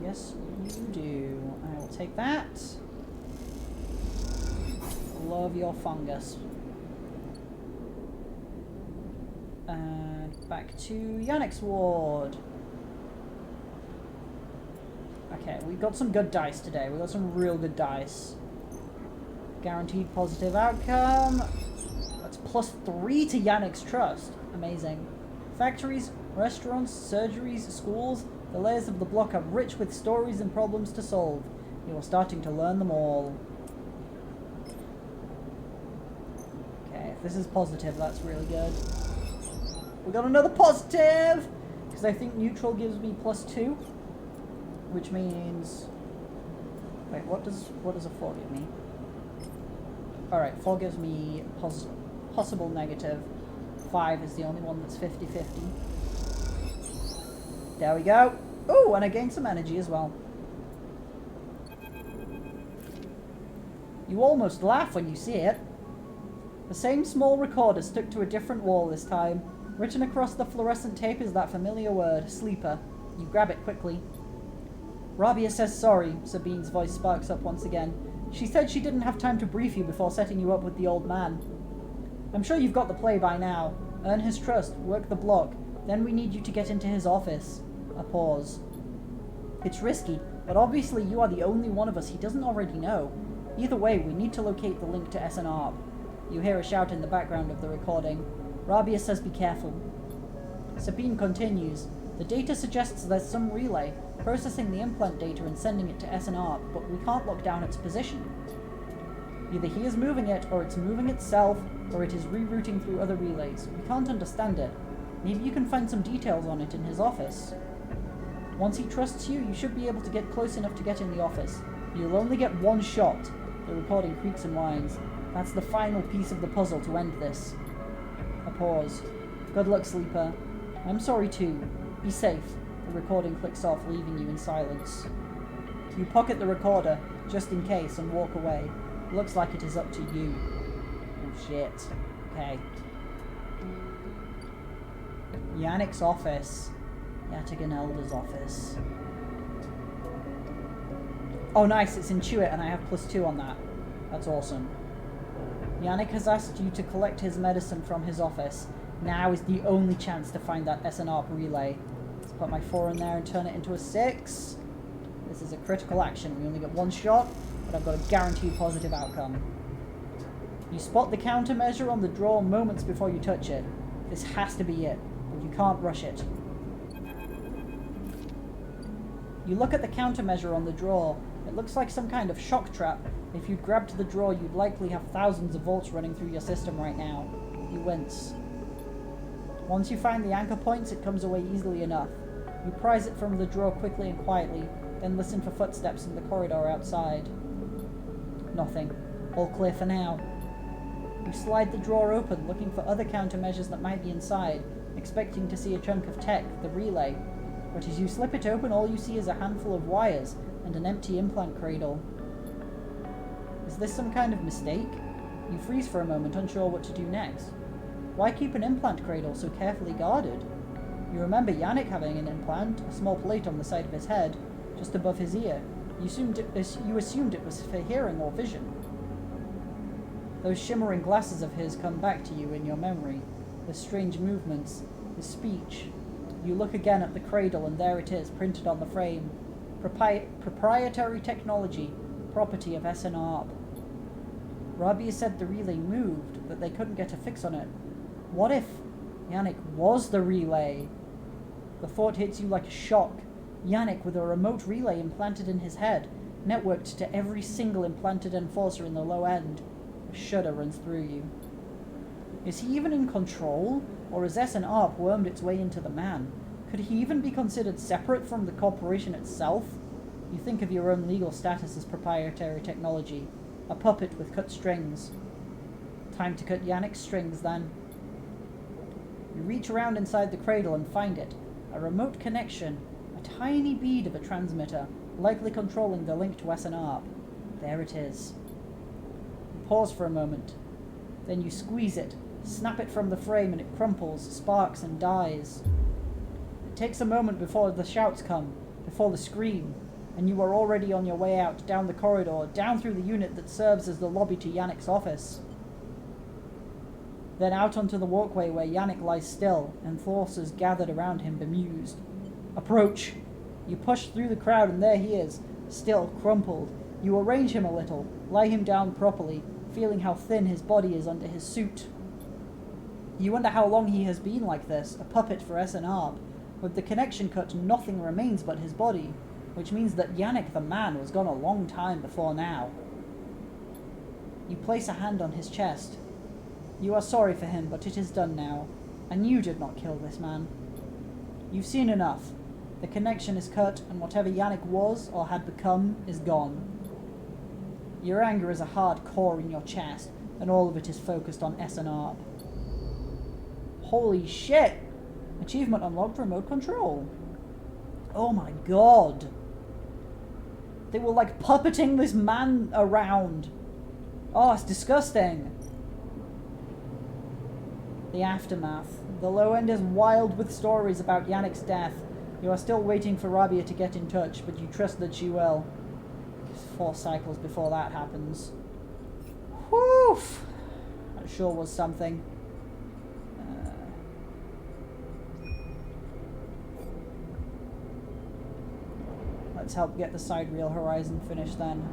Yes, you do. I will take that. Love your fungus. And back to Yannick's ward. Okay, we got some good dice today. We got some real good dice. Guaranteed positive outcome. That's +3 to Yannick's trust. Amazing. Factories, restaurants, surgeries, schools. The layers of the block are rich with stories and problems to solve. You are starting to learn them all. Okay, if this is positive, that's really good. We got another positive! Because I think neutral gives me +2. Which means... Wait, what does a 4 give me? Alright, 4 gives me possible negative. 5 is the only one that's 50-50. There we go. Oh, and I gained some energy as well. You almost laugh when you see it. The same small recorder stuck to a different wall this time. Written across the fluorescent tape is that familiar word, sleeper. You grab it quickly. Rabia says sorry, Sabine's voice sparks up once again. She said she didn't have time to brief you before setting you up with the old man. I'm sure you've got the play by now. Earn his trust, work the block, then we need you to get into his office. A pause. It's risky, but obviously you are the only one of us he doesn't already know. Either way, we need to locate the link to SNR. You hear a shout in the background of the recording. Rabia says be careful. Sabine continues. The data suggests there's some relay, processing the implant data and sending it to SNR, but we can't lock down its position. Either he is moving it, or it's moving itself, or it is rerouting through other relays. We can't understand it. Maybe you can find some details on it in his office. Once he trusts you, you should be able to get close enough to get in the office. You'll only get one shot. The recording creaks and whines. That's the final piece of the puzzle to end this. A pause. Good luck, Sleeper. I'm sorry too. Be safe. The recording clicks off, leaving you in silence. You pocket the recorder, just in case, and walk away. Looks like it is up to you. Oh shit. Okay. Yannick's office. Yataghan Elder's office. Oh nice, it's Intuit and I have +2 on that. That's awesome. Yannick has asked you to collect his medicine from his office. Now is the only chance to find that SNARP relay. Let's put my 4 in there and turn it into a 6. This is a critical action. We only get one shot, but I've got a guaranteed positive outcome. You spot the countermeasure on the drawer moments before you touch it. This has to be it, but you can't rush it. You look at the countermeasure on the drawer. It looks like some kind of shock trap. If you'd grabbed the drawer, you'd likely have thousands of volts running through your system right now. You wince. Once you find the anchor points, it comes away easily enough. You prise it from the drawer quickly and quietly, then listen for footsteps in the corridor outside. Nothing. All clear for now. You slide the drawer open, looking for other countermeasures that might be inside, expecting to see a chunk of tech, the relay. But as you slip it open, all you see is a handful of wires and an empty implant cradle. Is this some kind of mistake? You freeze for a moment, unsure what to do next. Why keep an implant cradle so carefully guarded? You remember Yannick having an implant, a small plate on the side of his head, just above his ear. You assumed it was for hearing or vision. Those shimmering glasses of his come back to you in your memory. The strange movements, his speech. You look again at the cradle and there it is, printed on the frame. Proprietary technology, property of SNARP. Rabia said the relay moved, that they couldn't get a fix on it. What if Yannick was the relay? The thought hits you like a shock. Yannick with a remote relay implanted in his head, networked to every single implanted enforcer in the low end. A shudder runs through you. Is he even in control, or has SNARP wormed its way into the man? Could he even be considered separate from the corporation itself? You think of your own legal status as proprietary technology, a puppet with cut strings. Time to cut Yannick's strings, then. You reach around inside the cradle and find it, a remote connection, a tiny bead of a transmitter, likely controlling the link to SNARP. There it is. You pause for a moment. Then you squeeze it, snap it from the frame, and it crumples, sparks, and dies. It takes a moment before the shouts come, before the scream, and you are already on your way out, down the corridor, down through the unit that serves as the lobby to Yannick's office. Then out onto the walkway where Yannick lies still, enforcers gathered around him bemused. Approach! You push through the crowd and there he is, still crumpled. You arrange him a little, lie him down properly, feeling how thin his body is under his suit. You wonder how long he has been like this, a puppet for SNARP. With the connection cut, nothing remains but his body, which means that Yannick the man was gone a long time before now. You place a hand on his chest. You are sorry for him, but it is done now, and you did not kill this man. You've seen enough. The connection is cut, and whatever Yannick was or had become is gone. Your anger is a hard core in your chest, and all of it is focused on SNARP. Holy shit! Achievement unlocked, remote control. Oh my god. They were like puppeting this man around. Oh, it's disgusting. The aftermath. The low end is wild with stories about Yannick's death. You are still waiting for Rabia to get in touch, but you trust that she will. 4 cycles before that happens. Whew! That sure was something. Let's help get the Sidereal Horizon finished then.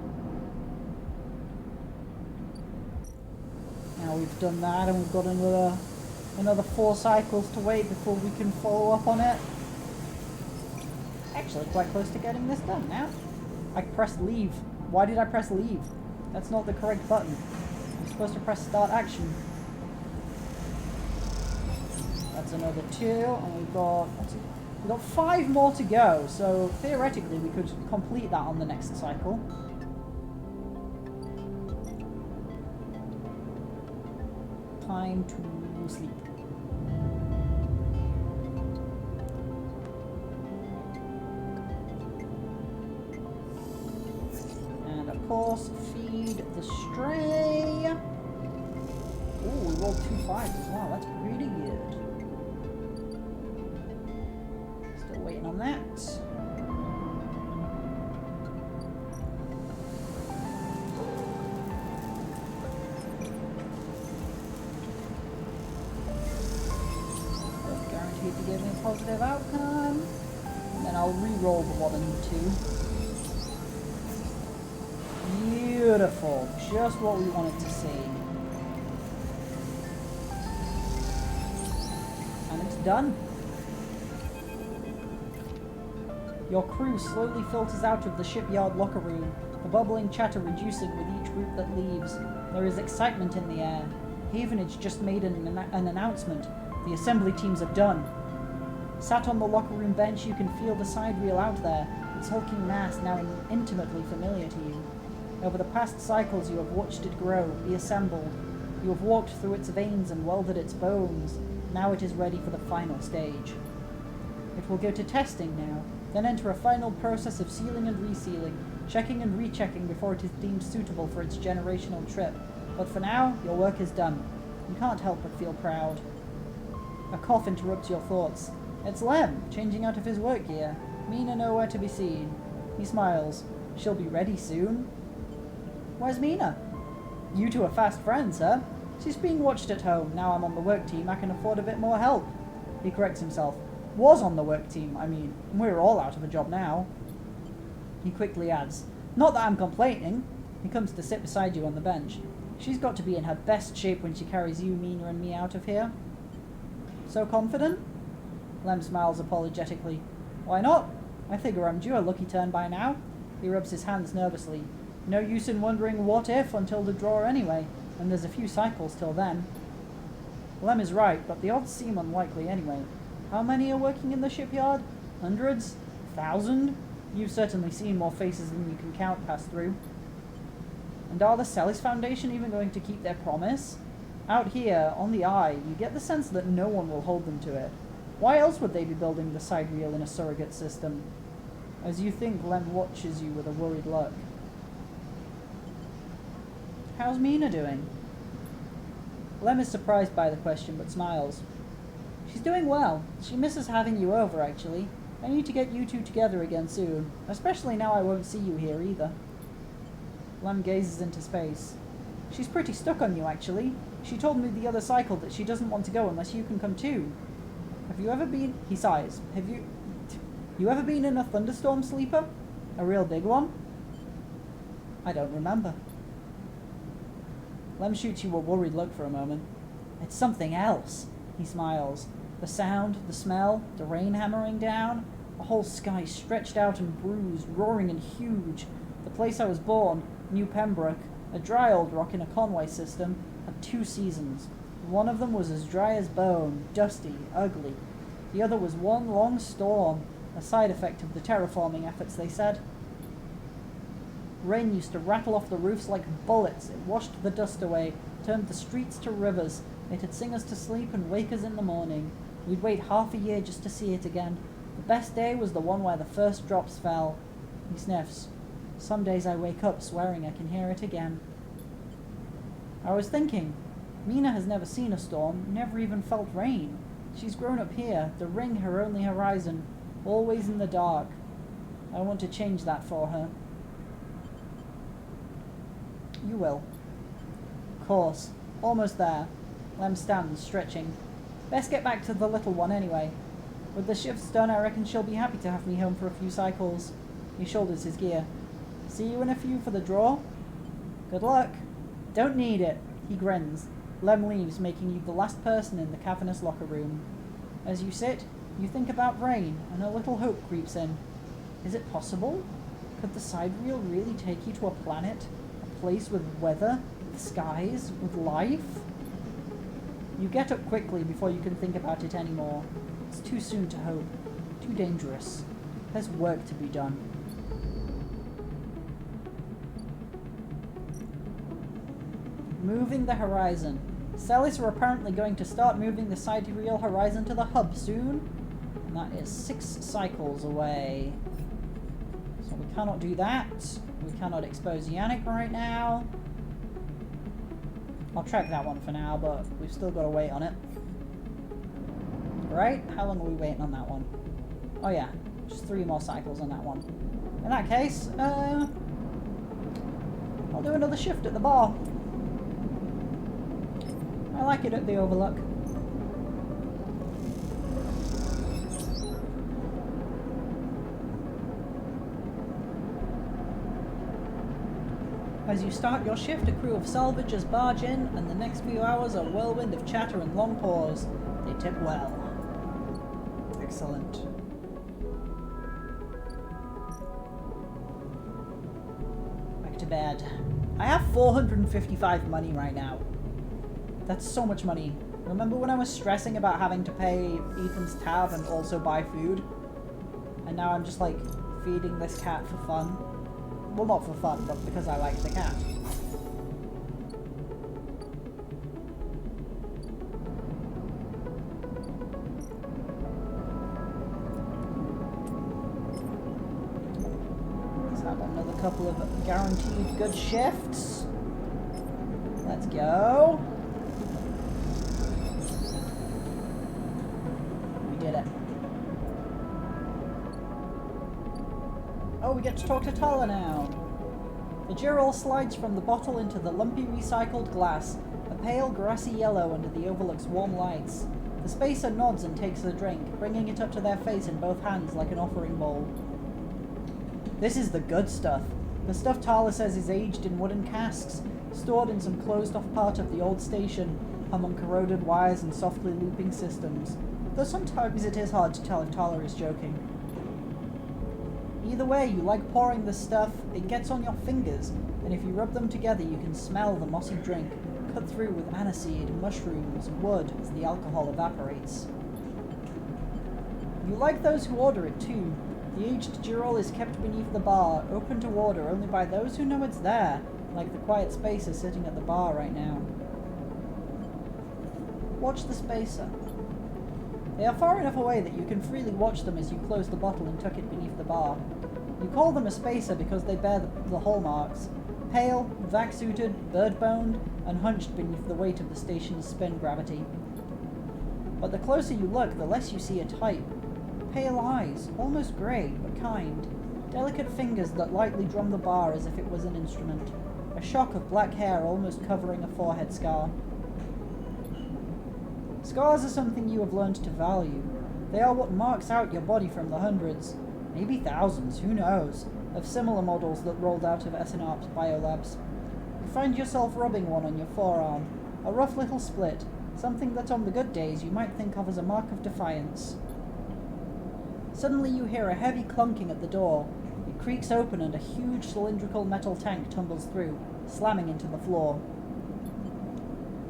Now we've done that, and we've got another 4 cycles to wait before we can follow up on it. Actually, quite close to getting this done now. I pressed leave. Why did I press leave? That's not the correct button. I'm supposed to press start action. That's another 2, and we've got 5 more to go, so theoretically we could complete that on the next cycle. Time to sleep. And of course, feed the stray. Oh, we rolled 2 5s as well. That's pretty good. Still waiting on that. Guaranteed to give me a positive outcome. And then I'll re-roll the 1 and 2. Beautiful. Just what we wanted to see. And it's done. Your crew slowly filters out of the shipyard locker room, the bubbling chatter reducing with each group that leaves. There is excitement in the air. Havenage just made an announcement. The assembly teams are done. Sat on the locker room bench, you can feel the side reel out there, its hulking mass now intimately familiar to you. Over the past cycles you have watched it grow, be assembled. You have walked through its veins and welded its bones. Now it is ready for the final stage. It will go to testing now, then enter a final process of sealing and resealing, checking and rechecking before it is deemed suitable for its generational trip. But for now, your work is done. You can't help but feel proud. A cough interrupts your thoughts. It's Lem, changing out of his work gear. Mina nowhere to be seen. He smiles. She'll be ready soon. Where's Mina? You two are fast friends, huh? She's being watched at home. Now I'm on the work team, I can afford a bit more help. He corrects himself. Was on the work team, I mean. We're all out of a job now. He quickly adds, not that I'm complaining. He comes to sit beside you on the bench. She's got to be in her best shape when she carries you, Mina, and me out of here. So confident? Lem smiles apologetically. Why not? I figure I'm due a lucky turn by now. He rubs his hands nervously. No use in wondering what if until the draw anyway, and there's a few cycles till then. Lem is right, but the odds seem unlikely anyway. How many are working in the shipyard? Hundreds? 1,000? You've certainly seen more faces than you can count pass through. And are the Celis Foundation even going to keep their promise? Out here, on the Eye, you get the sense that no one will hold them to it. Why else would they be building the side reel in a surrogate system? As you think, Lem watches you with a worried look. How's Mina doing? Lem is surprised by the question, but smiles. She's doing well. She misses having you over, actually. I need to get you two together again soon. Especially now I won't see you here, either. Lem gazes into space. She's pretty stuck on you, actually. She told me the other cycle that she doesn't want to go unless you can come too. Have you ever been... He sighs. Have you ever been in a thunderstorm sleeper? A real big one? I don't remember. Lem shoots you a worried look for a moment. It's something else. He smiles. The sound, the smell, the rain hammering down, a whole sky stretched out and bruised, roaring and huge. The place I was born, New Pembroke, a dry old rock in a Conway system, had 2 seasons. One of them was as dry as bone, dusty, ugly. The other was one long storm, a side effect of the terraforming efforts, they said. Rain used to rattle off the roofs like bullets. It washed the dust away, turned the streets to rivers. It'd sing us to sleep and wake us in the morning. We'd wait half a year just to see it again. The best day was the one where the first drops fell. He sniffs. Some days I wake up swearing I can hear it again. I was thinking, Mina has never seen a storm, never even felt rain. She's grown up here, the ring her only horizon, always in the dark. I want to change that for her. You will. Of course. Almost there. Lem stands, stretching. Best get back to the little one anyway. With the shifts done, I reckon she'll be happy to have me home for a few cycles. He shoulders his gear. See you in a few for the draw? Good luck. Don't need it. He grins. Lem leaves, making you the last person in the cavernous locker room. As you sit, you think about rain, and a little hope creeps in. Is it possible? Could the sidereal really take you to a planet? A place with weather, with skies, with life? You get up quickly before you can think about it anymore. It's too soon to hope. Too dangerous. There's work to be done. Moving the horizon. Celis are apparently going to start moving the sidereal horizon to the hub soon. And that is 6 cycles away. So we cannot do that. We cannot expose Yannick right now. I'll track that one for now, but we've still got to wait on it. Right? How long are we waiting on that one? Oh yeah, just 3 more cycles on that one. In that case, I'll do another shift at the bar. I like it at the Overlook. As you start your shift, a crew of salvagers barge in, and the next few hours are a whirlwind of chatter and long pause. They tip well. Excellent. Back to bed. I have 455 money right now. That's so much money. Remember when I was stressing about having to pay Ethan's tab and also buy food? And now I'm just like feeding this cat for fun. Well, not for fun, but because I like the cat. Let's have another couple of guaranteed good shifts. Let's go. We did it. Oh, we get to talk to Tala now. The Girol slides from the bottle into the lumpy recycled glass, a pale grassy yellow under the Overlook's warm lights. The spacer nods and takes the drink, bringing it up to their face in both hands like an offering bowl. This is the good stuff. The stuff Tala says is aged in wooden casks, stored in some closed-off part of the old station, among corroded wires and softly looping systems. Though sometimes it is hard to tell if Tala is joking. Either way, you like pouring this stuff, it gets on your fingers, and if you rub them together you can smell the mossy drink, cut through with aniseed, mushrooms, wood as the alcohol evaporates. You like those who order it too. The aged Girol is kept beneath the bar, open to order only by those who know it's there, like the quiet spacer sitting at the bar right now. Watch the spacer. They are far enough away that you can freely watch them as you close the bottle and tuck it beneath the bar. You call them a spacer because they bear the hallmarks. Pale, vac-suited, bird-boned, and hunched beneath the weight of the station's spin gravity. But the closer you look, the less you see a type. Pale eyes, almost grey, but kind. Delicate fingers that lightly drum the bar as if it was an instrument. A shock of black hair almost covering a forehead scar. Scars are something you have learned to value. They are what marks out your body from the hundreds, maybe thousands, who knows, of similar models that rolled out of SNRP's biolabs. You find yourself rubbing one on your forearm, a rough little split, something that on the good days you might think of as a mark of defiance. Suddenly you hear a heavy clunking at the door. It creaks open and a huge cylindrical metal tank tumbles through, slamming into the floor.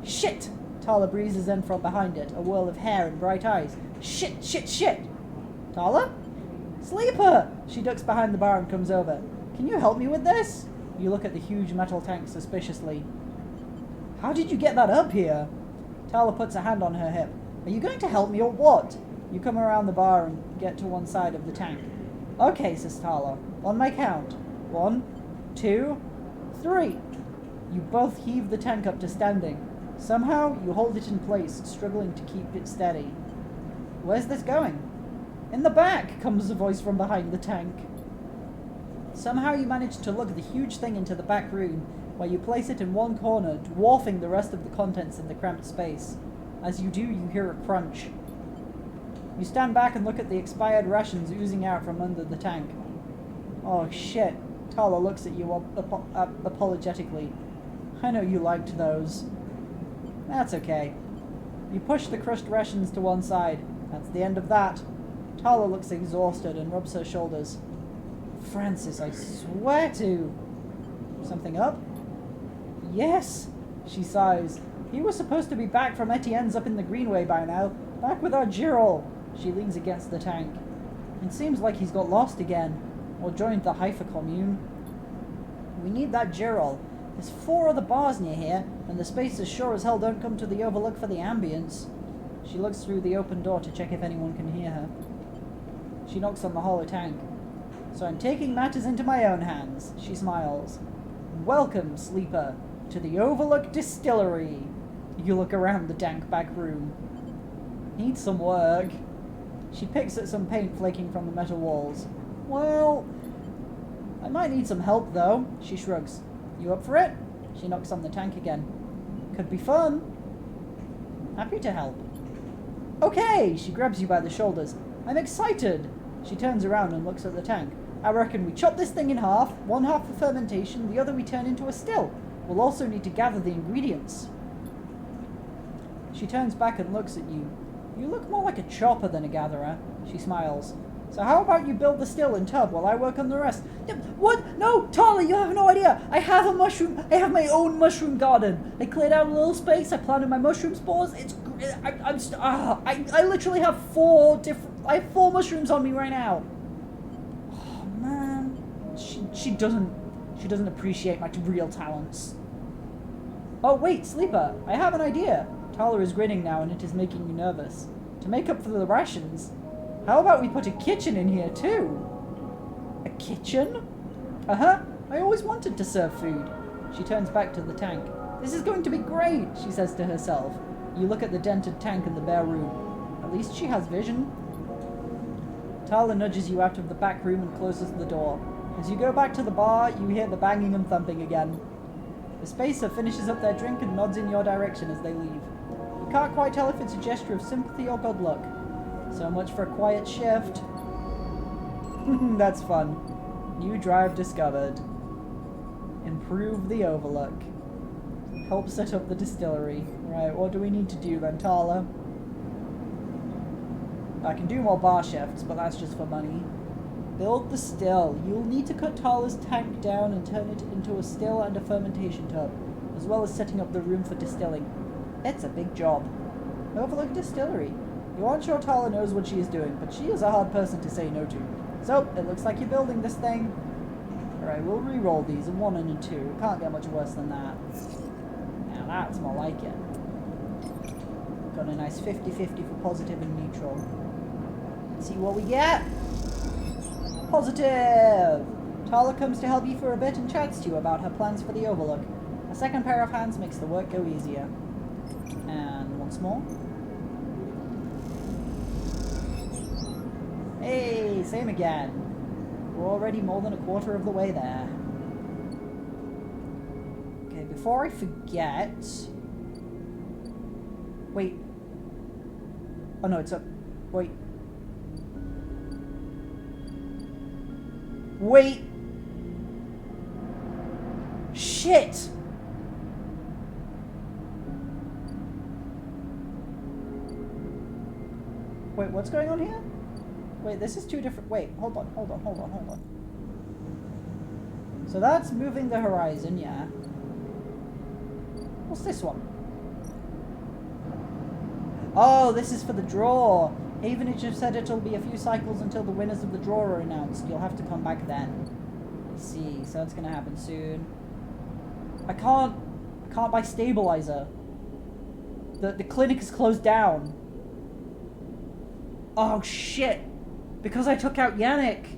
Shit! Tala breezes in from behind it, a whirl of hair and bright eyes. Shit, shit, shit! Tala? Sleeper! She ducks behind the bar and comes over. Can you help me with this? You look at the huge metal tank suspiciously. How did you get that up here? Tala puts a hand on her hip. Are you going to help me or what? You come around the bar and get to one side of the tank. Okay, says Tala. On my count. 1, 2, 3. You both heave the tank up to standing. Somehow, you hold it in place, struggling to keep it steady. Where's this going? In the back, comes a voice from behind the tank. Somehow you manage to lug the huge thing into the back room, where you place it in one corner, dwarfing the rest of the contents in the cramped space. As you do, you hear a crunch. You stand back and look at the expired rations oozing out from under the tank. Oh shit. Tala looks at you apologetically. I know you liked those. That's okay. You push the crushed rations to one side. That's the end of that. Tala looks exhausted and rubs her shoulders. Francis, I swear to... Something up? Yes, she sighs. He was supposed to be back from Etienne's up in the Greenway by now. Back with our Girol. She leans against the tank. It seems like he's got lost again. Or joined the Haifa commune. We need that Girol. There's 4 other bars near here, and the spacers sure as hell don't come to the Overlook for the ambience. She looks through the open door to check if anyone can hear her. She knocks on the hollow tank. So I'm taking matters into my own hands. She smiles. Welcome, sleeper, to the Overlook Distillery. You look around the dank back room. Needs some work. She picks at some paint flaking from the metal walls. Well, I might need some help though. She shrugs. You up for it? She knocks on the tank again. Could be fun. Happy to help. Okay, she grabs you by the shoulders. I'm excited. She turns around and looks at the tank. I reckon we chop this thing in half, one half for fermentation, the other we turn into a still. We'll also need to gather the ingredients. She turns back and looks at you. You look more like a chopper than a gatherer. She smiles. So how about you build the still and tub while I work on the rest? What? No, Tala, you have no idea. I have my own mushroom garden. I cleared out a little space. I planted my mushroom spores. I literally have 4 mushrooms on me right now. Oh man, she doesn't appreciate my real talents. Oh wait, sleeper, I have an idea. Tala is grinning now, and it is making me nervous. To make up for the rations, how about we put a kitchen in here too? A kitchen? Uh-huh. I always wanted to serve food. She turns back to the tank. This is going to be great, she says to herself. You look at the dented tank in the bare room. At least she has vision. Tala nudges you out of the back room and closes the door. As you go back to the bar, you hear the banging and thumping again. The spacer finishes up their drink and nods in your direction as they leave. You can't quite tell if it's a gesture of sympathy or good luck. So much for a quiet shift. That's fun. New drive discovered. Improve the Overlook. Help set up the distillery. Right, what do we need to do then, Tala? I can do more bar shifts, but that's just for money. Build the still. You'll need to cut Tala's tank down and turn it into a still and a fermentation tub, as well as setting up the room for distilling. It's a big job. Overlook Distillery. You aren't sure Tala knows what she is doing, but she is a hard person to say no to. So, it looks like you're building this thing. Alright, we'll re-roll these, a 1 and a 2. It can't get much worse than that. Now that's more like it. Got a nice 50-50 for positive and neutral. Let's see what we get. Positive! Tala comes to help you for a bit and chats to you about her plans for the Overlook. A second pair of hands makes the work go easier. And once more. Hey, same again. We're already more than a quarter of the way there. Okay, before I forget... Wait. Oh no, it's up. Wait. Wait! Shit! Wait, what's going on here? Wait, this is 2 different... Wait, hold on. So that's moving the horizon, yeah. What's this one? Oh, this is for the draw. Havenage have said it'll be a few cycles until the winners of the draw are announced. You'll have to come back then. I see, so that's gonna happen soon. I can't buy stabilizer. The clinic is closed down. Oh shit! Because I took out Yannick!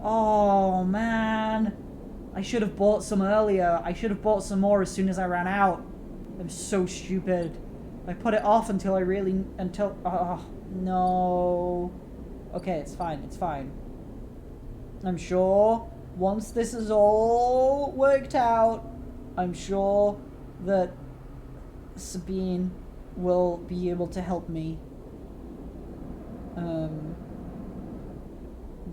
Oh man! I should have bought some earlier. I should have bought some more as soon as I ran out. I'm so stupid. I put it off until oh no. Okay, it's fine. I'm sure once this is all worked out, I'm sure that Sabine will be able to help me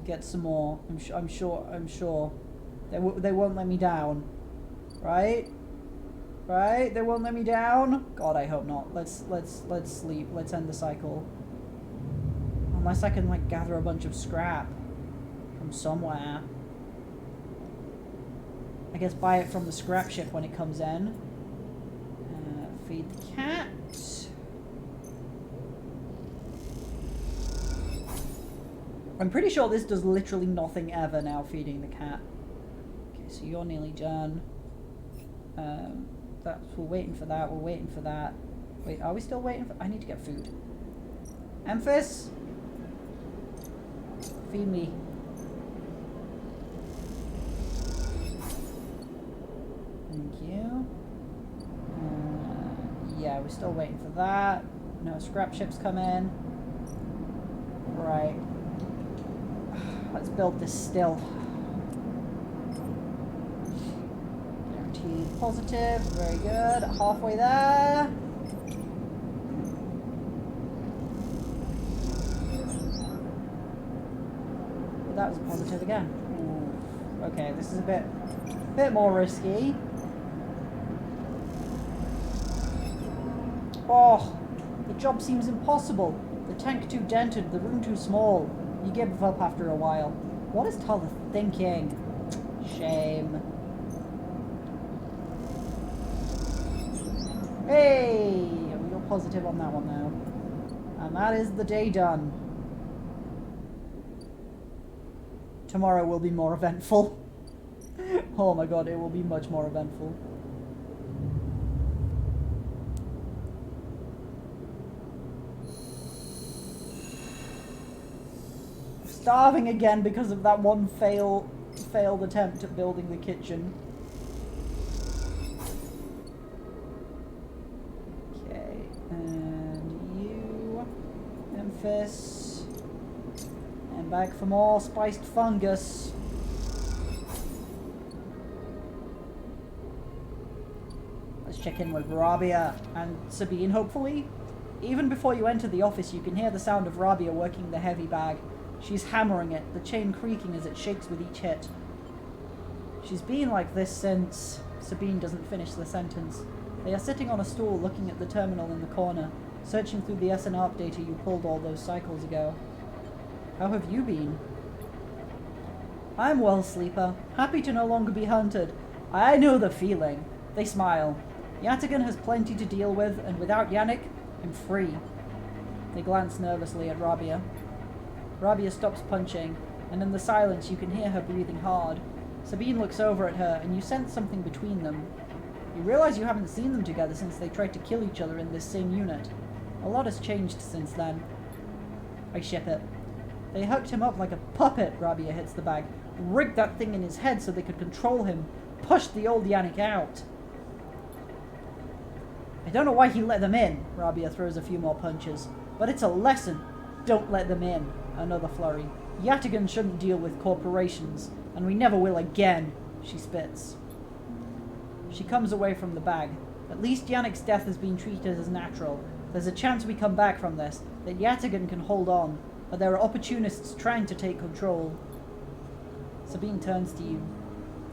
get some more. I'm sure they won't let me down, right? Right? They won't let me down? God, I hope not. Let's sleep. Let's end the cycle. Unless I can, like, gather a bunch of scrap from somewhere. I guess buy it from the scrap ship when it comes in. Feed the cat. I'm pretty sure this does literally nothing ever now, feeding the cat. Okay, so you're nearly done. We're waiting for that, we're waiting for that. Wait, are we still waiting for... I need to get food. Amphis! Feed me. Thank you. Yeah, we're still waiting for that. No scrap ships come in. Right. Let's build this still. Guaranteed positive. Very good. Halfway there. But that was positive again. Ooh. Okay, this is a bit more risky. Oh, the job seems impossible. The tank too dented, the room too small. You give up after a while. What is Tyler thinking? Shame. Hey! We got positive on that one now. And that is the day done. Tomorrow will be more eventful. Oh my god, it will be much more eventful. Starving again because of that one failed attempt at building the kitchen. Okay, and you, Memphis, and back for more spiced fungus. Let's check in with Rabia and Sabine, hopefully. Even before you enter the office, you can hear the sound of Rabia working the heavy bag. She's hammering it, the chain creaking as it shakes with each hit. She's been like this since... Sabine doesn't finish the sentence. They are sitting on a stool looking at the terminal in the corner, searching through the SNARP data you pulled all those cycles ago. How have you been? I'm well, Sleeper. Happy to no longer be hunted. I know the feeling. They smile. Yataghan has plenty to deal with, and without Yannick, I'm free. They glance nervously at Rabia. Rabia stops punching, and in the silence you can hear her breathing hard. Sabine looks over at her, and you sense something between them. You realize you haven't seen them together since they tried to kill each other in this same unit. A lot has changed since then. I ship it. They hooked him up like a puppet, Rabia hits the bag. Rigged that thing in his head so they could control him. Pushed the old Yannick out. I don't know why he let them in. Rabia throws a few more punches. But it's a lesson. Don't let them in. Another flurry. Yataghan shouldn't deal with corporations, and we never will again, she spits. She comes away from the bag. At least Yannick's death has been treated as natural. There's a chance we come back from this, that Yataghan can hold on, but there are opportunists trying to take control. Sabine turns to you.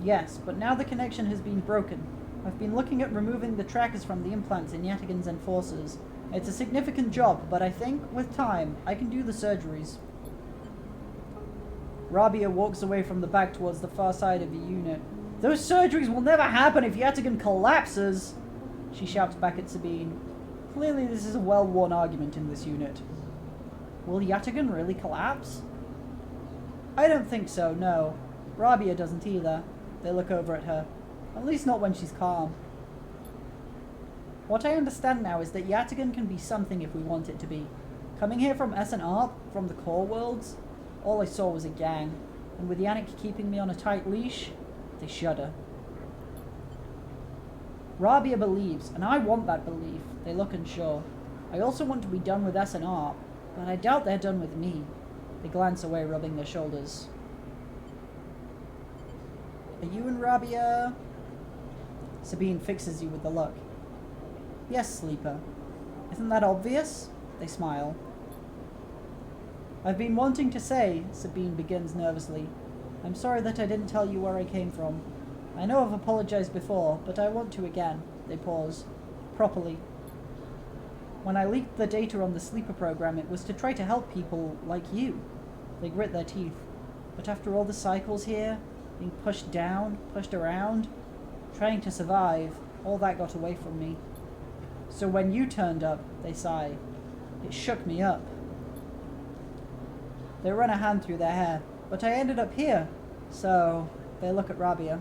Yes, but now the connection has been broken. I've been looking at removing the trackers from the implants in Yataghan's enforcers. It's a significant job, but I think, with time, I can do the surgeries. Rabia walks away from the bag towards the far side of the unit. Those surgeries will never happen if Yataghan collapses! She shouts back at Sabine. Clearly this is a well-worn argument in this unit. Will Yataghan really collapse? I don't think so, no. Rabia doesn't either. They look over at her. At least not when she's calm. What I understand now is that Yataghan can be something if we want it to be. Coming here from SNARP, from the core worlds, all I saw was a gang, and with Yannick keeping me on a tight leash, they shudder. Rabia believes, and I want that belief. They look unsure. I also want to be done with SNARP, but I doubt they're done with me. They glance away, rubbing their shoulders. Are you and Rabia? Sabine fixes you with the look. Yes, Sleeper. Isn't that obvious? They smile. I've been wanting to say, Sabine begins nervously. I'm sorry that I didn't tell you where I came from. I know I've apologized before, but I want to again. They pause. Properly. When I leaked the data on the sleeper program, it was to try to help people like you. They grit their teeth. But after all the cycles here, being pushed down, pushed around, trying to survive, all that got away from me. So when you turned up, they sigh. It shook me up. They run a hand through their hair. But I ended up here. So, they look at Rabia.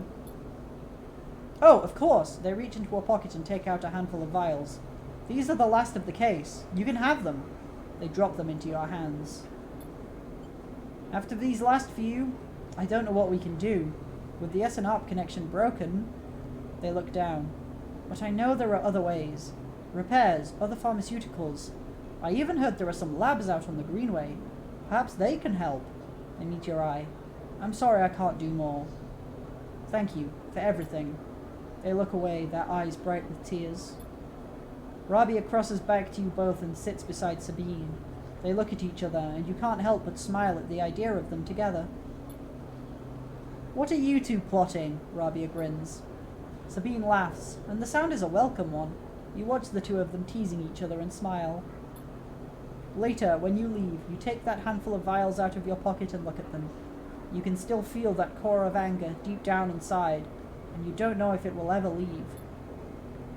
Oh, of course. They reach into a pocket and take out a handful of vials. These are the last of the case. You can have them. They drop them into your hands. After these last few, I don't know what we can do. With the SNARP connection broken, they look down. But I know there are other ways. Repairs, other pharmaceuticals. I even heard there are some labs out on the Greenway. Perhaps they can help. They meet your eye. I'm sorry I can't do more. Thank you for everything. They look away, their eyes bright with tears. Rabia crosses back to you both and sits beside Sabine. They look at each other, and you can't help but smile at the idea of them together. What are you two plotting? Rabia grins. Sabine laughs, and the sound is a welcome one. You watch the two of them teasing each other and smile. Later, when you leave, you take that handful of vials out of your pocket and look at them. You can still feel that core of anger deep down inside, and you don't know if it will ever leave.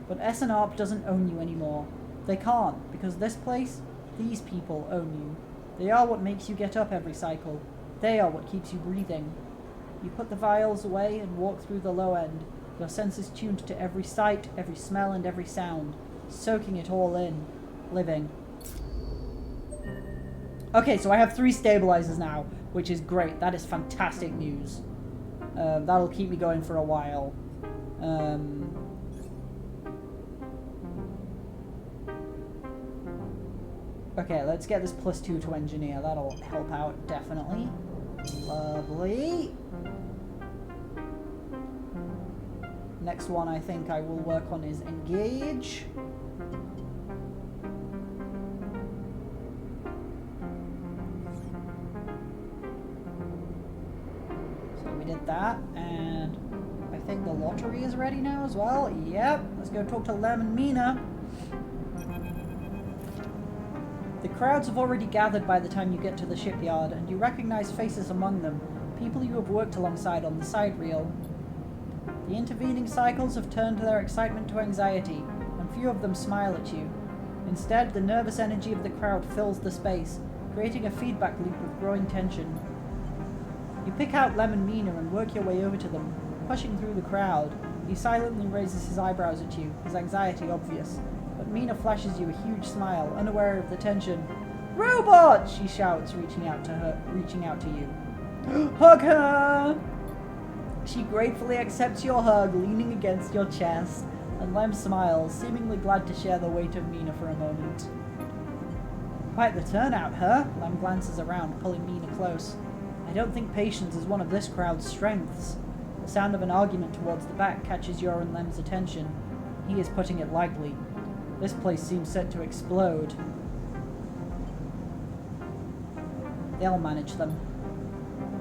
But SNARP doesn't own you anymore. They can't, because this place, these people own you. They are what makes you get up every cycle. They are what keeps you breathing. You put the vials away and walk through the low end, your senses tuned to every sight, every smell, and every sound, soaking it all in, living. Okay, so I have 3 stabilizers now, which is great. That is fantastic news. That'll keep me going for a while. Okay, let's get this +2 to engineer. That'll help out, definitely. Lovely. Next one I think I will work on is engage. So we did that, and I think the lottery is ready now as well. Yep, let's go talk to Lem and Mina. The crowds have already gathered by the time you get to the shipyard, and you recognize faces among them, people you have worked alongside on the side reel. The intervening cycles have turned their excitement to anxiety, and few of them smile at you. Instead, the nervous energy of the crowd fills the space, creating a feedback loop of growing tension. You pick out Lem and Mina and work your way over to them, pushing through the crowd. He silently raises his eyebrows at you, his anxiety obvious. But Mina flashes you a huge smile, unaware of the tension. "Robot!" she shouts, reaching out to you. "Hug her!" She gratefully accepts your hug, leaning against your chest, and Lem smiles, seemingly glad to share the weight of Mina for a moment. "Quite the turnout, huh?" Lem glances around, pulling Mina close. "I don't think patience is one of this crowd's strengths." The sound of an argument towards the back catches your and Lem's attention. He is putting it lightly. This place seems set to explode. They'll manage them.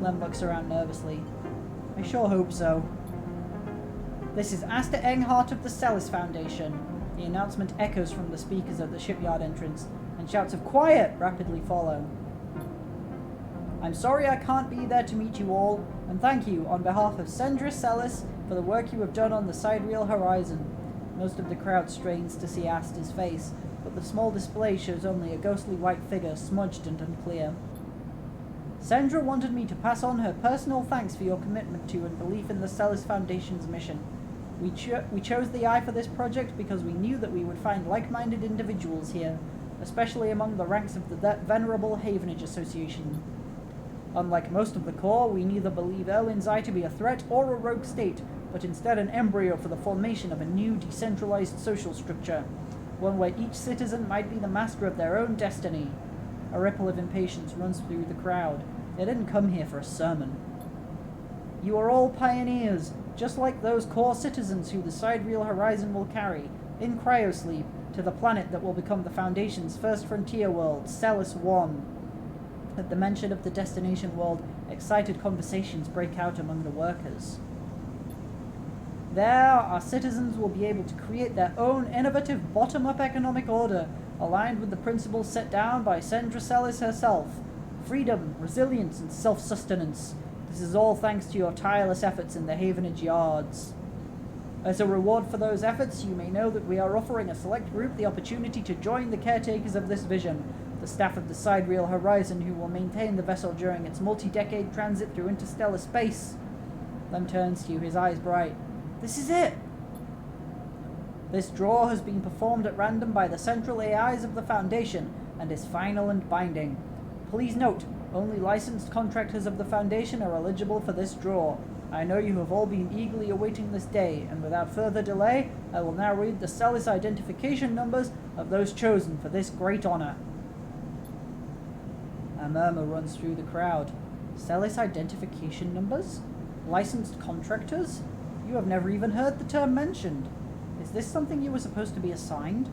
Lem looks around nervously. "I sure hope so." "This is Asta Enghart of the Celis Foundation." The announcement echoes from the speakers at the shipyard entrance, and shouts of "Quiet!" rapidly follow. "I'm sorry I can't be there to meet you all, and thank you on behalf of Sandra Celis for the work you have done on the Sidereal Horizon." Most of the crowd strains to see Asta's face, but the small display shows only a ghostly white figure, smudged and unclear. "Sandra wanted me to pass on her personal thanks for your commitment to and belief in the Celis Foundation's mission. We chose the Eye for this project because we knew that we would find like-minded individuals here, especially among the ranks of the venerable Havenage Association. Unlike most of the Corps, we neither believe Erlin's Eye to be a threat or a rogue state, but instead an embryo for the formation of a new decentralized social structure, one where each citizen might be the master of their own destiny." A ripple of impatience runs through the crowd. They didn't come here for a sermon. "You are all pioneers, just like those core citizens who the Sidereal Horizon will carry, in cryosleep, to the planet that will become the Foundation's first frontier world, Celis 1. At the mention of the destination world, excited conversations break out among the workers. There, our citizens will be able to create their own innovative bottom-up economic order, aligned with the principles set down by Sandra Celis herself. Freedom, resilience, and self-sustenance. This is all thanks to your tireless efforts in the Havenage Yards. As a reward for those efforts, you may know that we are offering a select group the opportunity to join the caretakers of this vision, the staff of the Sidereal Horizon, who will maintain the vessel during its multi-decade transit through interstellar space. Lem turns to you, his eyes bright. This is it! This draw has been performed at random by the central AIs of the Foundation, and is final and binding. Please note, only licensed contractors of the Foundation are eligible for this draw. I know you have all been eagerly awaiting this day, and without further delay, I will now read the Celis identification numbers of those chosen for this great honor. A murmur runs through the crowd. Celis identification numbers? Licensed contractors? You have never even heard the term mentioned. Is this something you were supposed to be assigned?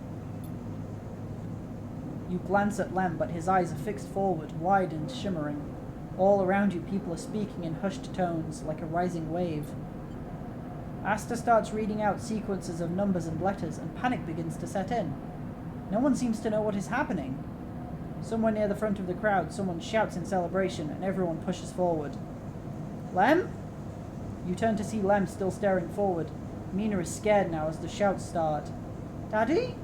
You glance at Lem, but his eyes are fixed forward, wide and shimmering. All around you, people are speaking in hushed tones, like a rising wave. Asta starts reading out sequences of numbers and letters, and panic begins to set in. No one seems to know what is happening. Somewhere near the front of the crowd, someone shouts in celebration, and everyone pushes forward. Lem? You turn to see Lem still staring forward. Mina is scared now as the shouts start. Daddy?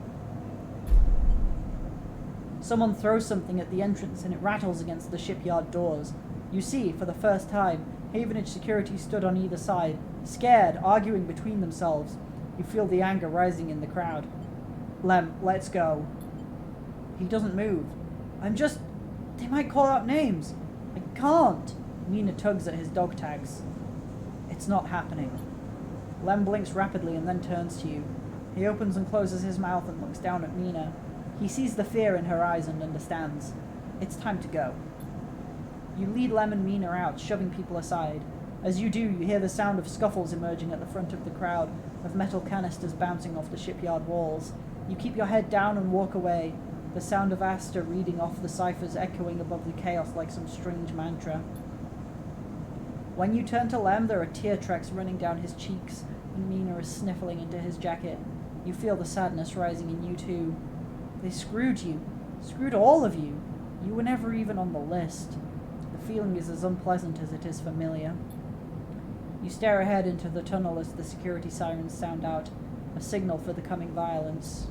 Someone throws something at the entrance and it rattles against the shipyard doors. You see, for the first time, Havenage security stood on either side, scared, arguing between themselves. You feel the anger rising in the crowd. Lem, let's go. He doesn't move. They might call out names. I can't. Mina tugs at his dog tags. It's not happening. Lem blinks rapidly and then turns to you. He opens and closes his mouth and looks down at Mina. He sees the fear in her eyes and understands. It's time to go. You lead Lem and Mina out, shoving people aside. As you do, you hear the sound of scuffles emerging at the front of the crowd, of metal canisters bouncing off the shipyard walls. You keep your head down and walk away, the sound of Asta reading off the ciphers echoing above the chaos like some strange mantra. When you turn to Lem, there are tear tracks running down his cheeks, and Mina is sniffling into his jacket. You feel the sadness rising in you too. They screwed you. Screwed all of you. You were never even on the list. The feeling is as unpleasant as it is familiar. You stare ahead into the tunnel as the security sirens sound out, a signal for the coming violence.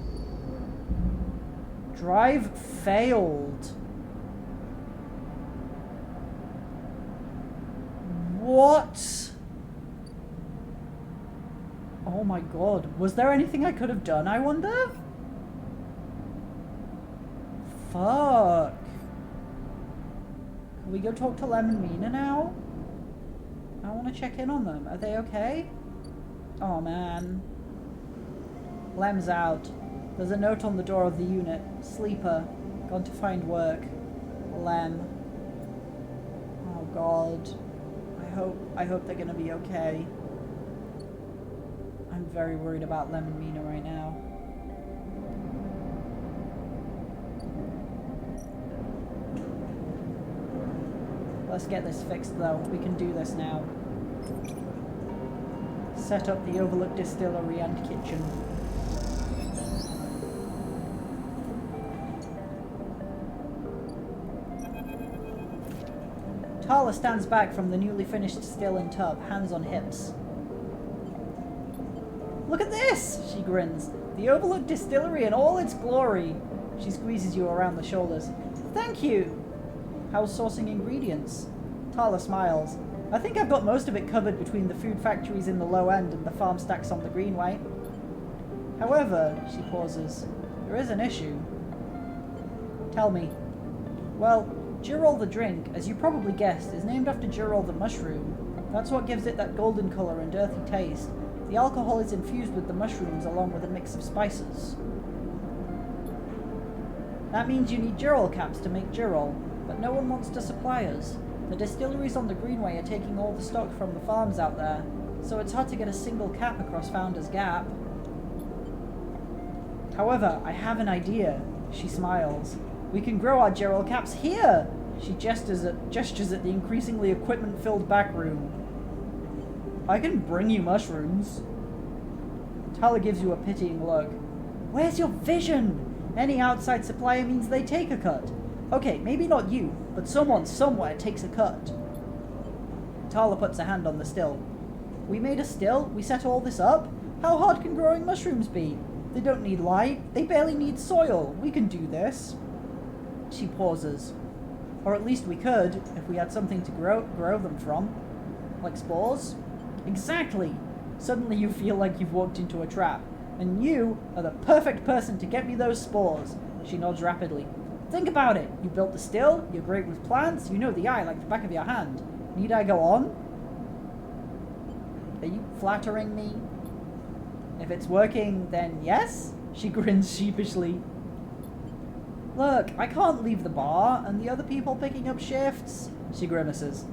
Drive failed. What? Oh my god. Was there anything I could have done, I wonder? Fuck. Can we go talk to Lem and Mina now? I want to check in on them. Are they okay? Oh man. Lem's out. There's a note on the door of the unit. Sleeper. Gone to find work. Lem. Oh god. I hope they're gonna be okay. I'm very worried about Lem and Mina right now. Let's get this fixed though. We can do this now. Set up the Overlook Distillery and kitchen. Tala stands back from the newly finished still and tub, hands on hips. Look at this! She grins. The Overlook Distillery in all its glory. She squeezes you around the shoulders. Thank you! How's sourcing ingredients? Tala smiles. I think I've got most of it covered between the food factories in the low end and the farm stacks on the greenway. However, she pauses, there is an issue. Tell me. Well, Girol the drink, as you probably guessed, is named after Girol the mushroom. That's what gives it that golden colour and earthy taste. The alcohol is infused with the mushrooms along with a mix of spices. That means you need Girol caps to make Girol, but no one wants to supply us. The distilleries on the Greenway are taking all the stock from the farms out there, so it's hard to get a single cap across Founder's Gap. However, I have an idea. She smiles. We can grow our Girol caps here! She gestures at the increasingly equipment-filled back room. I can bring you mushrooms. Tala gives you a pitying look. Where's your vision? Any outside supplier means they take a cut. Okay, maybe not you, but someone somewhere takes a cut. Tala puts a hand on the still. We made a still? We set all this up? How hard can growing mushrooms be? They don't need light. They barely need soil. We can do this. She pauses. Or at least we could, if we had something to grow them from. Like spores? Exactly! Suddenly you feel like you've walked into a trap. And you are the perfect person to get me those spores. She nods rapidly. Think about it. You built the still, you're great with plants, you know the eye like the back of your hand. Need I go on? Are you flattering me? If it's working, then yes? She grins sheepishly. Look, I can't leave the bar, and the other people picking up shifts. She grimaces.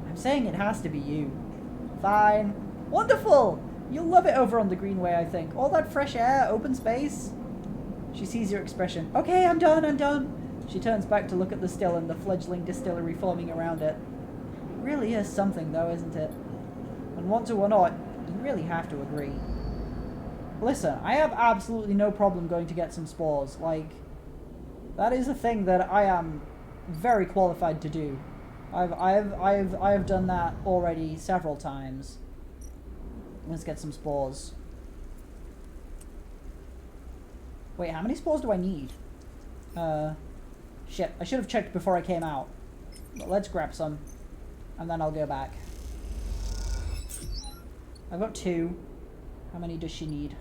I'm saying it has to be you. Fine. Wonderful! You'll love it over on the Greenway, I think. All that fresh air, open space. She sees your expression. Okay, I'm done. She turns back to look at the still and the fledgling distillery forming around it. It really is something, though, isn't it? And want to or not, you really have to agree. Listen, I have absolutely no problem going to get some spores. Like, that is a thing that I am very qualified to do. I've done that already several times. Let's get some spores. Wait, how many spores do I need? Shit, I should have checked before I came out. But let's grab some, and then I'll go back. I've got 2. How many does she need?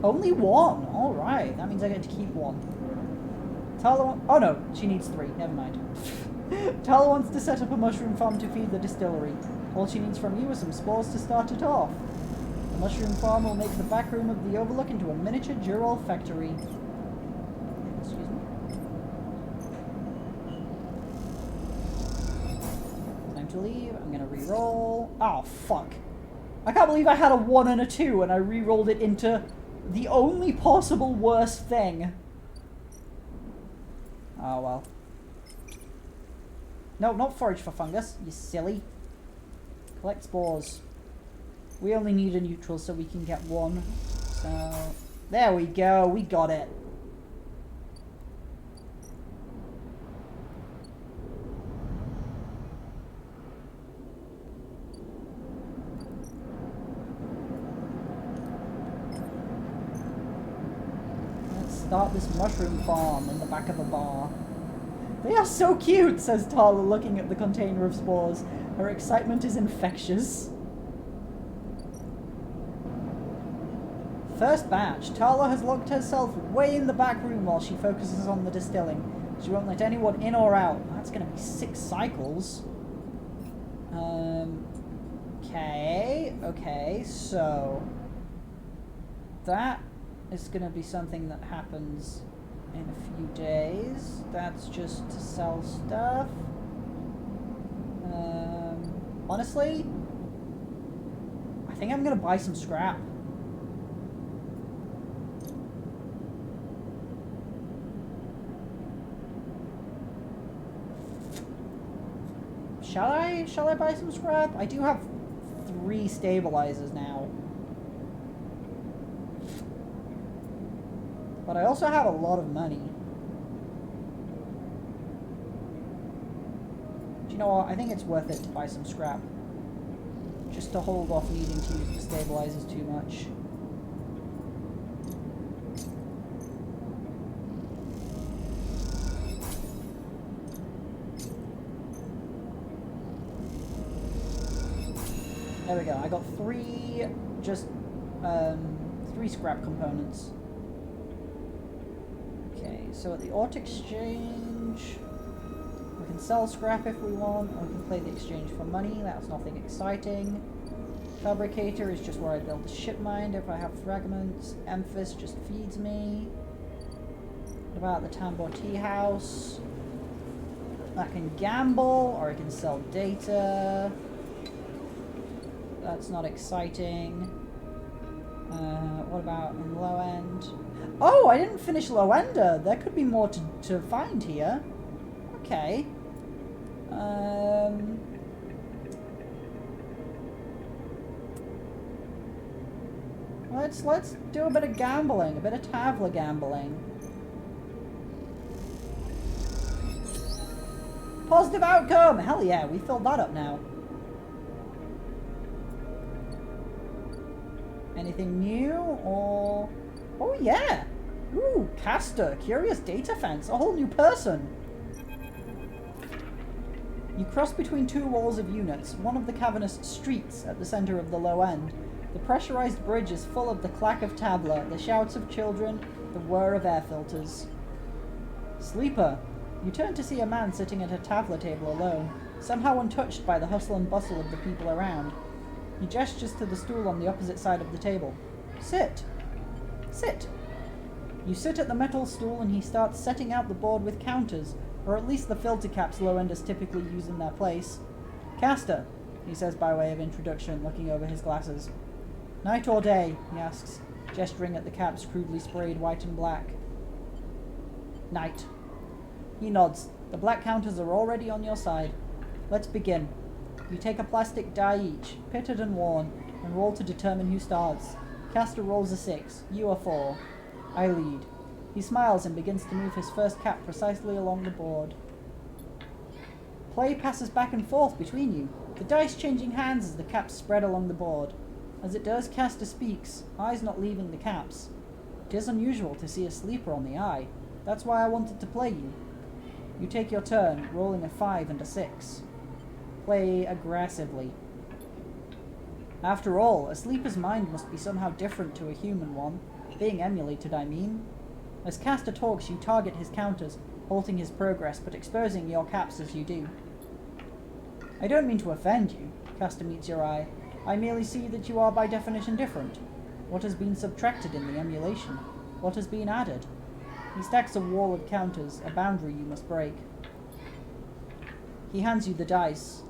Only 1! Alright, that means I get to keep 1. Tala oh no, she needs 3, never mind. Tala wants to set up a mushroom farm to feed the distillery. All she needs from you is some spores to start it off. The mushroom farm will make the back room of the Overlook into a miniature Dural factory. Excuse me. Time to leave. I'm gonna re-roll. Oh, fuck. I can't believe I had a 1 and a 2 and I re-rolled it into the only possible worst thing. Oh, well. No, not forage for fungus, you silly. Collect spores. We only need a neutral so we can get 1. So, there we go, we got it. Let's start this mushroom farm in the back of a bar. They are so cute, says Tala, looking at the container of spores. Her excitement is infectious. First batch. Tala has locked herself way in the back room while she focuses on the distilling. She won't let anyone in or out. That's going to be 6 cycles. Okay, so that is going to be something that happens in a few days. That's just to sell stuff. Honestly, I think I'm gonna buy some scrap. Shall I buy some scrap? I do have 3 stabilizers now. But I also have a lot of money. Do you know what? I think it's worth it to buy some scrap. Just to hold off needing to use the stabilizers too much. There we go. I got 3 3 scrap components. Okay, so at the Art Exchange, we can sell scrap if we want, or we can play the exchange for money. That's nothing exciting. Fabricator is just where I build the ship mind if I have fragments. Emphis just feeds me. What about the Tambor Tea House? I can gamble, or I can sell data. That's not exciting. What about in low end? Oh, I didn't finish low ender. There could be more to find here. Okay. Let's do a bit of gambling, a bit of Tavla gambling. Positive outcome! Hell yeah, we filled that up now. Anything new or... Oh yeah! Ooh, Caster, Curious Data Fence, a whole new person! You cross between two walls of units, one of the cavernous streets at the center of the low end. The pressurized bridge is full of the clack of tabla, the shouts of children, the whir of air filters. Sleeper. You turn to see a man sitting at a tavla table alone, somehow untouched by the hustle and bustle of the people around. He gestures to the stool on the opposite side of the table. Sit. Sit. You sit at the metal stool and he starts setting out the board with counters, or at least the filter caps low-enders typically use in their place. Caster, he says by way of introduction, looking over his glasses. Night or day, he asks, gesturing at the caps crudely sprayed white and black. Night. He nods. The black counters are already on your side. Let's begin. You take a plastic die each, pitted and worn, and roll to determine who starts. Caster rolls a 6, you a 4. I lead. He smiles and begins to move his first cap precisely along the board. Play passes back and forth between you, the dice changing hands as the caps spread along the board. As it does, Caster speaks, eyes not leaving the caps. It is unusual to see a sleeper on the eye. That's why I wanted to play you. You take your turn, rolling a 5 and a 6. Play aggressively. After all, a sleeper's mind must be somehow different to a human one. Being emulated, I mean. As Caster talks, you target his counters, halting his progress, but exposing your caps as you do. I don't mean to offend you, Caster meets your eye. I merely see that you are by definition different. What has been subtracted in the emulation? What has been added? He stacks a wall of counters, a boundary you must break. He hands you the dice.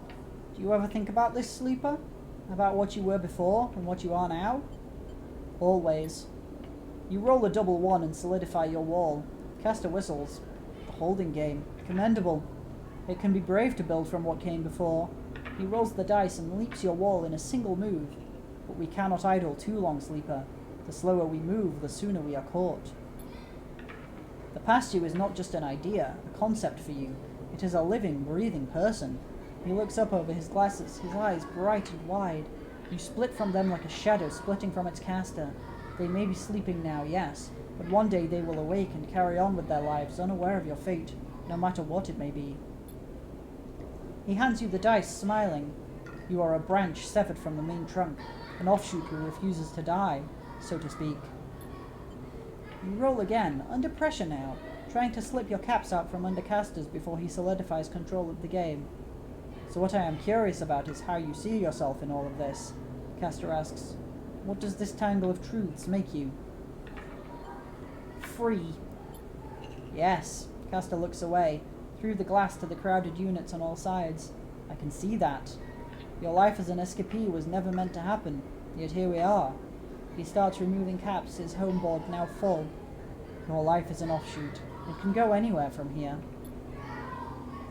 Do you ever think about this, sleeper? About what you were before and what you are now? Always. You roll a double 1 and solidify your wall. Caster whistles. The holding game. Commendable. It can be brave to build from what came before. He rolls the dice and leaps your wall in a single move. But we cannot idle too long, sleeper. The slower we move, the sooner we are caught. The past you is not just an idea, a concept for you. It is a living, breathing person. He looks up over his glasses, his eyes bright and wide. You split from them like a shadow splitting from its caster. They may be sleeping now, yes, but one day they will awake and carry on with their lives, unaware of your fate, no matter what it may be. He hands you the dice, smiling. You are a branch severed from the main trunk, an offshoot who refuses to die, so to speak. You roll again, under pressure now, trying to slip your caps out from under Caster's before he solidifies control of the game. So what I am curious about is how you see yourself in all of this, Caster asks. What does this tangle of truths make you? Free. Yes, Caster looks away, through the glass to the crowded units on all sides. I can see that. Your life as an escapee was never meant to happen, yet here we are. He starts removing caps, his home board now full. Your life is an offshoot. It can go anywhere from here.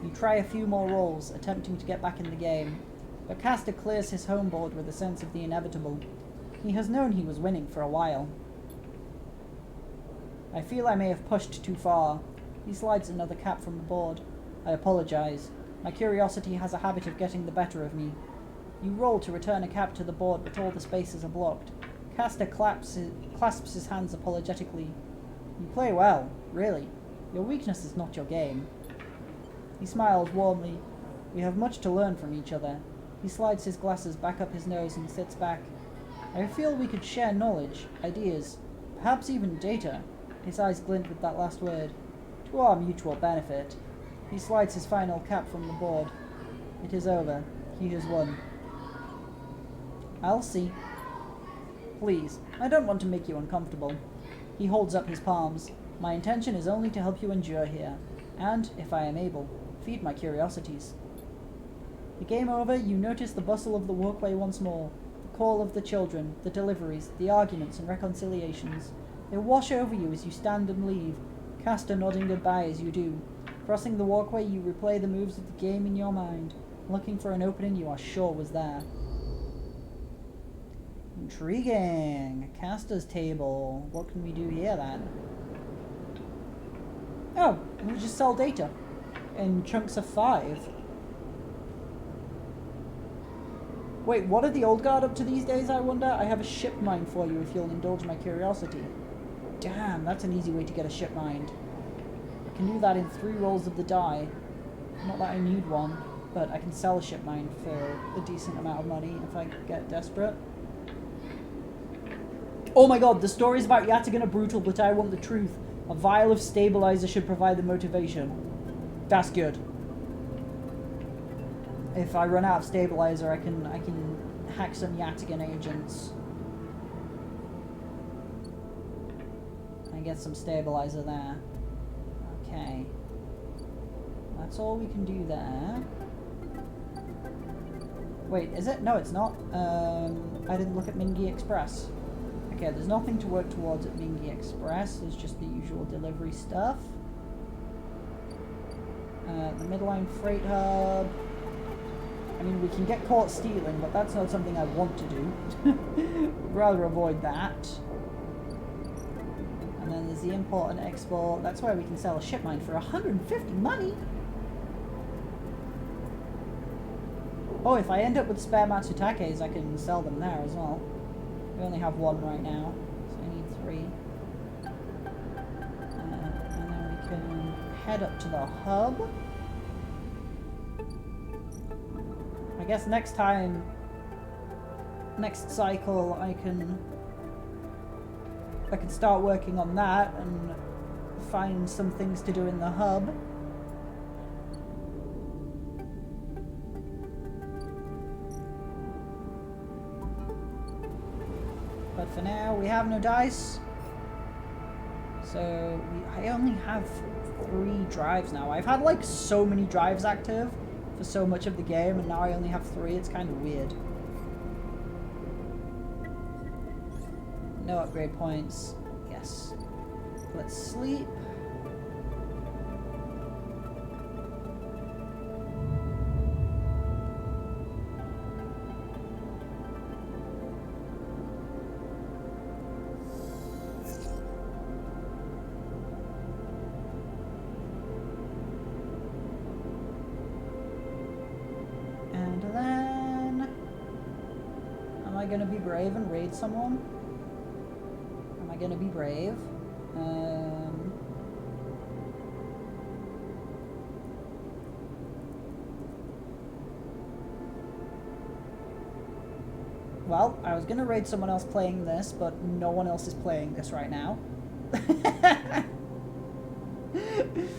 You try a few more rolls, attempting to get back in the game, but Caster clears his home board with a sense of the inevitable. He has known he was winning for a while. I feel I may have pushed too far. He slides another cap from the board. I apologize. My curiosity has a habit of getting the better of me. You roll to return a cap to the board, but all the spaces are blocked. Caster clasps his hands apologetically. You play well, really. Your weakness is not your game. He smiles warmly. We have much to learn from each other. He slides his glasses back up his nose and sits back. I feel we could share knowledge, ideas, perhaps even data. His eyes glint with that last word. To our mutual benefit. He slides his final cap from the board. It is over. He has won. I'll see. Please, I don't want to make you uncomfortable. He holds up his palms. My intention is only to help you endure here, and, if I am able, feed my curiosities. The game over, you notice the bustle of the walkway once more. The call of the children, the deliveries, the arguments and reconciliations. They wash over you as you stand and leave, Caster nodding goodbye as you do. Crossing the walkway, you replay the moves of the game in your mind, looking for an opening you are sure was there. Intriguing. Caster's table. What can we do here then? Oh, we just sell data in chunks of 5. Wait, what are the old guard up to these days, I wonder? I have a ship mine for you if you'll indulge my curiosity. Damn, that's an easy way to get a ship mined. I can do that in 3 rolls of the die. Not that I need one, but I can sell a ship mine for a decent amount of money if I get desperate. Oh my god, the stories about Yataghan are brutal, but I want the truth. A vial of stabilizer should provide the motivation. That's good. If I run out of stabilizer, I can hack some Yataghan agents. And get some stabilizer there. Okay. That's all we can do there. Wait, is it? No, it's not. I didn't look at Mingi Express. Okay, there's nothing to work towards at Mingi Express. There's just the usual delivery stuff. The midline freight hub. I mean, we can get caught stealing, but that's not something I want to do. Would rather avoid that. And then there's the import and export. That's where we can sell a ship mine for 150 money. Oh, if I end up with spare Matsutakes, I can sell them there as well. We only have 1 right now, so I need 3. And then we can head up to the hub. I guess next cycle, I can start working on that and find some things to do in the hub. But for now, we have no dice. So I only have 3 drives now. I've had like so many drives active for so much of the game, and now I only have 3. It's kind of weird. No upgrade points. Yes. Let's sleep. Am I gonna be brave and raid someone? Am I gonna be brave? Well, I was gonna raid someone else playing this, but no one else is playing this right now.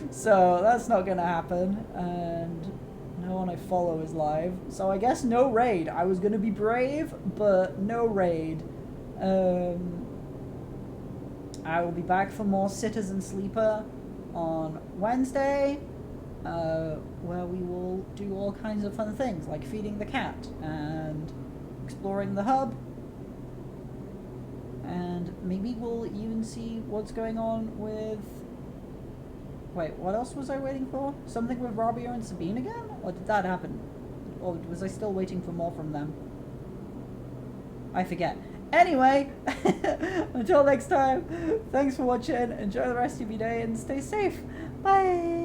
So that's not gonna happen, and no one I follow is live. So I guess no raid. I was gonna be brave, but no raid. I will be back for more Citizen Sleeper on Wednesday, where we will do all kinds of fun things, like feeding the cat, and exploring the hub, and maybe we'll even see what's going on with... Wait, what else was I waiting for? Something with Rabia and Sabine again? Or did that happen? Or was I still waiting for more from them? I forget. Anyway, until next time, thanks for watching, enjoy the rest of your day, and stay safe. Bye!